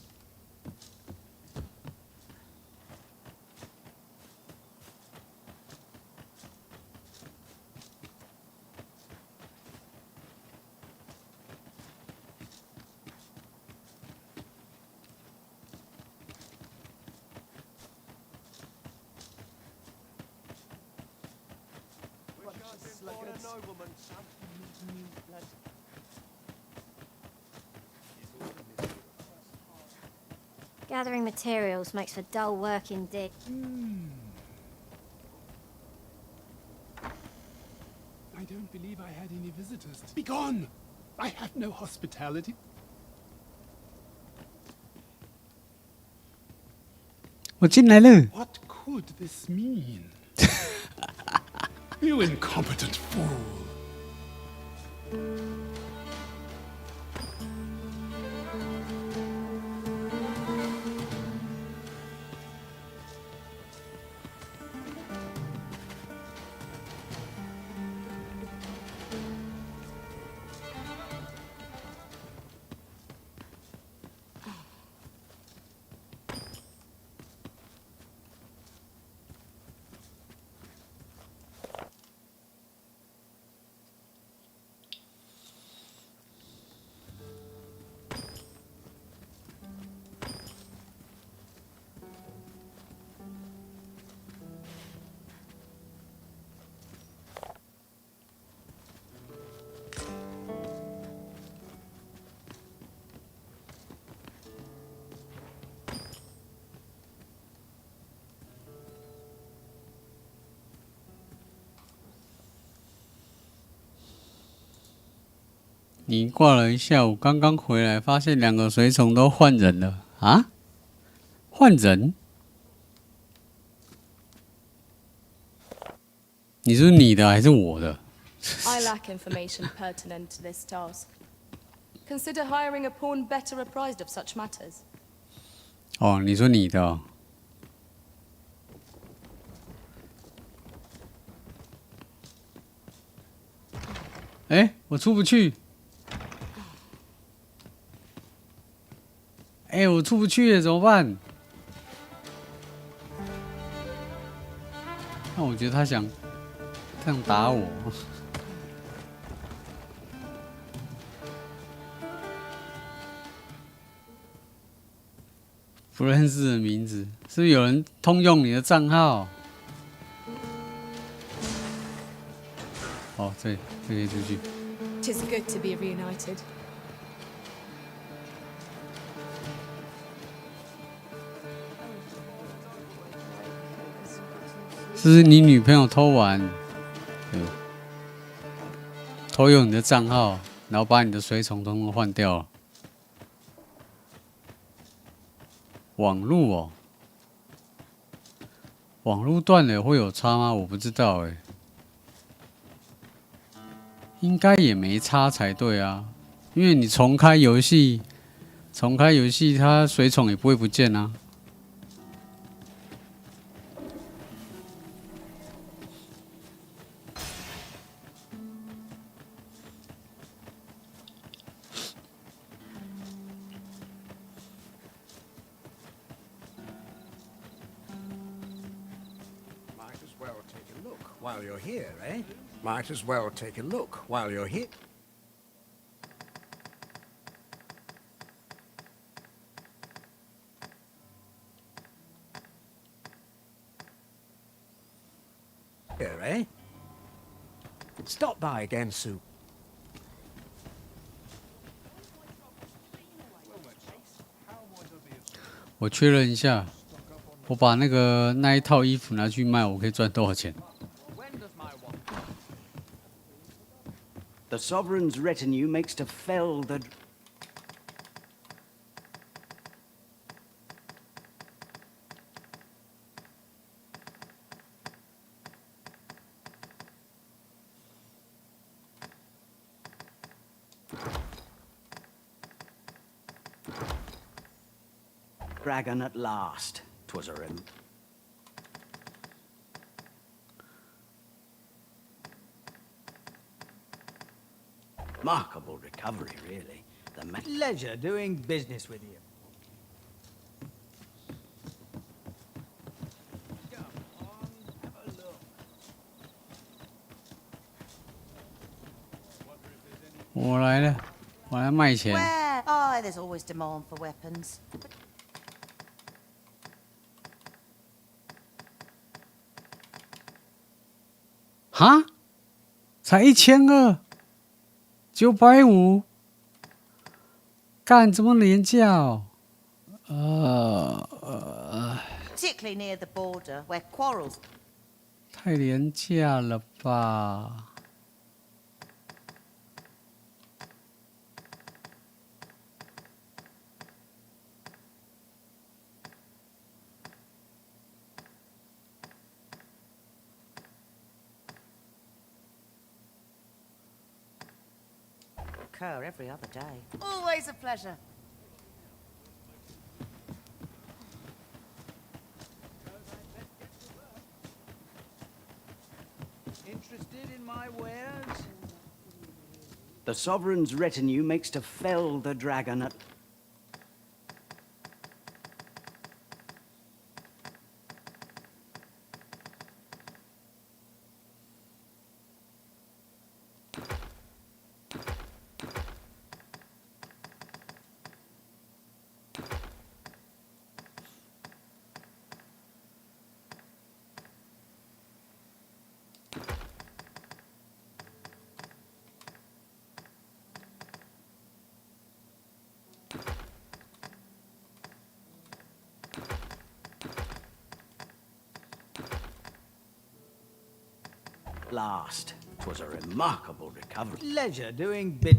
Gathering materials makes for dull work indeed. I don't believe I had any visitors. Begone! I have no hospitality. What could this mean? You incompetent fool!你挂了一下午，刚刚回来，发现2个随从都换人了啊？换人？你是你的还是我的？ I lack information pertinent to this task. Consider hiring a pawn better apprised of such matters. 哦，你说你的、哦。哎，我出不去。哎，我出不去耶，怎么办？那我觉得他想这样打我。不认识的名字，是不是有人通用你的账号？哦，这可以出去。 'Tis good to be reunited. 是不是你女朋友偷玩？偷用你的账号，然后把你的随从通通换掉了。网路哦，网路断了会有差吗？我不知道哎，应该也没差才对啊，因为你重开游戏，它随从也不会不见啊。 While you're here, eh? Might as well take a look while you're here. Here, eh? Stop by again, Sue. 我确认一下，我把那一套衣服拿去卖，我可以赚多少钱？ The sovereign's retinue makes to fell the... Dragon at last. 'Twas a remarkable recovery, really. Pleasure doing business with you.我来了，我来卖钱。 Where? Oh, there's always demand for weapons. 哈？才1200。950，干这么廉价哦？Particularly near the border, where quarrels. 太廉价了吧？Occur every other day. Always a pleasure. Interested in my wares? The sovereign's retinue makes to fell the dragon at... Last. 'Twas a remarkable recovery. Pleasure doing bid.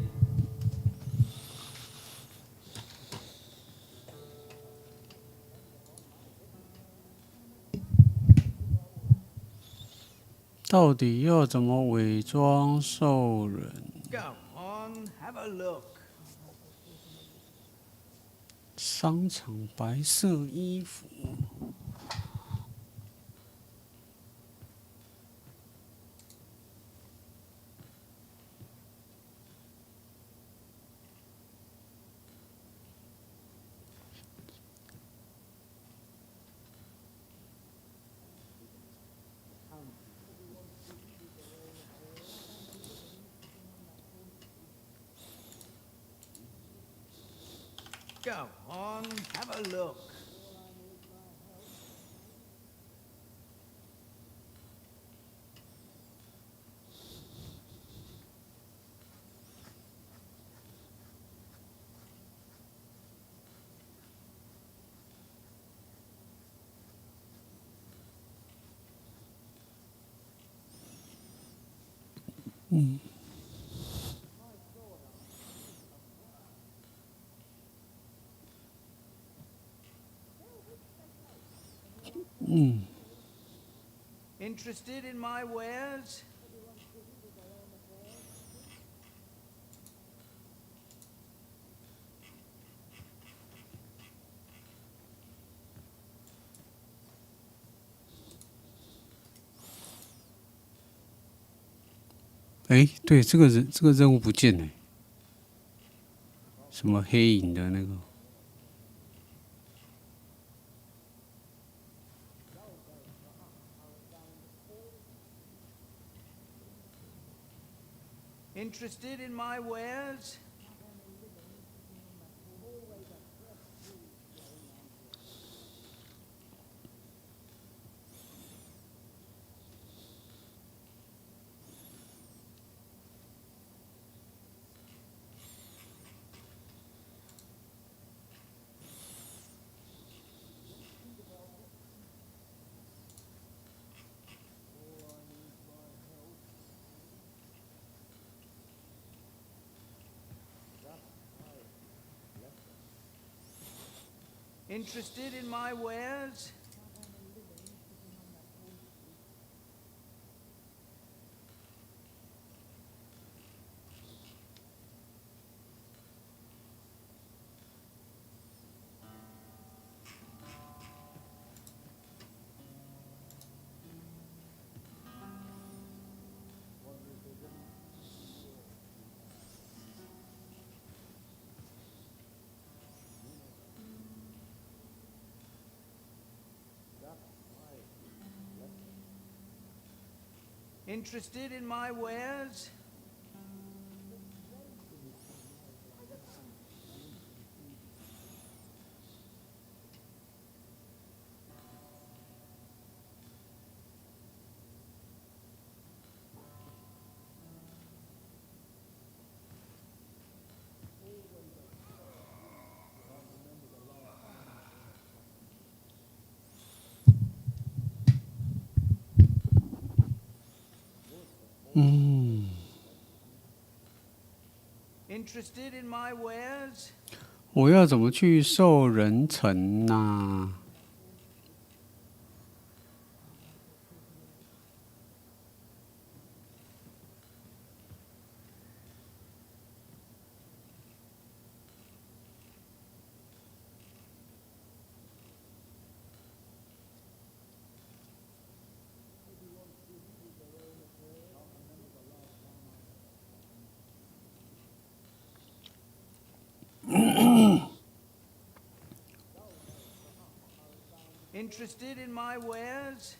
到底要怎么伪装兽人？ Go on, have a look. 商场白色衣服。Go on, have a look. Mm. Interested in my wares? Eh，对，这个任务不见了，什么黑影的那个。 Interested in my wares? Interested in my wares? Interested in my wares? Interested in my wares? 我要怎么去兽人城呐？Interested in my wares?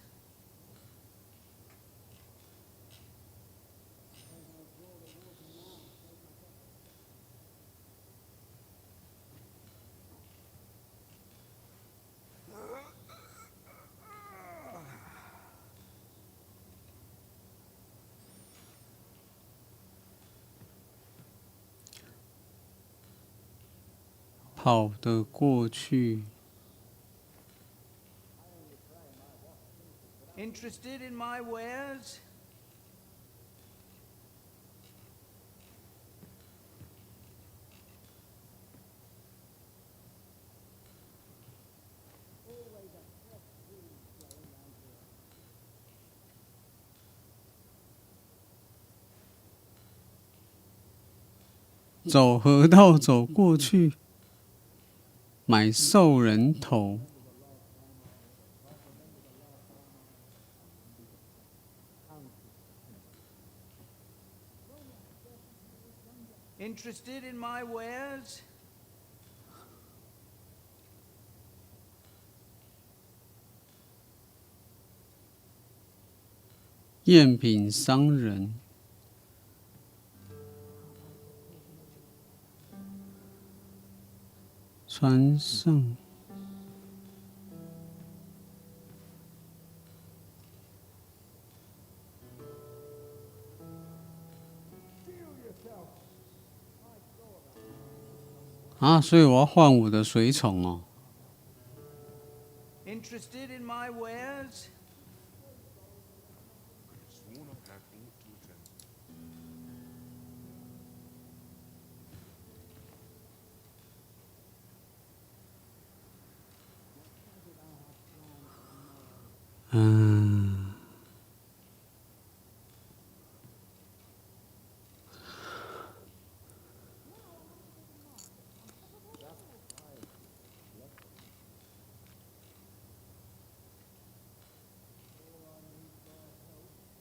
跑得过去。 Interested in my wares? 走河道走过去，买兽人头。Interested in my wares? 赝品商人。船上。啊，所以我要换我的水宠哦。Interested in my wares? 嗯。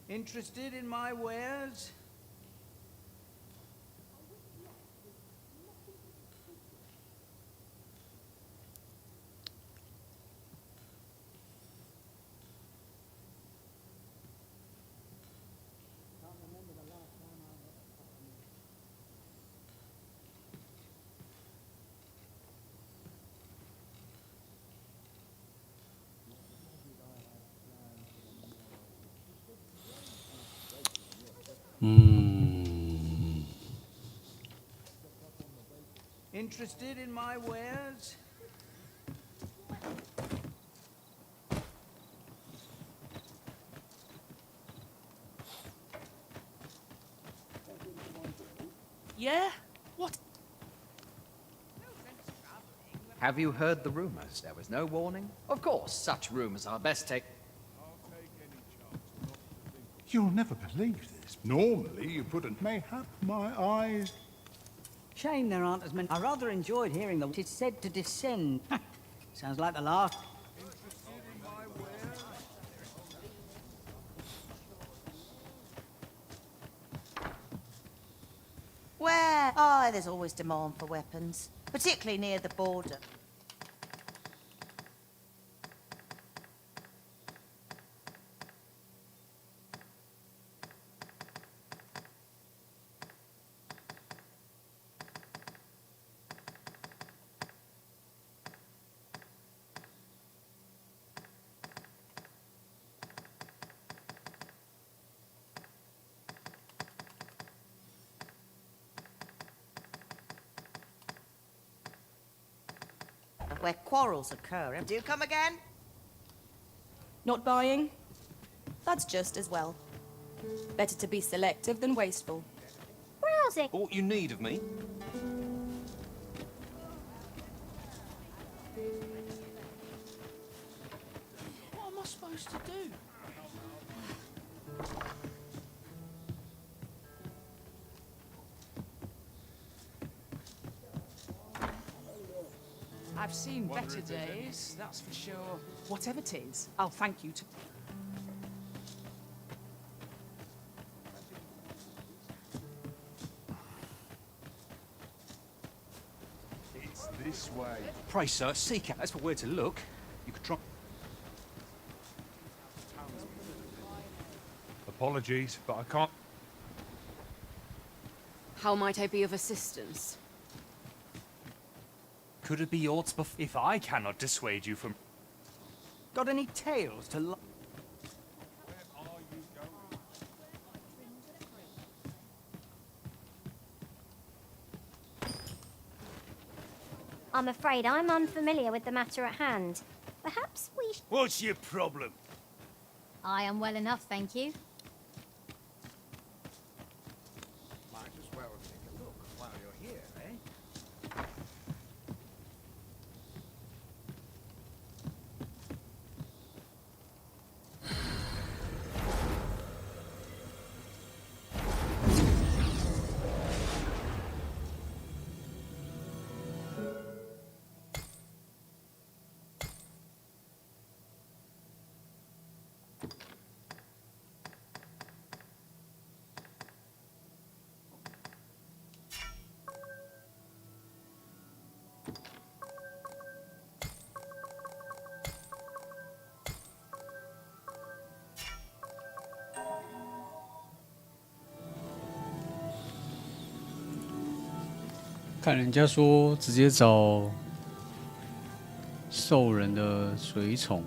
Interested in my wares? 嗯。Interested in my wares? Yeah? What? Have you heard the rumors? There was no warning? Of course, such rumors are best taken. You'll never believe this. Normally you put mayhap my eyes. Shame there aren't as many. I rather enjoyed hearing that it is said to descend. Sounds like the last. Where? Oh, there's always demand for weapons, particularly near the border. Where quarrels occur. Do you come again? Not buying? That's just as well. Better to be selective than wasteful. Browsing. What you need of me? What am I supposed to do? I've seen better days, that's for sure. Whatever it is, I'll thank you to... It's this way. Pray, sir, seek out. That's where to look. You could try. Apologies, but I can't. How might I be of assistance? Could it be aught if I cannot dissuade you from... Got any tales to... I'm afraid I'm unfamiliar with the matter at hand. Perhaps we... What's your problem? I am well enough, thank you. Might as well take a look while you're here, eh? 看人家说直接找兽人的随从。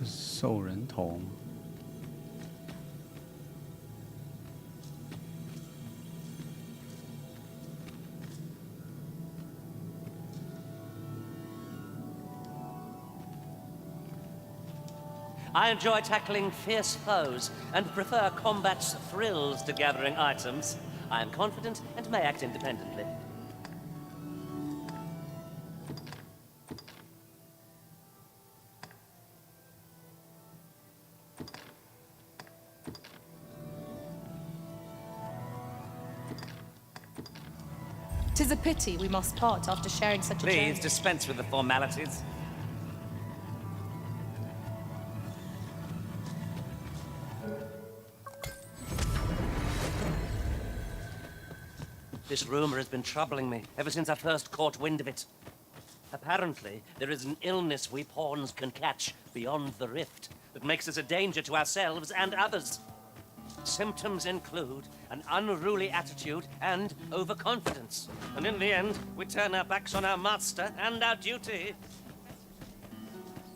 兽人头。 I enjoy tackling fierce foes and prefer combat's thrills to gathering items. I am confident and may act independently. "'Tis a pity we must part after sharing such a journey." Please dispense with the formalities. This rumor has been troubling me ever since I first caught wind of it. Apparently, there is an illness we pawns can catch beyond the rift that makes us a danger to ourselves and others. Symptoms include an unruly attitude and overconfidence. And in the end, we turn our backs on our master and our duty.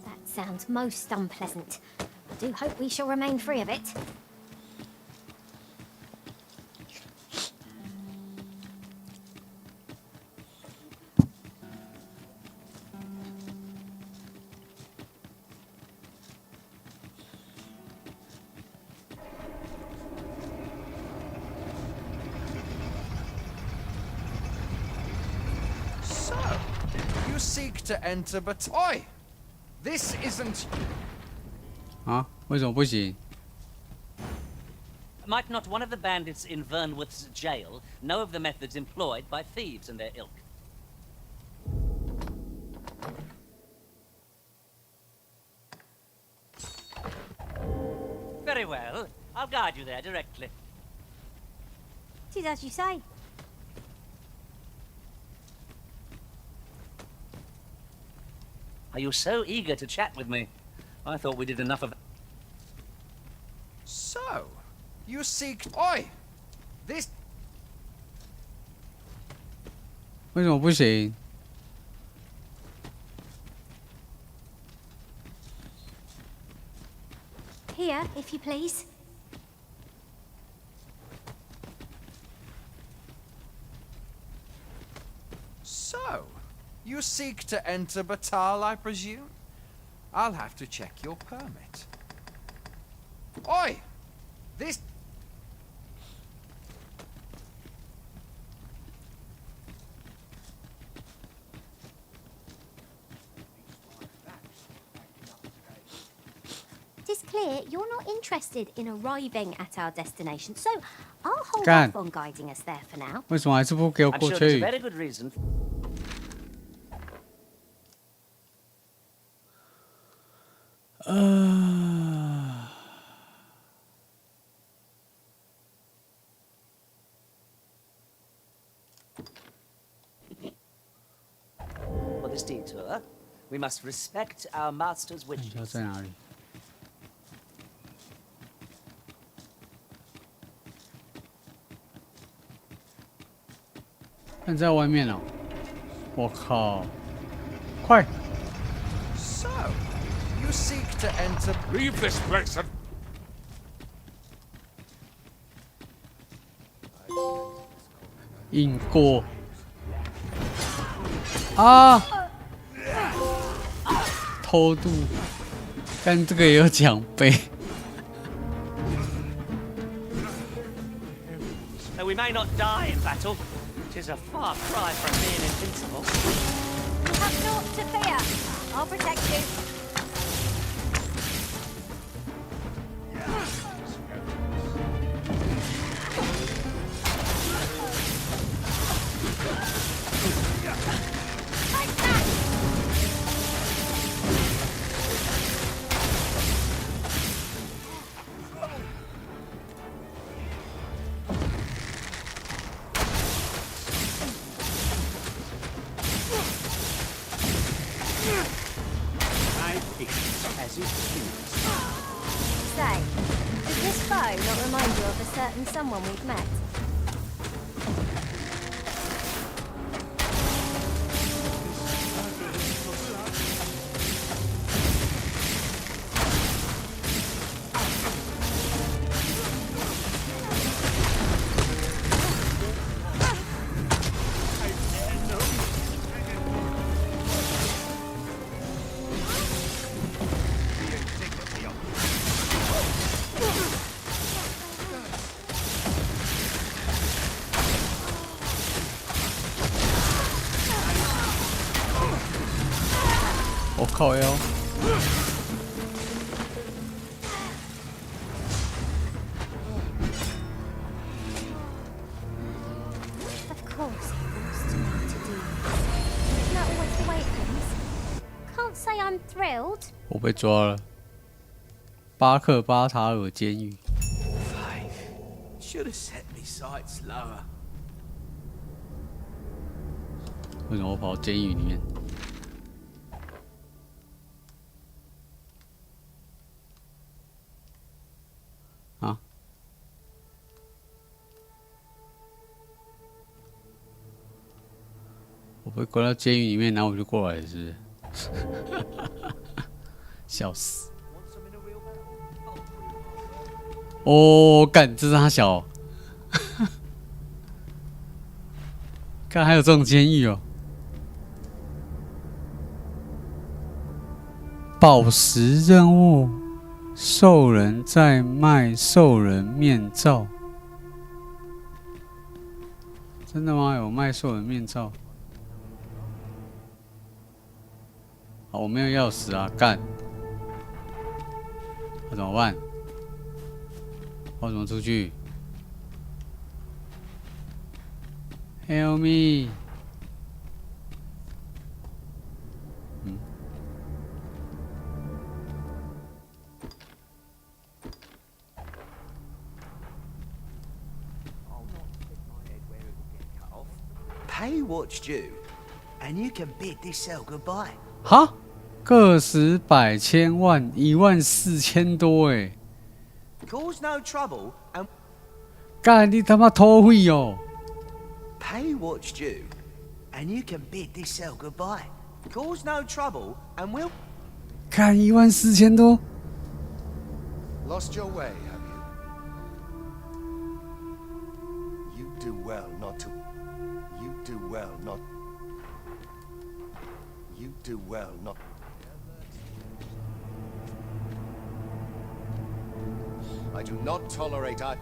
That sounds most unpleasant. I do hope we shall remain free of it. Seek to enter, but oi! This isn't. 啊？为什么不行？ Might not one of the bandits in Vernworth's jail know of the methods employed by thieves and their ilk? Very well. I'll guide you there directly. 'Tis as you say. Are you so eager to chat with me? I thought we did enough of... So, you seek... Oi! This... 为什么不行？ Here, if you please. So, you seek to enter Batal, I presume? I'll have to check your permit. Oi! This... It's clear you're not interested in arriving at our destination, so I'll hold God. off on guiding us there for now. 为什么还是不给我 I'm 过 sure there's a 去？ very good reason. 呃， For this detour, we must respect our master's 看一下 wishes. 在哪里？ 看在外面哦！我靠！快！ So, you seek to enter... Leave this place and... 硬过！啊！偷渡！但这个也有奖杯。 Though we may not die in battle, it is a far cry from being invincible. You have naught to fear. I'll protect you. as it appears. Say, does this bow not remind you of a certain someone we've met?我靠腰！ Of course he forced me to do this. Isn't that always the way it goes? Can't say I'm thrilled. 我被抓了，巴克巴塔尔监狱。 Should have set me sights lower. 为什么我跑到监狱里面？啊？我被关到监狱里面，然后我就过来了，是不是？笑死！哦，干，这是他小。看，还有这种监狱哦。 宝石任务，兽人在卖兽人面罩。真的吗？有卖兽人面罩？好，我没有钥匙啊，干！我怎么办？我怎么出去 ？Help me！ Pay what's due, and you can bid this cell goodbye. 哈，个十百千万14000多哎！ Cause no trouble, and 干你他妈偷会哦！ pay what's due, and you can bid this cell goodbye. Cause no trouble, and we'll 干14000多。 Lost your way, have you? You do well not to. You do well not. You do well not. I do not tolerate I.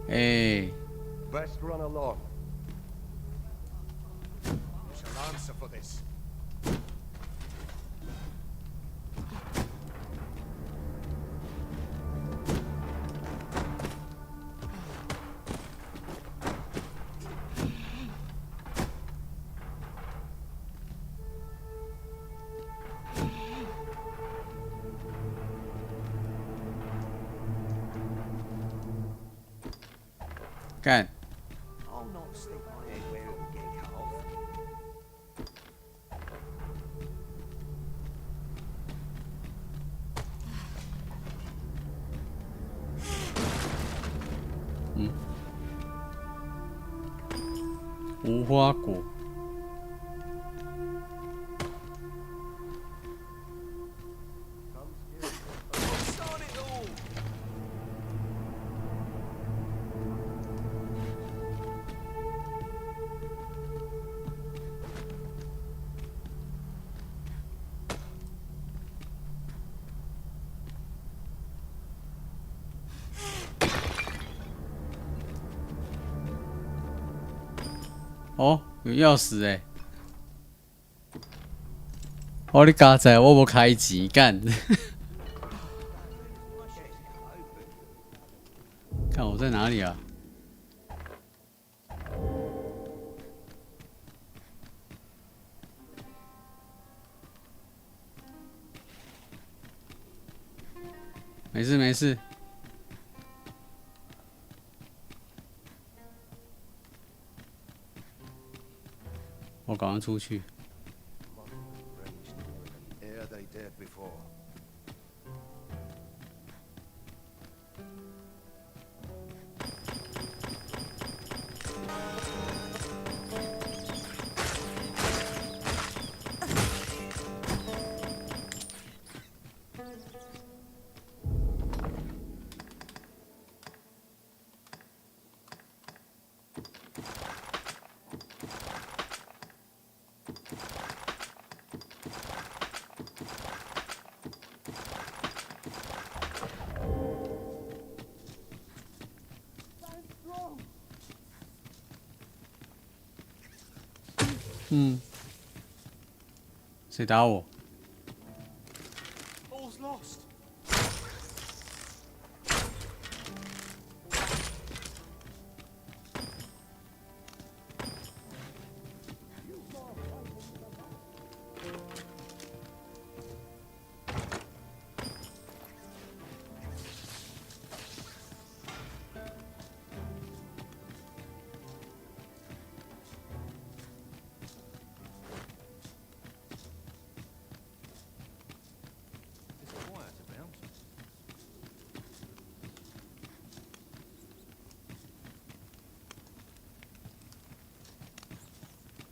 哎， Best run along. You shall answer for this. Can. I'll not stick my head where it will get cut off. Mm. 无花果。 哦，有钥匙哎！哦，你刚才我无开钱干，看我在哪里啊？没事没事。 我赶快出去。dared before.谁打我？ All's lost.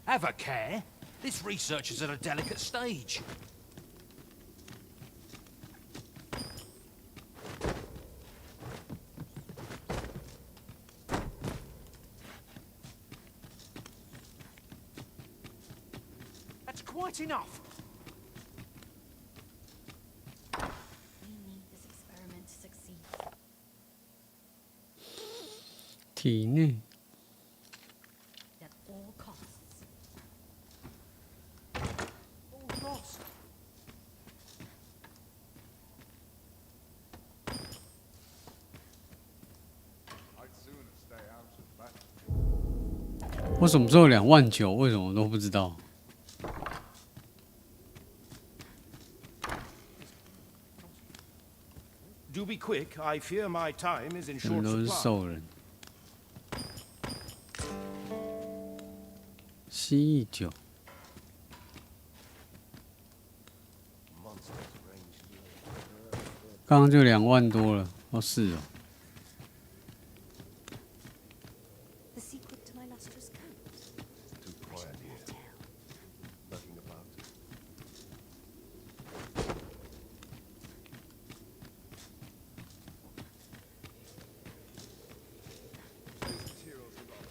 Have a care. This research is at a delicate stage. That's quite enough. We need this experiment to succeed. 体内 At all costs. All's lost. I'd sooner stay out of that. 我什么时候29000？为什么我都不知道？ Do be quick. I fear my time is in 他们 short 都是 supply. 兽人。蜥蜴酒， 刚刚就2万多了。哦，是哦。 The secret to my lustrous coat. Too quiet here. Nothing about it. Materials above.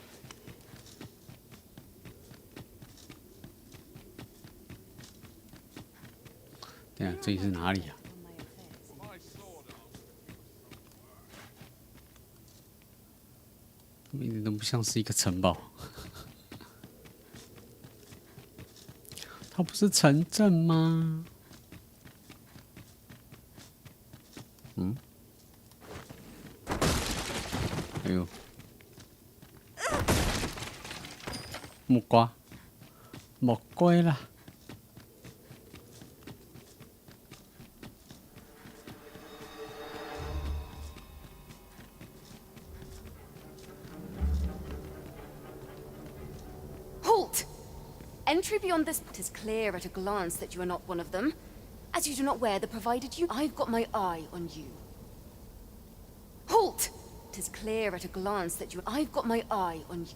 等一下，这里是哪里啊？ My sword arm. 怎么一点都不像是一个城堡？它不是城镇吗？嗯？哎呦！木瓜，木瓜啦！ Halt! Entry beyond this is clear at a glance that you are not one of them. As you do not wear the provided you, I've got my eye on you. Halt! It is clear at a glance that I've got my eye on you.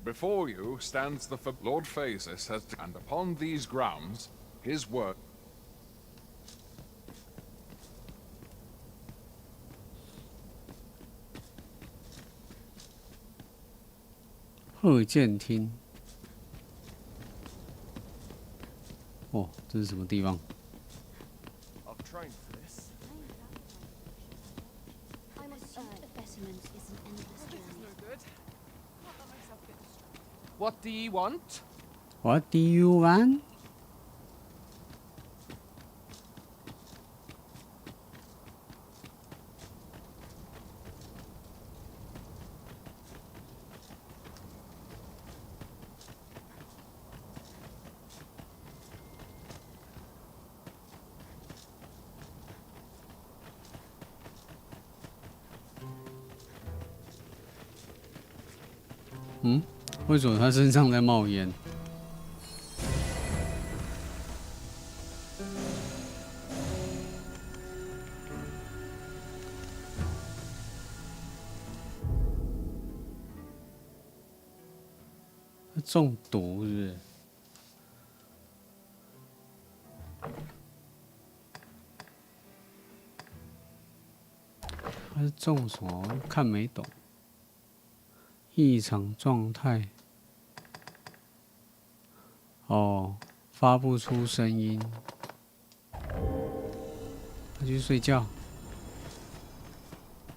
Before you stands the Lord Phasis has, and upon these grounds, his word. 贺剑厅。哦，这是什么地方？ I've trained for this. I must earn the specimens is an endless journey. No good. Can't let myself get distracted. What do you want? What do you want? 为什么他身上在冒烟？中毒是不是？他是中什么？我看没懂。异常状态。哦，发不出声音。他去睡觉。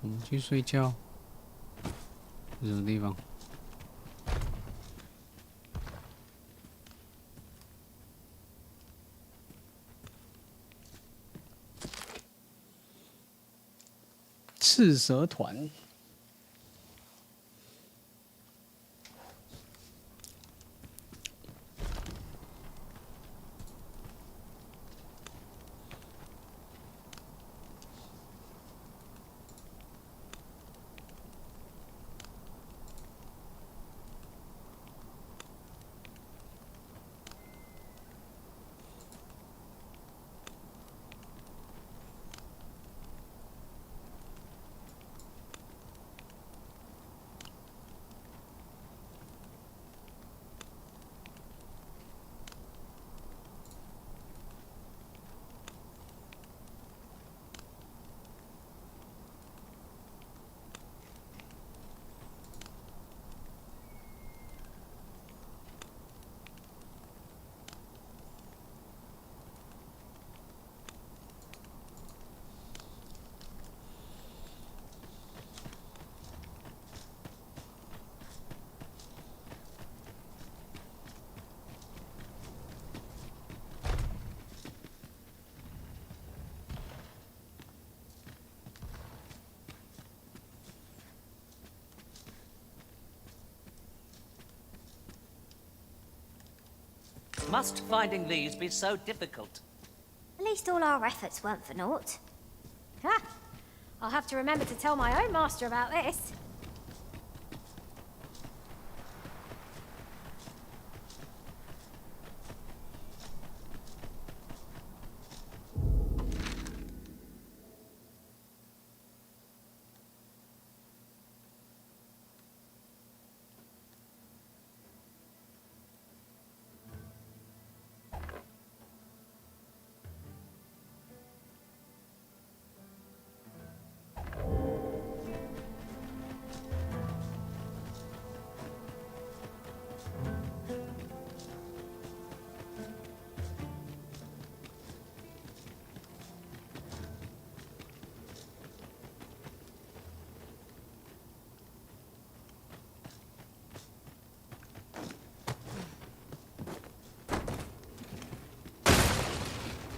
我们去睡觉。是什么地方？赤蛇团。Must finding these be so difficult? At least all our efforts weren't for naught. Ha! I'll have to remember to tell my own master about this.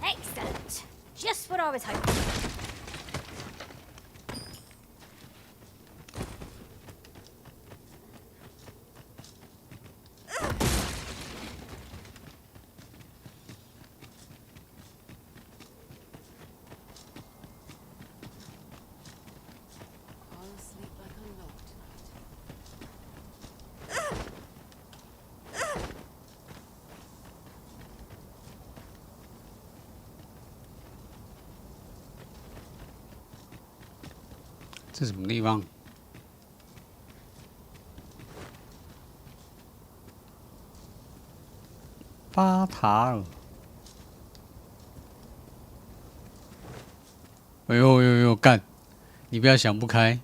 Excellent. Just what I was hoping. I'll sleep like a log tonight. 这什么地方？巴塔尔。哎呦呦呦，干！你不要想不开，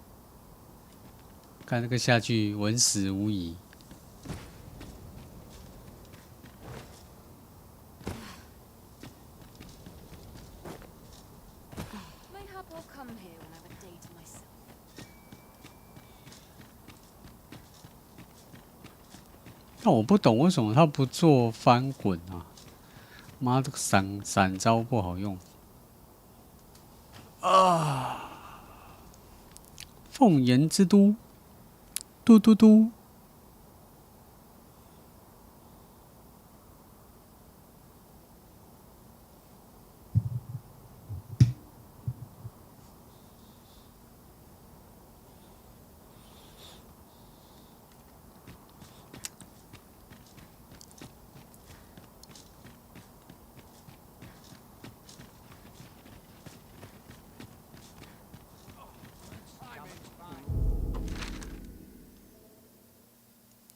看这个下去稳死无疑。Mayhap I'll come here when I've a day to myself. 但我不懂为什么他不做翻滚啊！妈，这个闪招不好用啊！凤岩之都，嘟嘟嘟。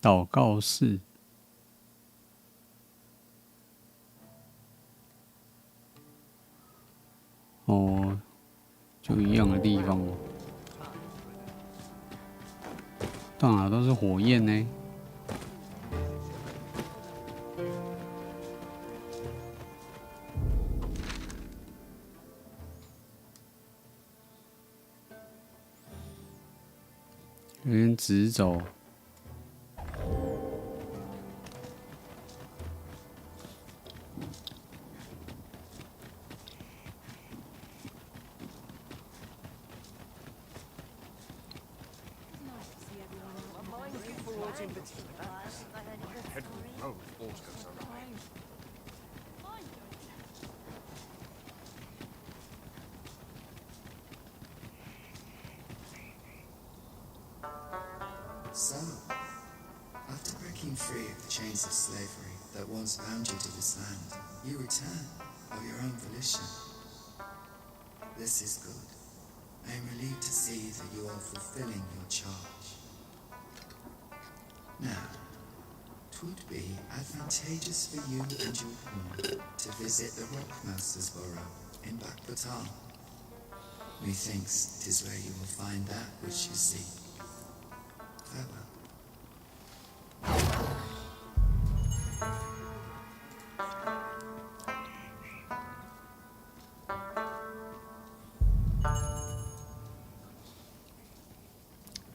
祷告室。哦，就一样的地方。到哪都是火焰呢。有点直走。So, after breaking free of the chains of slavery that once bound you to this land, you return of your own volition. This is good. I am relieved to see that you are fulfilling your charge. Now, 'twould be advantageous for you and your pawn to visit the Rockmaster's Burrow in Backbatal. Methinks 'tis where you will find that which you seek. Farewell.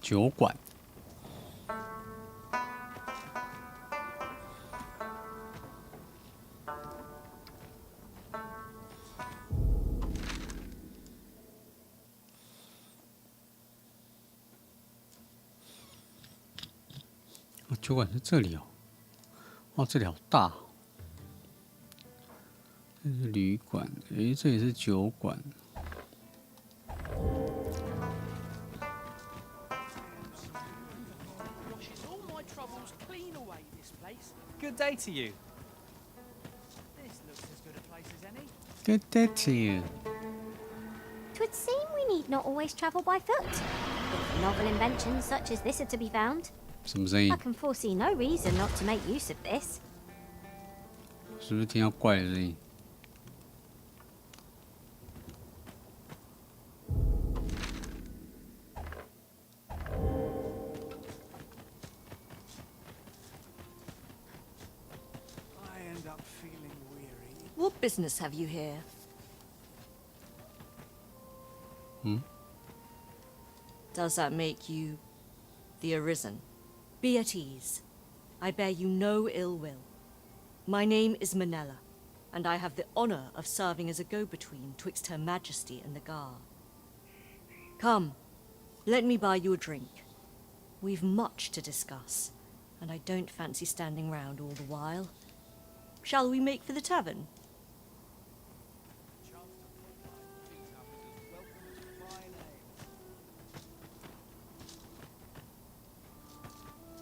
酒馆。酒馆是这里哦，哦，这里好大、哦。这是旅馆，诶，这也是酒馆。Good day to you. This looks as good a place as any. Good day to you. 'Twould seem we need not always travel by foot. If novel inventions such as this are to be found, 什么声音 I？can foresee no reason not to make use of this. 是不是听到怪的声音？ What business have you here? Does that make you the Arisen? Be at ease. I bear you no ill will. My name is Manella, and I have the honor of serving as a go-between twixt Her Majesty and the Gar. Come, let me buy you a drink. We've much to discuss, and I don't fancy standing round all the while. Shall we make for the tavern?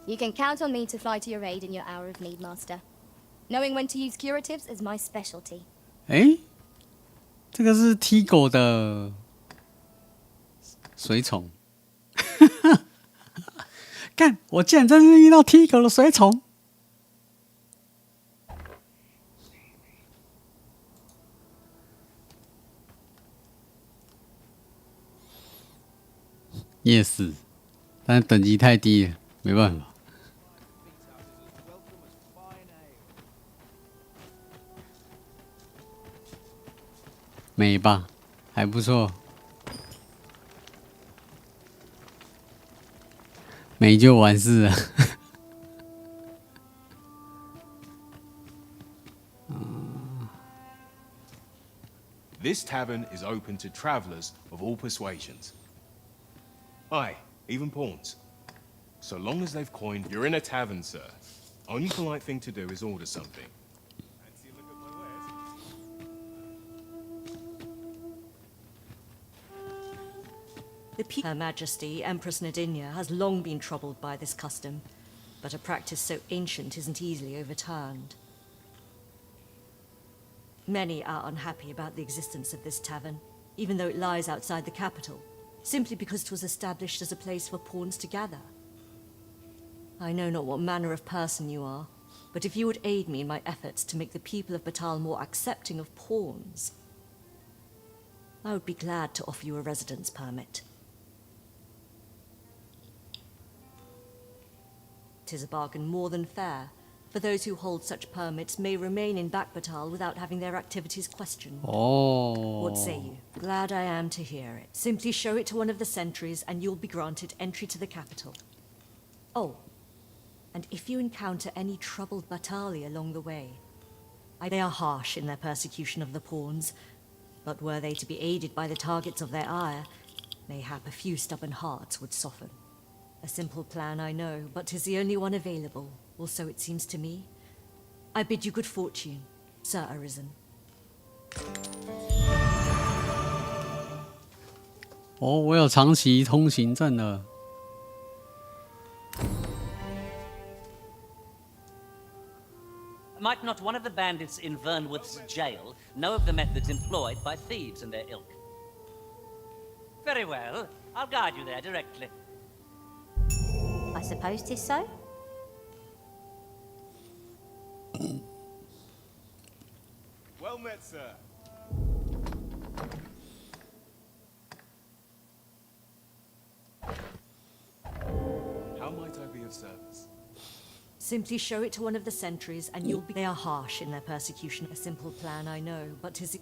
You can count on me to fly to your aid in your hour of need, Master. Knowing when to use curatives is my specialty. 哎，这个是踢狗的水虫。干！我竟然真是遇到踢狗的水虫。夜市，但是等级太低了，没办法。美吧，还不错。美就完事了。This tavern is open to travelers of all persuasions. Aye, even pawns. So long as they've coined, you're in a tavern, sir. Only polite thing to do is order something. Her Majesty, Empress Nadinia, has long been troubled by this custom, but a practice so ancient isn't easily overturned. Many are unhappy about the existence of this tavern, even though it lies outside the capital, simply because it was established as a place for pawns to gather. I know not what manner of person you are, but if you would aid me in my efforts to make the people of Batal more accepting of pawns... I would be glad to offer you a residence permit. 'Tis a bargain more than fair, for those who hold such permits may remain in Bakbatal without having their activities questioned. Oh. What say you? Glad I am to hear it. Simply show it to one of the sentries and you'll be granted entry to the capital. Oh, and if you encounter any troubled Batali along the way, they are harsh in their persecution of the pawns, but were they to be aided by the targets of their ire, mayhap a few stubborn hearts would soften. A simple plan, I know, but 'tis the only one available, or so it seems to me. I bid you good fortune, Sir Arisen. 哦，我有长期通行证了。 Might not one of the bandits in Vernworth's jail know of the methods employed by thieves and their ilk? Very well. I'll guide you there directly. I suppose 'tis so. Well met, sir. How might I be of service? Simply show it to one of the sentries and you'll be... They are harsh in their persecution. A simple plan, I know, but 'tis...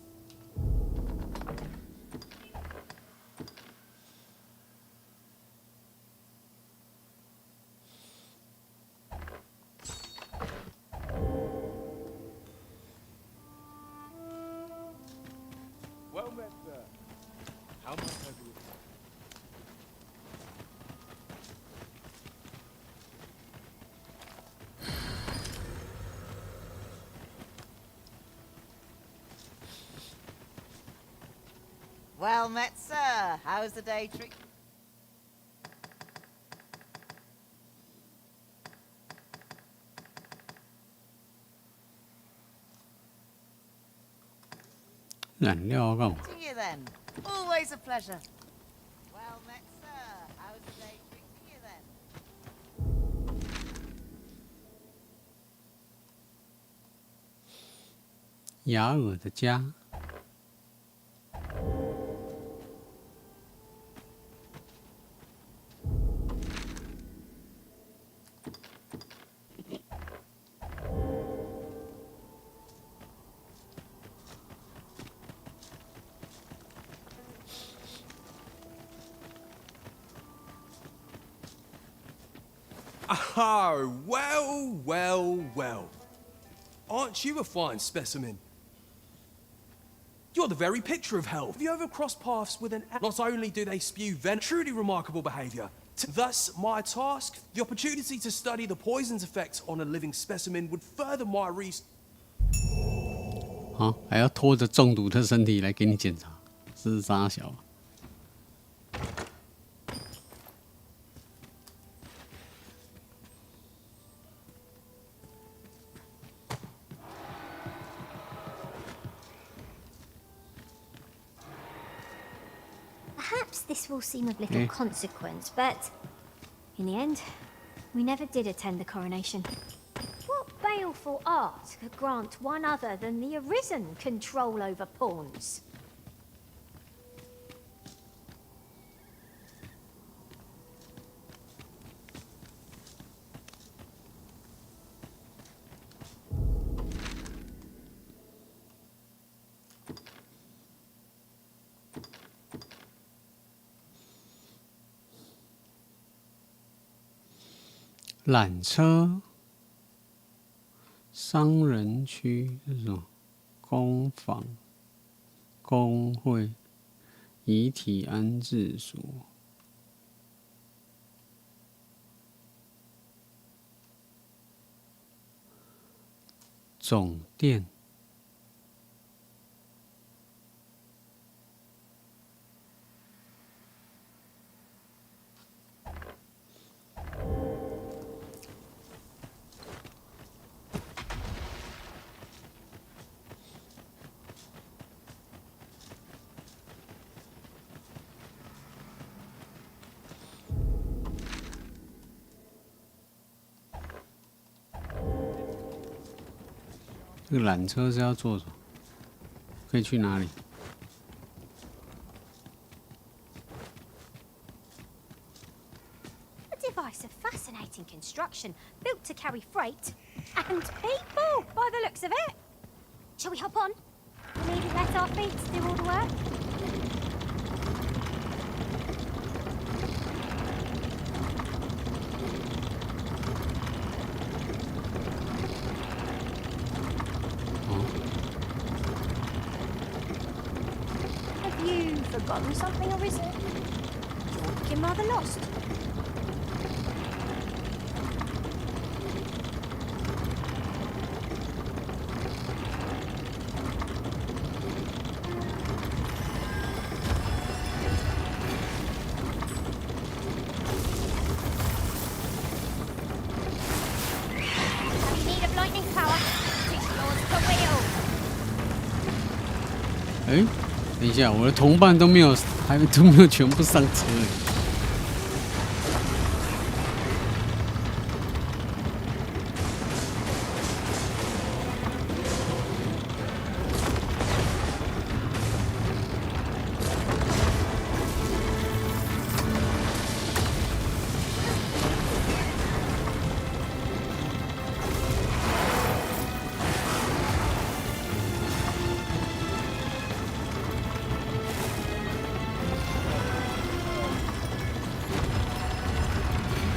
Well met, sir. How might I be of service? Well met, sir. How's the day treat? 燃料要干嘛？ To you then. Always a pleasure. Well met, sir. How's the day treating you then? 雅尔的家。 Oh, well, well, well. Aren't you a fine specimen? You're the very picture of health. Have you ever crossed paths with an... Not only do they spew venom, truly remarkable behaviour. Thus, my task, the opportunity to study the poison's effects on a living specimen would further my research. 啊，还要拖着中毒的身体来给你检查，是傻小。 Perhaps this will seem of little consequence, but in the end, we never did attend the coronation. What baleful art could grant one other than the Arisen control over pawns? 缆车、商人区是什么？工坊、工会、遗体安置所、总店。 这个缆车是要坐什么？可以去哪里？ fashion, built to carry freight and people, by the looks of it. Shall we hop on? We needn't let our feet do all the work. Have you forgotten something, or is it? You're looking rather lost. Need of lightning power. It's yours to wield. 哎，等一下，我的同伴都没有全部上车。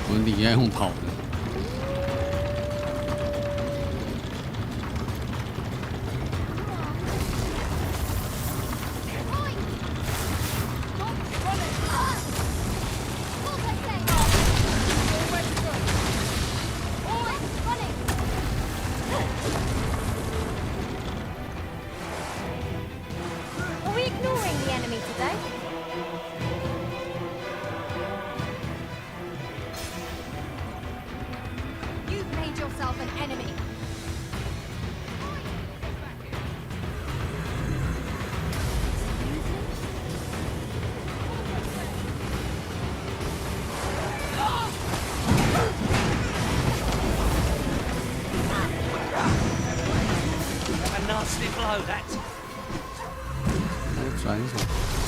我们底下用跑的。Are we ignoring the enemy today? You've made yourself an enemy. A nasty blow, that. 我转手，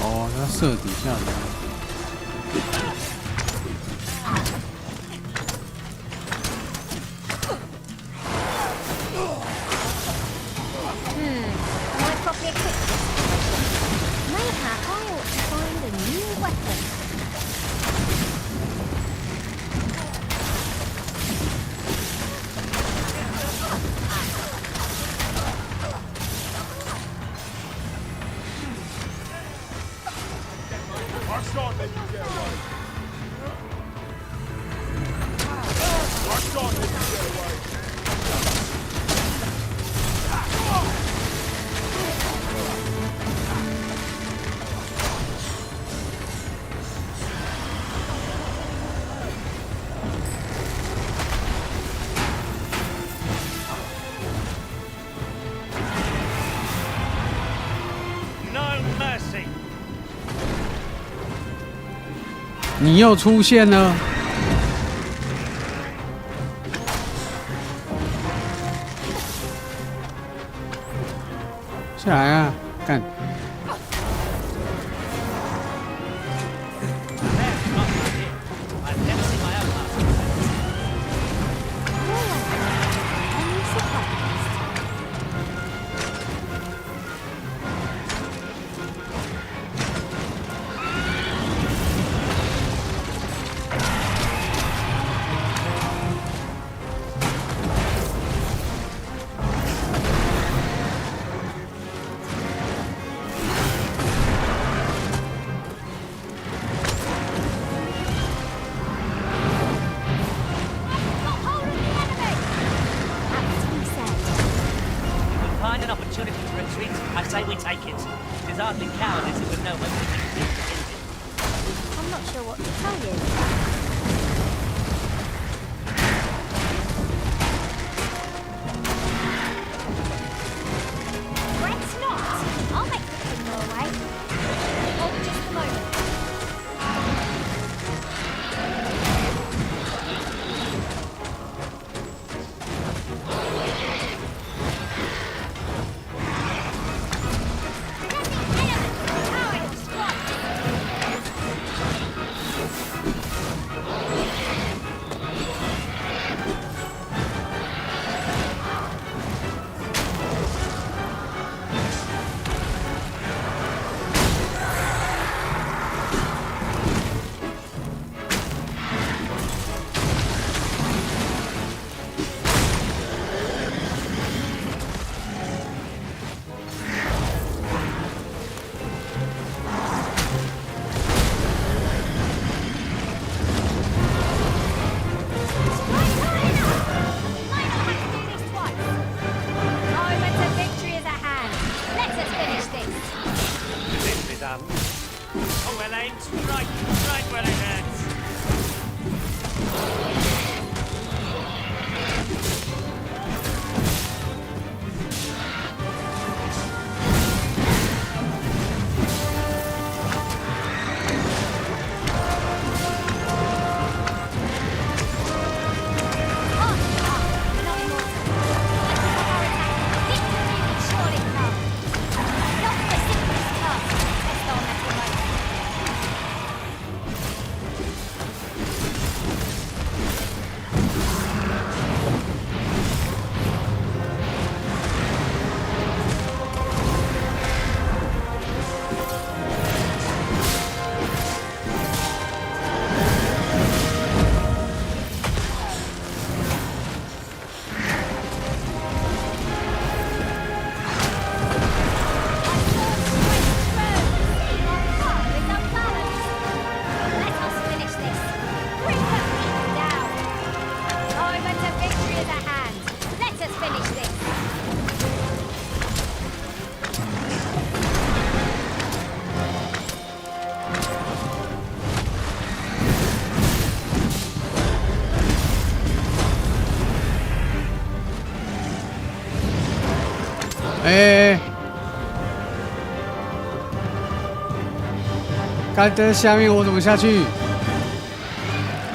哦，他射底下的。Am I properly equipped? Mayhap I ought to find a new weapon. I can't let you get away. I can't let you get away. No mercy. 你又出现了。下来啊，干！ I've never seen my own master. Find an opportunity to retreat, I say we take it. It is hardly cowardice if we know when we can defeat it. I'm not sure what to tell you. Fret not. I'll make the thing go away. Hold just a moment. Right where it hurts.干在下面，我怎么下去？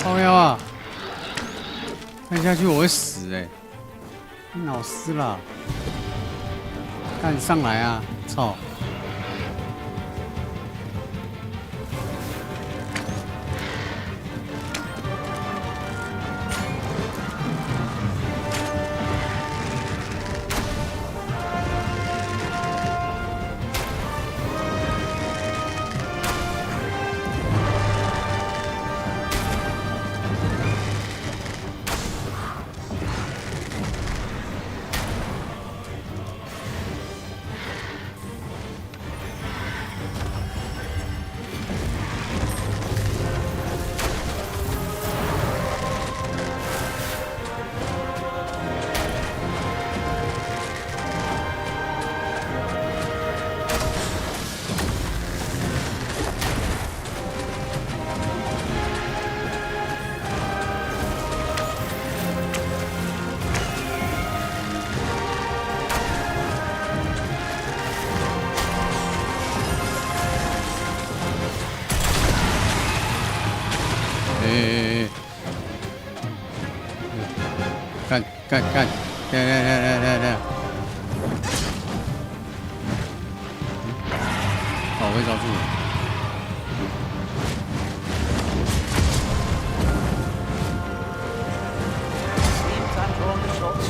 靠腰啊！看下去我会死哎！你老师啦！看你上来啊！操！干！来！好，我会抓住。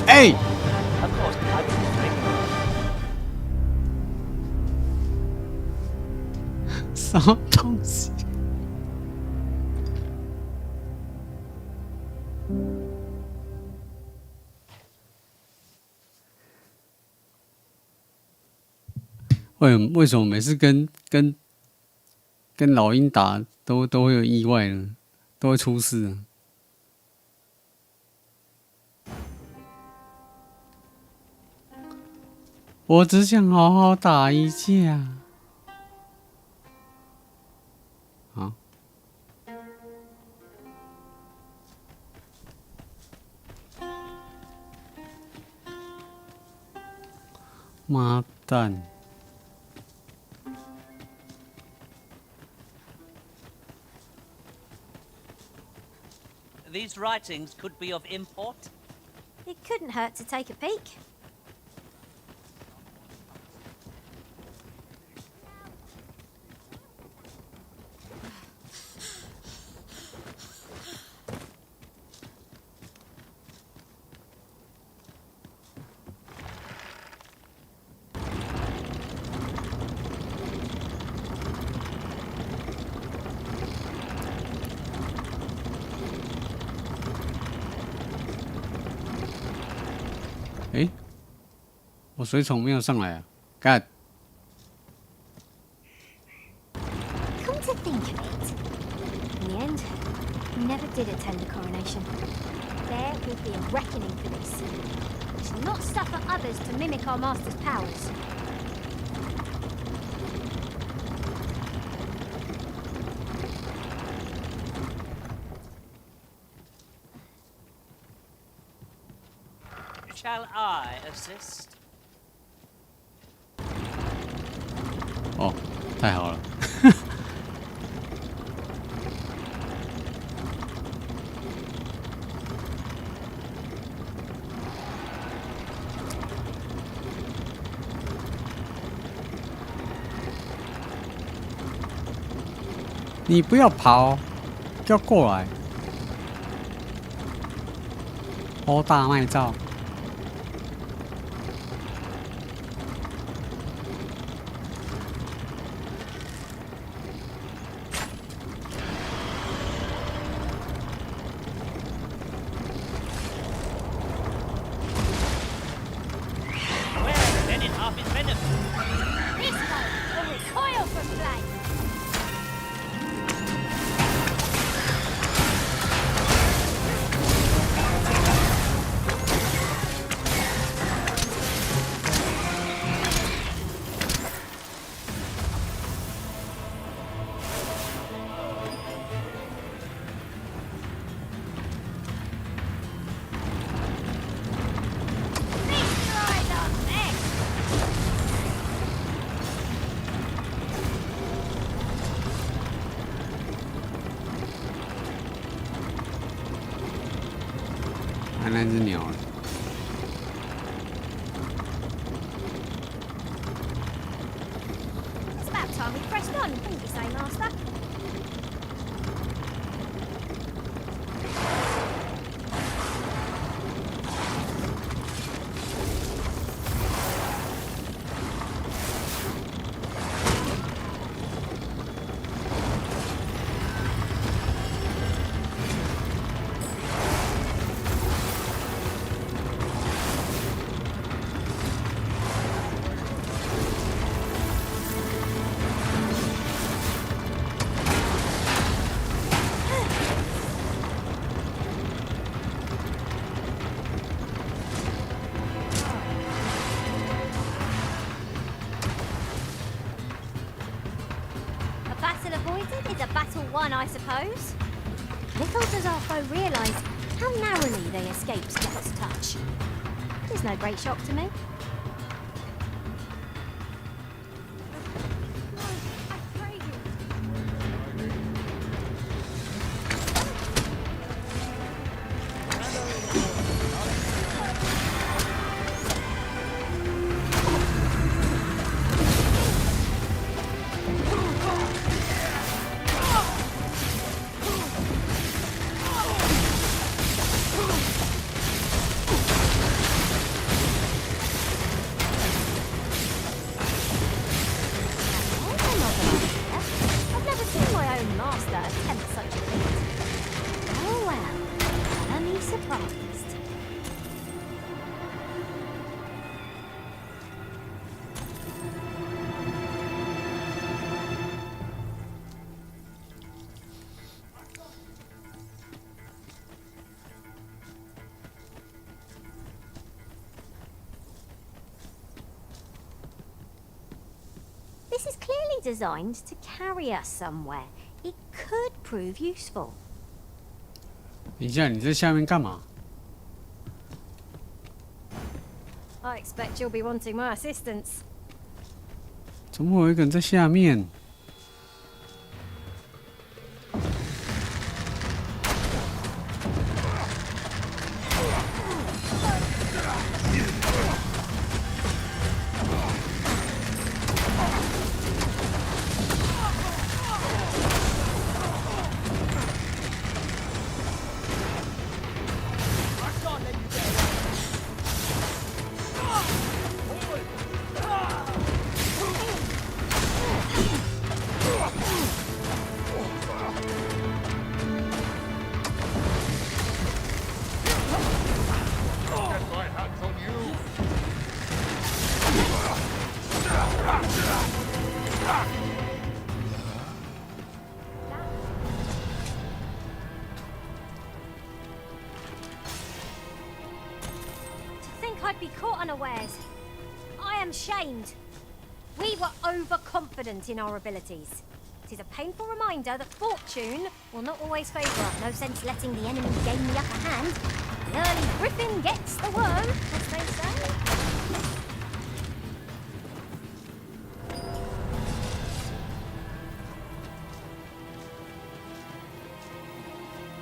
哎！什么东西？为什么每次跟老鹰打都会有意外呢？都会出事呢？我只想好好打一架。啊！妈蛋！ These writings could be of import. It couldn't hurt to take a peek. Come to think of it, in the end, he never did attend the coronation. There will be a reckoning for this. We shall not suffer others to mimic our master's powers. Shall I assist? 哦，太好了。你不要跑，要过来。欧大麦照。那只鸟了。It's about time we pressed on, wouldn't you say, Master? One, I suppose. Little does our foe realise how narrowly they escaped Death's touch. It's no great shock to me. This is clearly designed to carry us somewhere. It could prove useful. 等一下，你在下面干嘛？ I expect you'll be wanting my assistance. 怎么会有一个人在下面？ I'd be caught unawares. I am shamed. We were overconfident in our abilities. It is a painful reminder that fortune will not always favour us. No sense letting the enemy gain the upper hand. The early griffin gets the worm, as they say.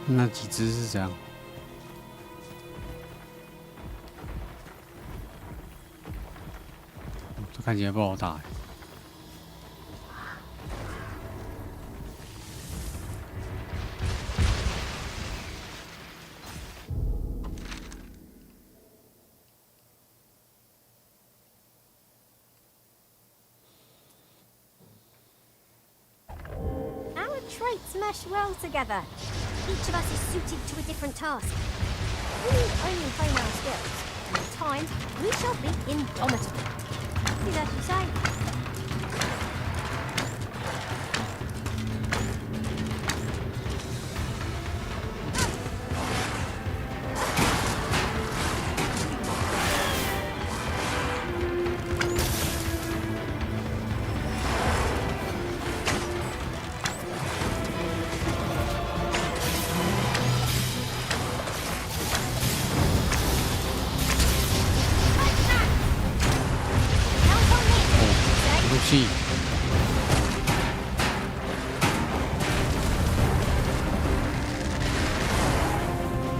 那几只是这样？这看起来不好打。Our traits mesh well together. Each of us is suited to a different task. We need only hone our skills, and in time, we shall be indomitable. Is that you say?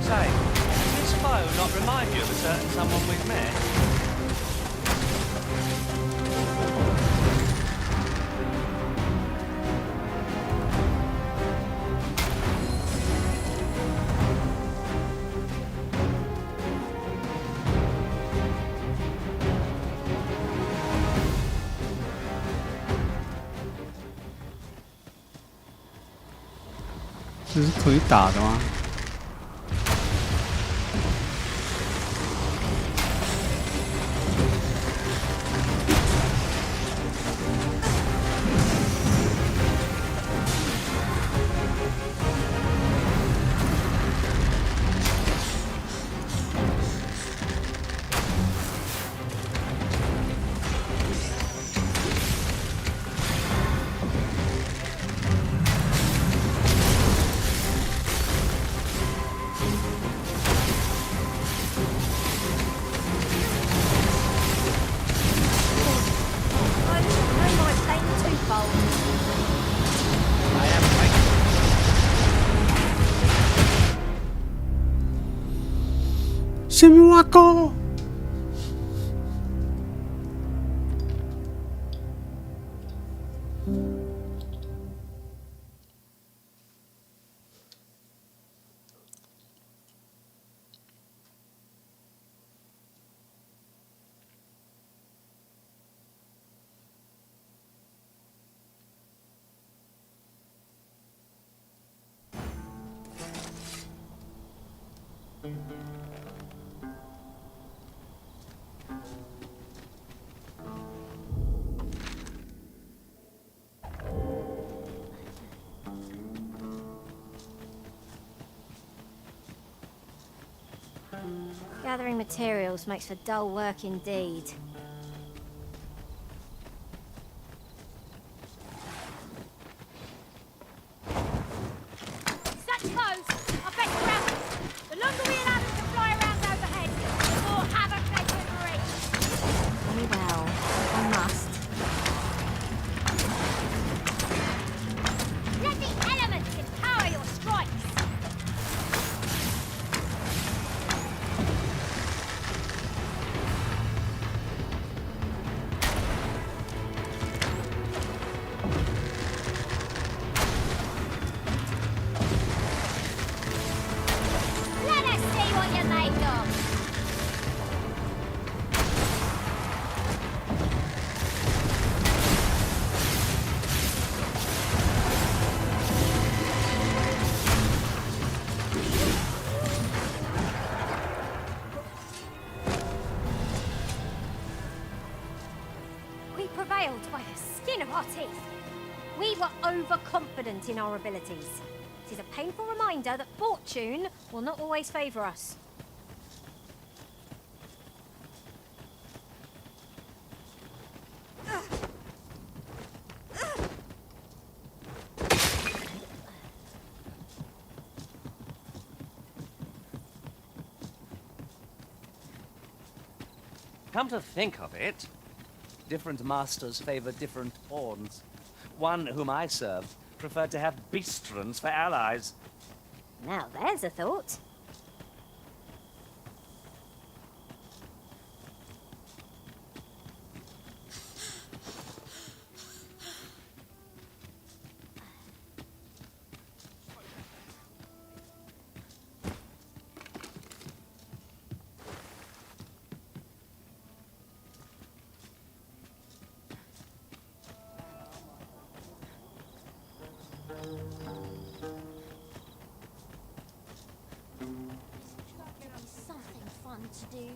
Say, does this bow not remind you of a certain someone we've met? .这是可以打的吗？什么话讲？Gathering materials makes for dull work indeed. Such close! I bet you're out. The longer we allow them to fly around overhead, the more havoc they can wreak. Very well. I must. Let the elements empower your strikes! Let us see what you're made of! We prevailed by the skin of our teeth. We were overconfident in our abilities. It is a painful reminder that fortune will not always favour us. Come to think of it, different masters favor different pawns. One whom I served preferred to have beastrons for allies. Now there's a thought. Something fun to do.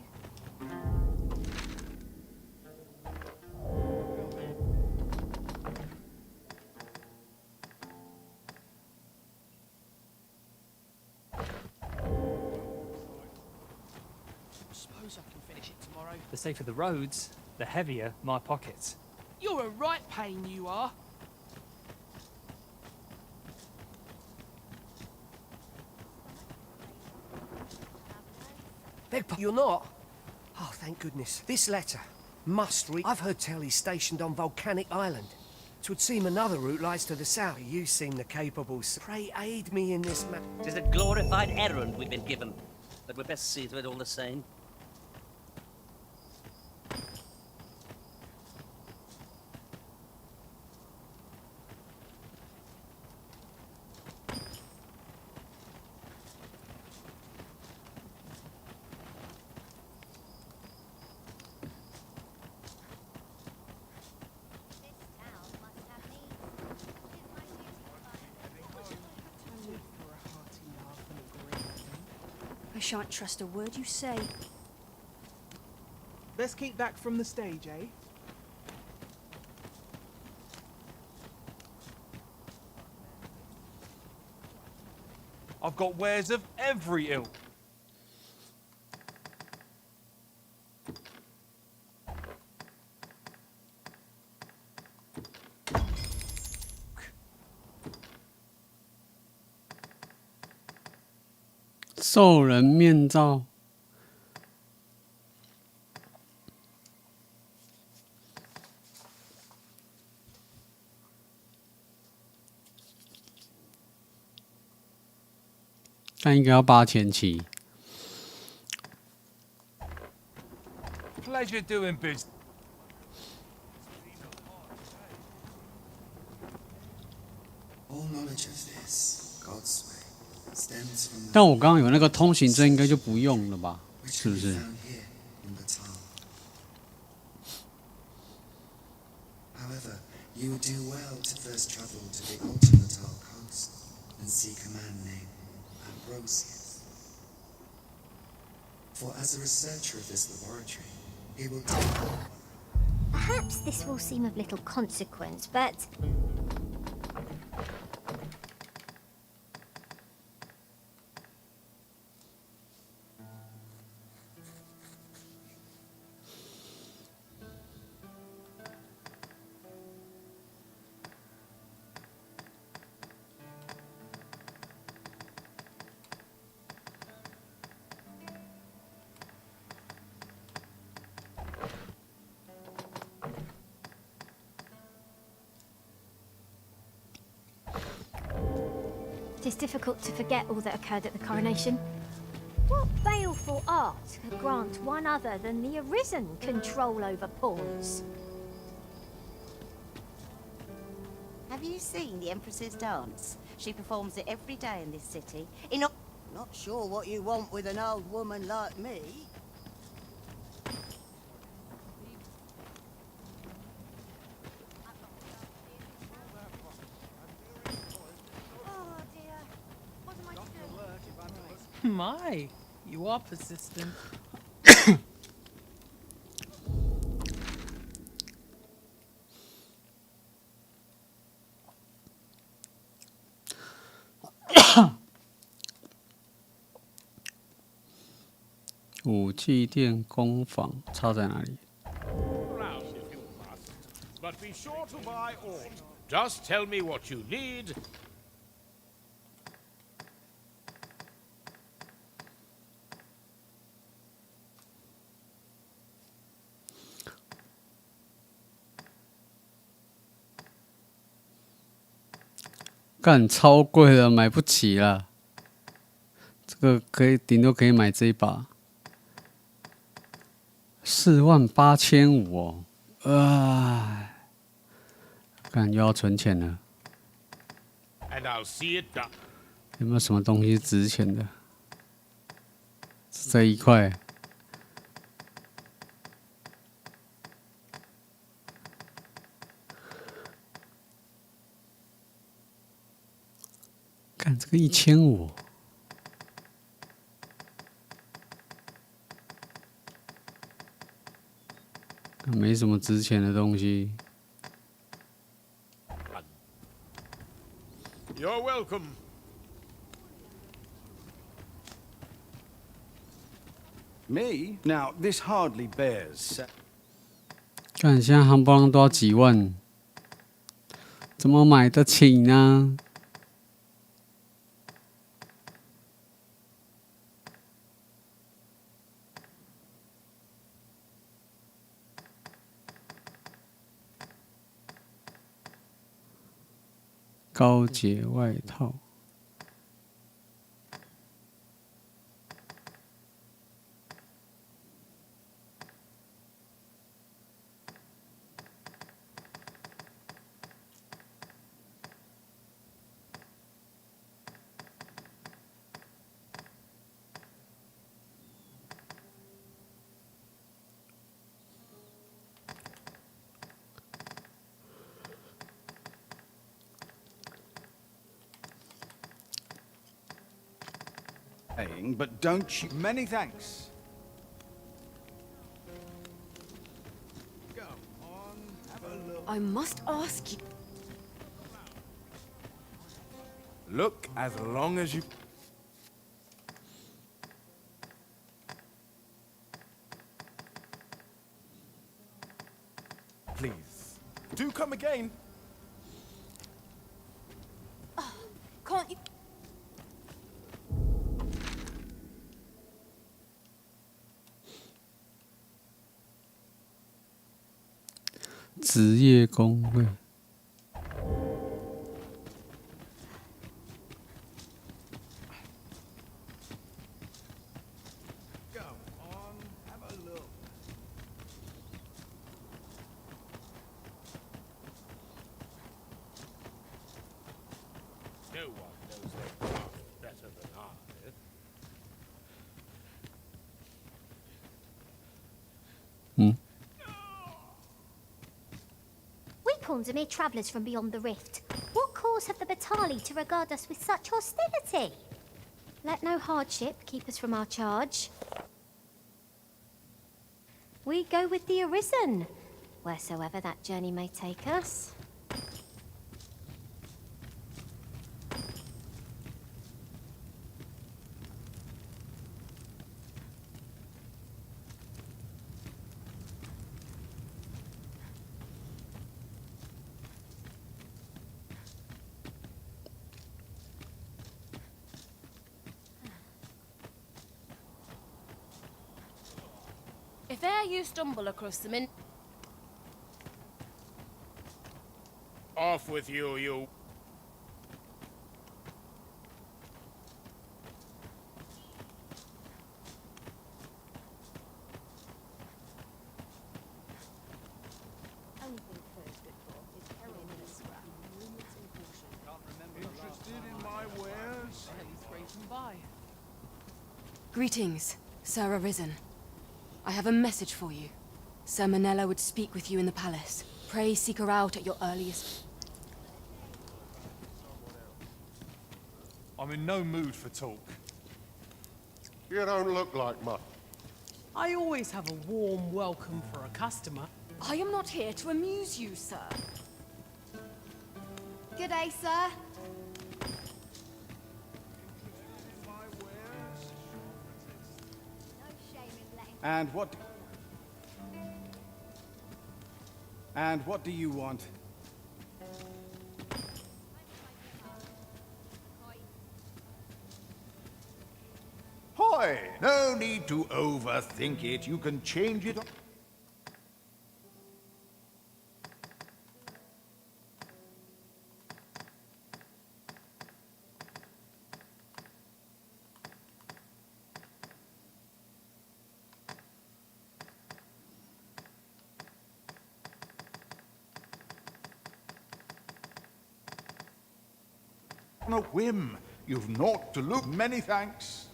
Suppose I can finish it tomorrow. The safer the roads, the heavier my pockets. You're a right pain, you are. You're not? Oh, thank goodness. This letter must read. I've heard tell he's stationed on Volcanic Island. 'Twould seem another route lies to the south. You seem the capable. Pray aid me in this matter. 'Tis a glorified errand we've been given, but we'd best see to it all the same. I shan't trust a word you say. Best keep back from the stage, eh? I've got wares of every ilk.兽人面罩。但应该要8000起。Pleasure doing business. All knowledge of this, God's way, stems from the 但我刚刚有那个通行证，应该就不用了吧？是不是？ found here in the town. However, you would do well to first travel to the Ultimatal coast and seek a man named Ambrosius. For as a researcher of this laboratory, he will Perhaps this will seem of little consequence, but it is difficult to forget all that occurred at the coronation. What baleful art could grant one other than the Arisen control over pawns? Have you seen the Empress's dance? She performs it every day in this city. Not sure what you want with an old woman like me. Oh dear. What am I to do? My, you are persistent. 武器店工坊差在哪里？ Browse if you must, but be sure to buy all. Just tell me what you need. 干超贵的，买不起啦。这个可以顶多可以买这一把，48500哦。干又要存钱了。And I'll see it done. 有没有什么东西值钱的？这一块。看这个1500，没什么值钱的东西。You're welcome. Me? Now, this hardly bears. 看现在夯不啷都要几万，怎么买得起呢？高阶外套。But don't you? Many thanks. Go on, have a look. I must ask you. Look as long as you. Please, do come again. Can't you? 职业工会。No one knows their craft better than I. We pawns are mere travellers from beyond the rift. What cause have the Batali to regard us with such hostility? Let no hardship keep us from our charge. We go with the Arisen, wheresoever that journey may take us. If e'er you stumble across them in... Off with you, you... Interested in my wares? Greetings, Sir Arisen. I have a message for you. Sir Manella would speak with you in the palace. Pray seek her out at your earliest... I'm in no mood for talk. You don't look like much. I always have a warm welcome for a customer. I am not here to amuse you, sir. Good day, sir. And what do you want? Hoy! No need to overthink it. You can change it. On a whim. You've naught to look. Many thanks.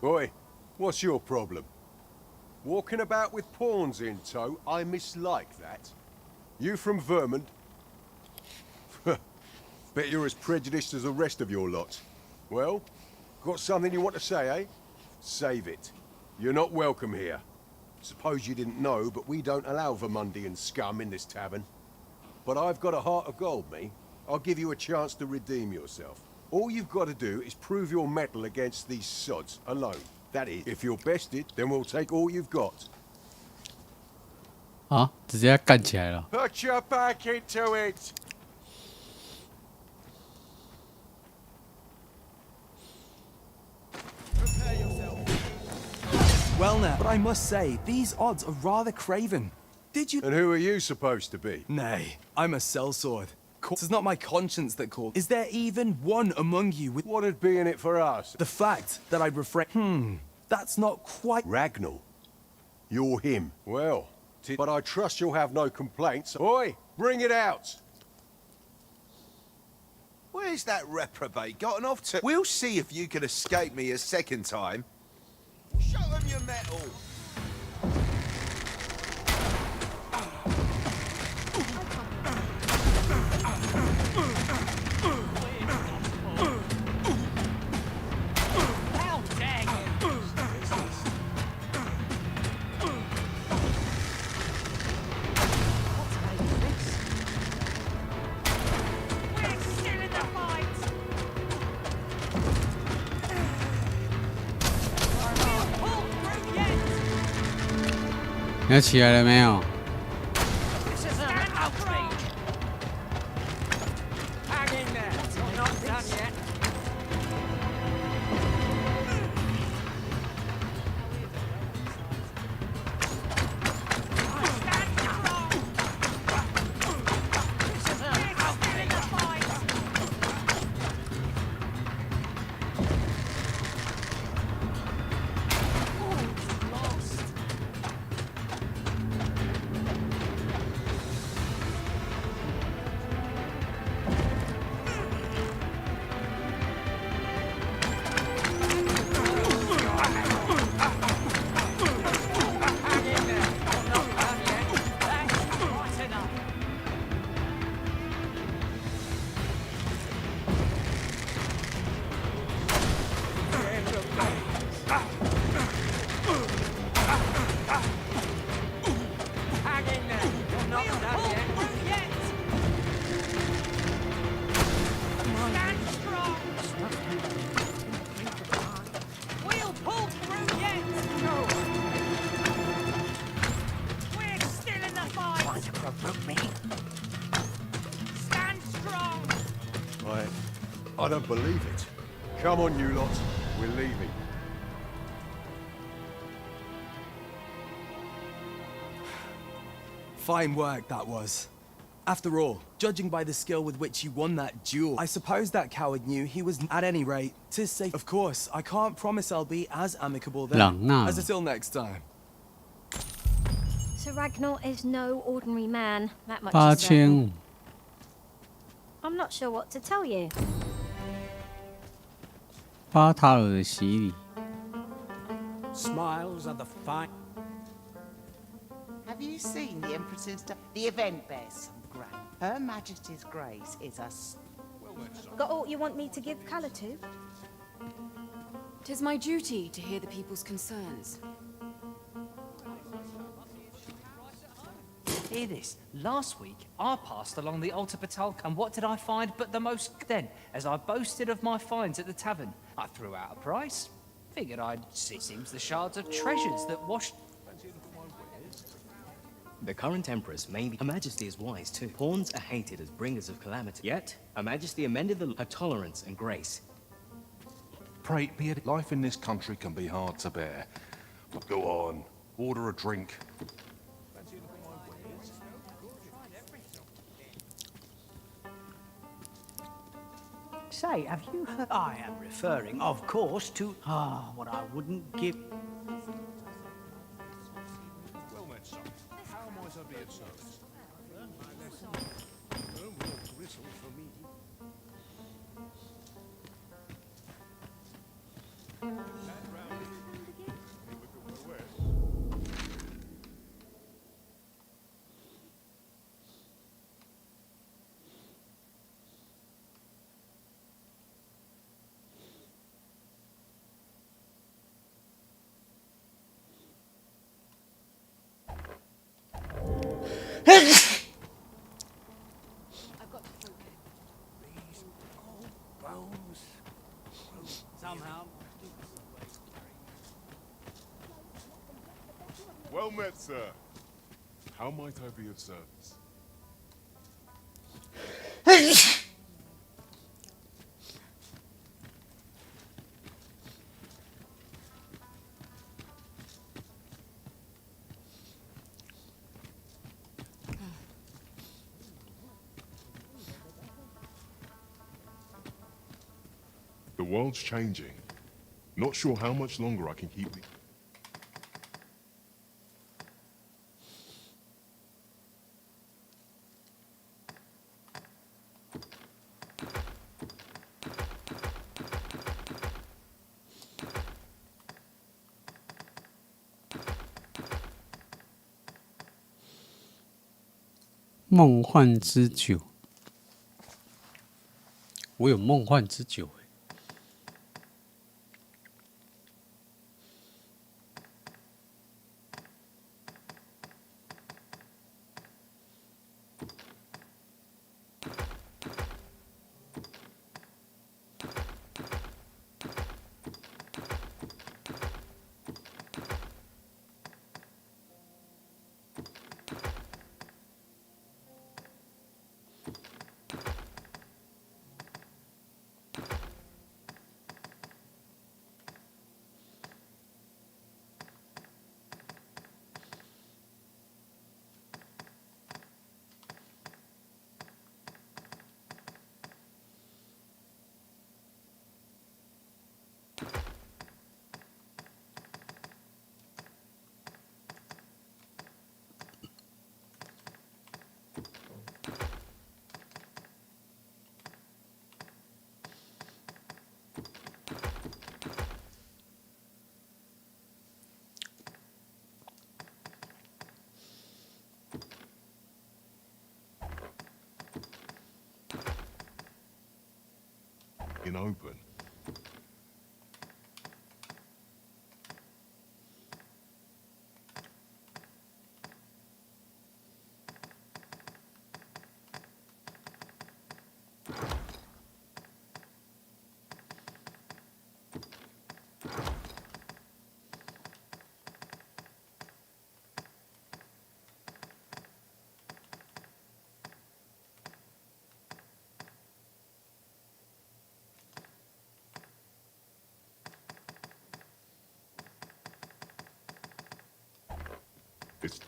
Boy, what's your problem? Walking about with pawns in tow, I mislike that. You from Vermont? Bet you're as prejudiced as the rest of your lot. Well, got something you want to say, eh? Save it. You're not welcome here. Suppose you didn't know, but we don't allow Vermundian scum in this tavern. But I've got a heart of gold, me. I'll give you a chance to redeem yourself. All you've got to do is prove your mettle against these sods alone. That is, if you're bested, then we'll take all you've got. 啊，直接干起来了。 Put your back into it. Well now, but I must say, these odds are rather craven. Did you— And who are you supposed to be? Nay, I'm a sellsword. It is not my conscience that called. Is there even one among you with— What'd be in it for us? The fact that I'd refrain— that's not quite— Ragnall. You're him. Well, but I trust you'll have no complaints. Oi, bring it out! Where's that reprobate gotten off to? We'll see if you can escape me a second time. Show them your metal!你要起来了没有？ I don't believe it. Come on, you lot. We're leaving. Fine work, that was. After all, judging by the skill with which you won that duel, I suppose that coward knew he was— at any rate, 'tis safe. Of course, I can't promise I'll be as amicable then as until next time. So Ragnar is no ordinary man. That much is 8000 certain. I'm not sure what to tell you. 巴塔尔的洗礼。 Smiles are the fine. Have you seen the Empress's... The event bears some grace. Her Majesty's grace is a... Got all you want me to give colour to? 'Tis my duty to hear the people's concerns. Hear this. Last week, I passed along the Alta Batalk, and what did I find but the most— Then, as I boasted of my finds at the tavern, I threw out a price. Figured I'd see. Seems the shards are treasures that wash. The current Empress may be... Her Majesty is wise, too. Pawns are hated as bringers of calamity. Yet, Her Majesty amended her tolerance and grace. Pray, be it. Life in this country can be hard to bear. But go on, order a drink. Say, have you heard? I am referring, of course, to what I wouldn't give. Well met, son. How might I be of service? Learn my lesson. No more gristle for me. Somehow. Well met, sir. How might I be of service? The world's changing. Not sure how much longer I can keep the...梦幻之酒，我有梦幻之酒欸。open. It's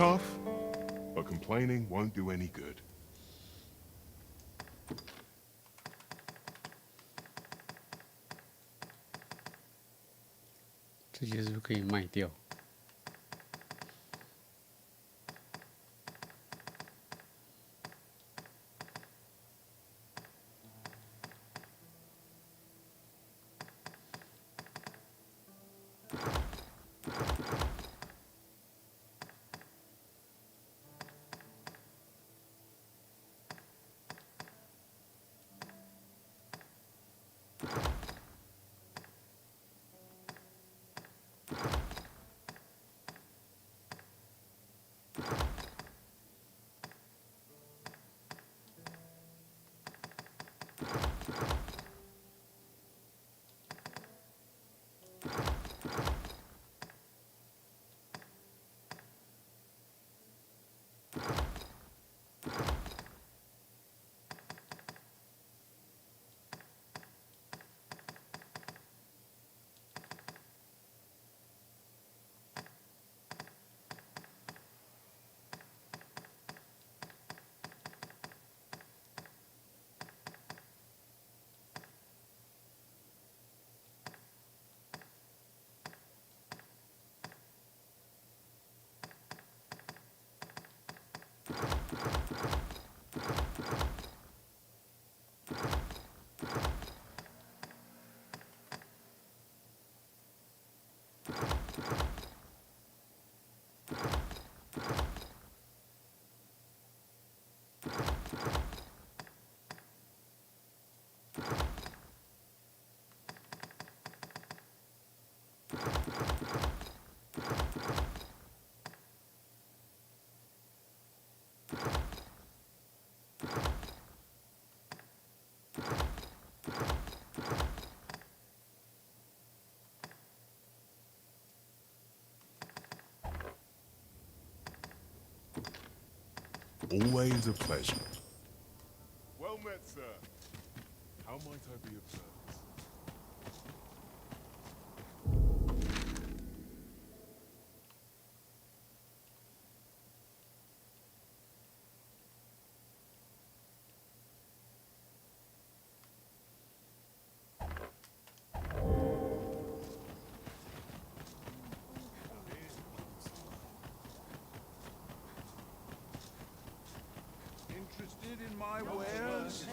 tough, but complaining won't do any good. 这些是不是可以卖掉？Always a pleasure. Well met, sir. How might I be of service? Interested in my wares?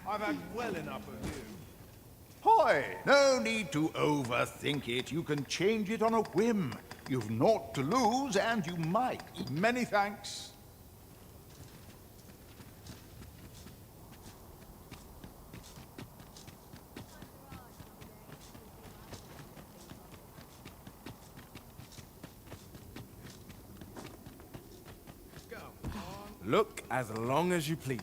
I've had well enough of you. Hoy! No need to overthink it. You can change it on a whim. You've naught to lose, and you might. Many thanks. Look as long as you please.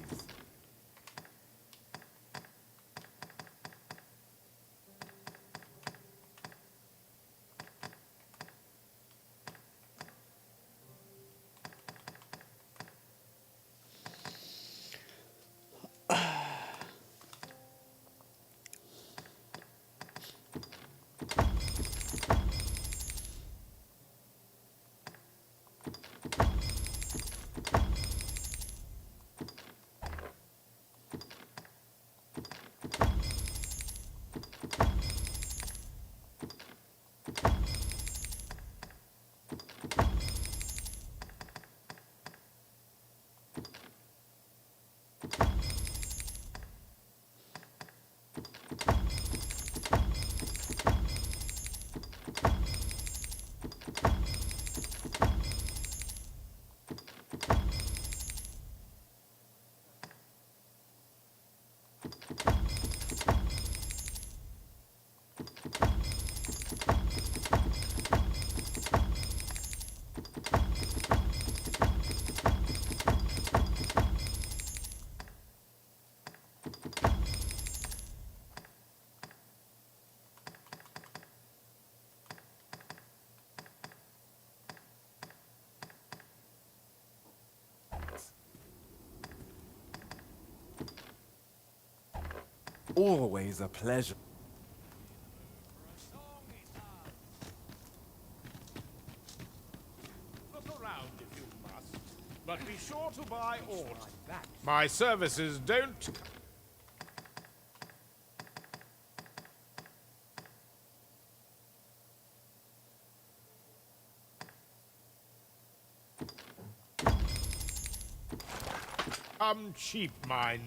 Always a pleasure. ought. My services don't... cheap, mind.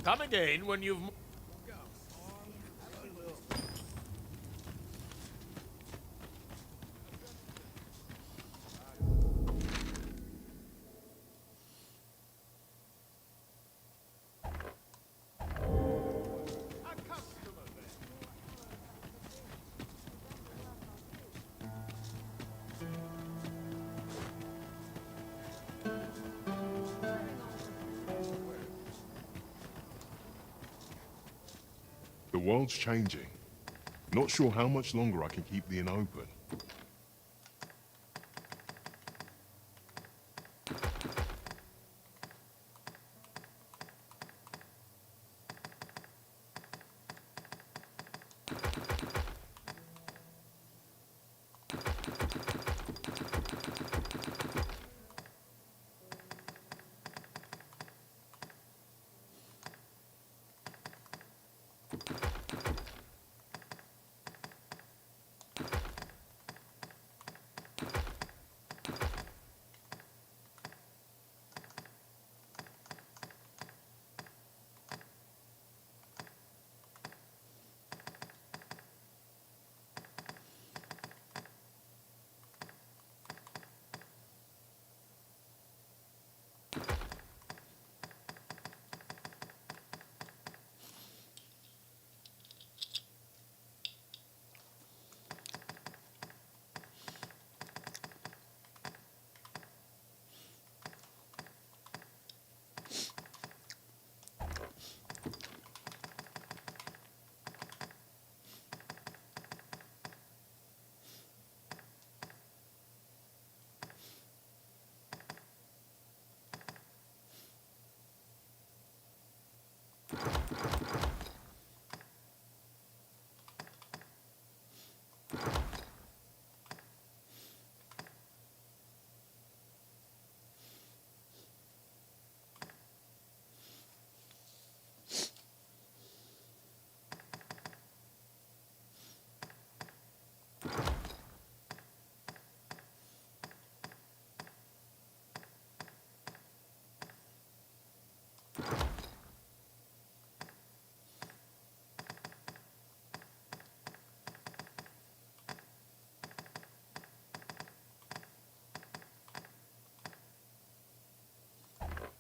Come again when you've... The world's changing. Not sure how much longer I can keep the inn open.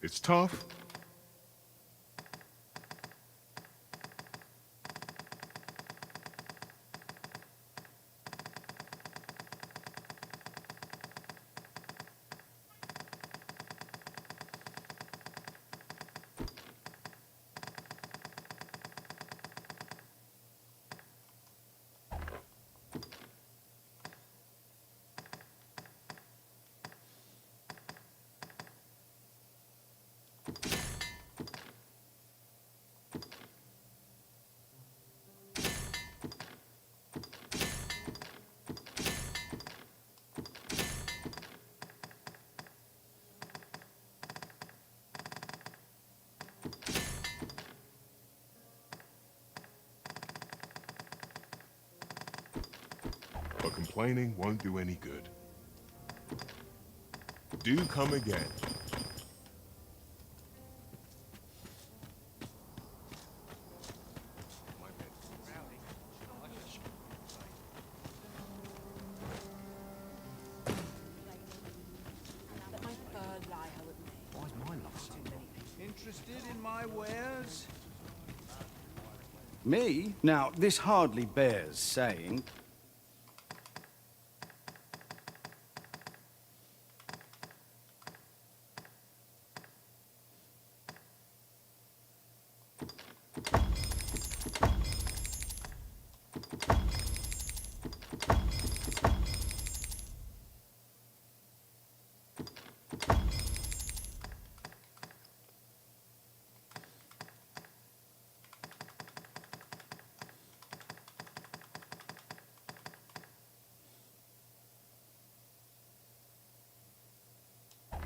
It's tough. But complaining won't do any good. Do come again. Why's my love so my wares? Me? Now, this hardly bears saying.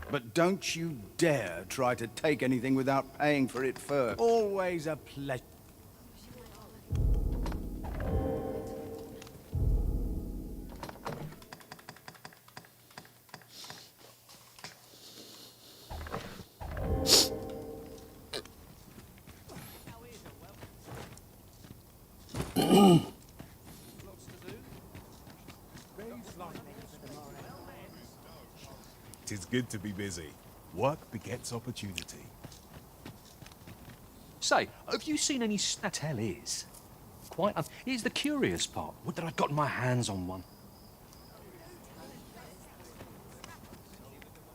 But don't you dare try to take anything without paying for it first. Always a pleasure. Tis good to be busy. Work begets opportunity. Say, have you seen any Tell is? Here's the curious part. Would that I'd gotten my hands on one.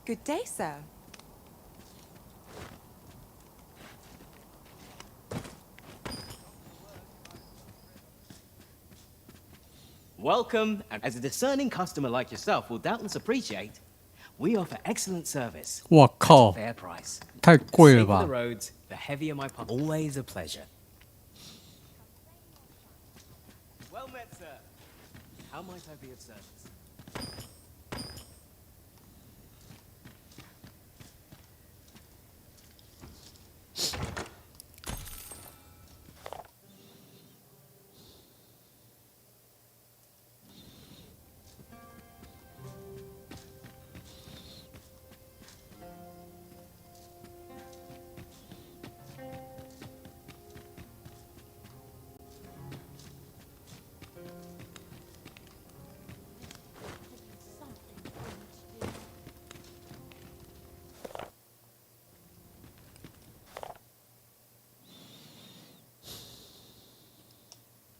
Good day, sir. Welcome, and as a discerning customer like yourself will doubtless appreciate, we offer excellent service. 我靠 at a fair price. 太贵了 The 吧 safer the roads, the heavier my pocket. Always a pleasure. Well met, sir. How might I be of service?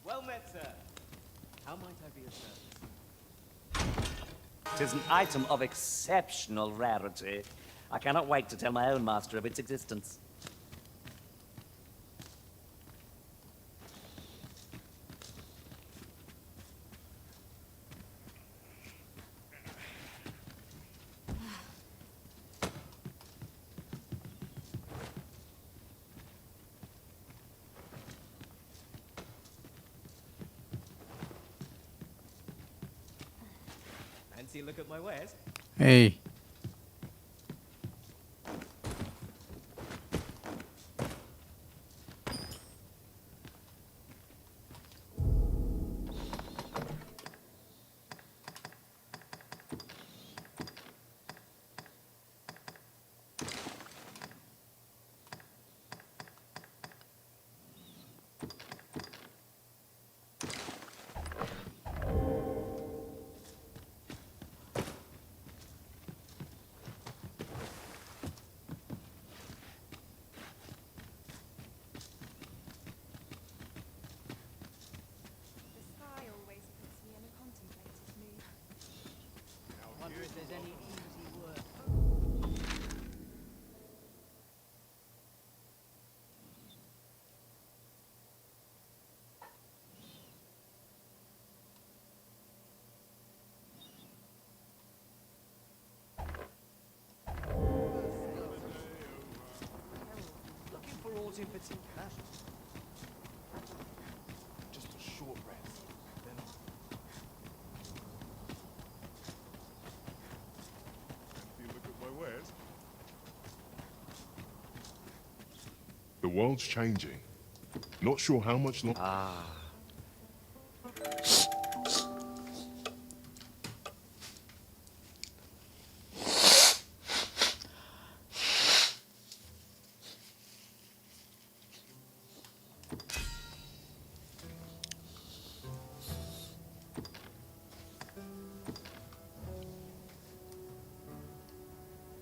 Well met, sir. How might I be of service? 'Tis an item of exceptional rarity. I cannot wait to tell my own master of its existence. Fancy a look at my wares? 哎， Wonder if there's any easy work. Looking for aught in particular? Just a short rest. Then you look at my wares. The world's changing. Not sure how much longer.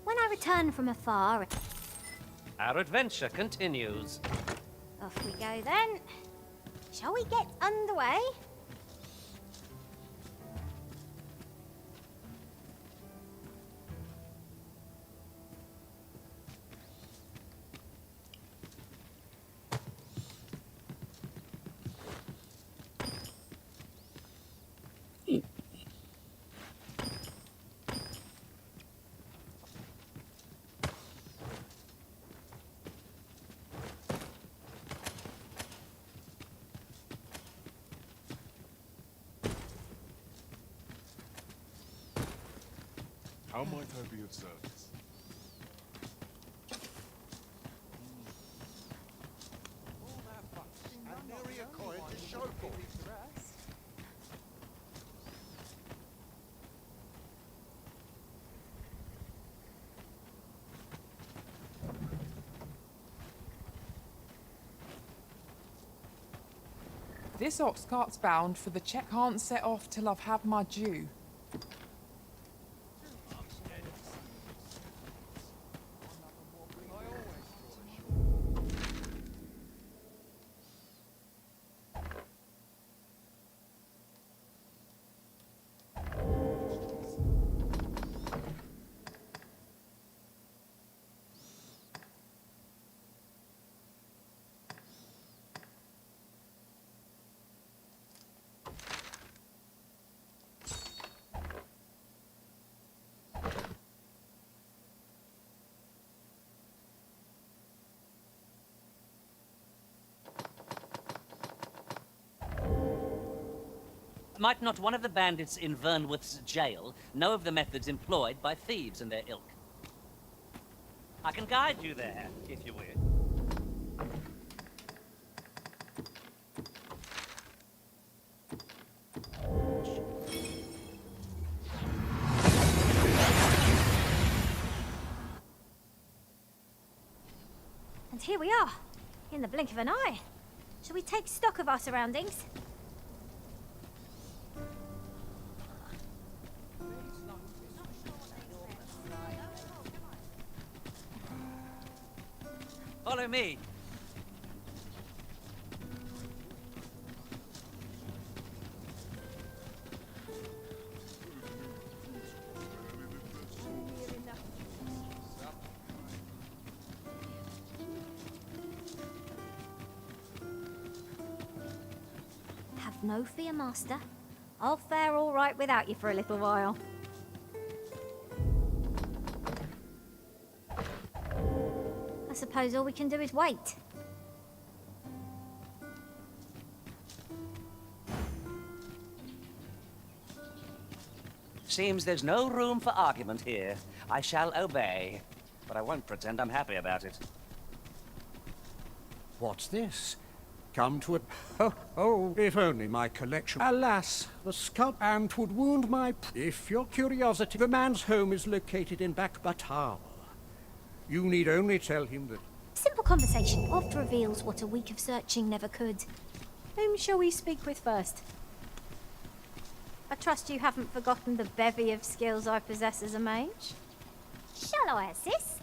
When I return from afar, Our adventure continues. Off we go then. Shall we get underway? How might I be of service? This ox cart's bound for the check. Can't set off till I've had my due. Might not one of the bandits in Vernworth's jail know of the methods employed by thieves and their ilk? I can guide you there, if you wish. And here we are, in the blink of an eye. Shall we take stock of our surroundings? Follow me. Have no fear, Master. I'll fare all right without you for a little while. I suppose all we can do is wait. Seems there's no room for argument here. I shall obey, but I won't pretend I'm happy about it. What's this? Come to a... Oh, if only my collection... Alas, the sculpt and would wound my... If your curiosity... The man's home is located in Backbatal. You need only tell him that... Simple conversation oft reveals what a week of searching never could. Whom shall we speak with first? I trust you haven't forgotten the bevy of skills I possess as a mage. Shall I assist?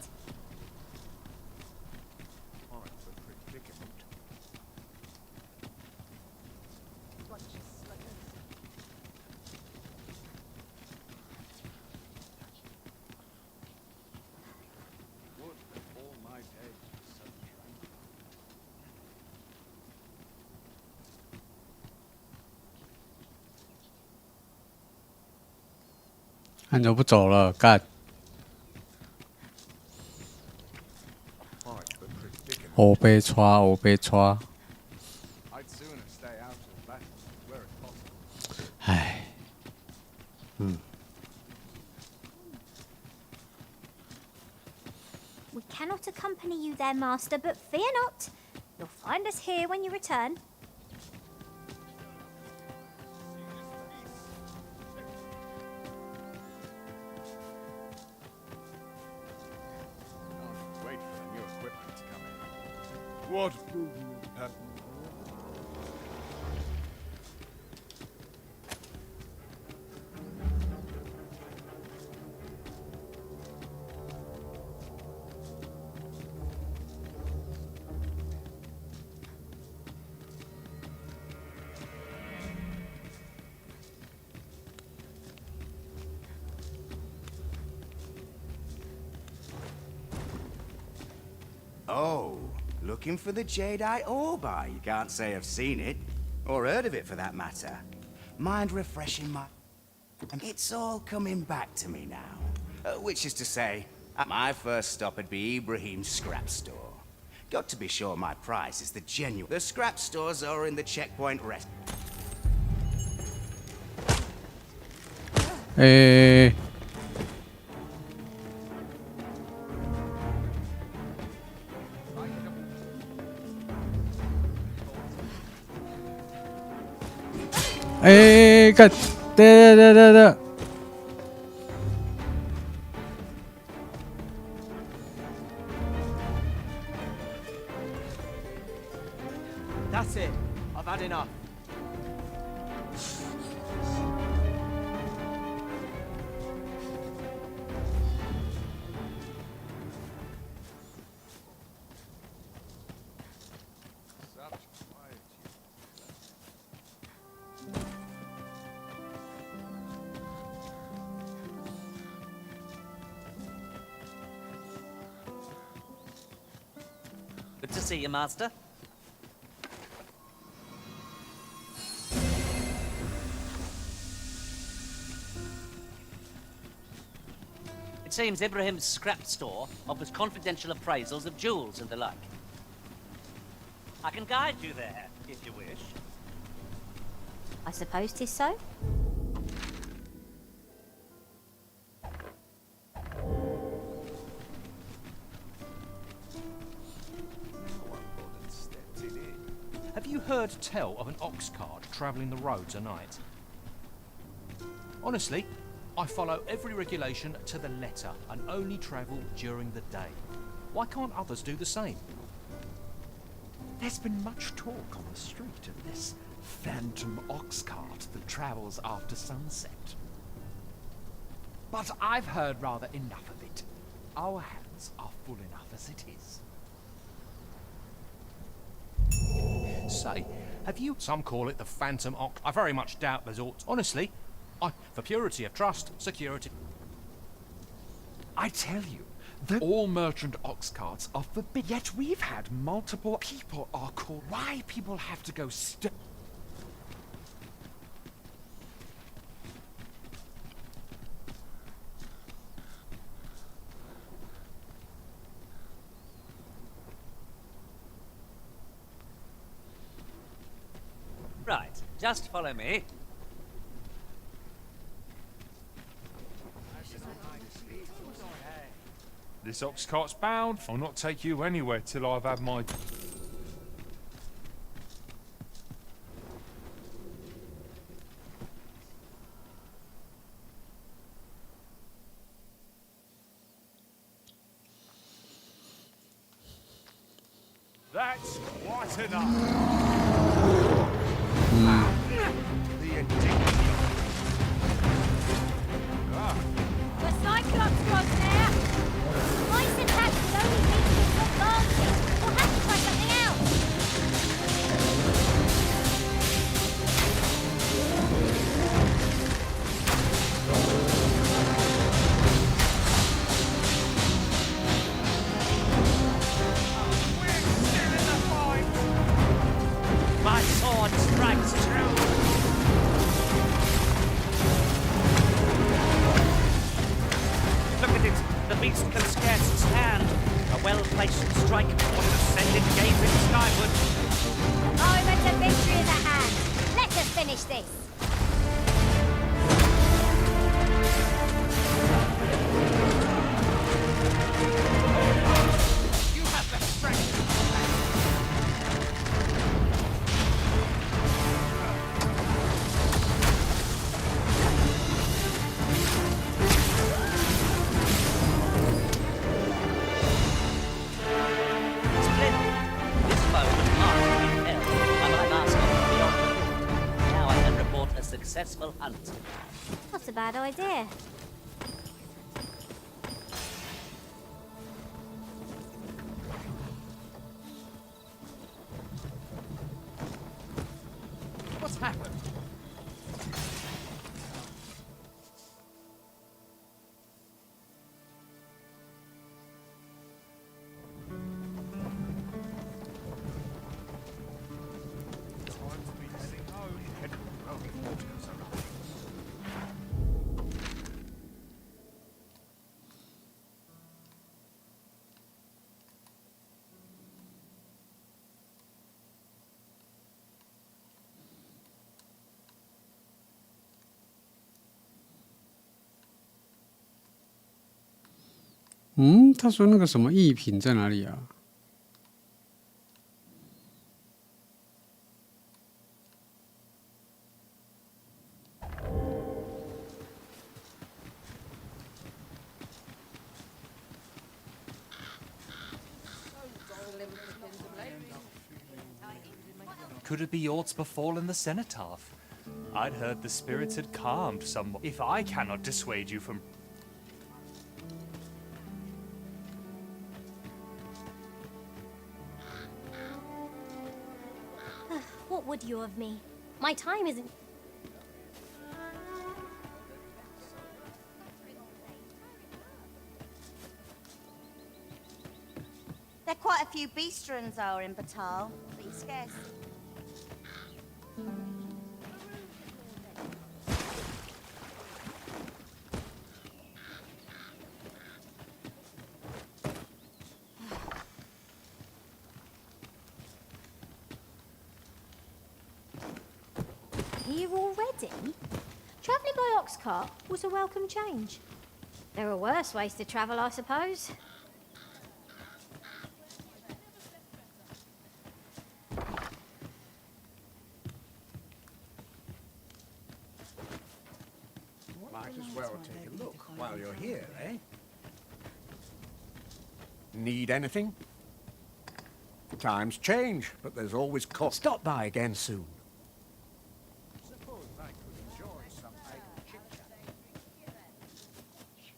那你就不走了，干！我被抓，我被抓。唉，We cannot accompany you there, Master, but fear not. You'll find us here when you return. Wait for the new equipment to come in. What? Looking for the Jadeite Orbi. You can't say I've seen it, or heard of it for that matter. Mind refreshing my... It's all coming back to me now. Which is to say, my first stop would be Ibrahim's scrap store. Got to be sure my price is the genuine. The scrap stores are in the checkpoint rest. Hey. Hey, God. Da. That's it. I've had enough. Good to see you, Master. It seems Ibrahim's scrap store offers confidential appraisals of jewels and the like. I can guide you there, if you wish. I suppose 'tis so. Have you heard tell of an ox cart travelling the roads at night? Honestly, I follow every regulation to the letter and only travel during the day. Why can't others do the same? There's been much talk on the street of this phantom ox cart that travels after sunset. But I've heard rather enough of it. Our hands are full enough as it is. Say, have you... Some call it the phantom ox. I very much doubt there's aught. Honestly, for purity of trust, security... I tell you, that all merchant ox carts are forbidden. Yet we've had multiple people are called. Why people have to go Right, just follow me. This ox cart's bound. I'll not take you anywhere till I've had my... That's quite enough. The indignity. The Cyclops was there! Ice attacks will only lead to a advantage. We'll have to try something else. My sword strikes true. Look at it. The beast can scarce stand. A well-placed strike would have sent it gaping skyward. Moment of victory is at hand. Let us finish this. You have the strength. This foe was marked in hell by my master beyond the rift. Now I can report a successful hunt. Not a bad idea. What's happened? 嗯，他说那个什么艺品在哪里啊？ Could it be aught befallen the cenotaph? I'd heard the spirits had calmed somewhat. If I cannot dissuade you from... What would you of me? My time isn't... There are quite a few beastrons are in Batal. Pretty scarce. Here already? Travelling by ox cart was a welcome change. There are worse ways to travel, I suppose. Might as well take a look while you're here, eh? Need anything? Times change, but there's always cost. Stop by again soon.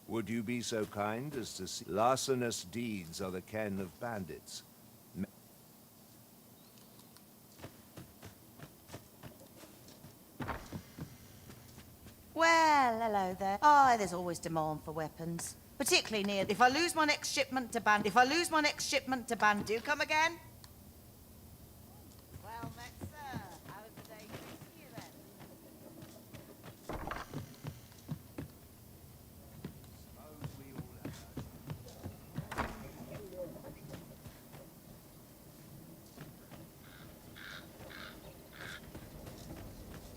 Would you be so kind as to see? Larcenous deeds are the ken of bandits. Well, hello there. Oh, there's always demand for weapons. Particularly near... If I lose my next shipment to Band... do you come again? Well met, sir. How was the day treating you then? Suppose we all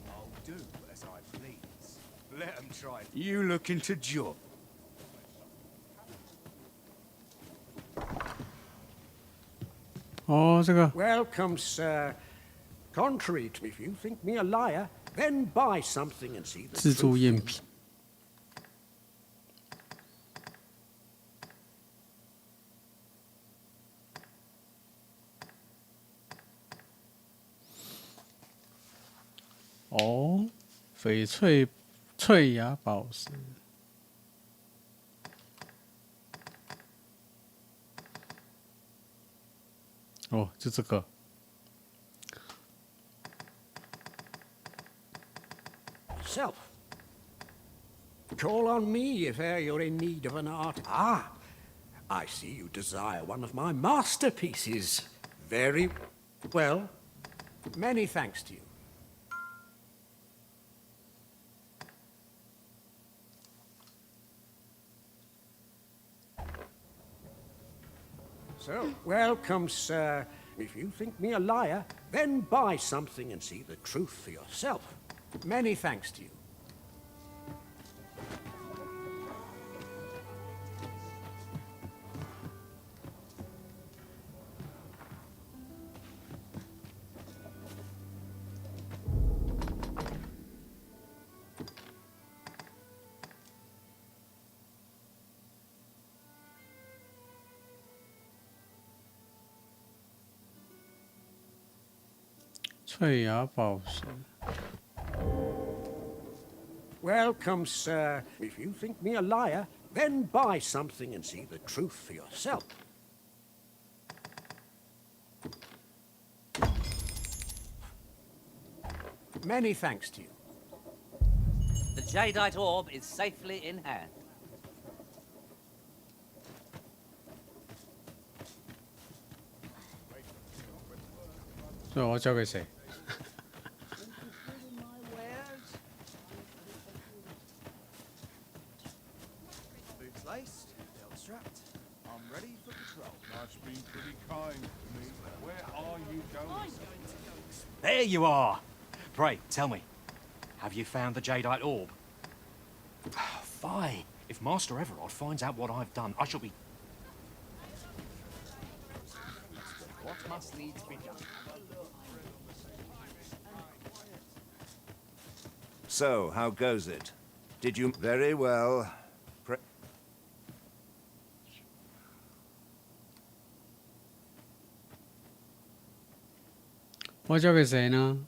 I'll do as I please. Let them try. You looking to job? Oh, 这个 Welcome, sir. Contrary to if you think me a liar, then buy something and see the 自助 truth. 赝品。哦，翡翠翠雅宝石。哦，就这个。 Self. Call on me if e'er you're in need of an art. Ah, I see you desire one of my masterpieces. Very well. Many thanks to you. So, welcome, sir. If you think me a liar, then buy something and see the truth for yourself. Many thanks to you. Welcome, sir. If you think me a liar, then buy something and see the truth for yourself. Many thanks to you. The jadeite orb is safely in hand. So 我交给谁？ Boots laced, belt strapped. I'm ready for patrol. Life's been pretty kind to me. Where are you going? There you are! Pray, tell me, have you found the jadeite orb? Fie! If Master Everard finds out what I've done, I shall be... must needs be done. So, how goes it? Did you... Very well.我交给谁呢？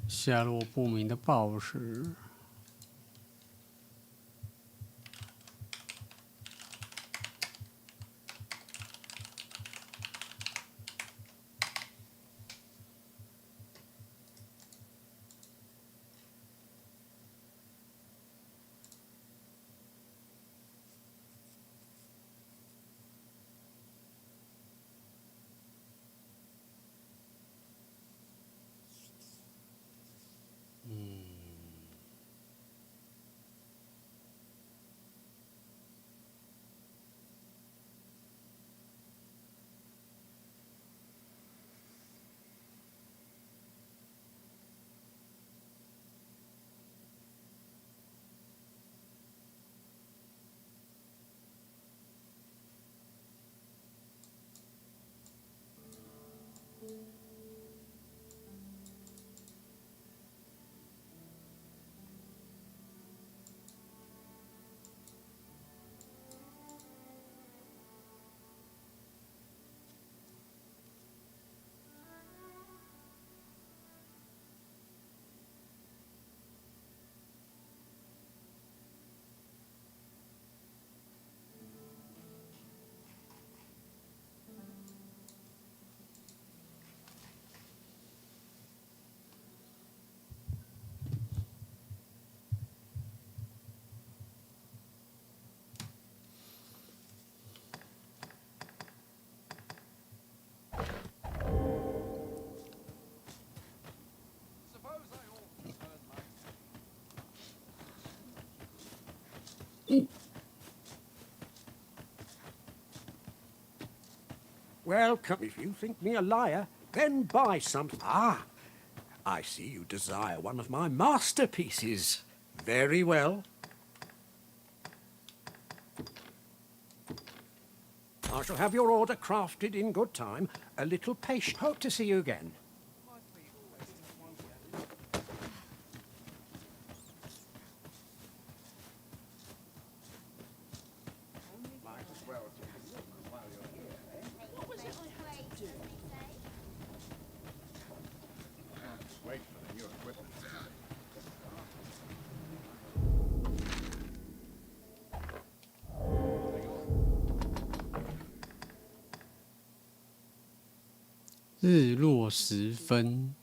下落不明的宝石。Welcome. If you think me a liar, then buy some. Ah, I see you desire one of my masterpieces. Very well. I shall have your order crafted in good time. A little patience. Hope to see you again. Wait for the new equipment. 日落时分。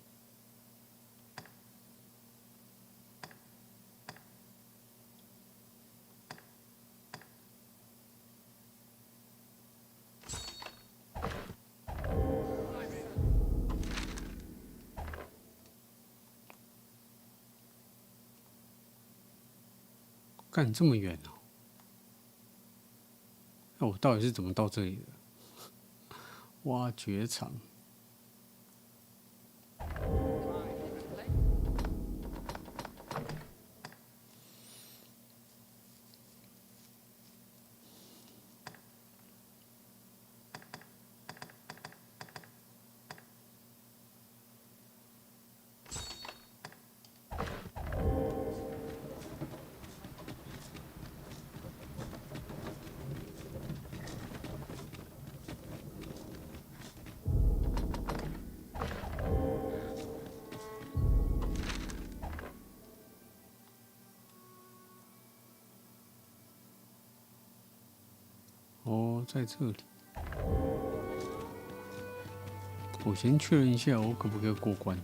干这么远哦！那我到底是怎么到这里的？挖掘场。哦，在这里。我先确认一下，我可不可以过关？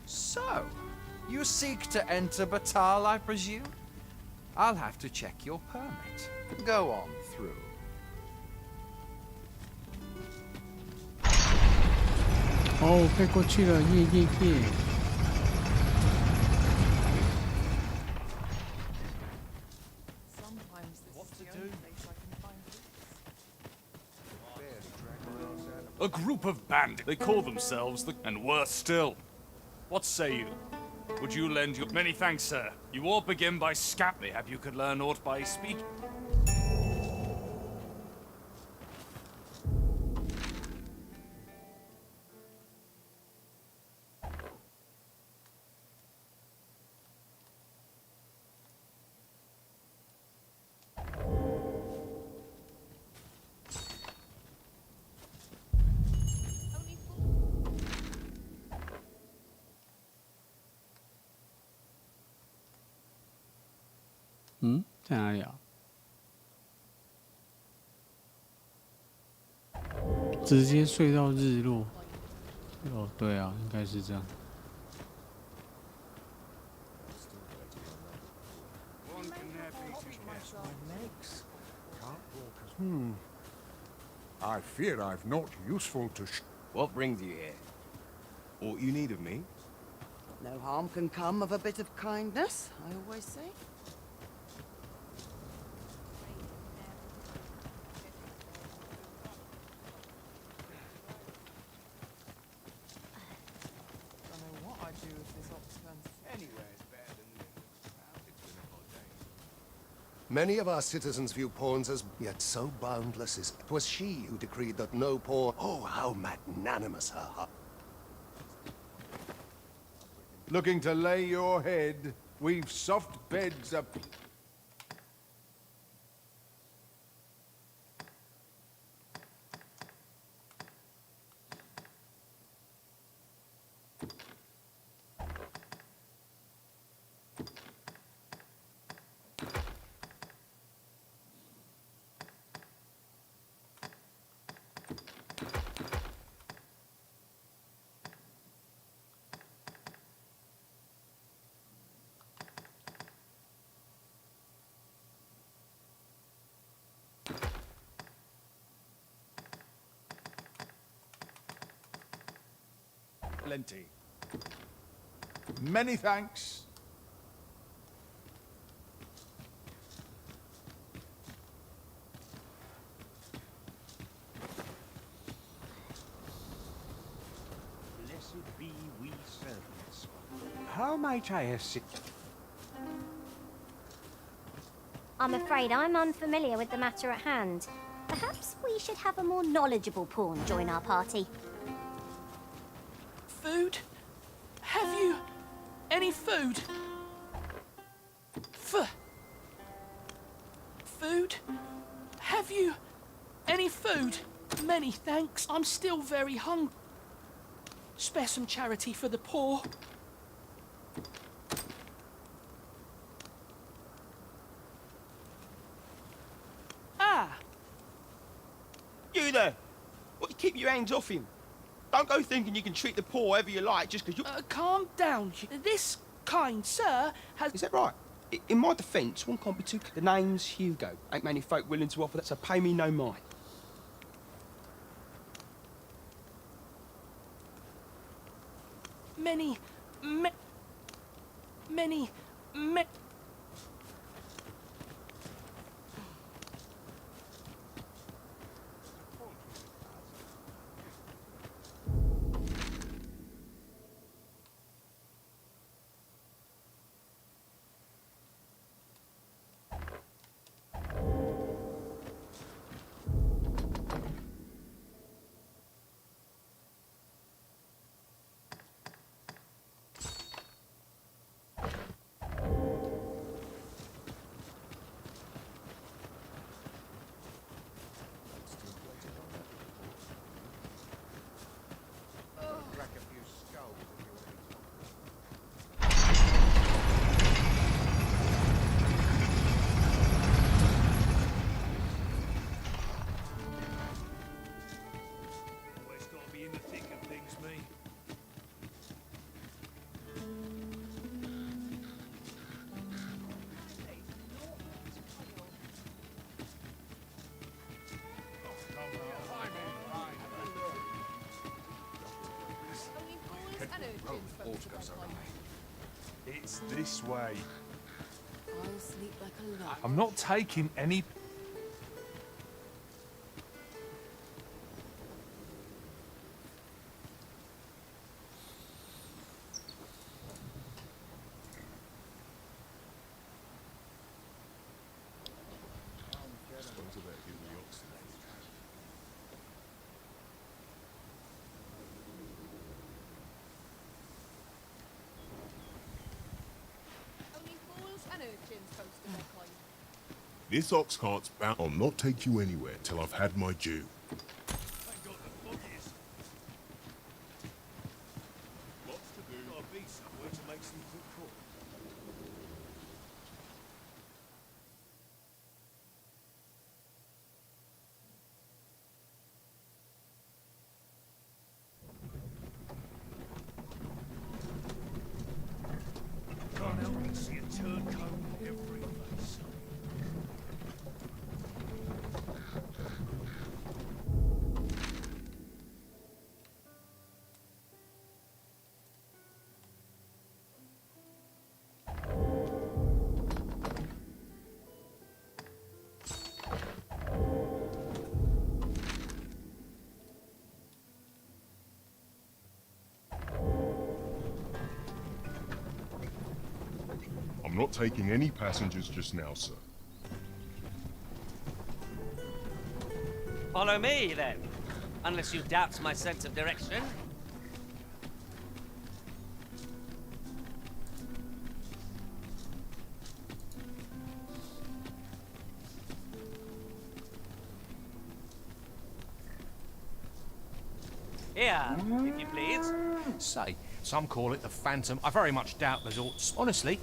So, you seek to enter Batal, I presume? I'll have to check your permit. Go on through. 哦，飞过去了，耶耶耶！ Sometimes this is the only place I can find. A group of bandits. They call themselves the... And worse still. What say you? Would you lend your... Many thanks, sir. You all begin by scap me. Have you could learn aught by speak?嗯，在哪里啊？直接睡到日落。哦，对啊，应该是这样。I fear I've not useful to What brings you here? What you need of me? No harm can come of a bit of kindness, I always say. Don't know what I'd do if this ox turns Anywhere is better than living. It's been a hot day. Many of our citizens view pawns as yet so boundless is. 'Twas she who decreed that no pawn. Oh, how magnanimous her heart. Looking to lay your head? We've soft beds up. Plenty. Many thanks. Blessed be we servants. How might I assist? I'm afraid I'm unfamiliar with the matter at hand. Perhaps we should have a more knowledgeable pawn join our party. Food? Have you any food? Food? Have you any food? Many thanks. I'm still very hungry. Spare some charity for the poor. Ah! You there! What, you keep your hands off him? Don't go thinking you can treat the poor however you like just because you... Calm down. This kind sir has... Is that right? In my defence, one can't be too... The name's Hugo. Ain't many folk willing to offer that, so pay me no mind. Many... It's this way. I'll sleep like a log. I'm not taking any... Only fools and urchins boast of their kind. This ox cart's bound. I'll not take you anywhere till I've had my due. Lots to do. Gotta be somewhere to make some good call. Can't help but see a turncoat in every face. I'm not taking any passengers just now, sir. Follow me, then. Unless you doubt my sense of direction. Here, if you please. Say, some call it the Phantom. I very much doubt there's all... Honestly,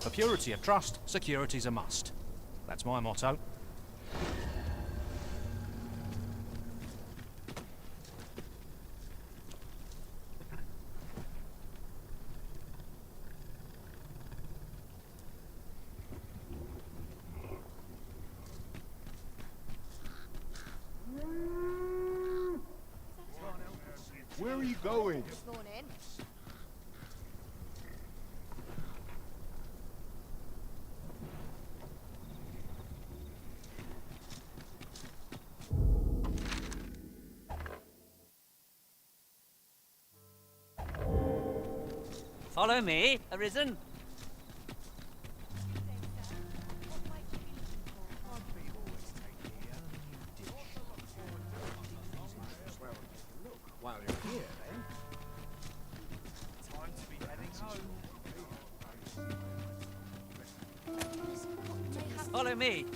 for purity of trust, security's a must. That's my motto. Where are you going? Morning. Follow me, Arisen. While you're here, then. Time to be heading home. Follow me.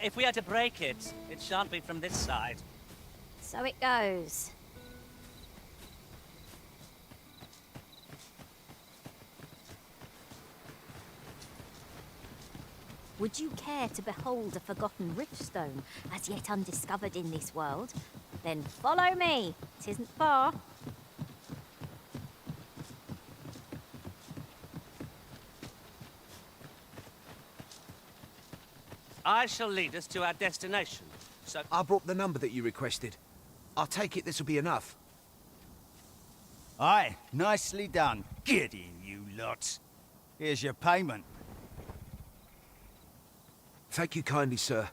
If we are to break it, it shan't be from this side. So it goes. Would you care to behold a forgotten riftstone, as yet undiscovered in this world? Then follow me. It isn't far. I shall lead us to our destination. So I brought the number that you requested. I'll take it this will be enough. Aye, nicely done. Get in, you lot. Here's your payment. Thank you kindly, sir.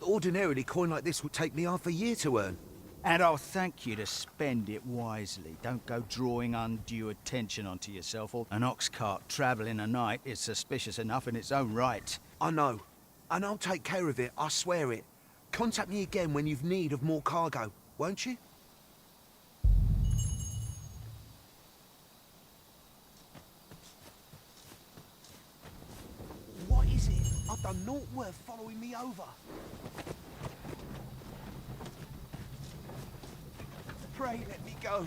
Ordinarily, coin like this would take me half a year to earn. And I'll thank you to spend it wisely. Don't go drawing undue attention onto yourself, or an ox cart travelling a night is suspicious enough in its own right. I know. And I'll take care of it, I swear it. Contact me again when you've need of more cargo, won't you? What is it? I've done naught worth following me over. Pray let me go.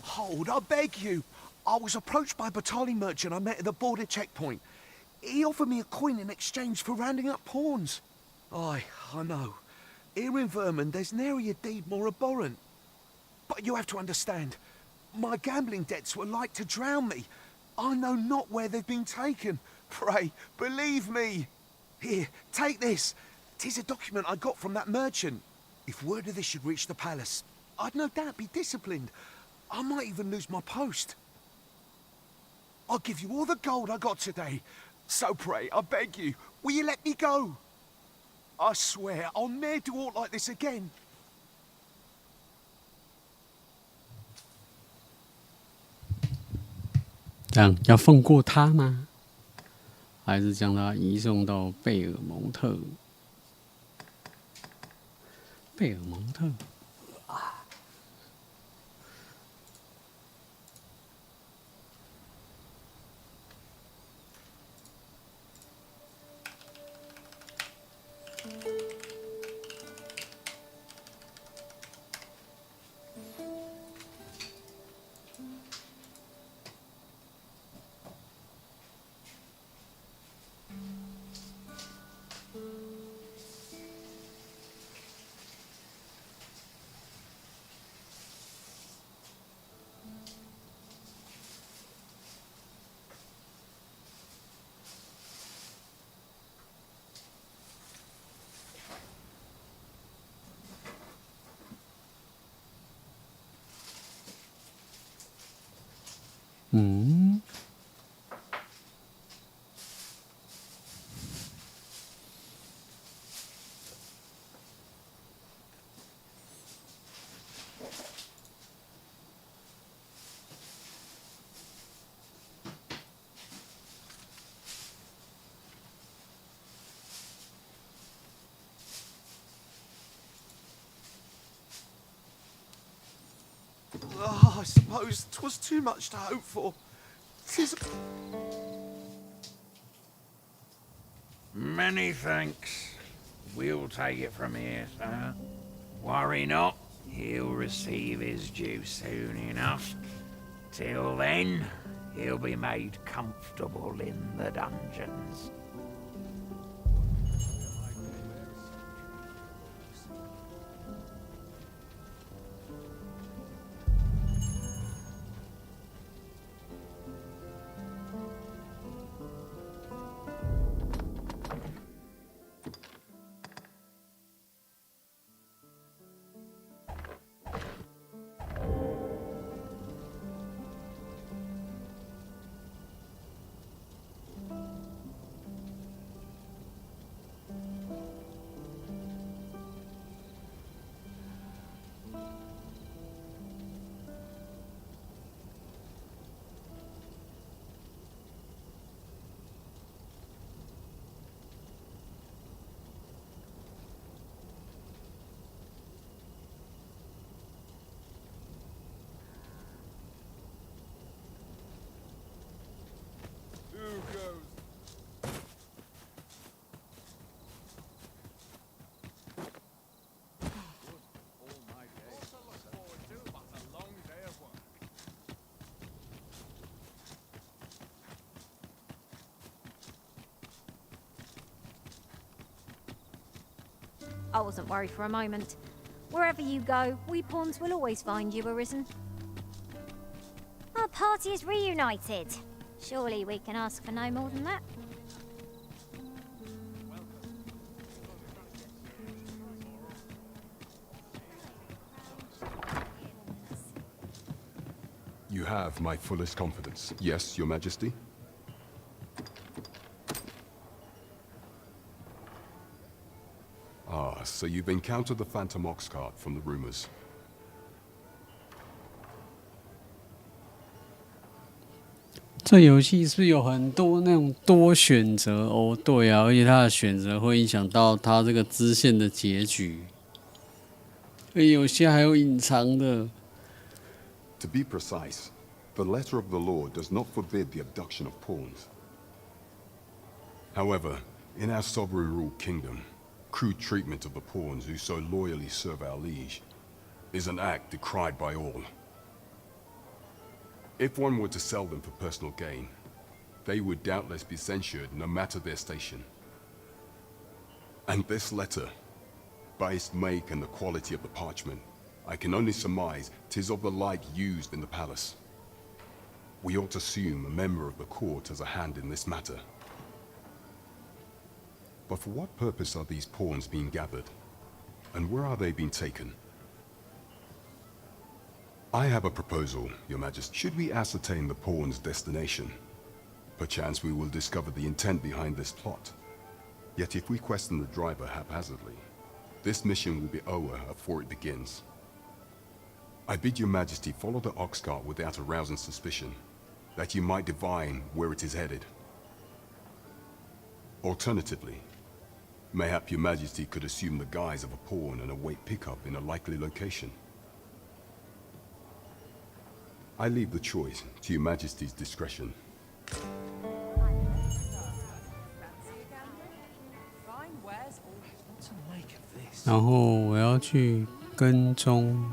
Hold, I beg you. I was approached by a battalion merchant I met at the border checkpoint. He offered me a coin in exchange for rounding up pawns. Aye, I know. Here in Vermund, there's nary a deed more abhorrent. But you have to understand, My gambling debts were like to drown me. I know not where they've been taken. Pray, believe me. Here, take this. 'Tis a document I got from that merchant. If word of this should reach the palace, I'd no doubt be disciplined. I might even lose my post. I'll give you all the gold I got today. So pray, I beg you, will you let me go? I swear I'll ne'er do aught like this again. 这样要放过他吗？还是将他移送到贝尔蒙特？贝尔蒙特。嗯。Oh, I suppose 'twas too much to hope for. 'Tis... Many thanks. We'll take it from here, sir. Worry not, he'll receive his due soon enough. Till then, he'll be made comfortable in the dungeons. I wasn't worried for a moment. Wherever you go, we pawns will always find you, Arisen. Our party is reunited. Surely we can ask for no more than that. You have my fullest confidence. Yes, Your Majesty? Ah, so you've encountered the Phantom Ox cart from the rumors. 这游戏是不是有很多那种多选择哦？对啊，而且它的选择会影响到它这个支线的结局，而有些还有隐藏的。To be precise, the letter of the law does not forbid the abduction of pawns. However, in our sovereign-ruled kingdom, crude treatment of the pawns who so loyally serve our liege is an act decried by all. If one were to sell them for personal gain, they would doubtless be censured no matter their station. And this letter, by its make and the quality of the parchment, I can only surmise 'tis of the like used in the palace. We ought to assume a member of the court has a hand in this matter. But for what purpose are these pawns being gathered? And where are they being taken? I have a proposal, Your Majesty. Should we ascertain the pawn's destination, perchance we will discover the intent behind this plot. Yet if we question the driver haphazardly, this mission will be over before it begins. I bid Your Majesty follow the ox cart without arousing suspicion, that you might divine where it is headed. Alternatively, mayhap Your Majesty could assume the guise of a pawn and await pickup in a likely location. I leave the choice to Your Majesty's discretion. 然后我要去跟踪。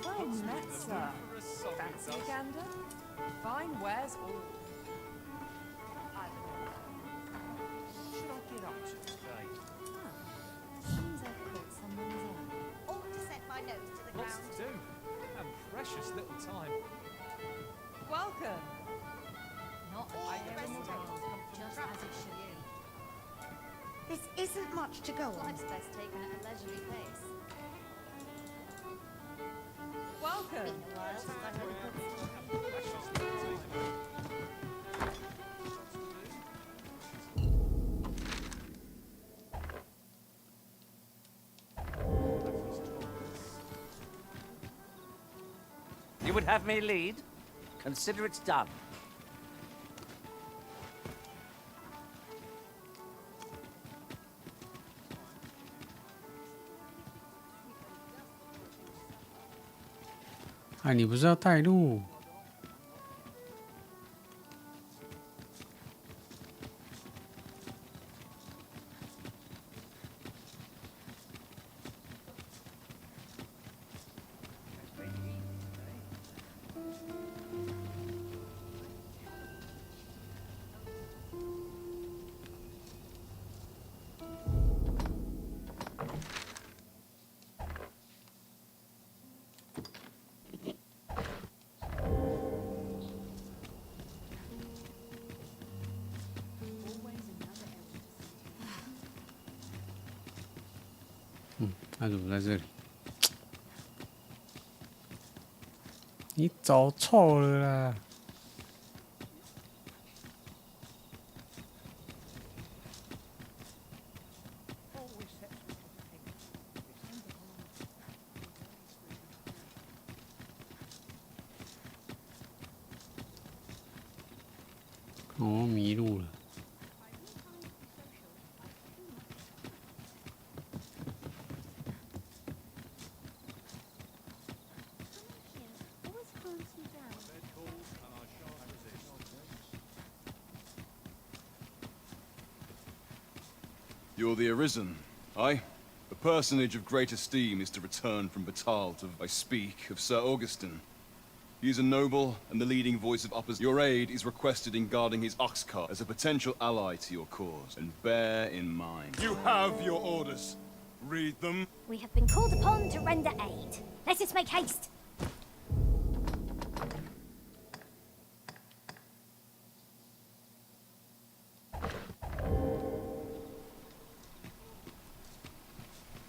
Well met, sir. Fancy a gander? Fine wares all. Should I get up to today? Seems I've caught someone's eye. Ought to set my nose to the ground. Lots to do. And precious little time. Welcome. Not all the residents, just as it should be. This isn't much to go on. Life's best taken at a leisurely pace. Welcome. Been a while since I heard a good You would have me lead? Consider it done.哎，你不是要带路？他怎么在这里？你走错了啦！我迷路了。You're the Arisen, aye? A personage of great esteem is to return from Batal to... I speak of Sir Augustin. He is a noble and the leading voice of uppers. Your aid is requested in guarding his ox cart as a potential ally to your cause. And bear in mind... You have your orders. Read them. We have been called upon to render aid. Let us make haste.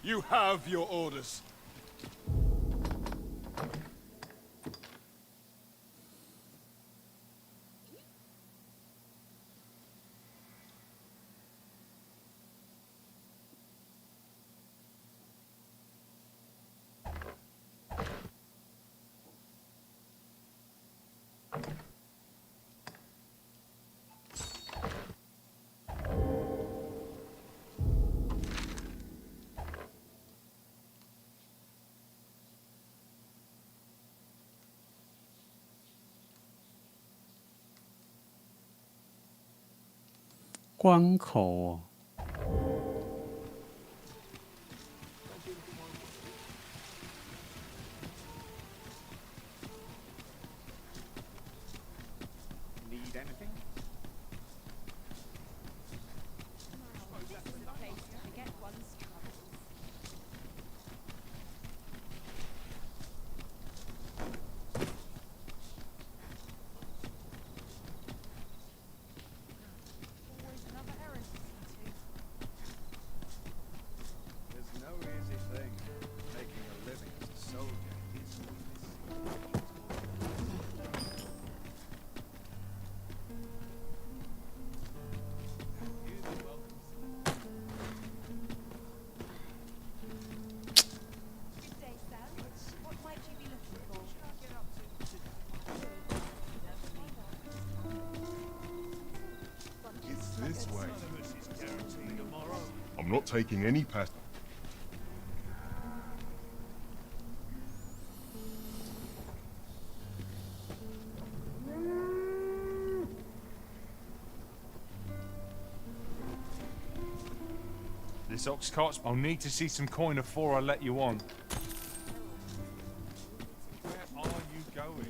You have your orders.关口哦。Need anything? this way. I'm not taking any pass. This ox cart's... I'll need to see some coin before I let you on. Where are you going?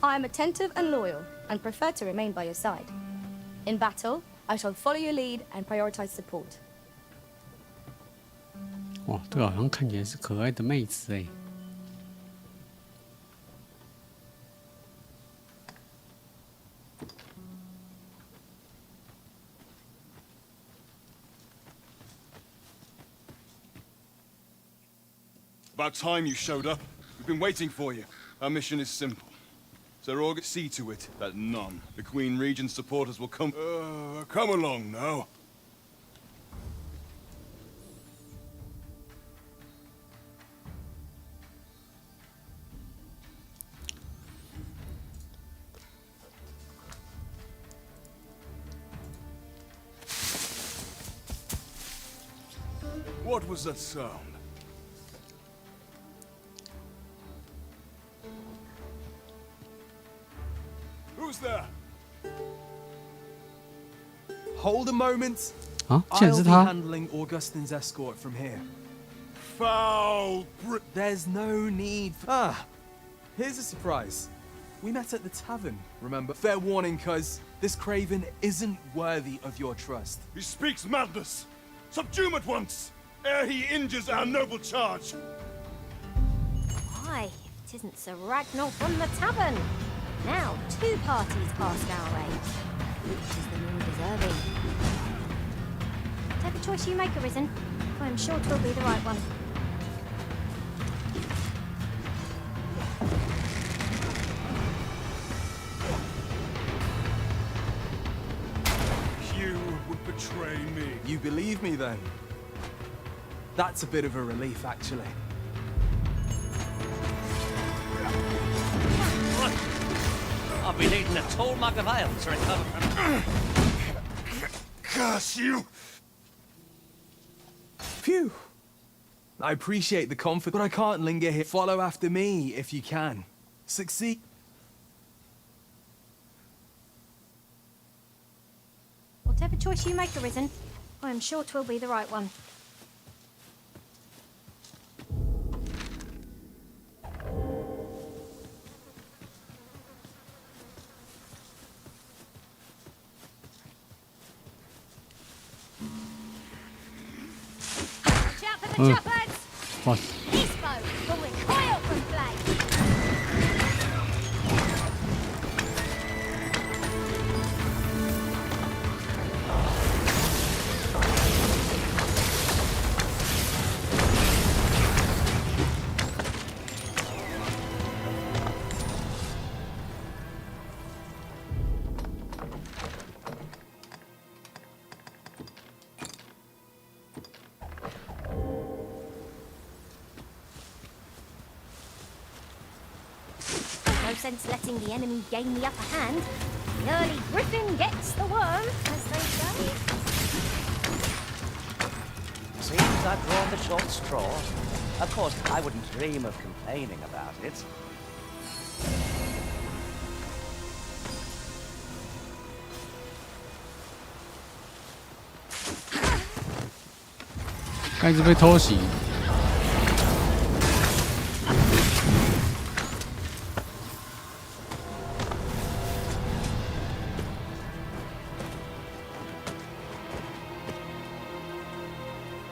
I am attentive and loyal, and prefer to remain by your side. In battle, I shall follow your lead and prioritize support. 哇，这个好像看起来是可爱的妹子哎。About time you showed up. We've been waiting for you. Our mission is simple. Sir August, see to it that none. The Queen Regent's supporters will come... come along now. What was that sound? Who's there? Hold a moment. 啊，竟然 I'll 是 be 他！ handling Augustine's escort from here. Foul! There's no need. Here's a surprise. We met at the tavern, remember? Fair warning, cuz this craven isn't worthy of your trust. He speaks madness. Subdue him at once, ere he injures our noble charge. Why, it isn't Sir Ragnar from the tavern. Now, two parties passed our way. Which is the more deserving? Whatever choice you make, Arisen, I am sure 'twill be the right one. You would betray me. You believe me, then? That's a bit of a relief, actually. I've been eating a tall mug of ale to recover from... Curse you! Phew. I appreciate the confidence, but I can't linger here. Follow after me, if you can. Succeed. Whatever choice you make, Arisen, I am sure 'twill be the right one. Watch out for the choppers! What? This boat will recoil from flame. No sense letting the enemy gain the upper hand. The early griffin gets the worm, as they say. Seems I've drawn the short straw. Of course, I wouldn't dream of complaining about it. 刚一直被偷袭。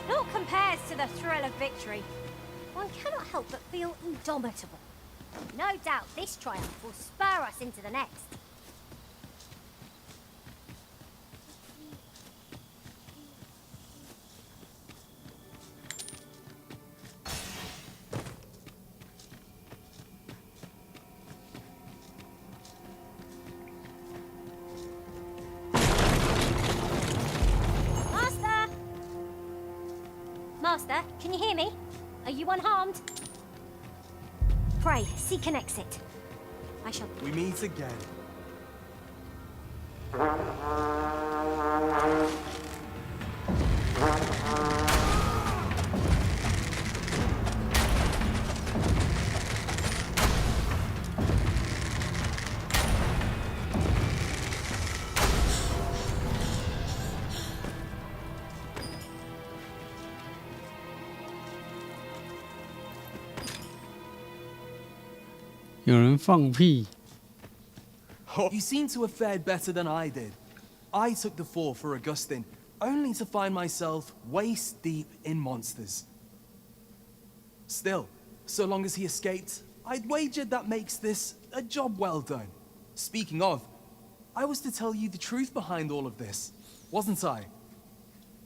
Naught compares to the thrill of victory. One cannot help but feel indomitable. No doubt this triumph will spur us into the next. 哦， Master, can you hear me? Are you unharmed? Pray, seek an exit. I shall... We meet again. 有人放屁。 You seem to have fared better than I did. I took the fall for Augustine, only to find myself waist deep in monsters. Still, so long as he escaped, I'd wagered that makes this a job well done. Speaking of, I was to tell you the truth behind all of this, wasn't I?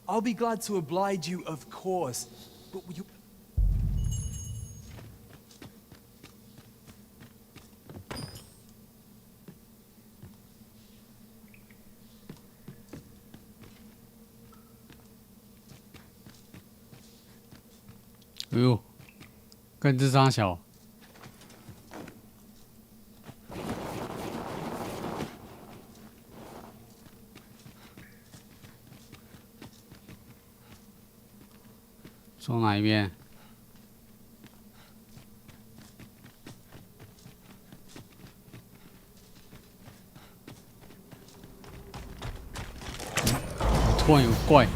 I'll be glad to oblige you, of course, but will you...哎呦，干这傻小！从哪一边？突然有怪。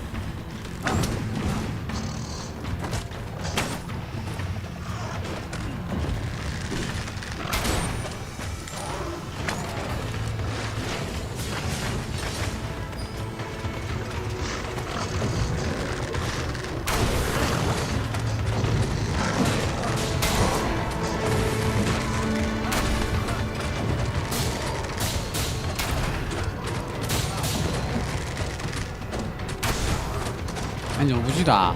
你怎么不去打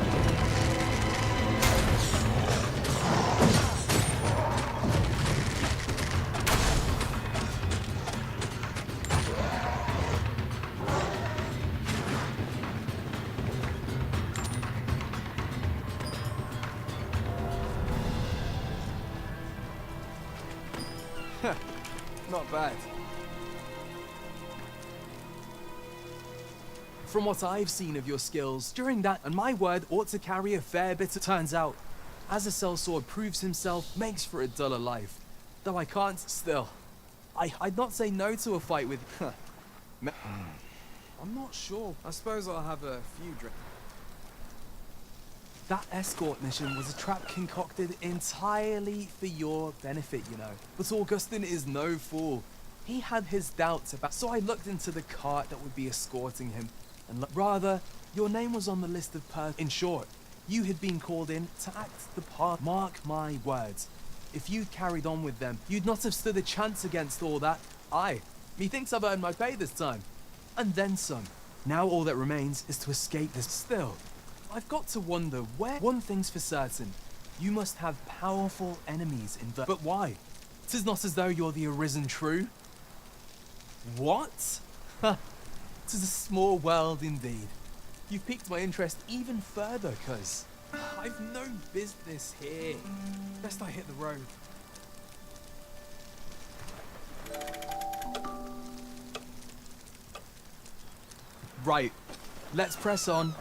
？Not bad. From what I've seen of your skills, during that, and my word ought to carry a fair bit. It turns out, as a sellsword proves himself, makes for a duller life. Though I can't still. I'd not say no to a fight with... I'm not sure. I suppose I'll have a few drinks. That escort mission was a trap concocted entirely for your benefit, you know. But Augustine is no fool. He had his doubts about... So I looked into the cart that would be escorting him. And rather, your name was on the list of In short, you had been called in to act the part. Mark my words. If you'd carried on with them, you'd not have stood a chance against all that. Aye, methinks I've earned my pay this time. And then some. Now all that remains is to escape this. Still, I've got to wonder where... One thing's for certain. You must have powerful enemies in the... But why? 'Tis not as though you're the arisen true. What? Ha! 'Tis a small world indeed. You've piqued my interest even further, cuz I've no business here. Best I hit the road. Right. Let's press on.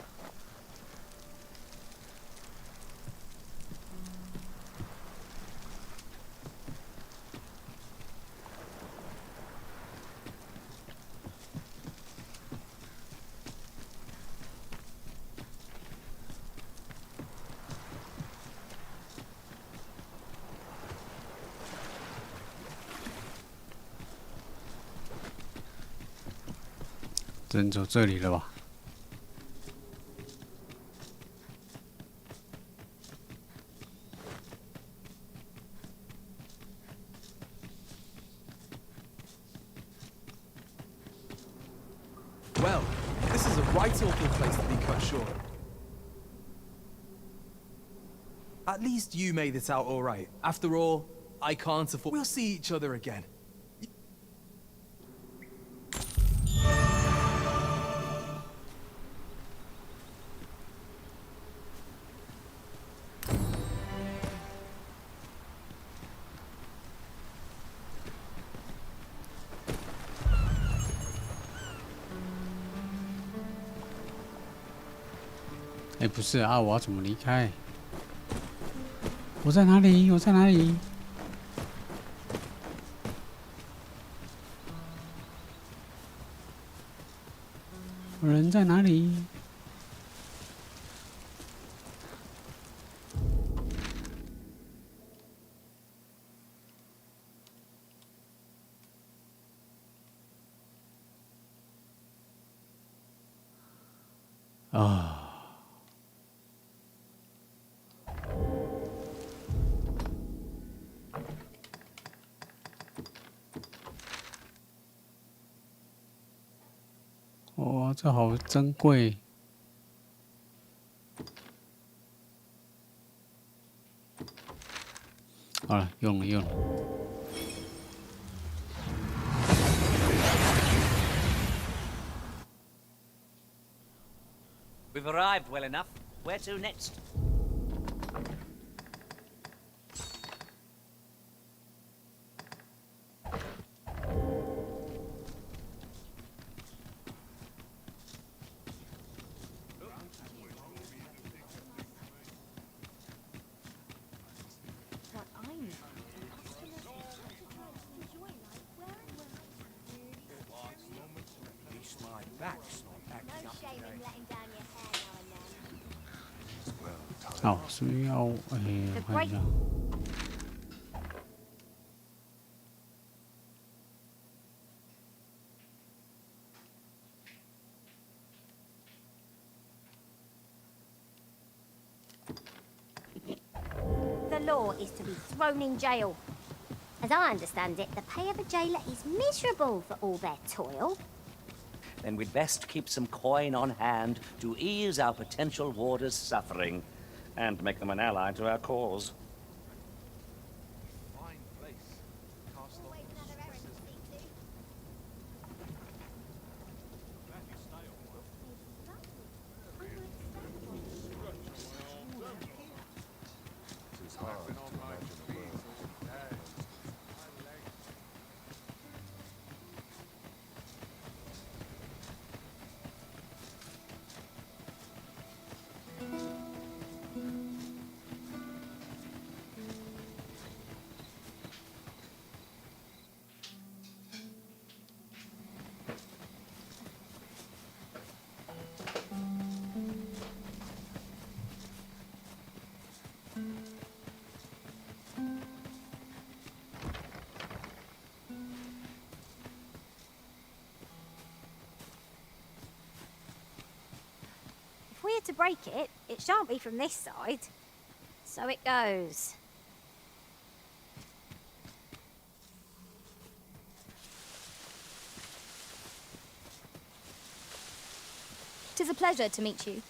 真走这里了吧？ Well, this is a right awful place to be cut short. At least you made it out all right. After all, I can't afford... We'll see each other again. 不是啊，我要怎么离开？我在哪里？我在哪里？我人在哪里？啊！哇，这好珍贵！好了，用了用了。 We've arrived well enough. Where to next?哦，需要看一下。 The law is to be thrown in jail. As I understand it, the pay of a jailer is miserable for all their toil. Then we'd best keep some coin on hand to ease our potential warders' suffering, and make them an ally to our cause. If we're to break it, it shan't be from this side. So it goes. Tis a pleasure to meet you.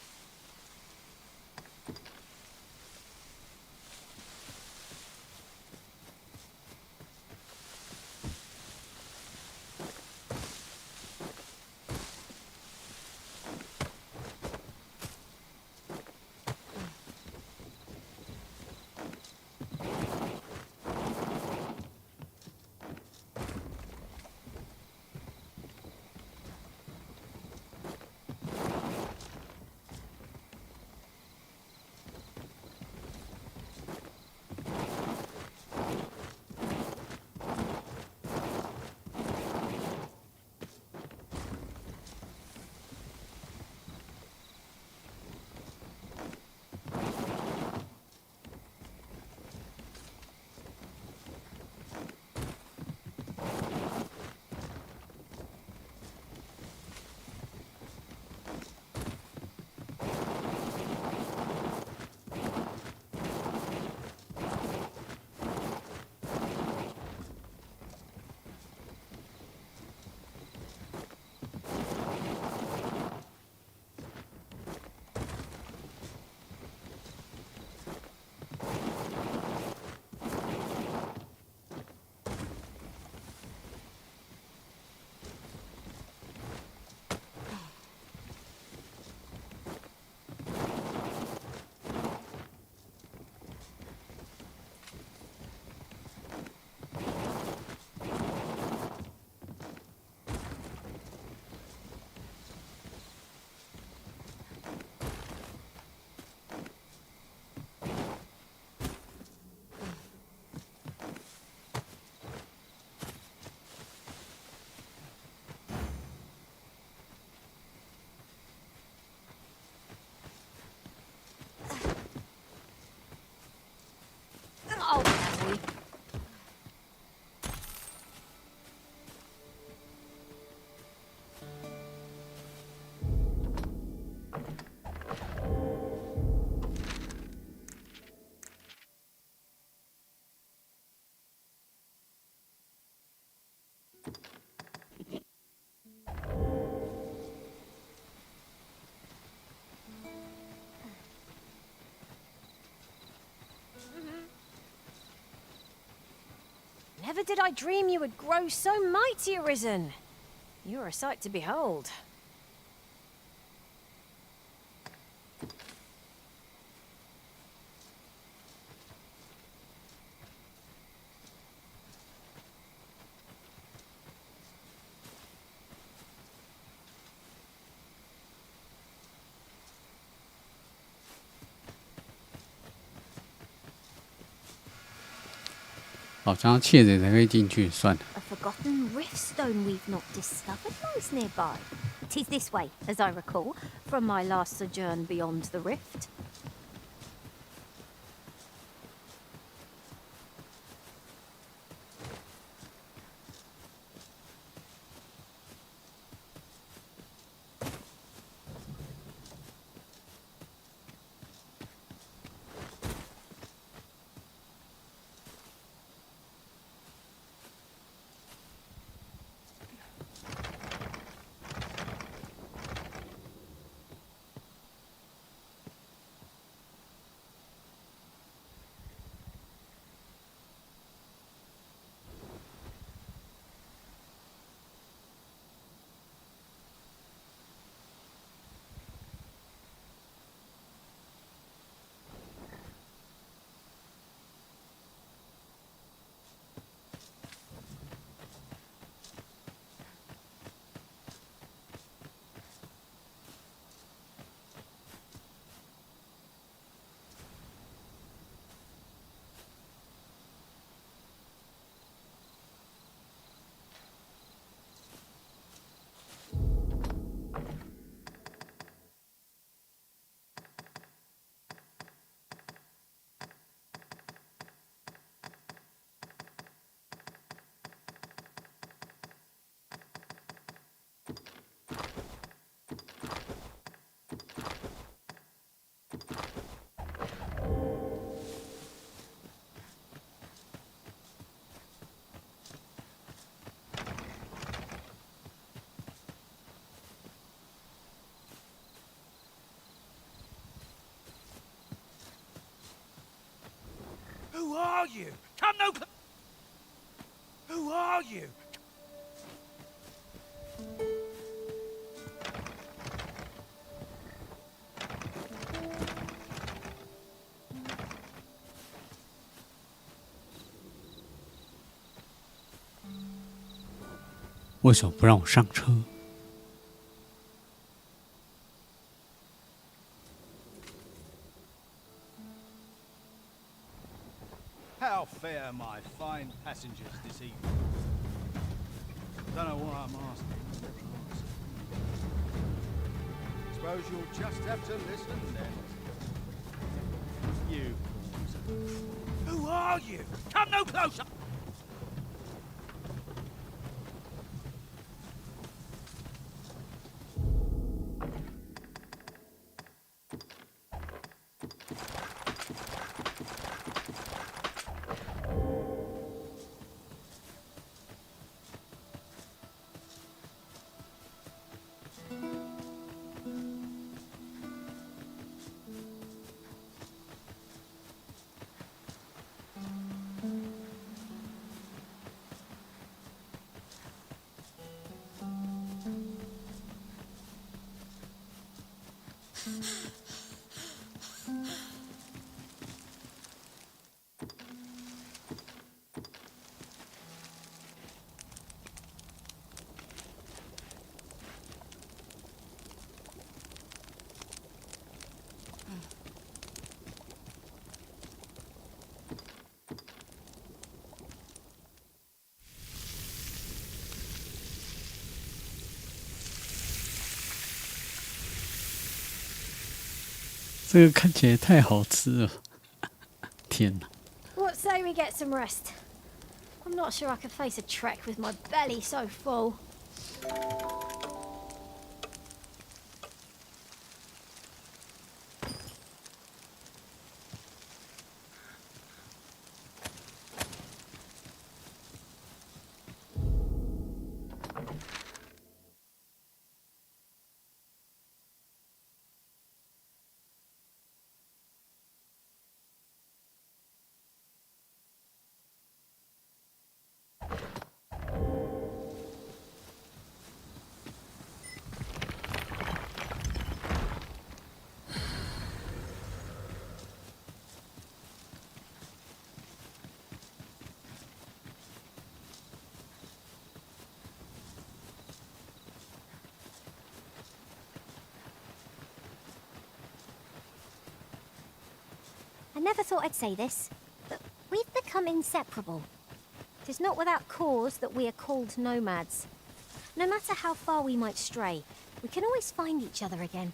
Never did I dream you would grow so mighty, Arisen. You are a sight to behold. 好像要窃贼才可以进去，算了。 A forgotten rift stone we've not discovered lies nearby. 'Tis this way, as I recall, from my last sojourn beyond the rift. Who are you? Come no cl- Who are you? “为什么不让我上车？” How fare my fine passengers this evening? Don't know why I'm asking. Suppose you'll just have to listen then. You. Who are you? Come no closer! “这个看起来太好吃了，天哪！” What say we get some rest? I'm not sure I could face a trek with my belly so full. I never thought I'd say this, but we've become inseparable. It is not without cause that we are called nomads. No matter how far we might stray, we can always find each other again.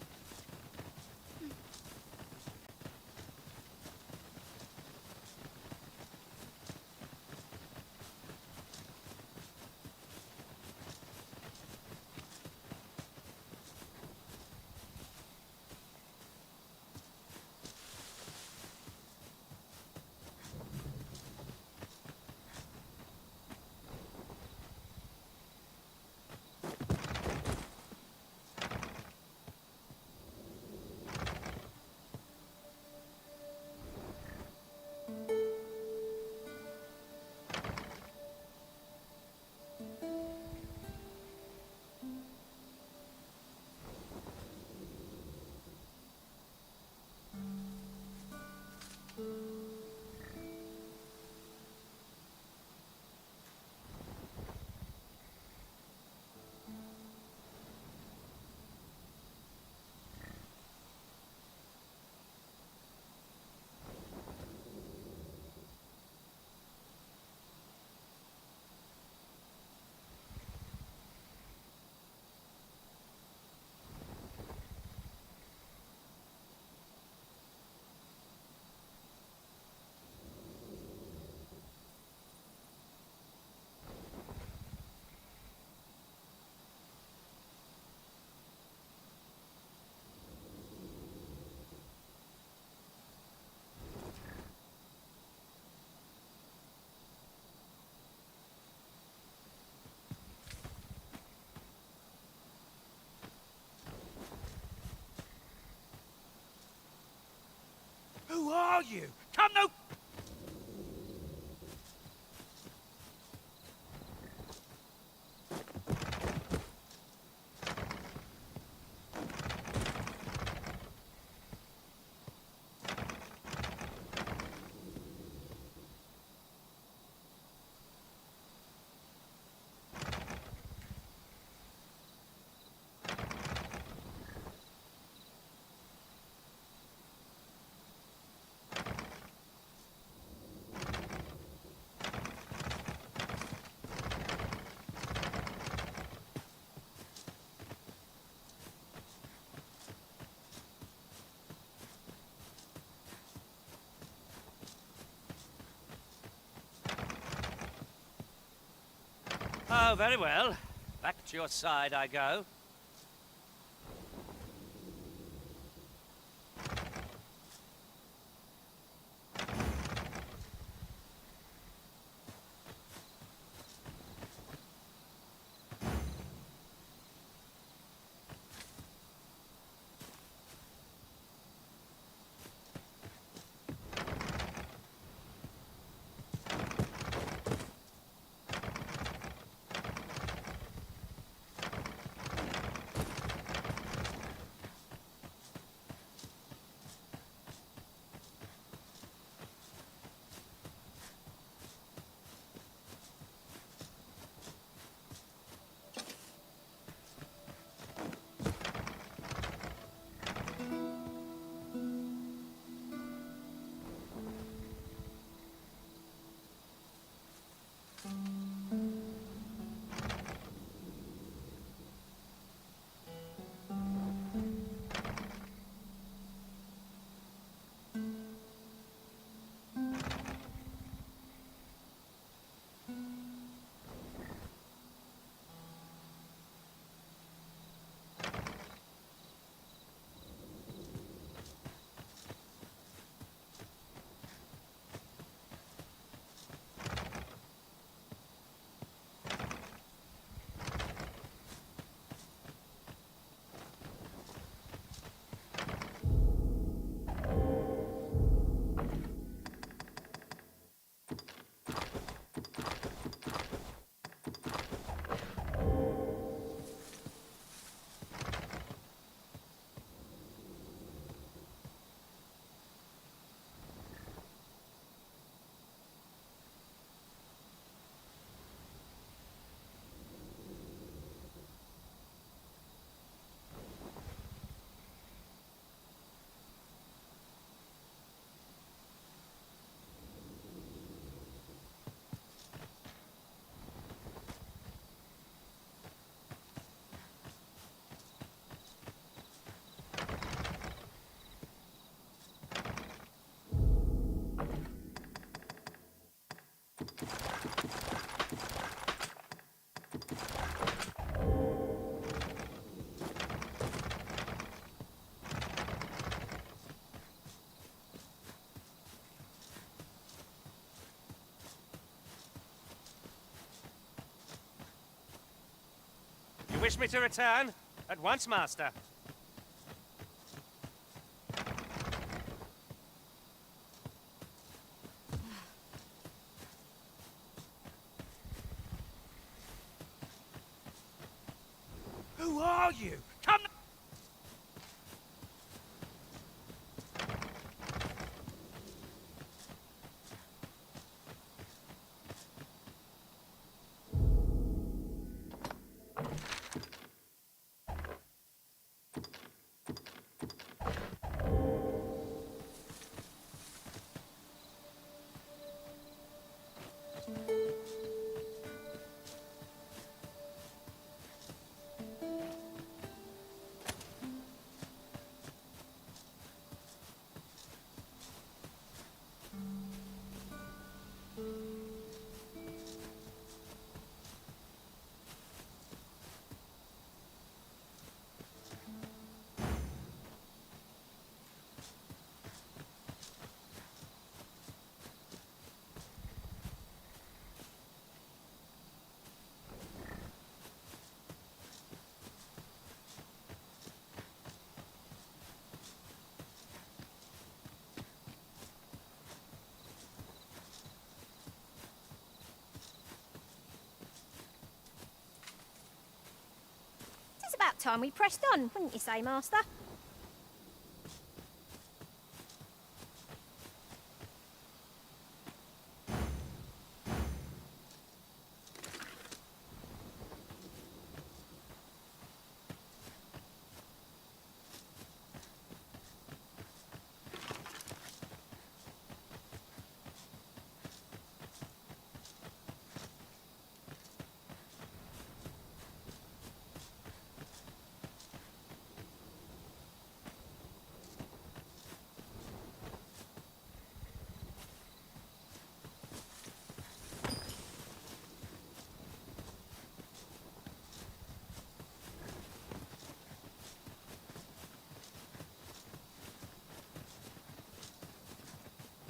Who are you? Come no... Oh, very well. Back to your side I go. Wish me to return? At once, master. Who are you? Come. It's about time we pressed on, wouldn't you say, Master?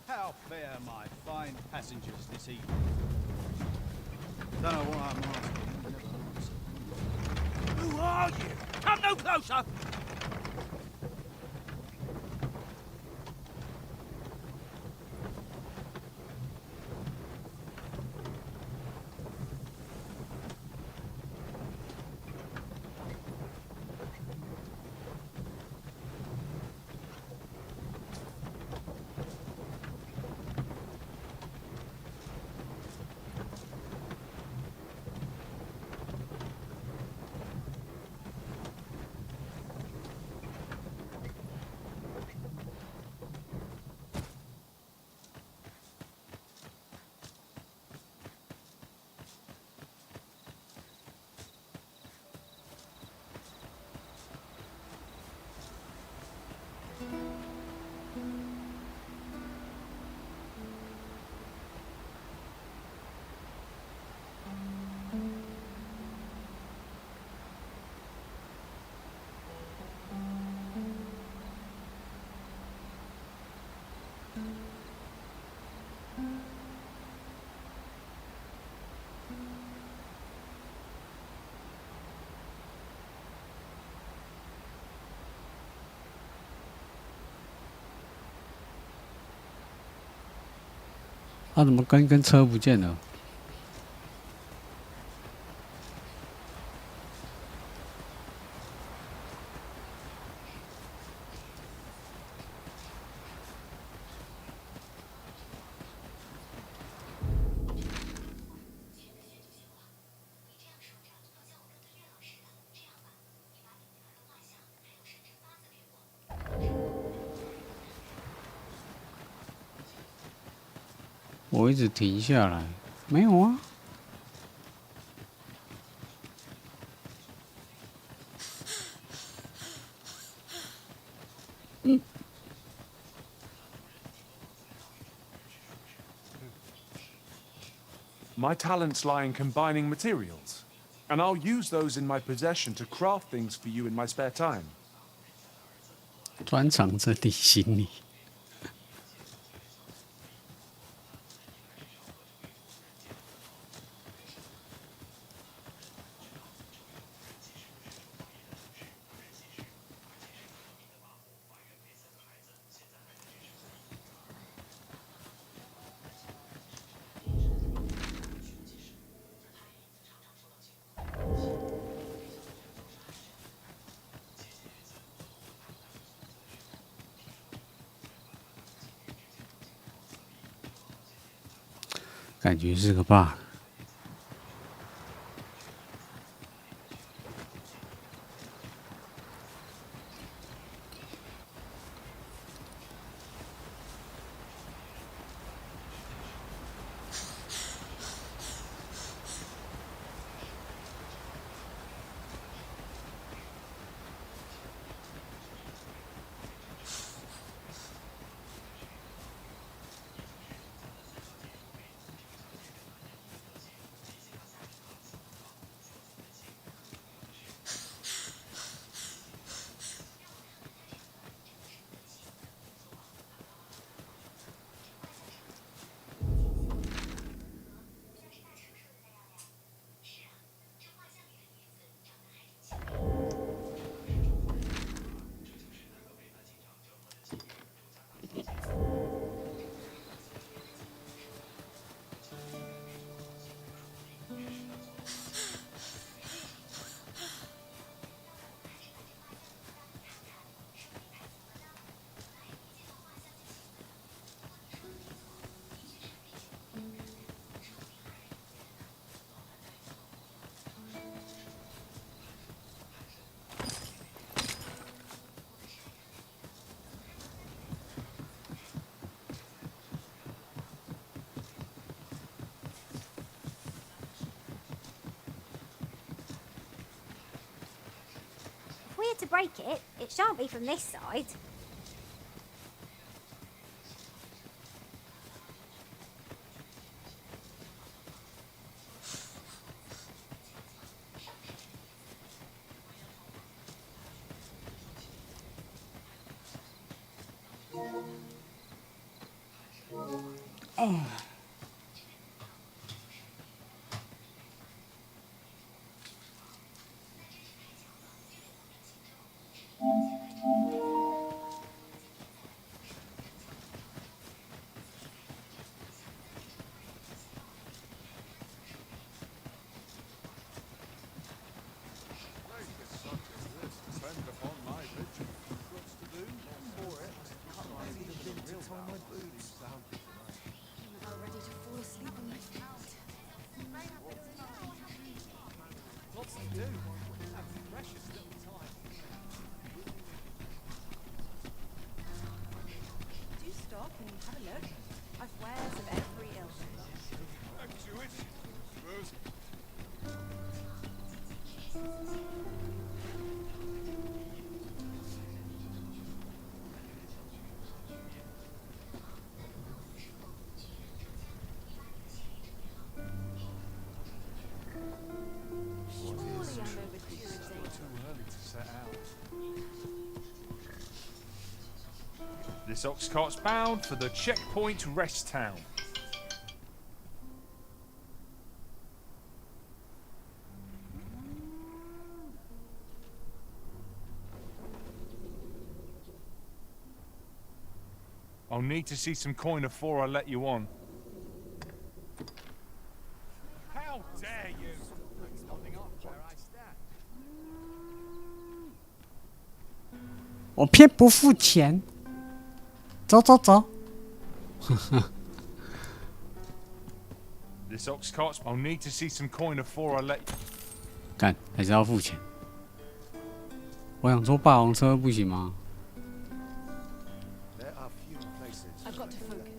How fare my fine passengers this evening? Don't know what I'm asking. Who are you? Come no closer!他怎么跟车不见了？我一直停下来，没有啊。My talents lie in combining materials, and I'll use those in my possession to craft things for you in my spare time. 专长这地心理。感觉是个 bug。If we're to break it, it shan't be from this side. This ox cart's bound for the checkpoint rest town. I'll need to see some coin before I let you on. How dare you! Holding off where I stand. 我偏不付钱。走走走。This ox cart's. I'll need to see some coin before I let. 干，还是要付钱。我想说霸王车不行吗？ I've got to focus.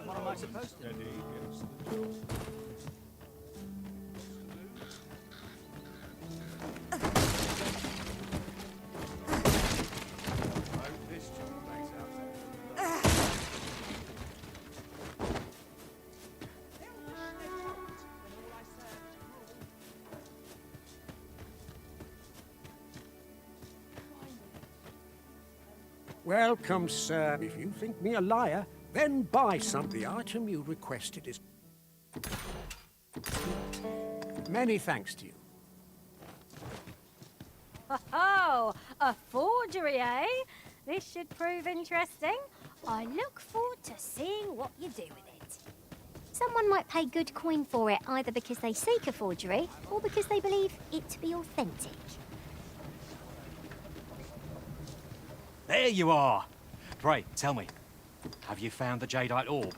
What am I supposed to do? Welcome, sir. If you think me a liar, then buy some. The item you requested is... Many thanks to you. Oh, a forgery, eh? This should prove interesting. I look forward to seeing what you do with it. Someone might pay good coin for it, either because they seek a forgery, or because they believe it to be authentic. There you are! Pray, tell me, have you found the jadeite orb?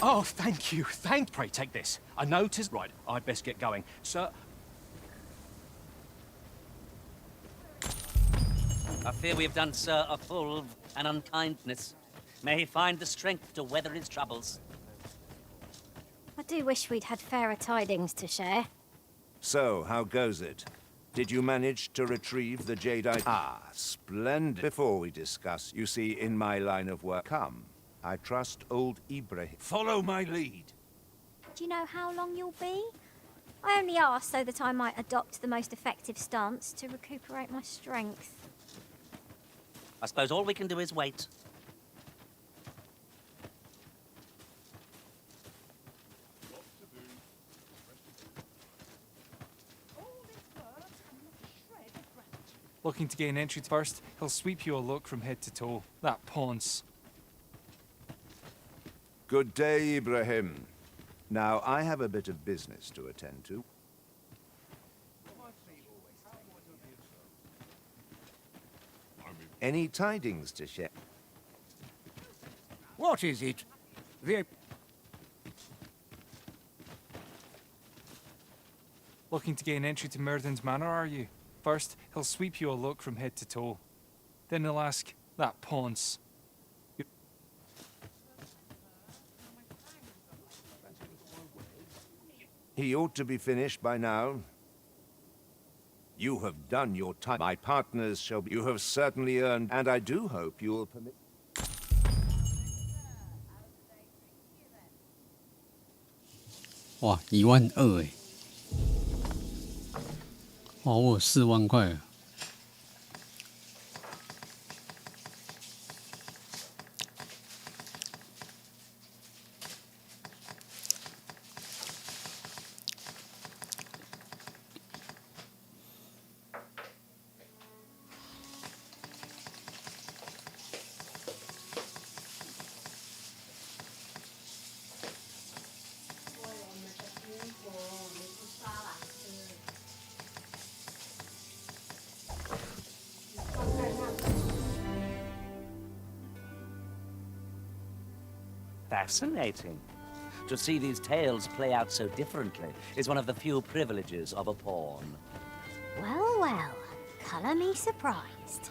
Oh, thank you, Pray, take this. A note is... Right, I'd best get going. Sir... I fear we have done Sir a full an unkindness. May he find the strength to weather his troubles. I do wish we'd had fairer tidings to share. So, how goes it? Did you manage to retrieve the jadeite? Ah, splendid. Before we discuss, you see, in my line of work, come. I trust old Ibrahim. Follow my lead. Do you know how long you'll be? I only asked so that I might adopt the most effective stance to recuperate my strength. I suppose all we can do is wait. Looking to gain entry first, he'll sweep you a look from head to toe. That paunce. Good day, Ibrahim. Now, I have a bit of business to attend to. Any tidings to share? What is it? Looking to gain entry to Myrddin's Manor, are you? First, he'll sweep you a look from head to toe. Then he'll ask, that paunce. He ought to be finished by now. You have done your time. My partners shall be... You have certainly earned, and I do hope you will permit...哇，12000哎！哇，我有4万块了。Fascinating. To see these tales play out so differently is one of the few privileges of a pawn. Well, well, colour me surprised.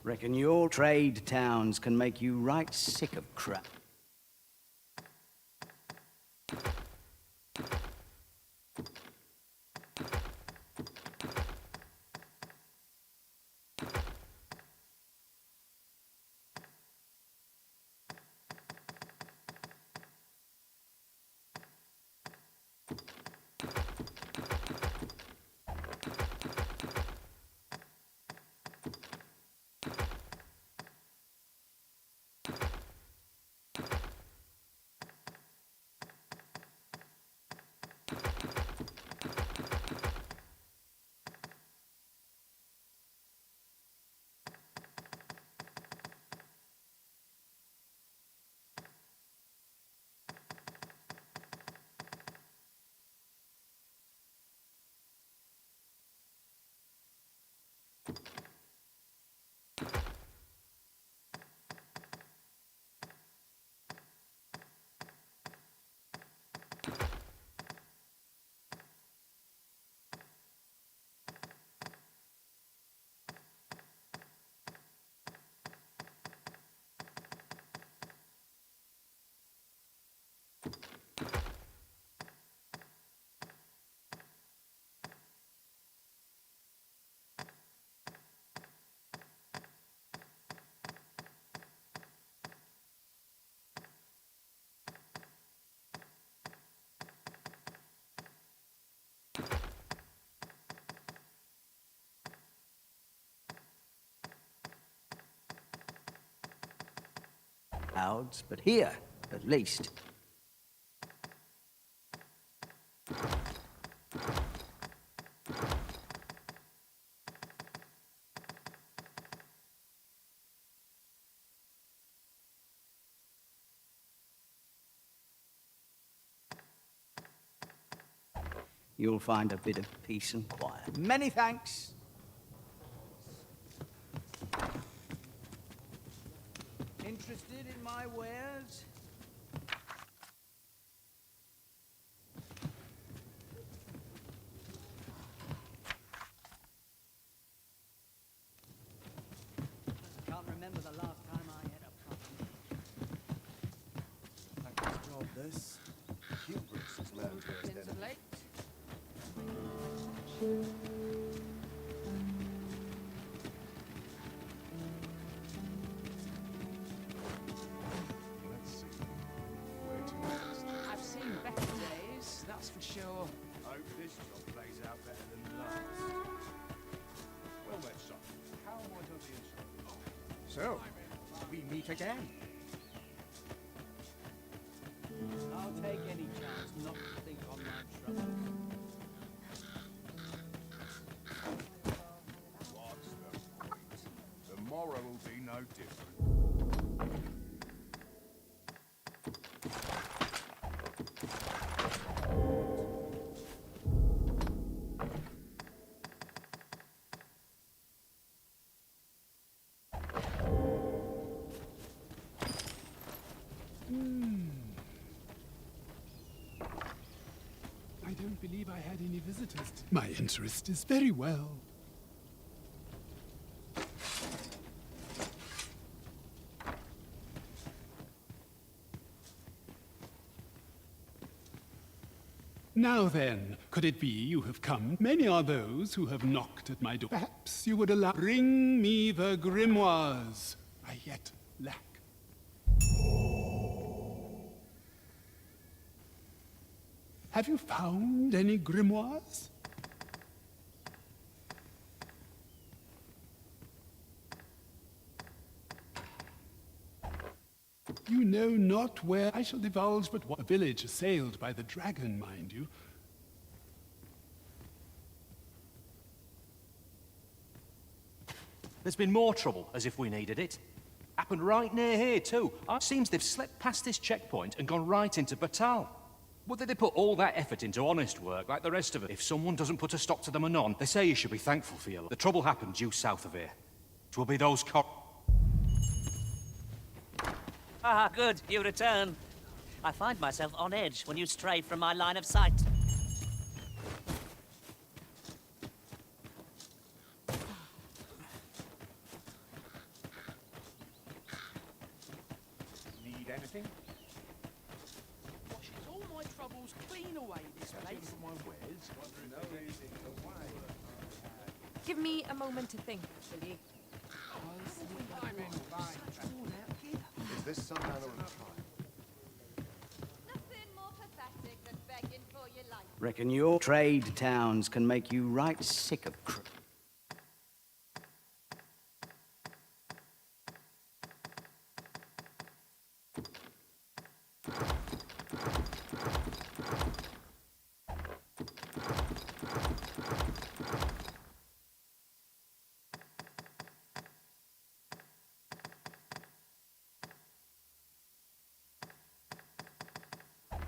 Reckon your trade towns can make you right sick of crap. Crowds, but here, at least. You'll find a bit of peace and quiet. Many thanks. Interested in my wares? Can't remember the last time I had a problem. I can drop this. Hubris is man's worst enemy. Let's see. Where to next? I've seen better days, that's for sure. I hope this job plays out better than the last. Well met, son. How am I to be instructed? So, we meet again. I'll take any chance not to think on my troubles. What's the point? Tomorrow will be no different. I don't believe I had any visitors. My interest is very well. Now then, could it be you have come? Many are those who have knocked at my door. Perhaps you would allow... Bring me the grimoires I yet lack. Have you found any grimoires? You know not where I shall divulge but what a village assailed by the dragon, mind you. There's been more trouble, as if we needed it. Happened right near here, too. It seems they've slipped past this checkpoint and gone right into Batal. Whether they put all that effort into honest work like the rest of it, if someone doesn't put a stop to them anon, they say you should be thankful for your luck. The trouble happened due south of here. 'Twill be those Ah, good, you return. I find myself on edge when you stray from my line of sight. Need anything? Washes all my troubles clean away, this place. My wares? Give me a moment to think, will you? Is this some manner of trial? Nothing more pathetic than begging for your life. Reckon your trade towns can make you right sick of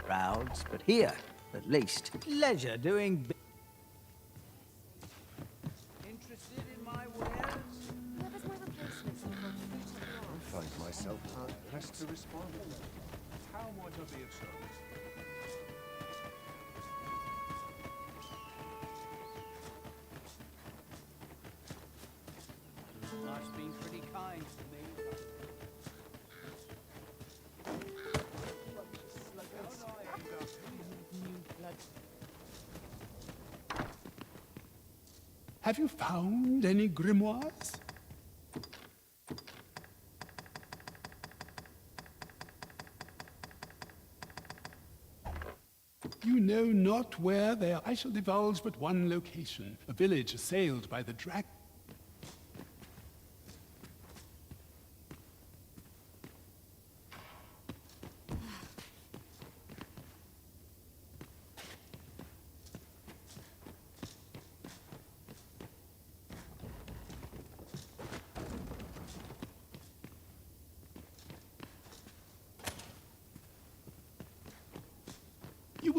crowds, but here, at least. Pleasure doing. Interested in my wares? Whoever's my replacement, I find myself hard pressed to respond. How might I be of service? Life's been pretty kind to me. Have you found any grimoires? You know not where they are. I shall divulge but one location. A village assailed by the dragon.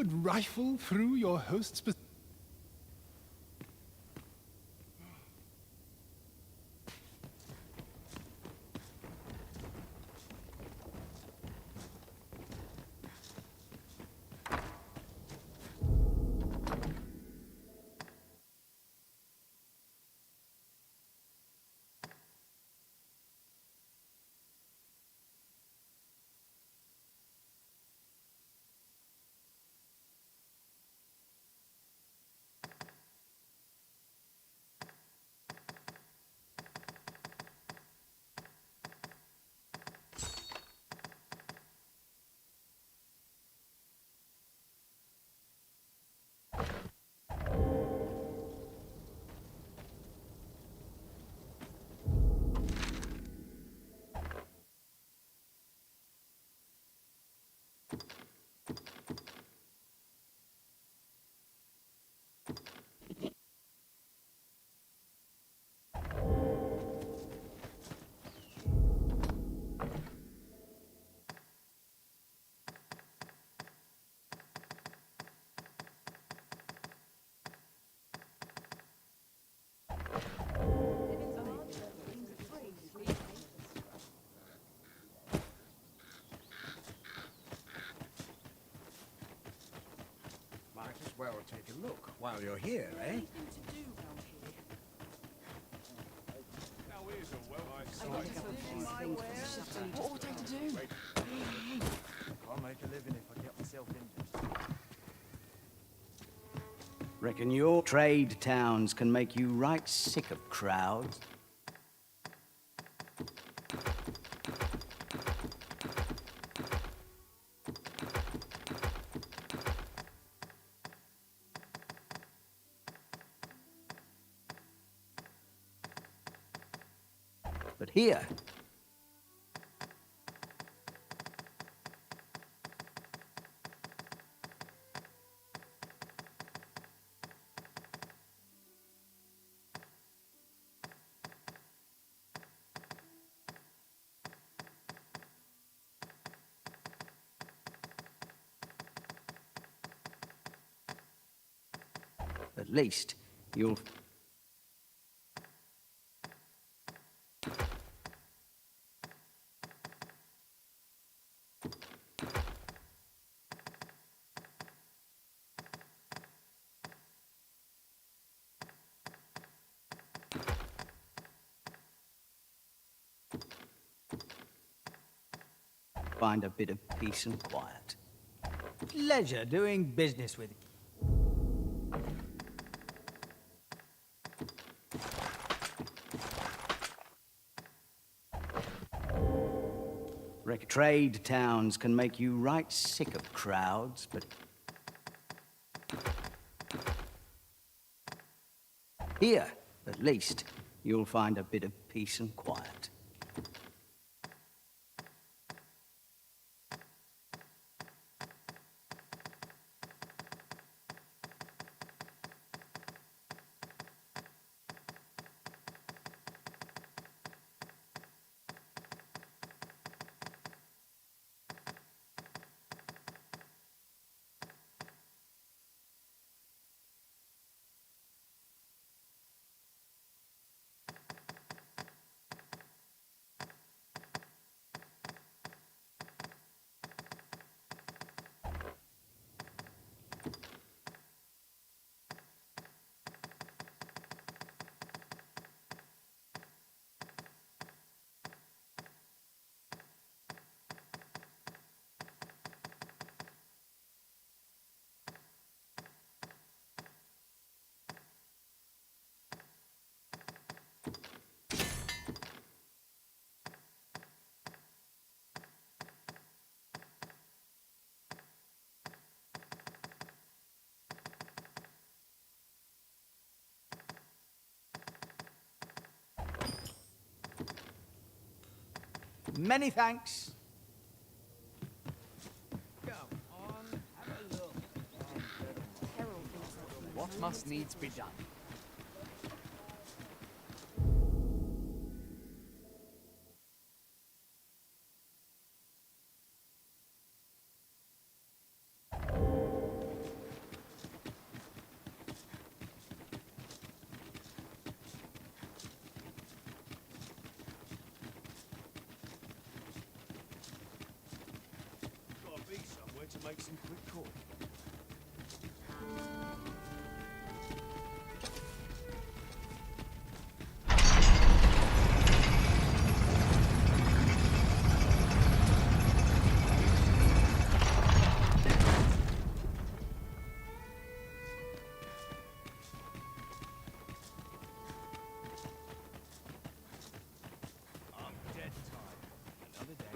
would rifle through your host's... Might as well take a look while you're here, eh? What would I to do? Can't make a living if I get myself injured. Reckon your trade towns can make you right sick of crowds. But here, at least you'll... find a bit of peace and quiet. Pleasure doing business with you. Trade towns can make you right sick of crowds, but here, at least, you'll find a bit of peace and quiet. Many thanks. Come on, have a look. What must needs be done? make some quick calls. I'm dead tired. Another day.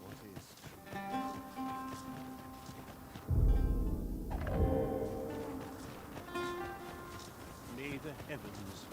What is May the heavens.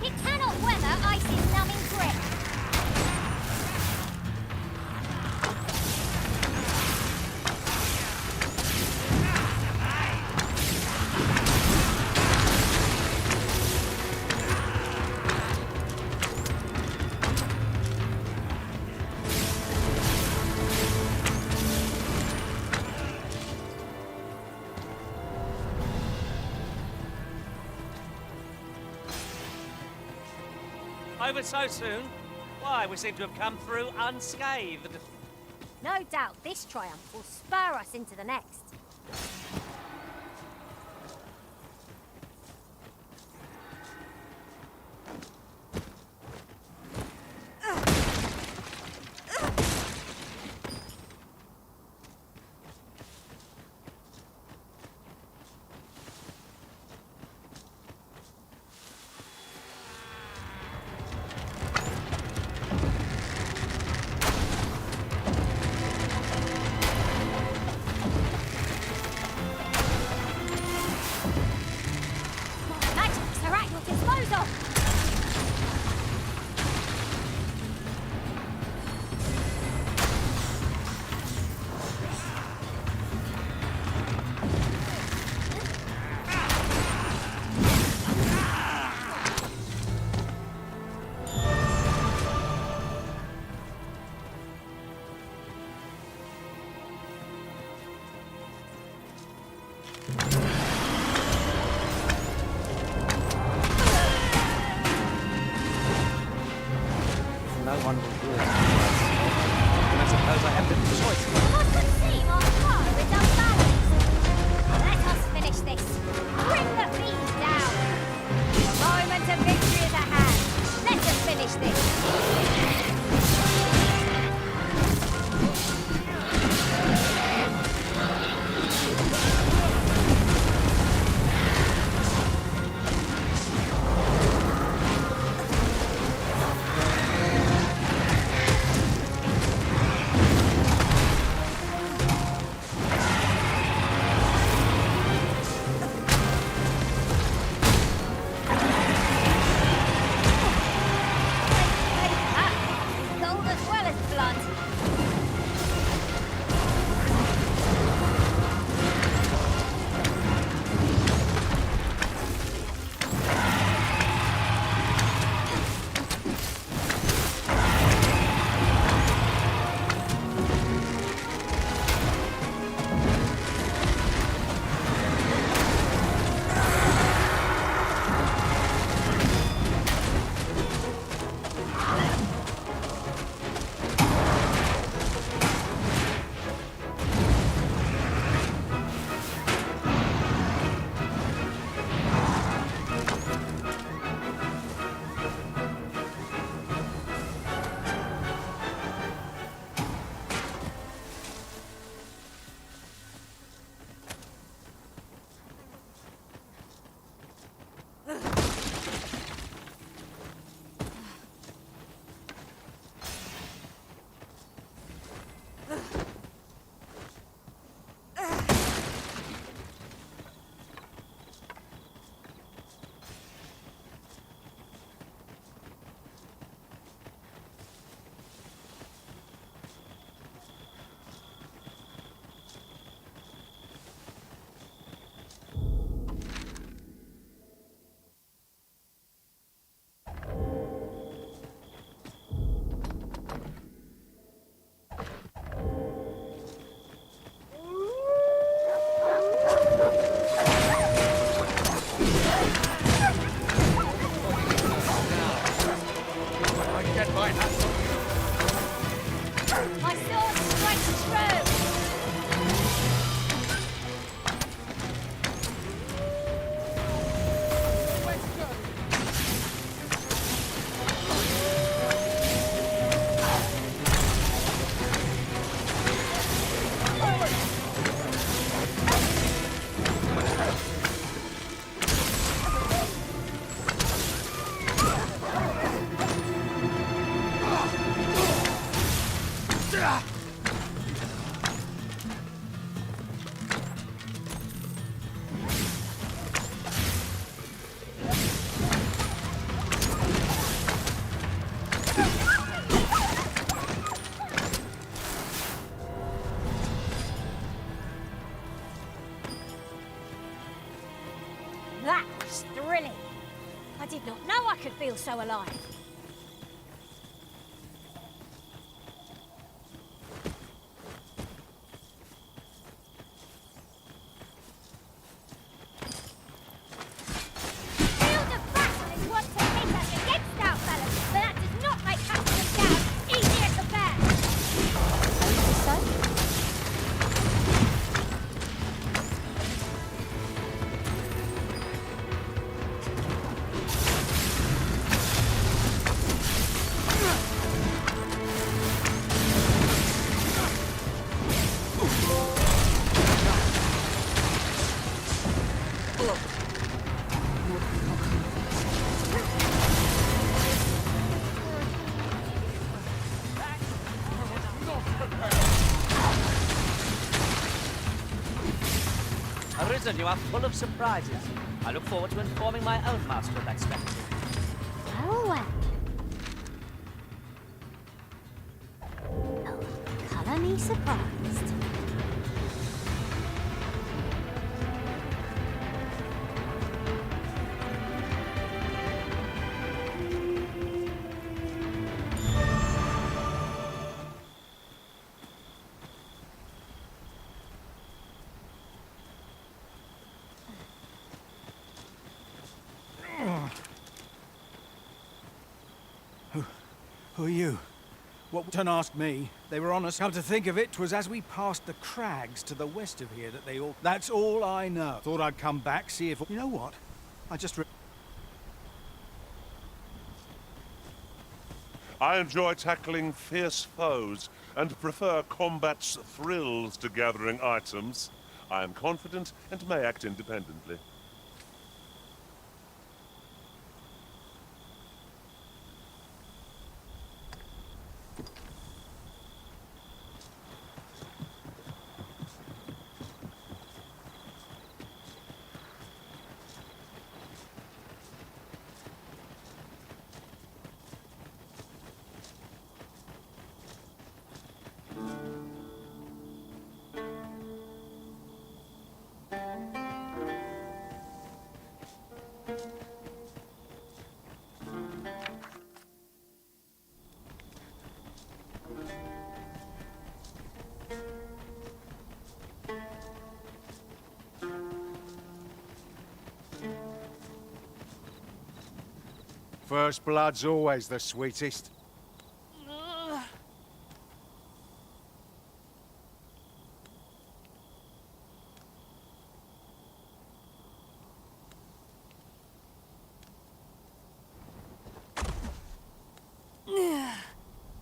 He cannot weather ice's numbing grip. Over so soon? Why, we seem to have come through unscathed. No doubt this triumph will spur us into the next. No one will do it. And I suppose I have the choice. What would seem our power is unbalanced. Let us finish this. Bring the fiend down. The moment of victory is at hand. Let us finish this. My sword strikes true! That was thrilling. I did not know I could feel so alive. Field of battle is what to hit us against our fellows, but that does not make cutting them down easier to bear. So? Arisen, you are full of surprises. I look forward to informing my own master of that strategy. Oh, well. Oh, colour me surprised. Who are you? What? Don't ask me. They were on us. Come to think of it, 'twas as we passed the crags to the west of here that they all... That's all I know. Thought I'd come back, see if... You know what? I just... I enjoy tackling fierce foes and prefer combat's thrills to gathering items. I am confident and may act independently. First blood's always the sweetest.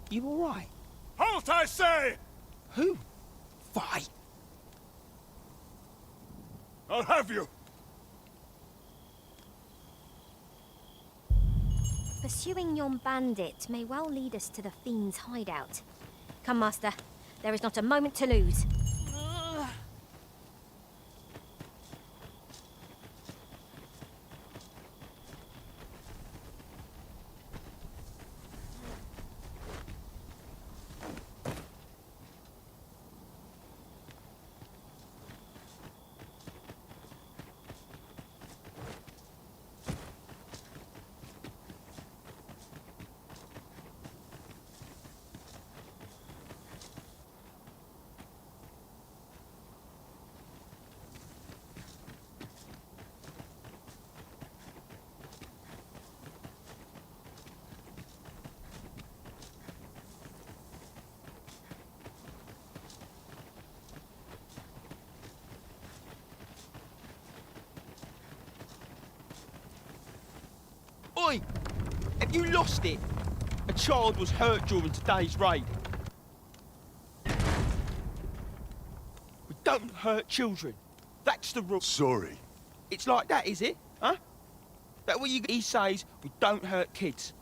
You all right? Halt, I say! Who? Fight! I'll have you! Pursuing yon bandit may well lead us to the fiend's hideout. Come, Master. There is not a moment to lose. You lost it. A child was hurt during today's raid. We don't hurt children. That's the rule. Sorry. It's like that, is it? Huh? That what he says, we don't hurt kids.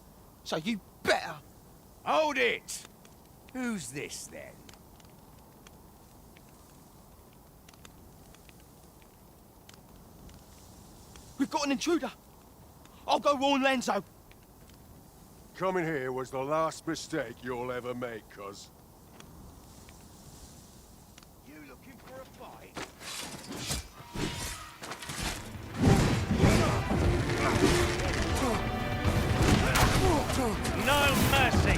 So you better. Hold it! Who's this, then? We've got an intruder. I'll go warn Lenzo. Coming here was the last mistake you'll ever make, cuz. You looking for a fight? No mercy!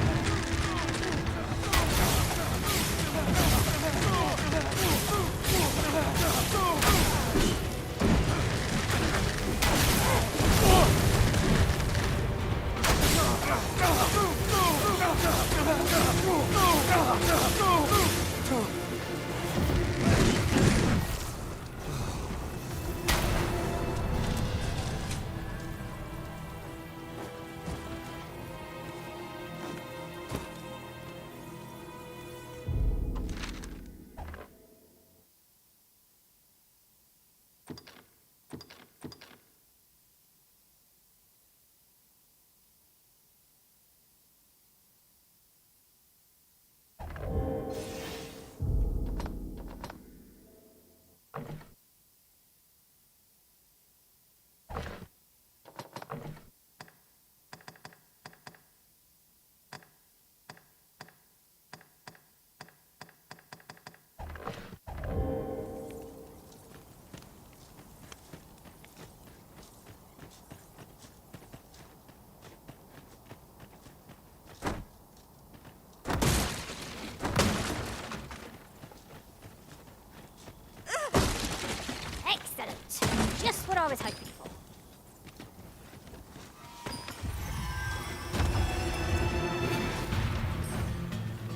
Just what I was hoping for.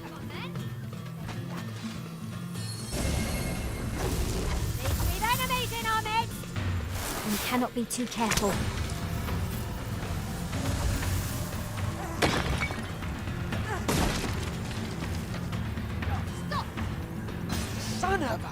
Come on, then. With enemies in our midst! We cannot be too careful. Stop! Son of a...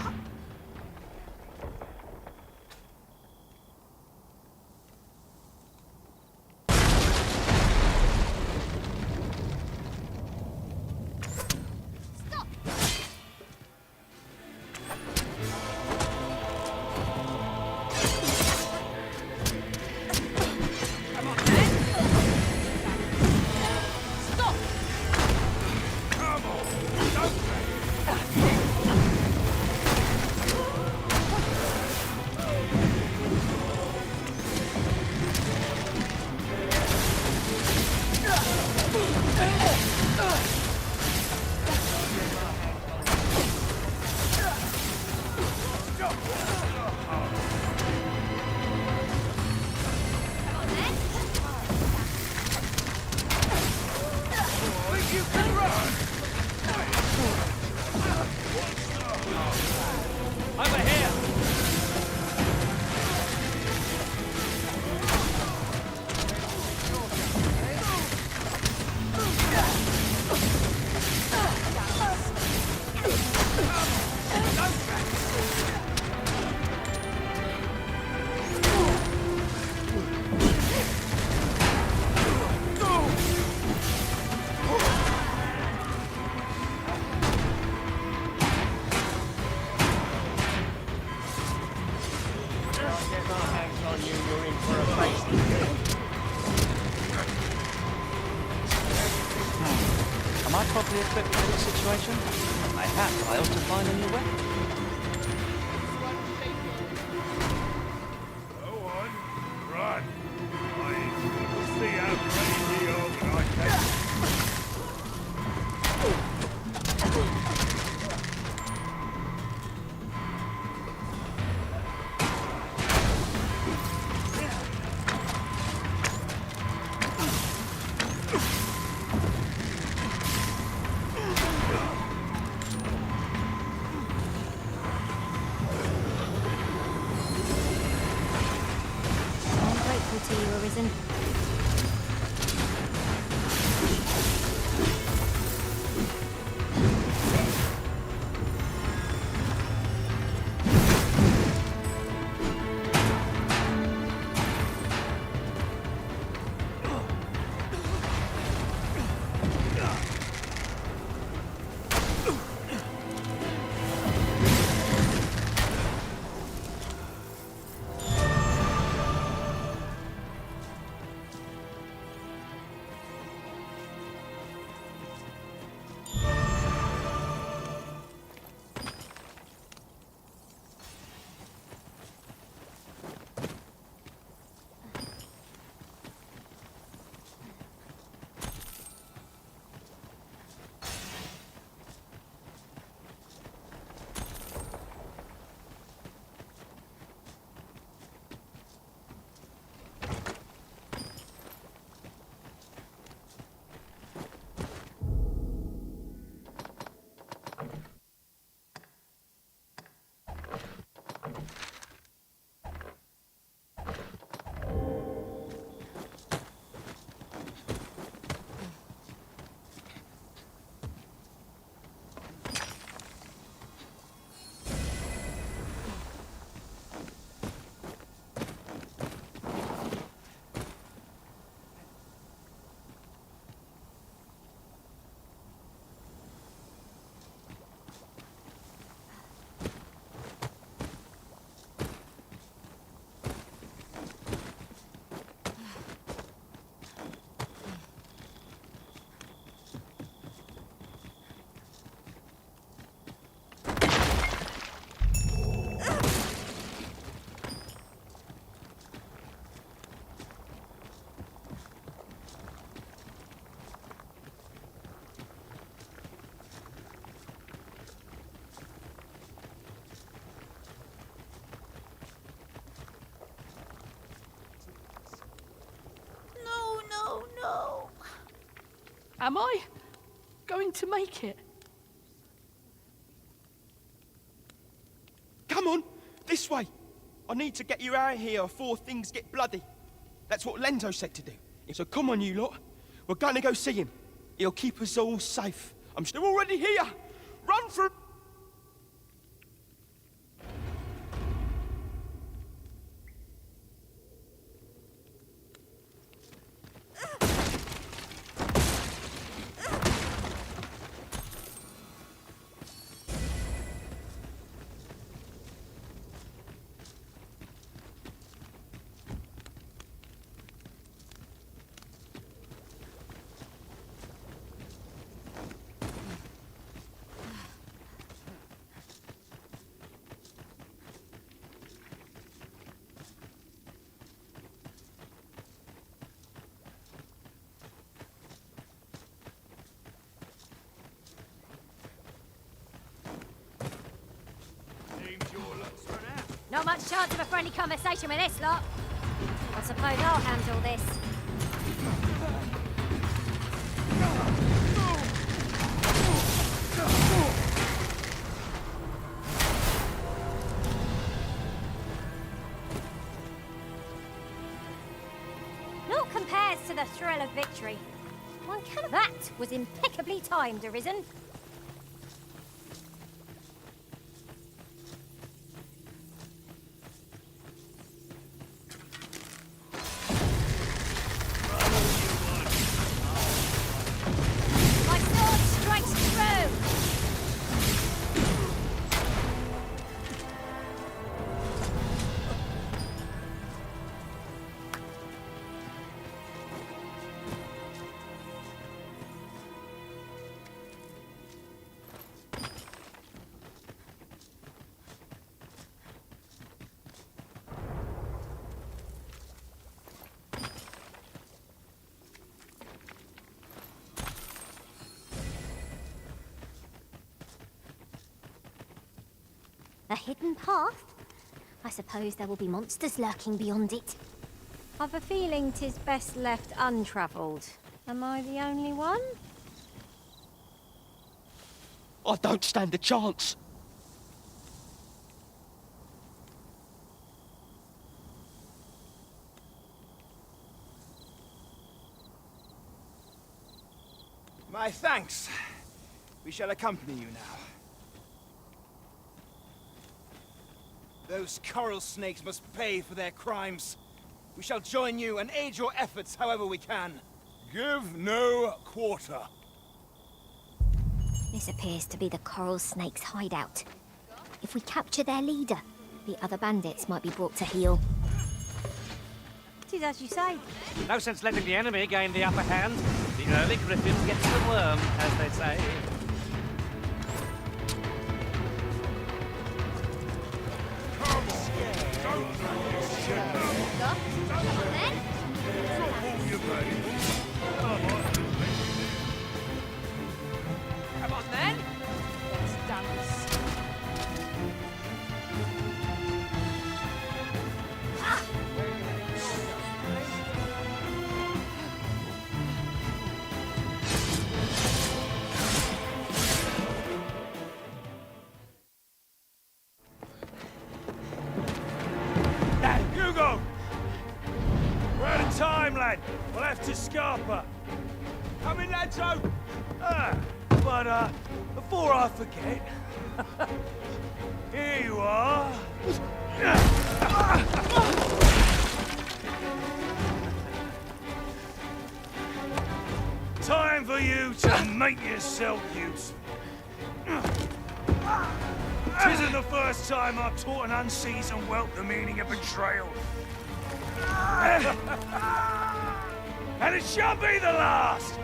Am I properly equipped for this situation? Perhaps I ought to find a new weapon. Go on, run. We'll see how crazy organization. No. Am I going to make it? Come on, this way. I need to get you out of here before things get bloody. That's what Lenzo said to do. So come on, you lot. We're gonna go see him. He'll keep us all safe. I'm still already here. Run for... Not much chance of a friendly conversation with this lot. I suppose I'll handle this. Naught compares to the thrill of victory. One can... That was impeccably timed, Arisen. A hidden path? I suppose there will be monsters lurking beyond it. I've a feeling 'tis best left untravelled. Am I the only one? I don't stand a chance. My thanks. We shall accompany you now. Those coral snakes must pay for their crimes. We shall join you and aid your efforts however we can. Give no quarter. This appears to be the coral snake's hideout. If we capture their leader, the other bandits might be brought to heel. 'Tis as you say. No sense letting the enemy gain the upper hand. The early griffin gets the worm, as they say. Come on then. Let's dance. Hugo! We're out of time, lad. We'll have to scarper. Come in, Lenzo! But before I forget, here you are. Time for you to make yourself useful. Tisn't the first time I've taught an unseasoned whelp the meaning of betrayal. And it shan't be the last!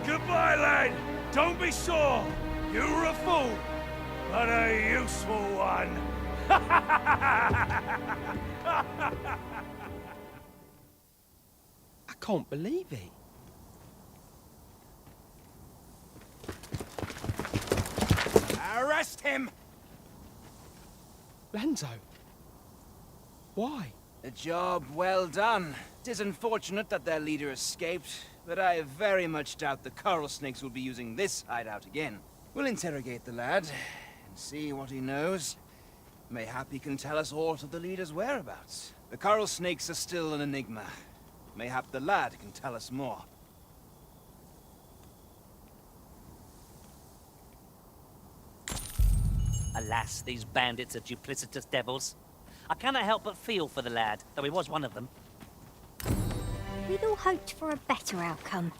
Goodbye, lad. Don't be sore. You were a fool, but a useful one. I can't believe it. Arrest him! Lanzo. Why? A job well done. It is unfortunate that their leader escaped, but I very much doubt the coral snakes will be using this hideout again. We'll interrogate the lad and see what he knows. Mayhap he can tell us aught of the leader's whereabouts. The coral snakes are still an enigma. Mayhap the lad can tell us more. Alas, these bandits are duplicitous devils. I cannot help but feel for the lad, though he was one of them. We'd all hoped for a better outcome.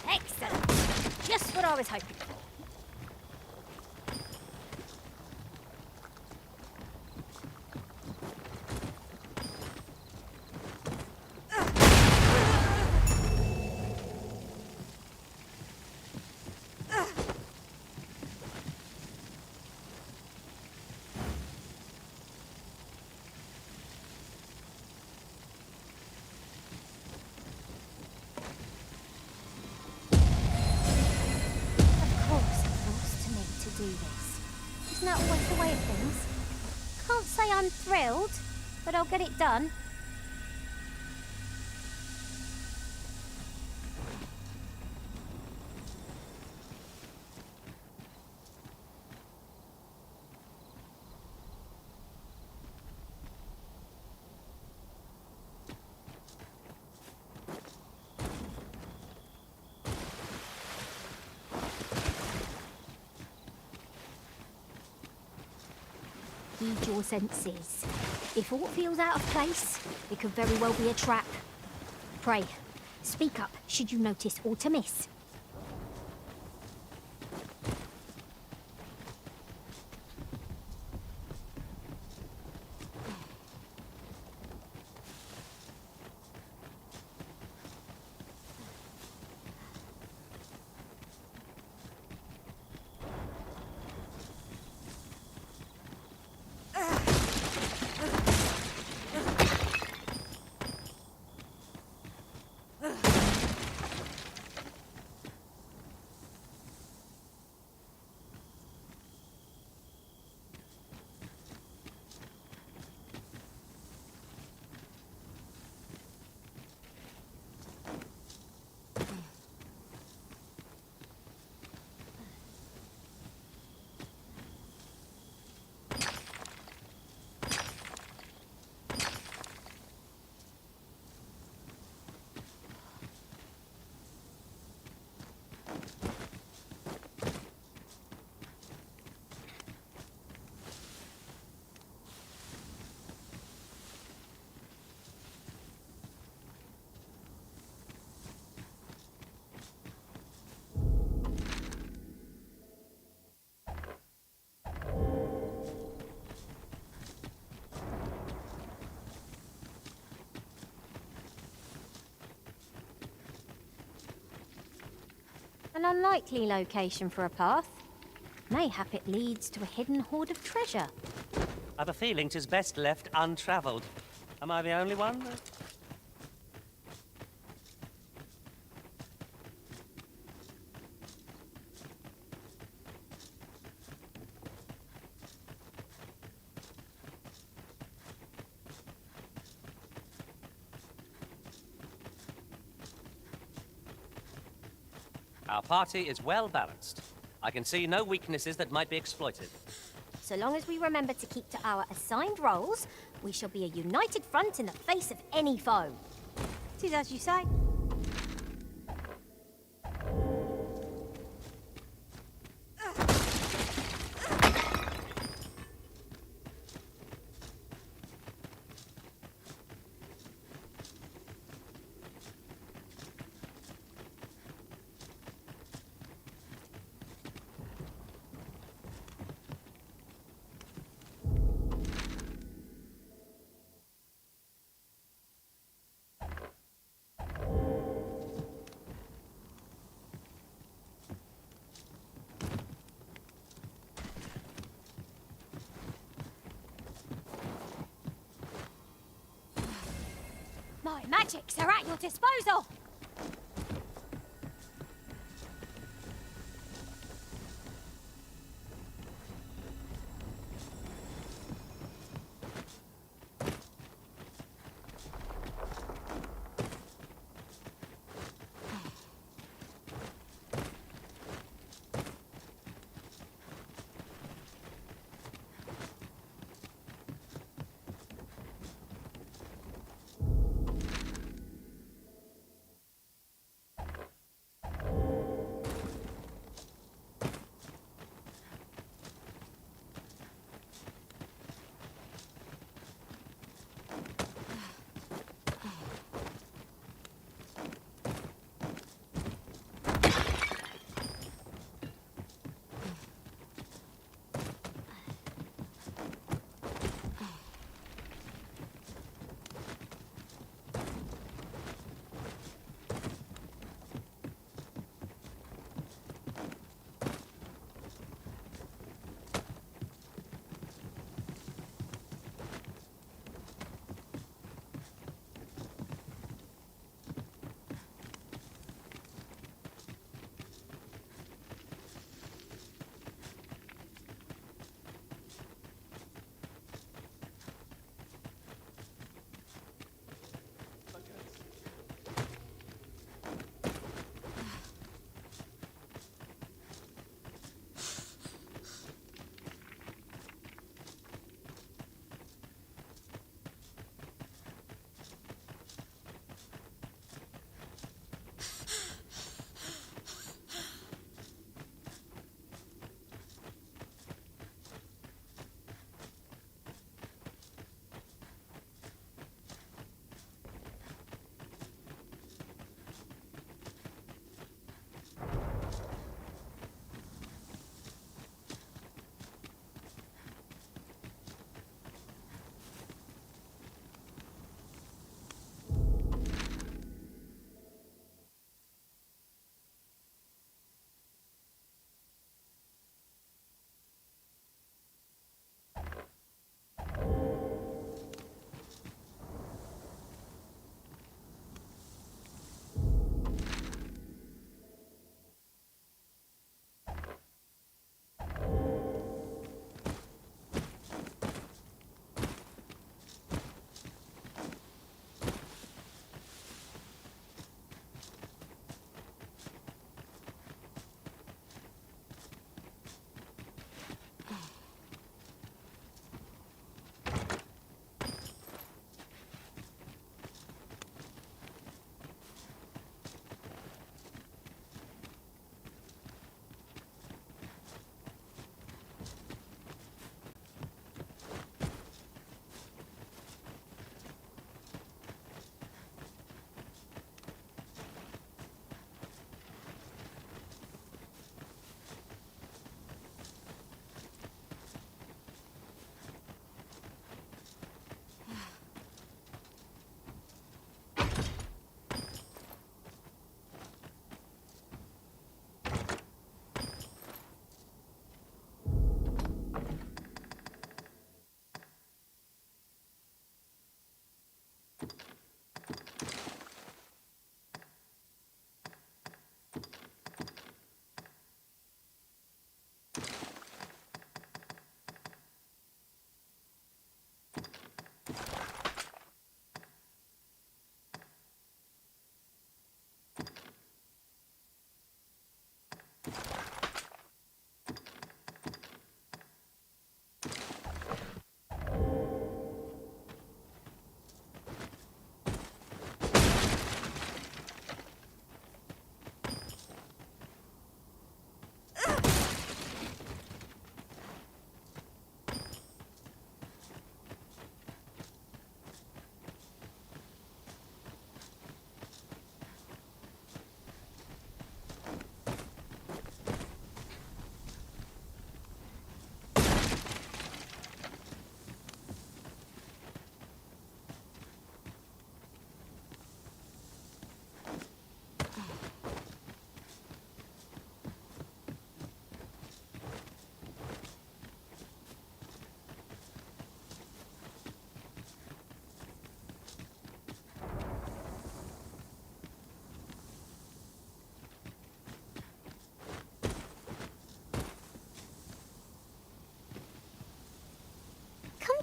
Excellent. Just what I was hoping for. Do this. Isn't that always the way of things? Can't say I'm thrilled, but I'll get it done. Heed your senses. If aught feels out of place, it could very well be a trap. Pray, speak up should you notice aught amiss. An unlikely location for a path. Mayhap it leads to a hidden hoard of treasure. I've a feeling 'tis best left untravelled. Am I the only one? Our party is well balanced. I can see no weaknesses that might be exploited. So long as we remember to keep to our assigned roles, we shall be a united front in the face of any foe. 'Tis as you say. My magics are at your disposal!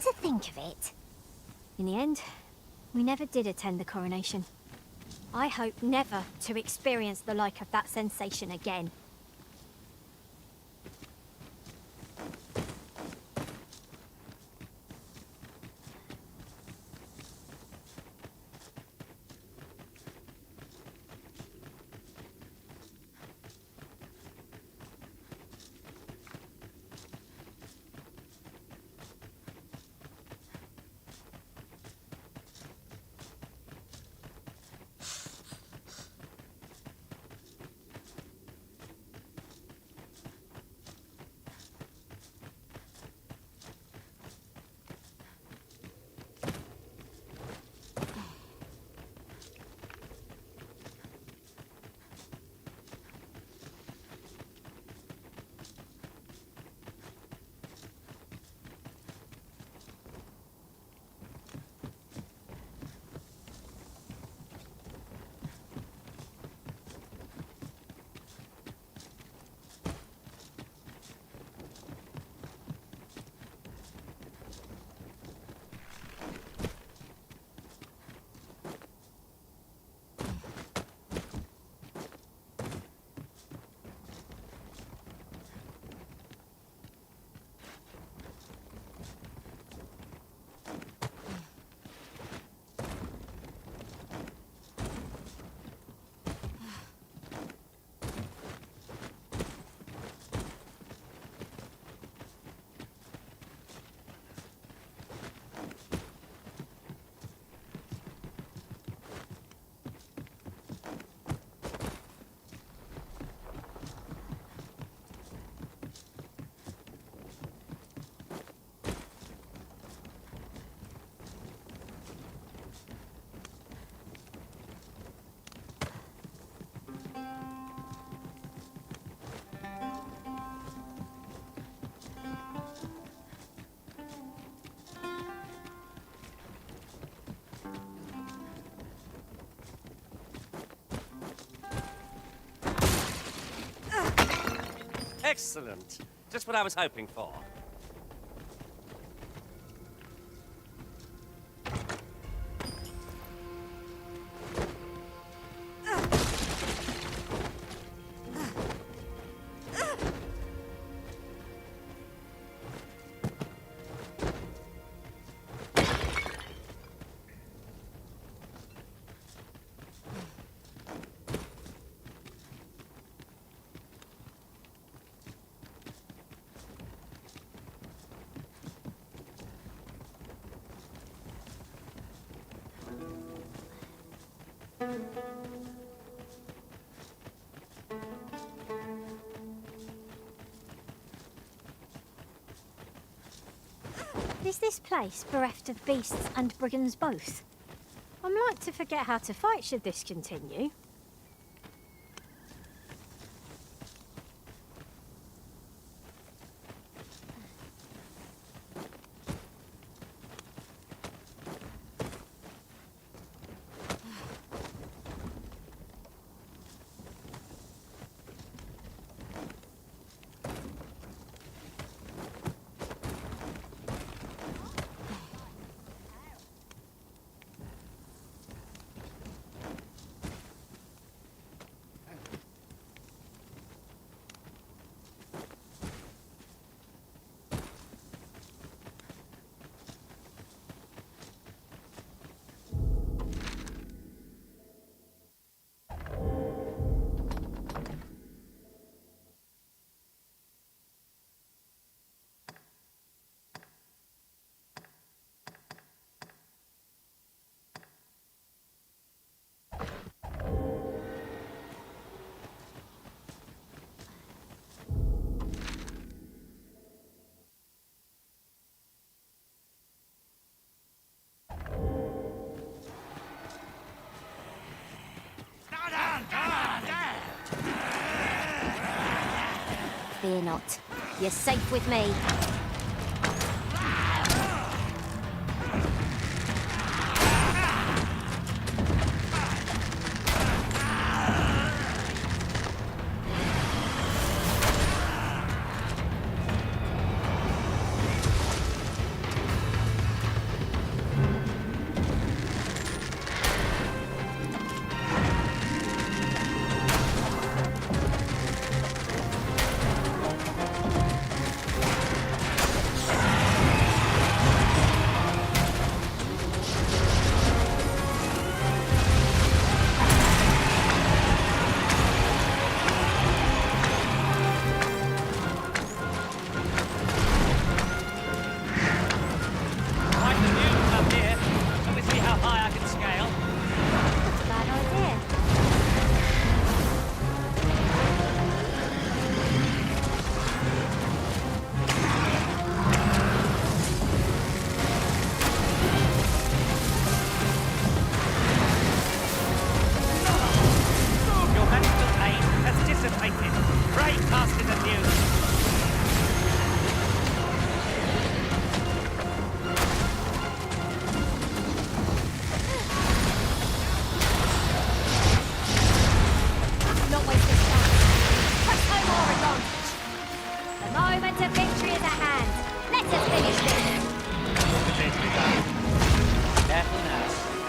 to think of it, in the end, we never did attend the coronation. I hope never to experience the like of that sensation again. Excellent. Just what I was hoping for. Is this place bereft of beasts and brigands both? I'm like to forget how to fight should this continue. Fear not. You're safe with me.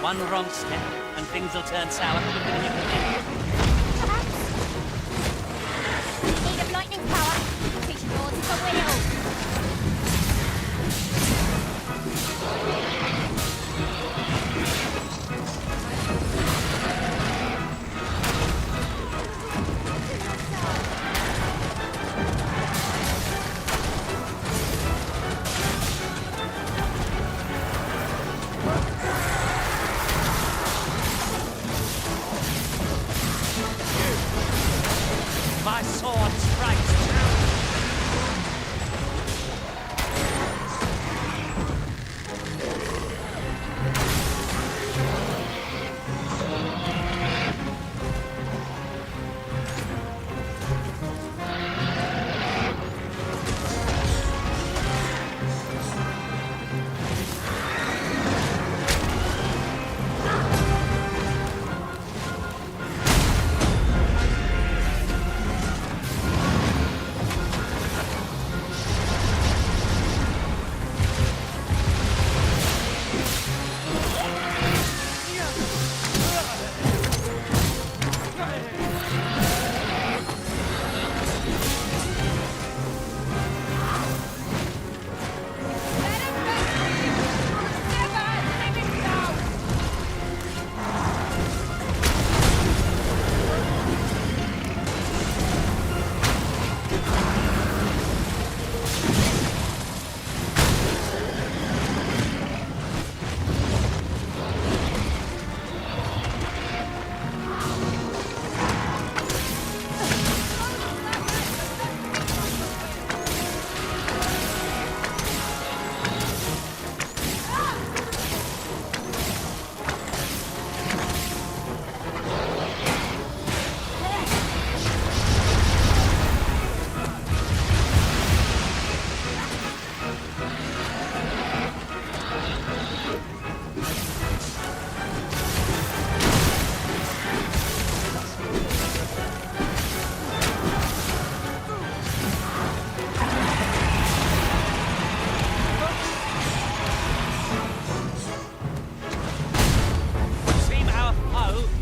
One wrong step, and things will turn sour quicker than you can think. Need of lightning power. Teach yours is a wheel. My sword strikes true.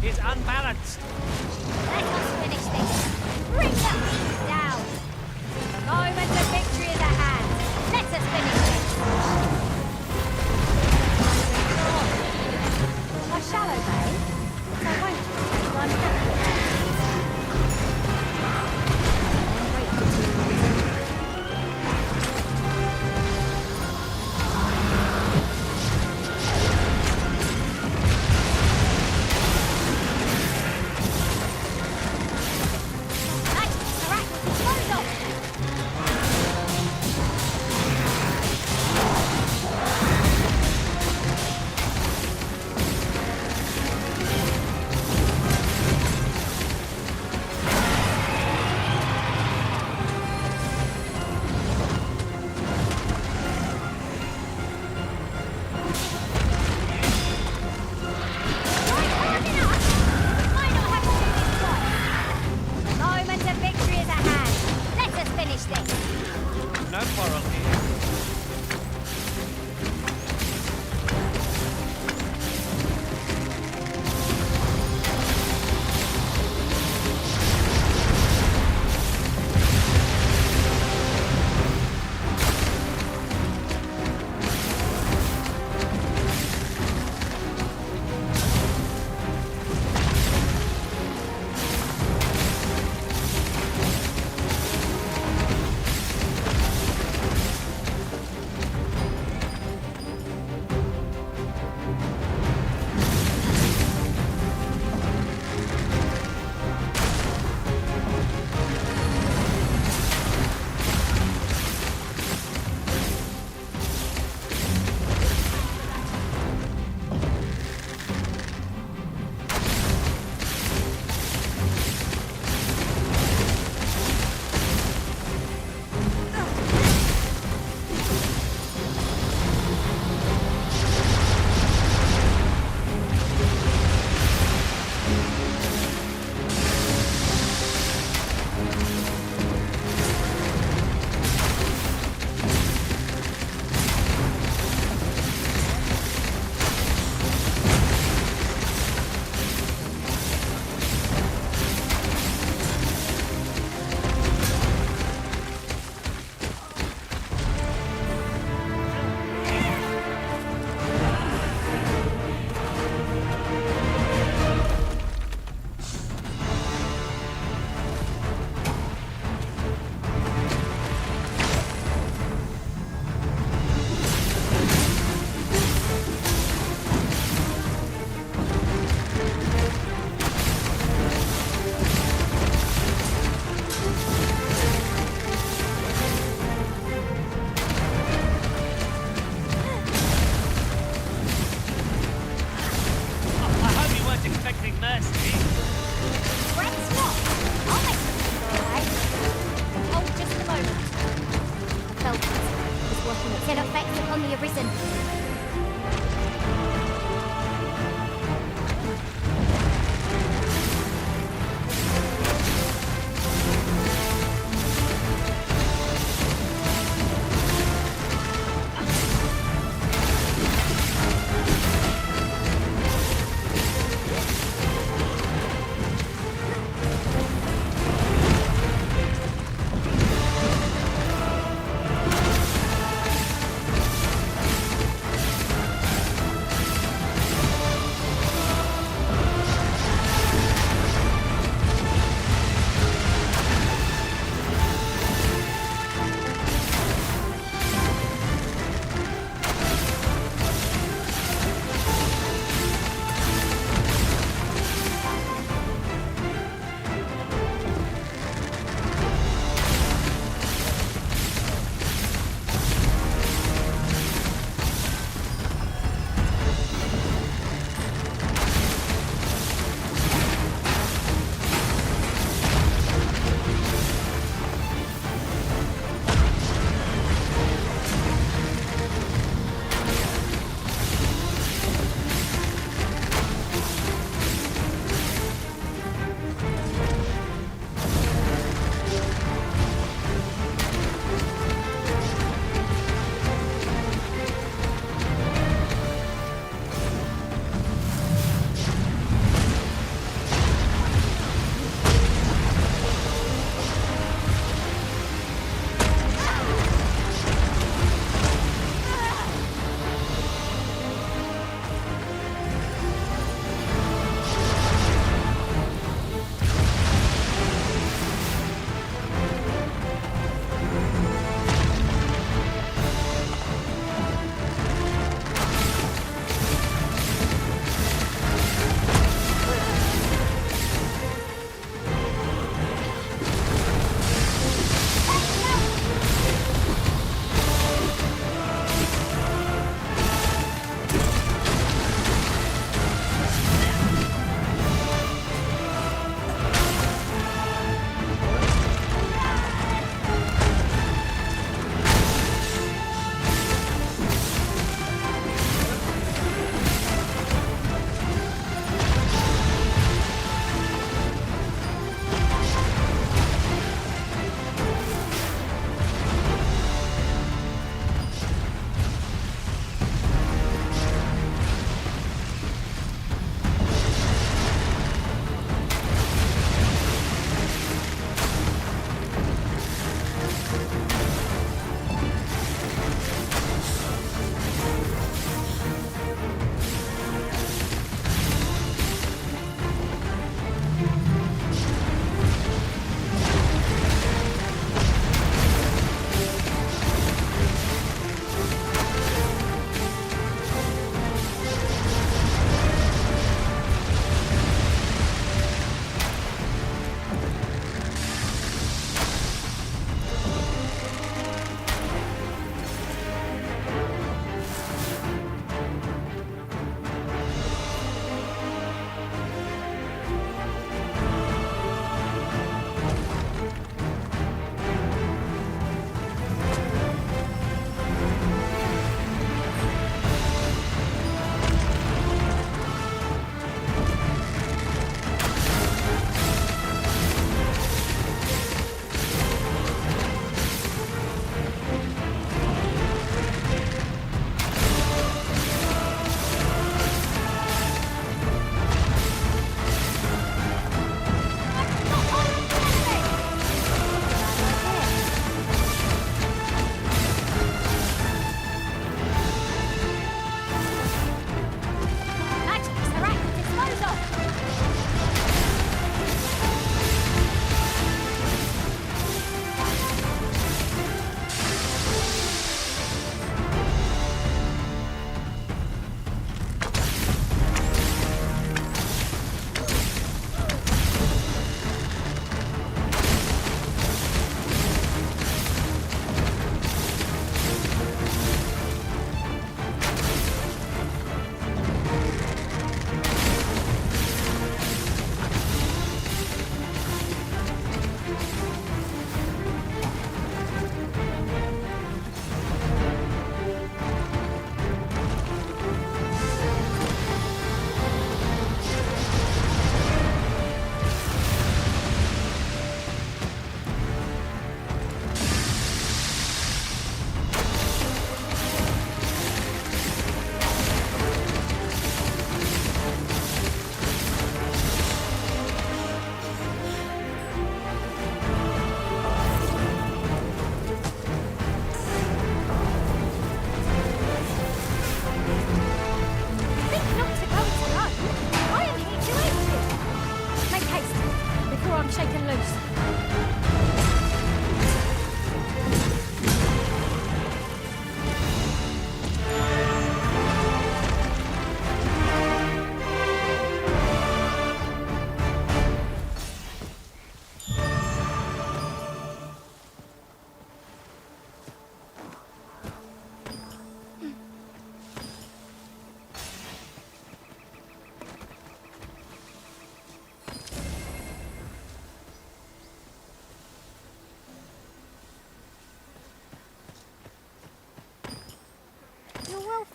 Is unbalanced. Let us finish this. Bring that beast down. The moment of victory is at hand. Let us finish this. I shall obey, but I won't pretend I'm happy.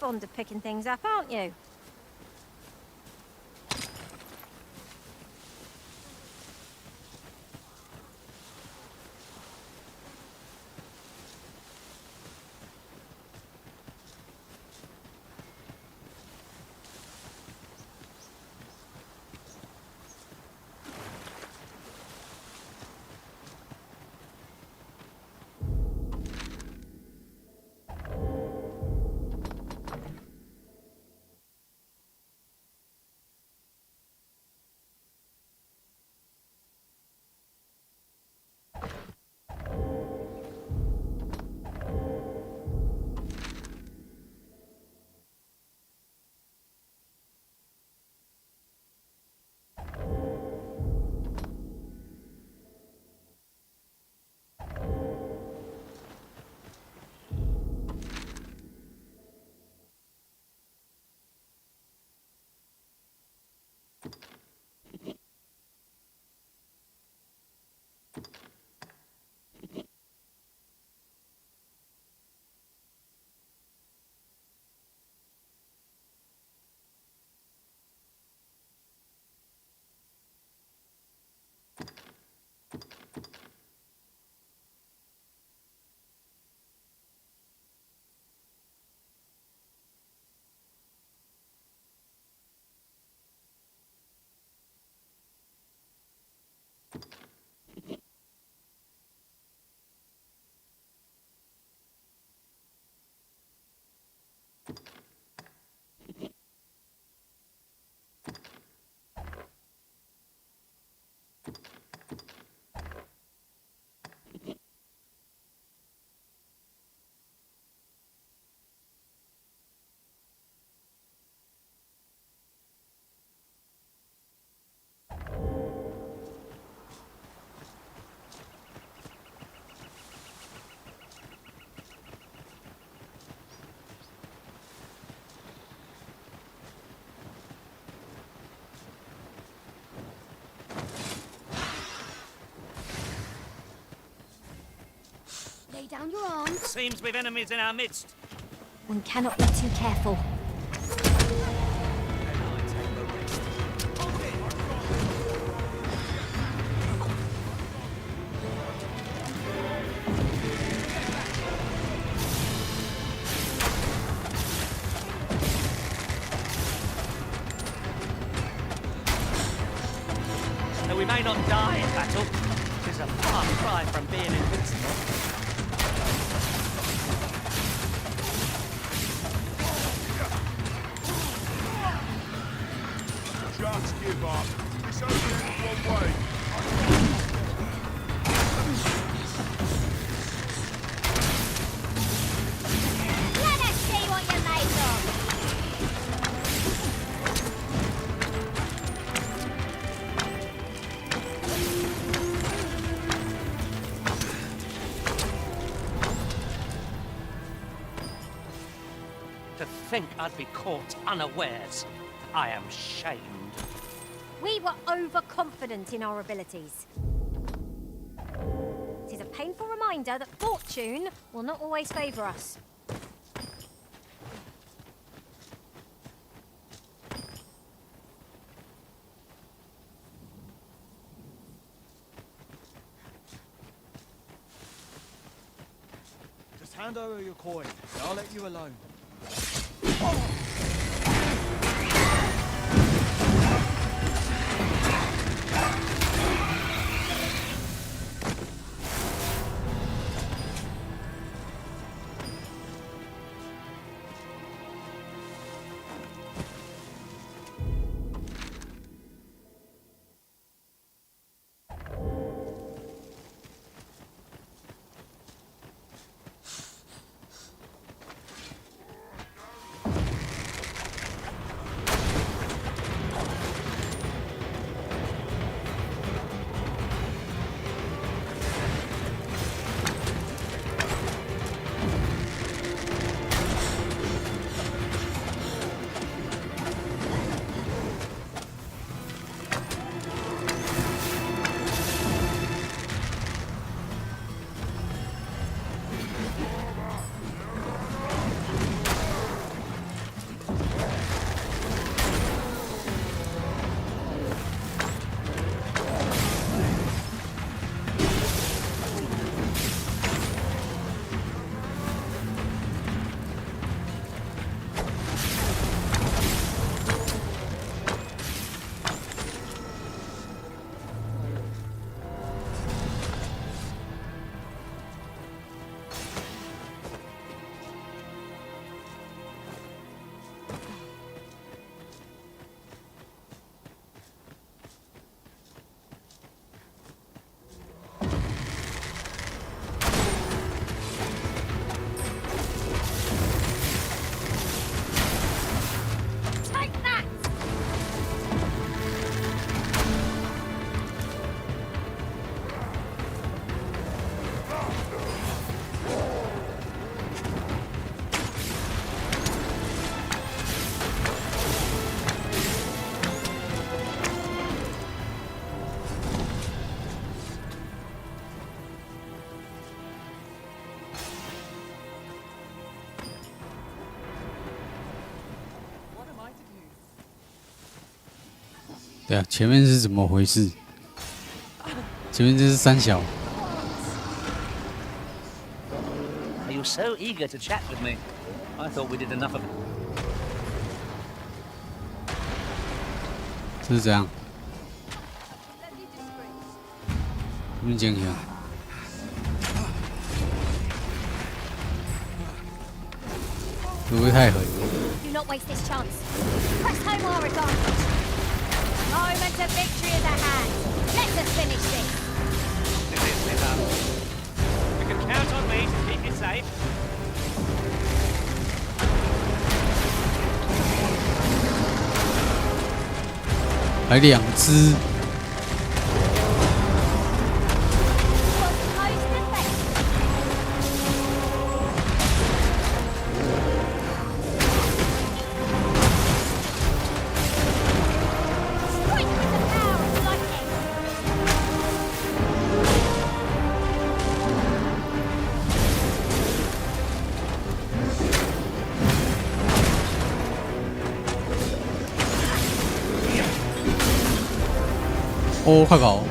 fond of picking things up, aren't you? Lay down your arms. Seems we've enemies in our midst. One cannot be too careful. Though we may not die in battle, it is a far cry from being invincible. Just give up. It's only one way. Let us see what you're made of. To think I'd be caught unawares. I am shamed. We were overconfident in our abilities. It is a painful reminder that fortune will not always favour us. Just hand over your coin, and I'll let you alone. 对啊，前面是怎么回事？前面这是三小。 Are you so eager to chat with me? I thought we did enough of it. 这是怎样？怎么讲一下？会不会太狠？ Do not waste this chance. Press home our advantage. The moment of victory is at hand. Let us finish this. You can count on me to keep you safe. 还2只。 哦，快跑！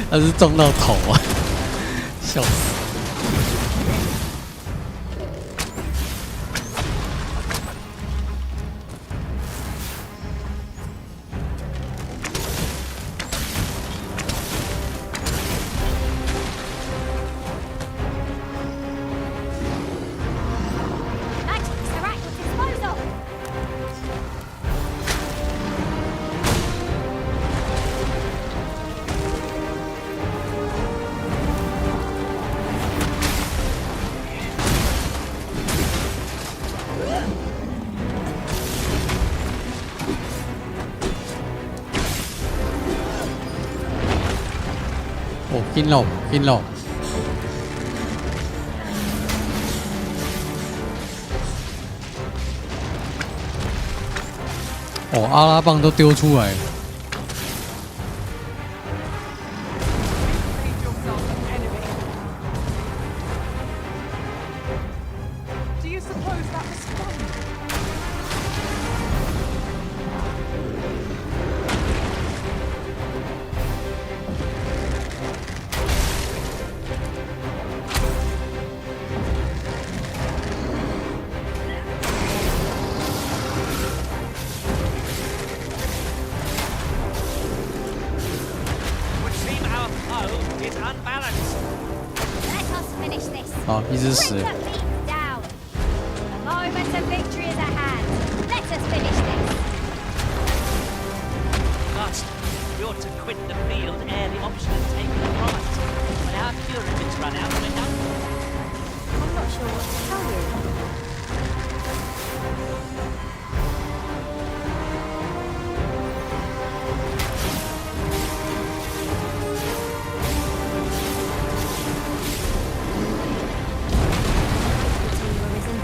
他是撞到头啊，笑死！哦，金肉，金肉。哦，阿拉棒都丢出来了。 好，一只死。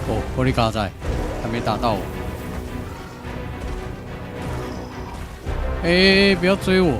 哦，玻璃嘎在，还没打到我。哎，不要追我！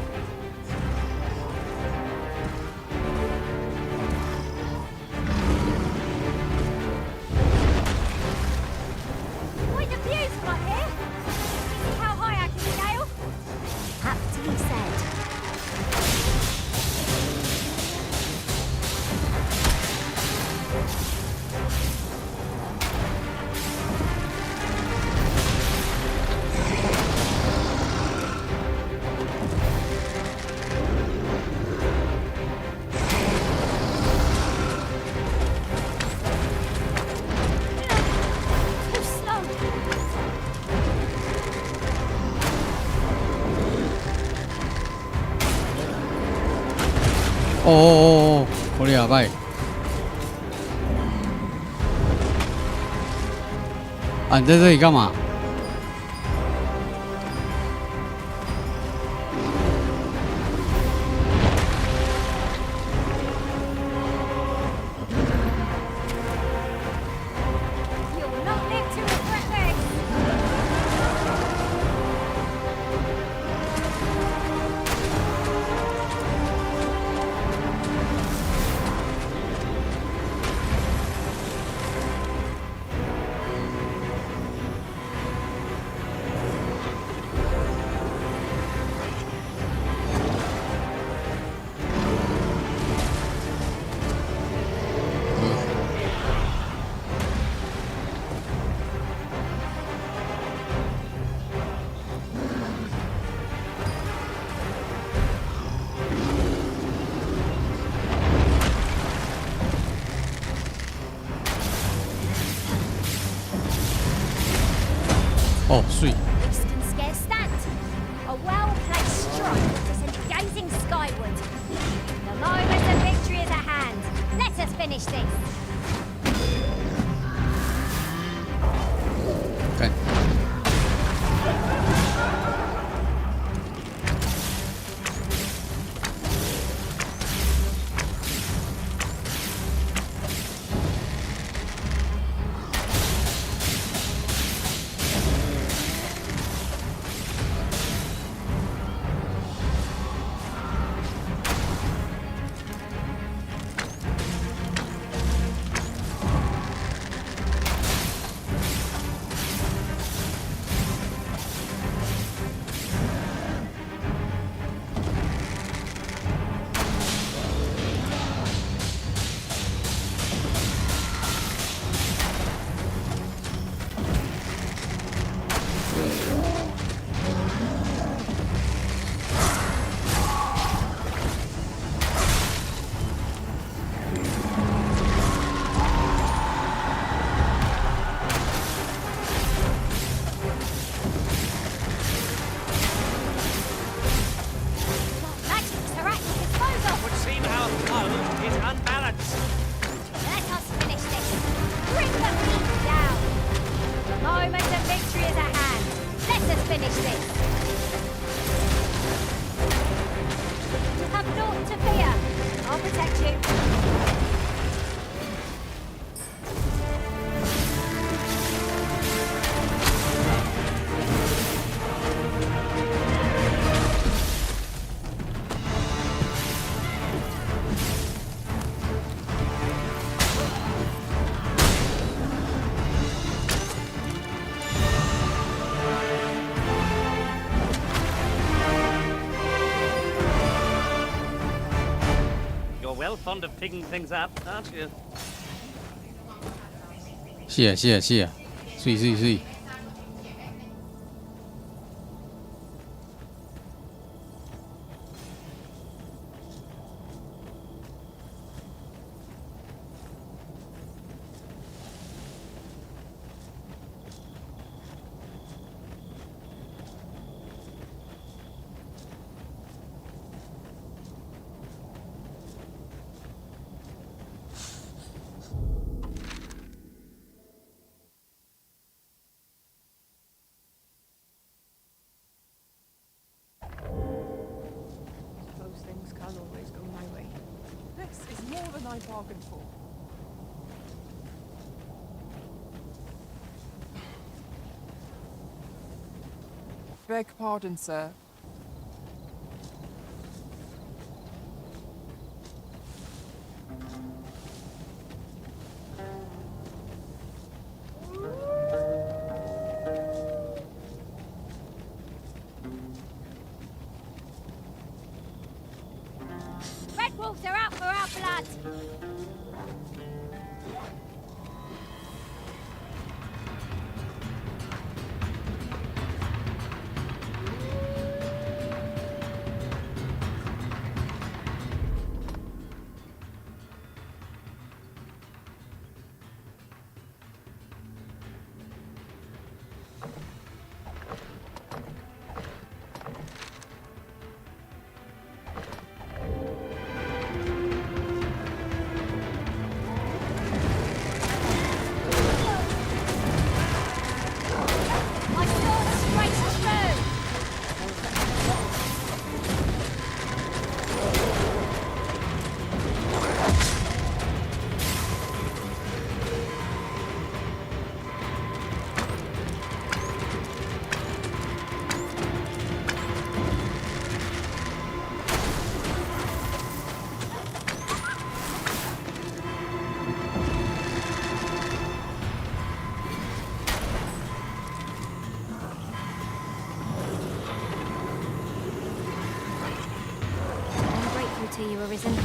哦，我俩拜。啊，你在这里干嘛？ Oh, sweet. This can scarce stand. A well-placed strike is sent gazing skyward. The moment of victory is at hand. Let us finish this. Okay. Fond of picking things up, aren't you? 是啊，水。 I bargained for. Beg pardon, sir. Red wolves are out for our blood. to you, Arisen.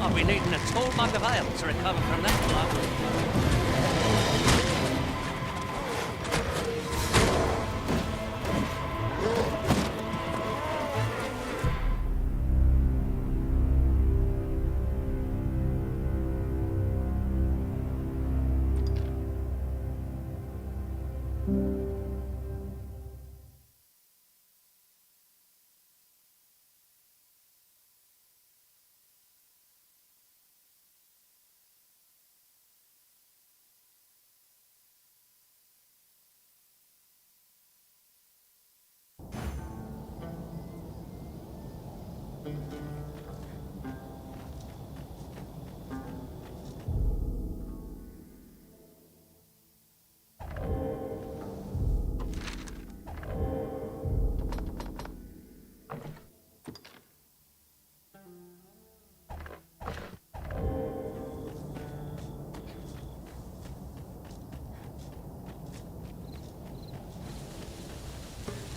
I'll be needing a tall mug of ale to recover from that blow.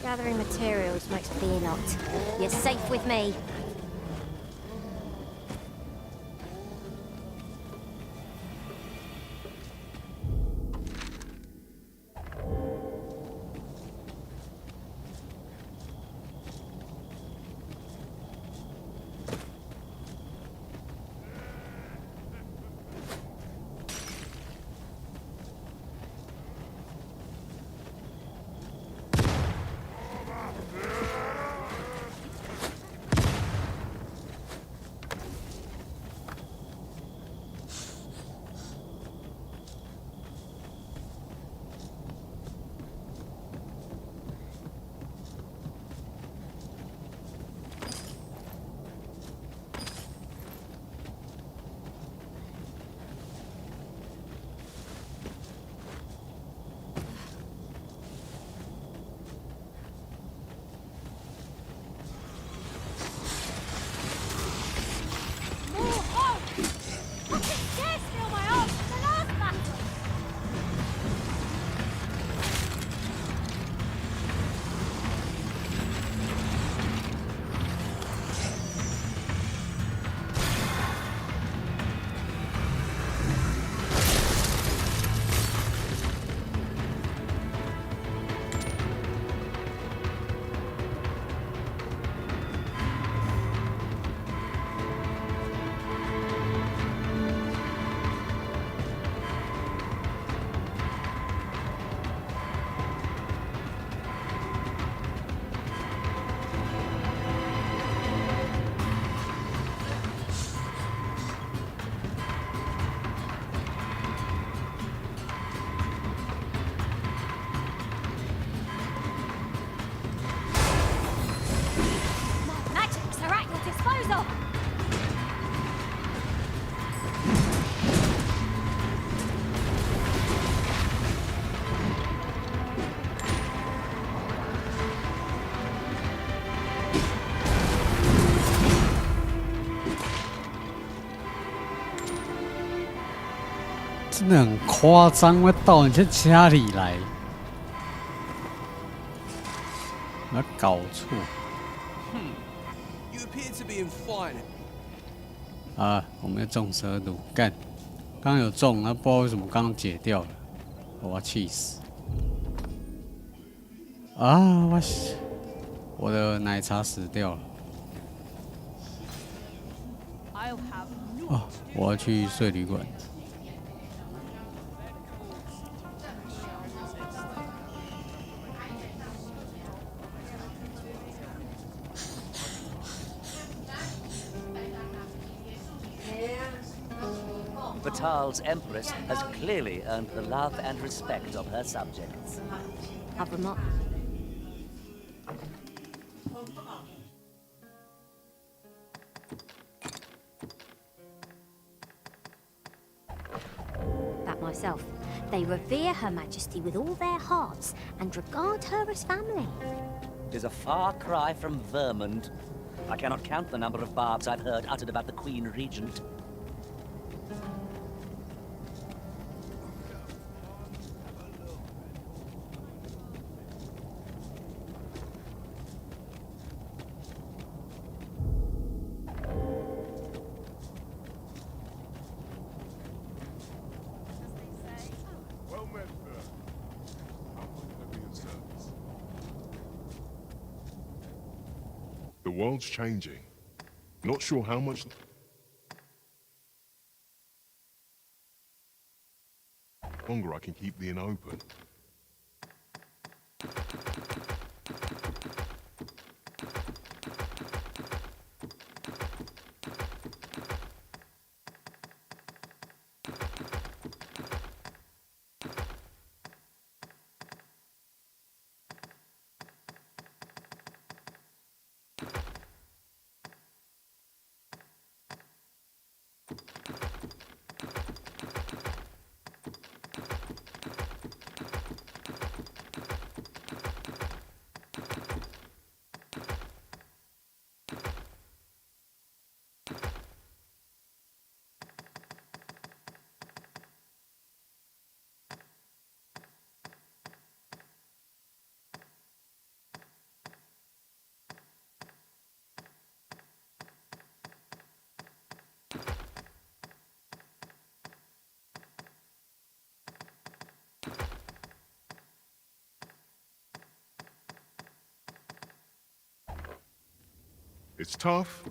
Gathering materials makes fear not. You're safe with me. Disposal! 真的很夸张，会到人家家里来，没搞错。You appear to be in fine. 啊，我们要中12毒，干，刚刚有中，那不知道为什么刚刚解掉了，我要气死！啊，我的奶茶死掉了。哦，我要去睡旅馆。 Batal's empress has clearly earned the love and respect of her subjects. I've remarked. That myself. They revere Her Majesty with all their hearts and regard her as family. 'Tis a far cry from Vermund. I cannot count the number of barbs I've heard uttered about the Queen Regent. The world's changing. Not sure how much longer I can keep the inn open. It's tough,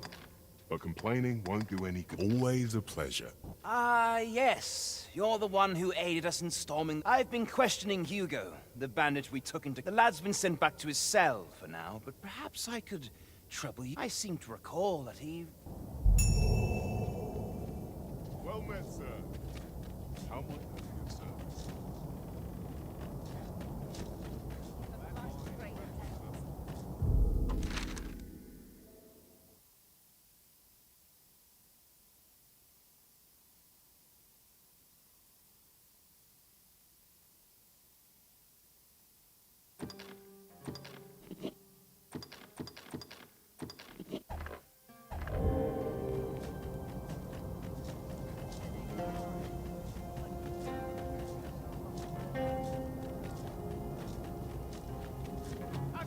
but complaining won't do any good. Always a pleasure. Ah, yes. You're the one who aided us in storming. I've been questioning Hugo, the bandit we took into... The lad's been sent back to his cell for now, but perhaps I could trouble you. I seem to recall that he... Well met, sir. How much of your service?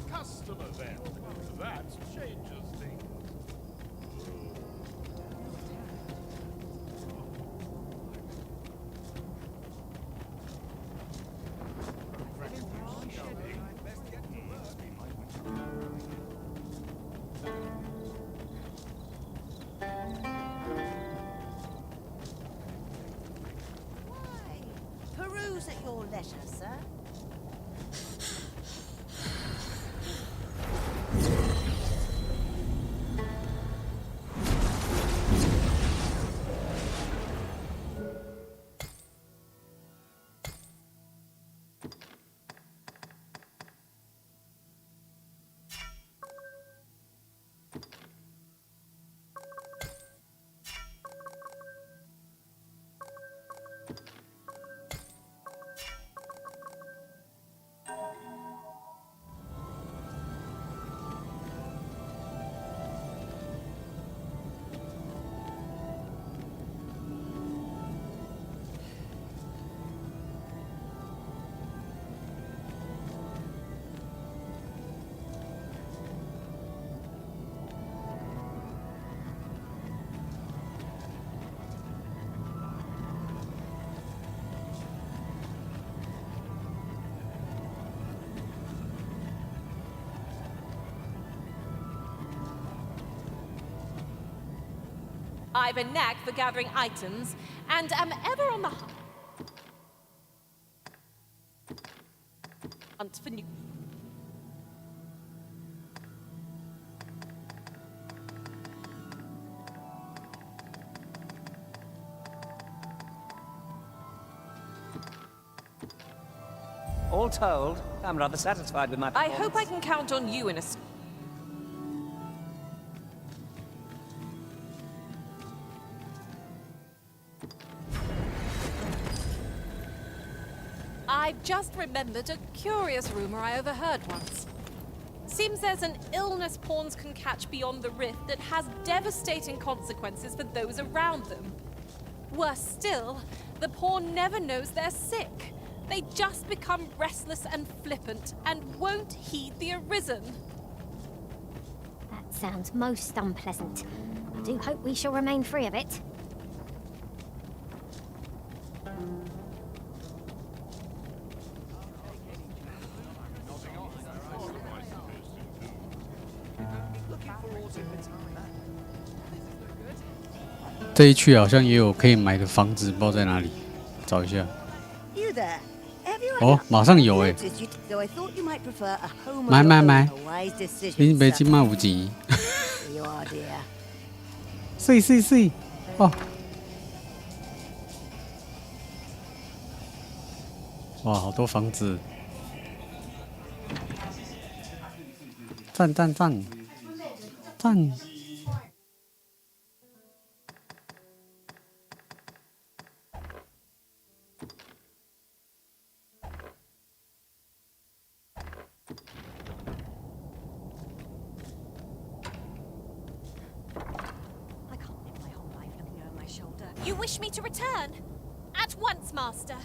Customer then. That changes things. Peruse at your leisure, sir. I've a knack for gathering items, and am ever on the hunt for new... All told, I'm rather satisfied with my I performance. hope I can count on you in a... I've just remembered a curious rumor I overheard once. Seems there's an illness pawns can catch beyond the rift that has devastating consequences for those around them. Worse still, the pawn never knows they're sick. They just become restless and flippant and won't heed the arisen. That sounds most unpleasant. I do hope we shall remain free of it.这一区好像也有可以买的房子，不知道在哪里，找一下。哦，马上有哎！买！你没金嘛有钱？碎哦！哇，好多房子！赞！You wish me to return? At once, Master.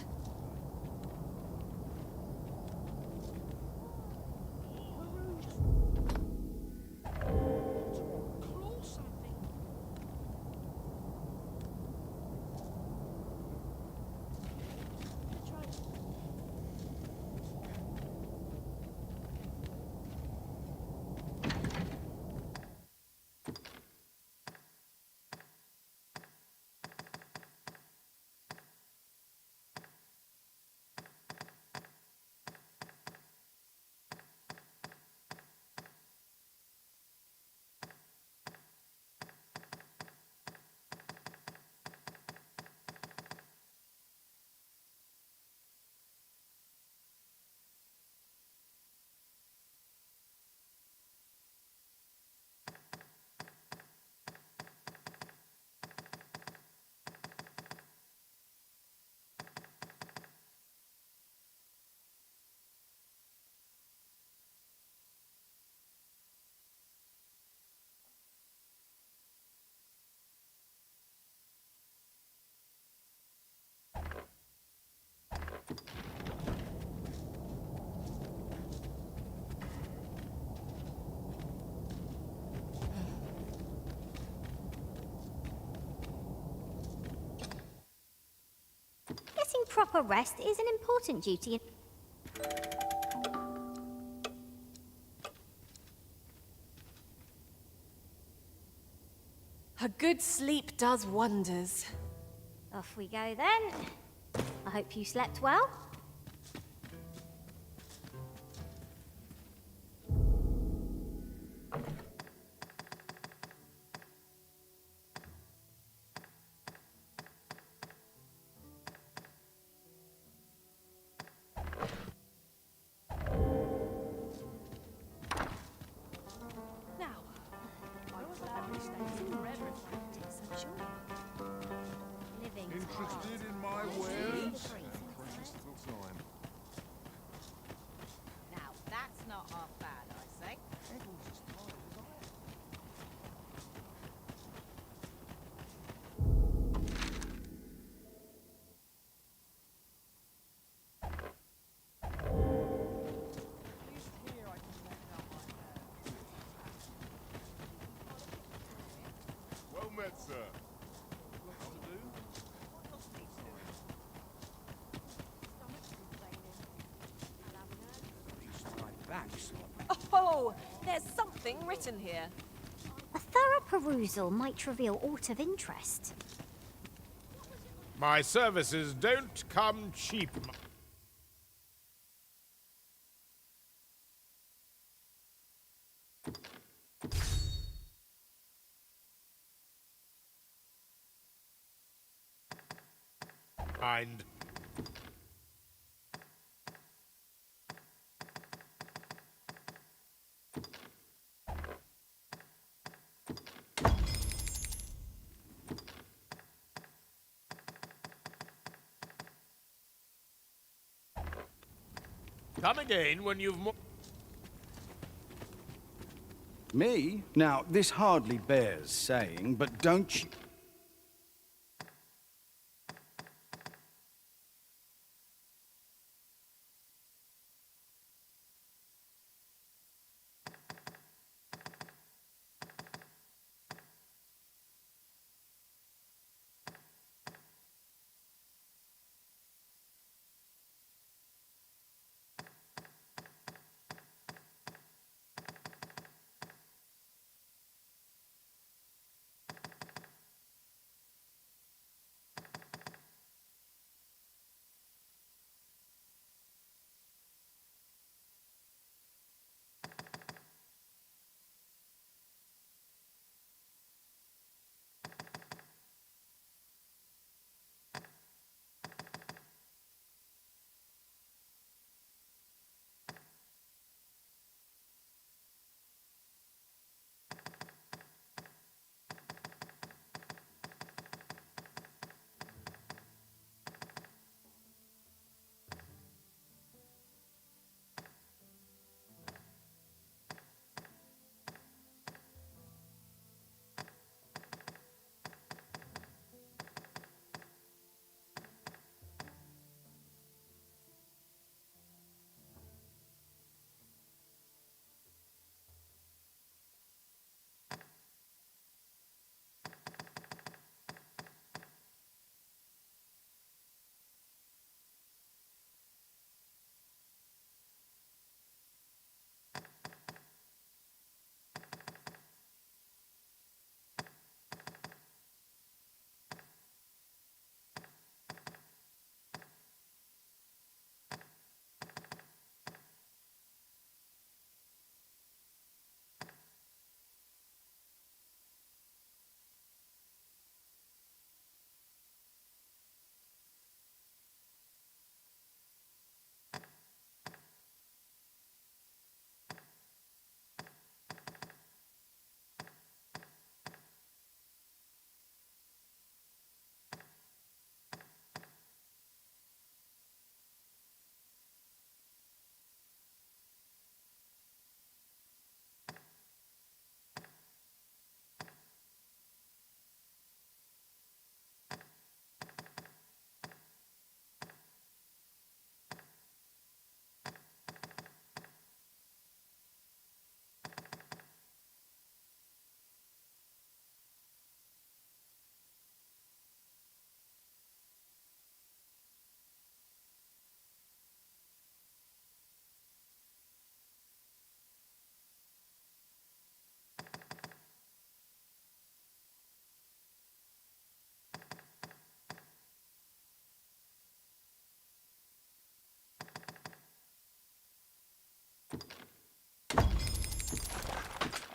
proper rest is an important duty. A good sleep does wonders. Off we go then. I hope you slept well. Interested in my wares? Now, that's not half bad, I think. Well met, sir. Oh, there's something written here. A thorough perusal might reveal aught of interest. My services don't come cheap. Mind. Come again when you've Me? Now, this hardly bears saying, but don't you...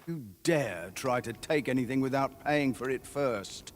You dare try to take anything without paying for it first.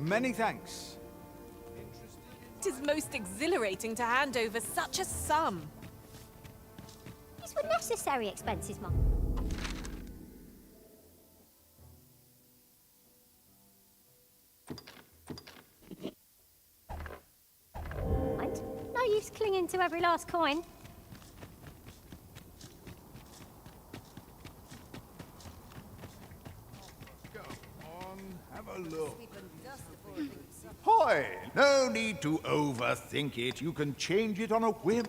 Many thanks. It is most exhilarating to hand over such a sum. These were necessary expenses, Mum. Mind? No use clinging to every last coin. Go on, have a look. Hoy! No need to overthink it. You can change it on a whim.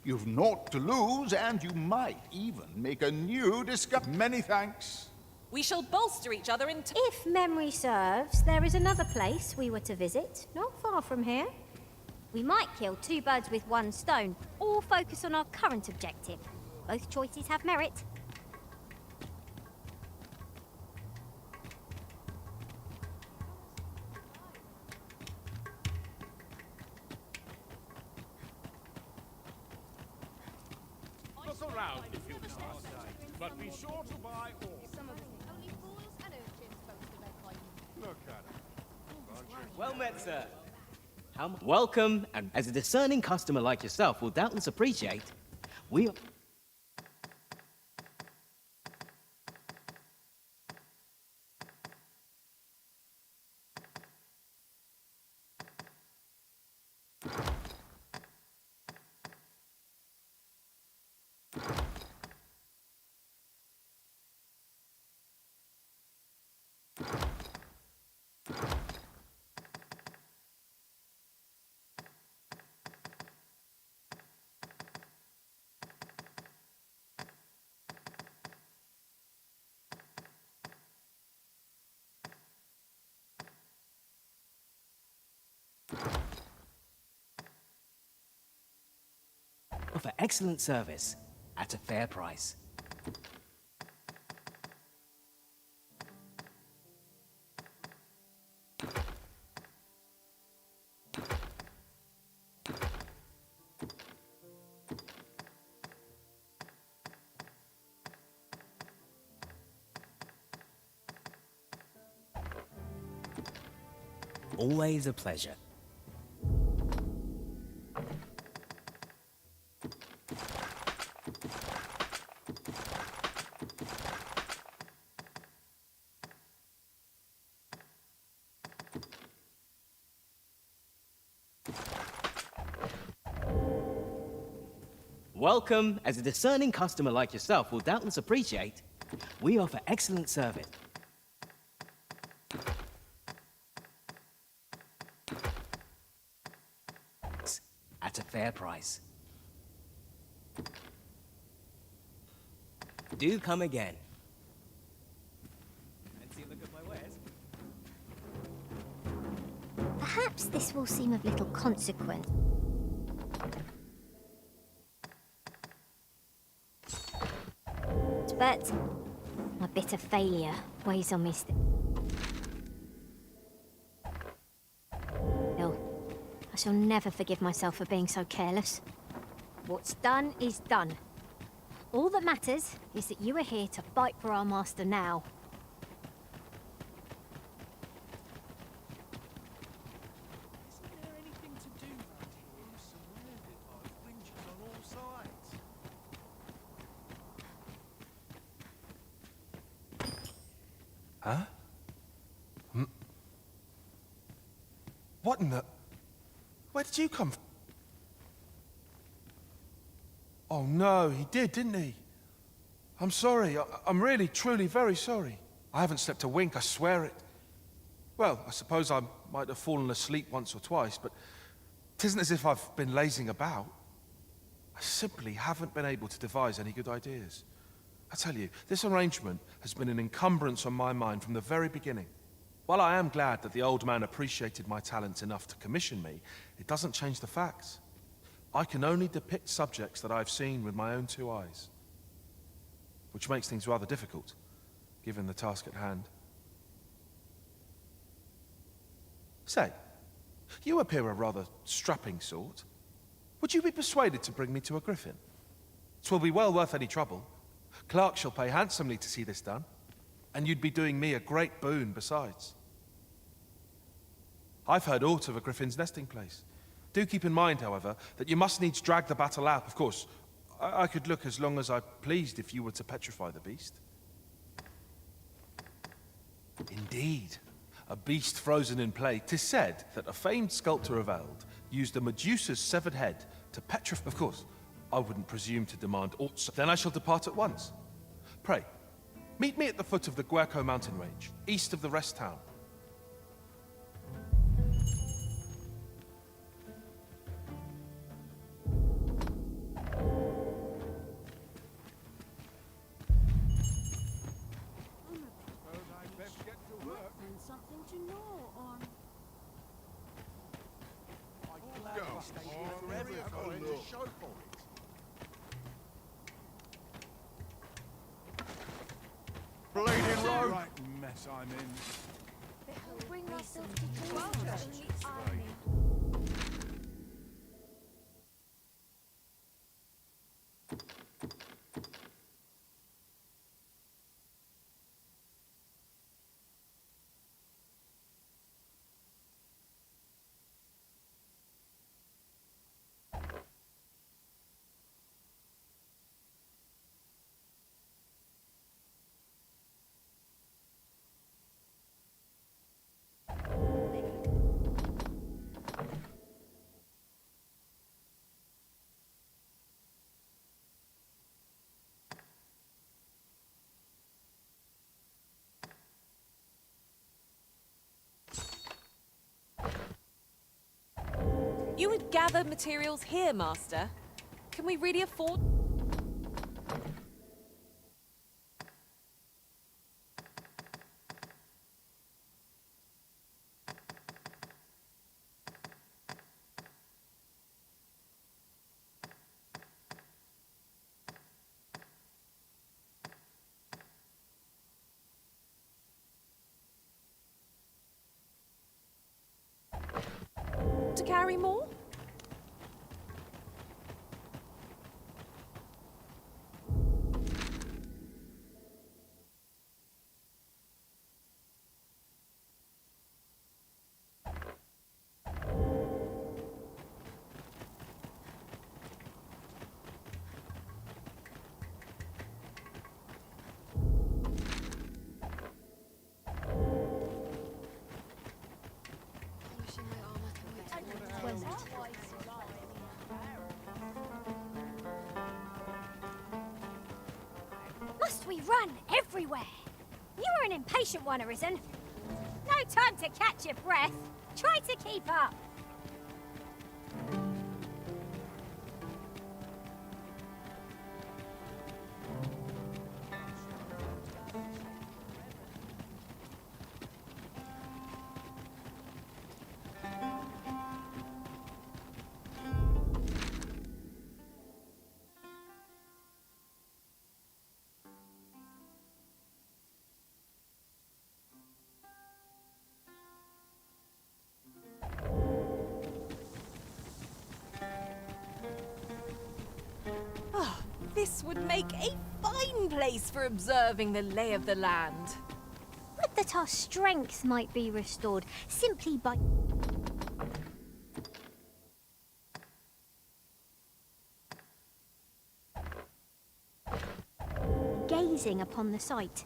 You've naught to lose, and you might even make a new discovery. Many thanks. We shall bolster each other in If memory serves, there is another place we were to visit, not far from here. We might kill two birds with one stone, or focus on our current objective. Both choices have merit. Look around if you can, but be sure to buy all. Some of them. Only fools and urchins boast of their kindness. Well met, sir. Welcome, and as a discerning customer like yourself will doubtless appreciate, we... For excellent service at a fair price. Always a pleasure. Welcome, as a discerning customer like yourself will doubtless appreciate, we offer excellent service. At a fair price. Do come again. Fancy a look at my wares? Perhaps this will seem of little consequence. But my bitter failure weighs on me still. I shall never forgive myself for being so careless. What's done is done. All that matters is that you are here to fight for our master now. Isn't there anything to do around here? I'm surrounded by fringes on all sides. Huh? What in the... Where did you come from? Oh no, he did, didn't he? I'm sorry. I'm really, truly very sorry. I haven't slept a wink, I swear it. Well, I suppose I might have fallen asleep once or twice, but it isn't as if I've been lazing about. I simply haven't been able to devise any good ideas. I tell you, this arrangement has been an encumbrance on my mind from the very beginning. While I am glad that the old man appreciated my talents enough to commission me, it doesn't change the facts. I can only depict subjects that I've seen with my own two eyes. Which makes things rather difficult, given the task at hand. Say, you appear a rather strapping sort. Would you be persuaded to bring me to a griffin? 'Twill be well worth any trouble. Clark shall pay handsomely to see this done, and you'd be doing me a great boon besides. I've heard aught of a griffin's nesting place. Do keep in mind, however, that you must needs drag the battle out. Of course, I could look as long as I pleased if you were to petrify the beast. Indeed, a beast frozen in play. 'Tis said that a famed sculptor of Eld used a Medusa's severed head to petrify... Of course, I wouldn't presume to demand aught so. Then I shall depart at once. Pray, meet me at the foot of the Guerco mountain range, east of the rest town. Something to gnaw on. Bleeding road. Right mess I'm in. We'll bring ourselves to only irony. You would gather materials here, Master. Can we really afford... to carry more? Must we run everywhere? You're an impatient one, Arisen. No time to catch your breath. Try to keep up. This would make a fine place for observing the lay of the land. Would that our strength might be restored simply by... gazing upon the sight.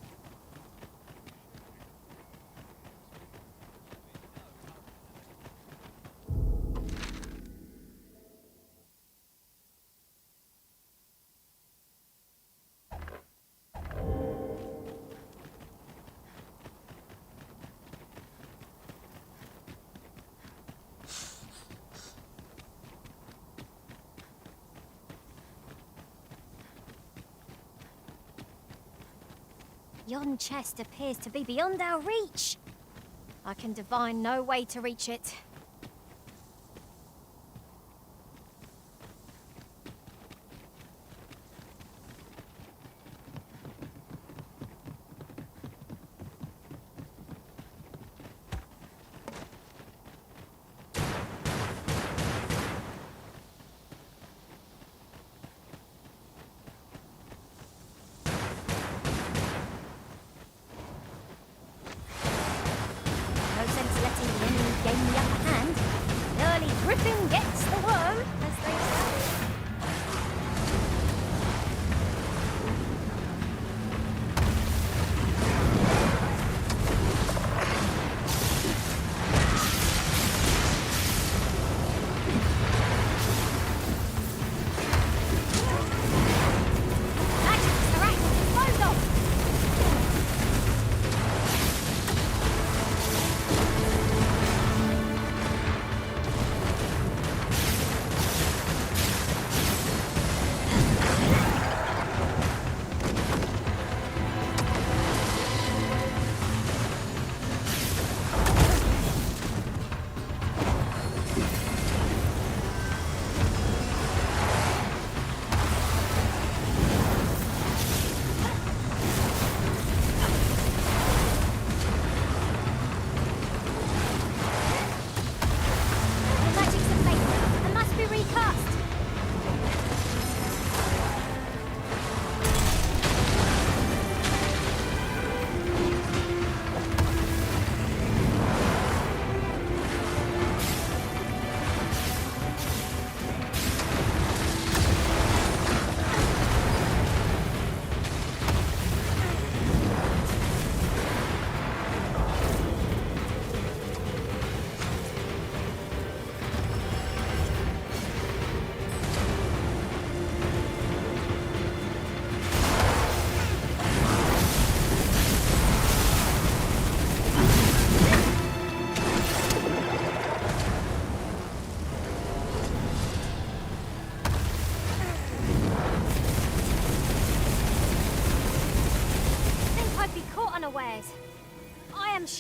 Yon chest appears to be beyond our reach. I can divine no way to reach it. No sense letting the enemy gain the upper hand.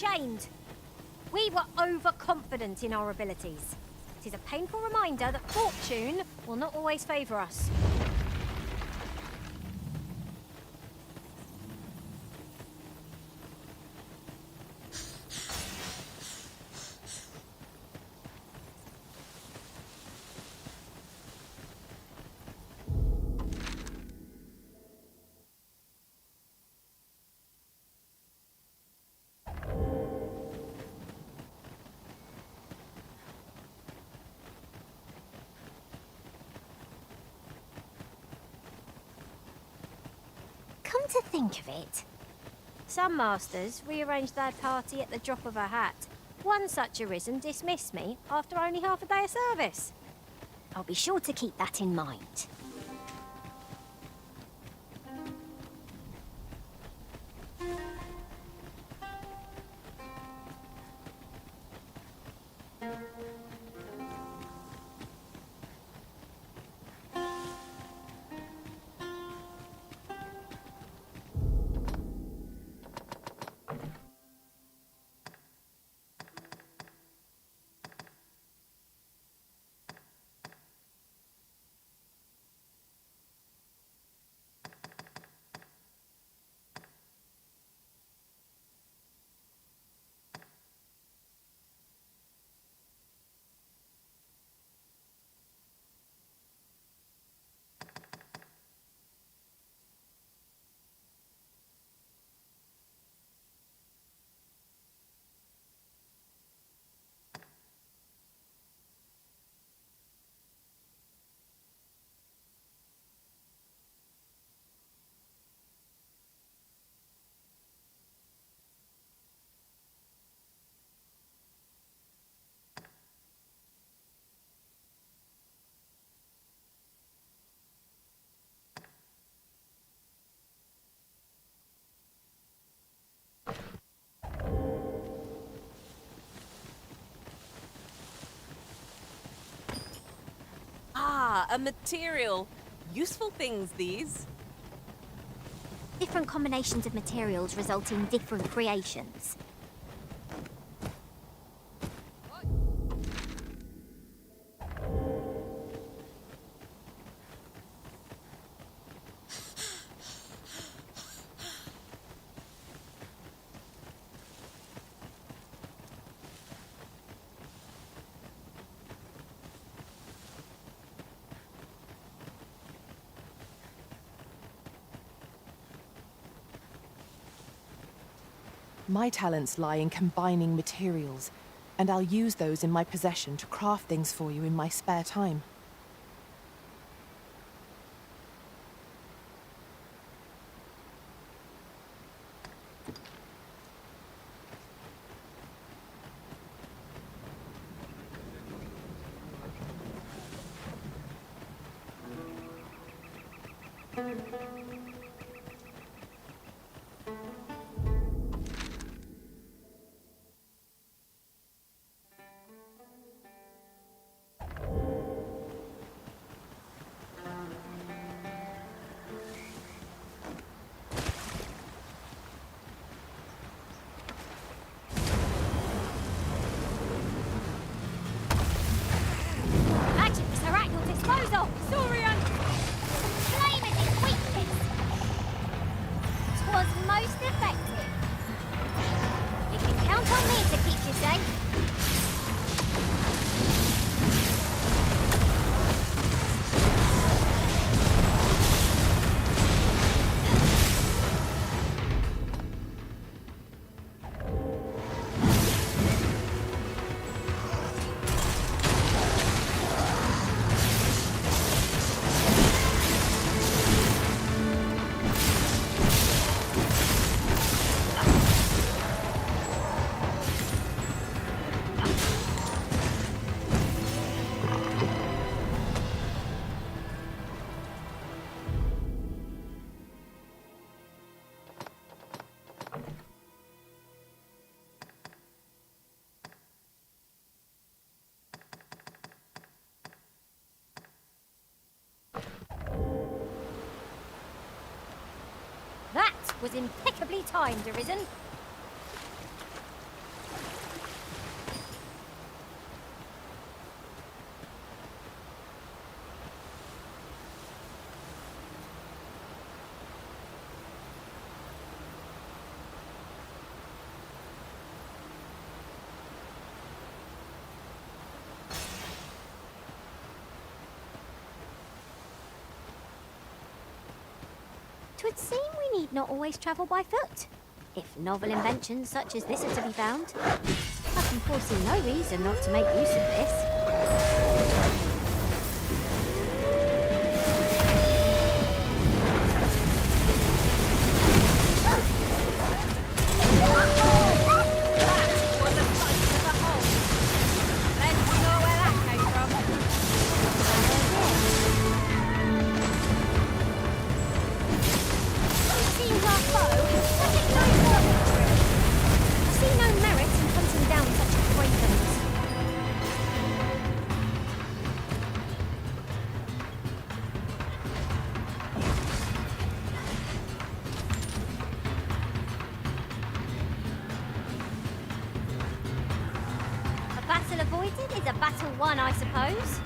ashamed. We were overconfident in our abilities. It is a painful reminder that fortune will not always favour us. Come to think of it, some masters rearrange their party at the drop of a hat. One such arisen dismissed me after only half a day of service. I'll be sure to keep that in mind. Ah, a material. Useful things, these. Different combinations of materials result in different creations. My talents lie in combining materials, and I'll use those in my possession to craft things for you in my spare time. That was impeccably timed, Arisen. would seem we need not always travel by foot. If novel inventions such as this are to be found, I can foresee no reason not to make use of this. Avoided is a battle won, I suppose.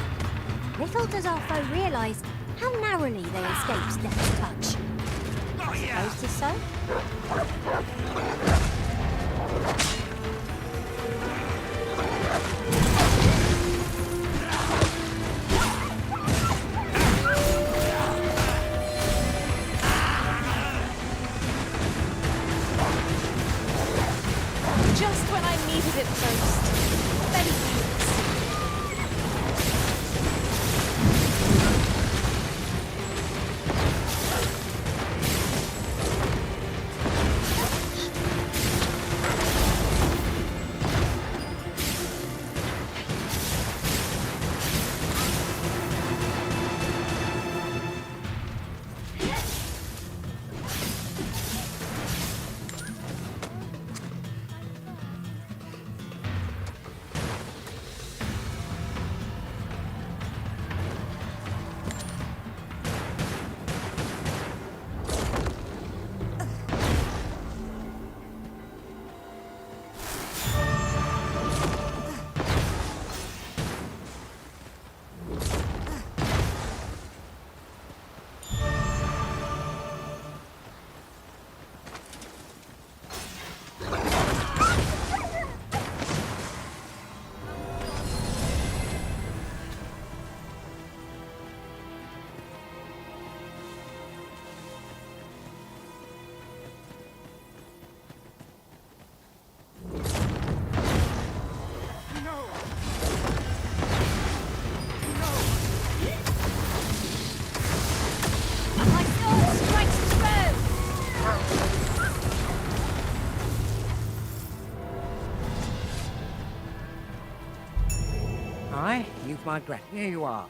Little does our foe realise how narrowly they escaped death's touch. I suppose 'tis so. Just when I needed it most. You've my breath. Here you are.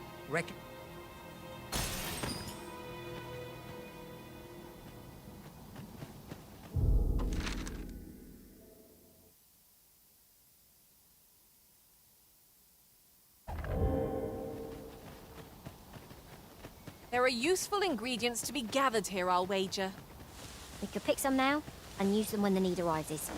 There are useful ingredients to be gathered here, I'll wager. We could pick some now and use them when the need arises.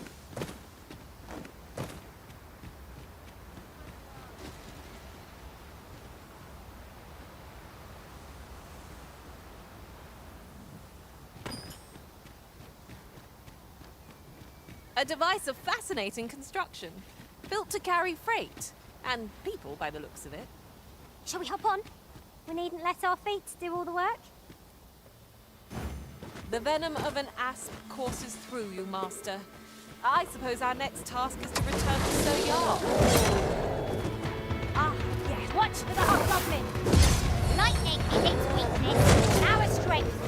A device of fascinating construction, built to carry freight, and people by the looks of it. Shall we hop on? We needn't let our feet do all the work. The venom of an asp courses through you, Master. I suppose our next task is to return to Sir Yar. Ah, yes. Watch for the hobgoblin. Lightning is its weakness, our strength.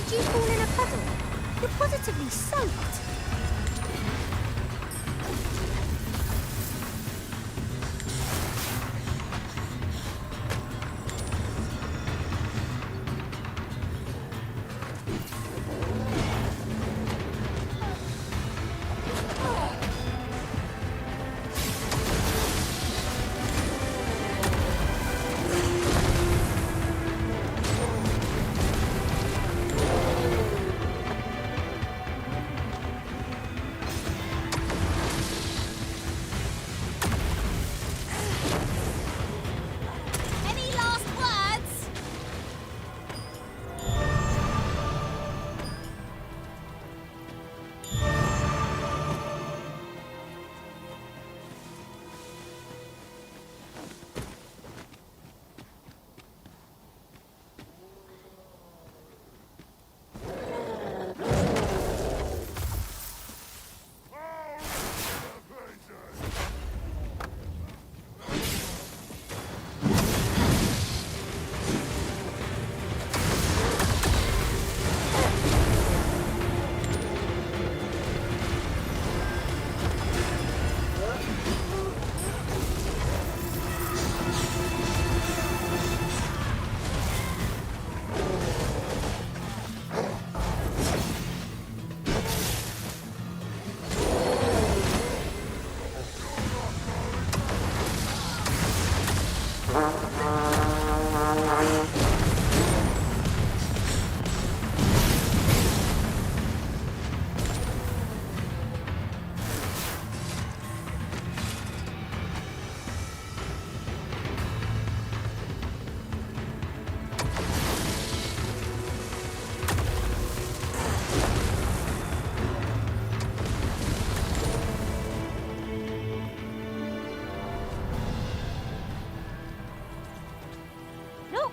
Did you fall in a puddle? You're positively soaked.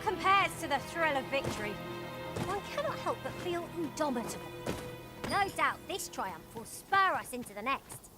compares to the thrill of victory. One cannot help but feel indomitable. No doubt this triumph will spur us into the next.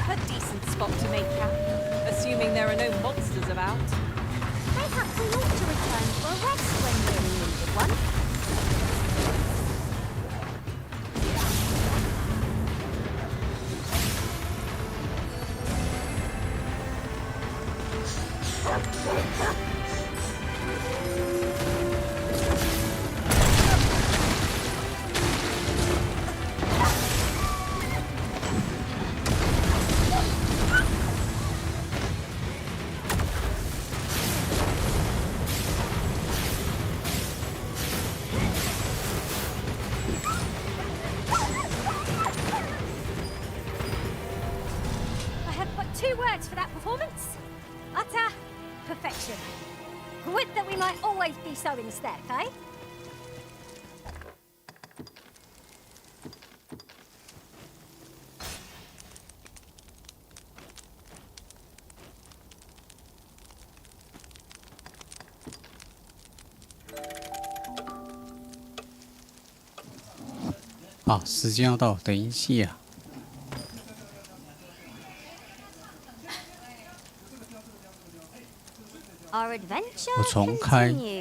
A decent spot to make camp, assuming there are no monsters about. Perhaps we ought to return for a rest when we're in need of one. Two words for that performance. Utter perfection. Would that we might always be so in step, eh?好，时间要到，等一下。Our adventure 我重开。 continues.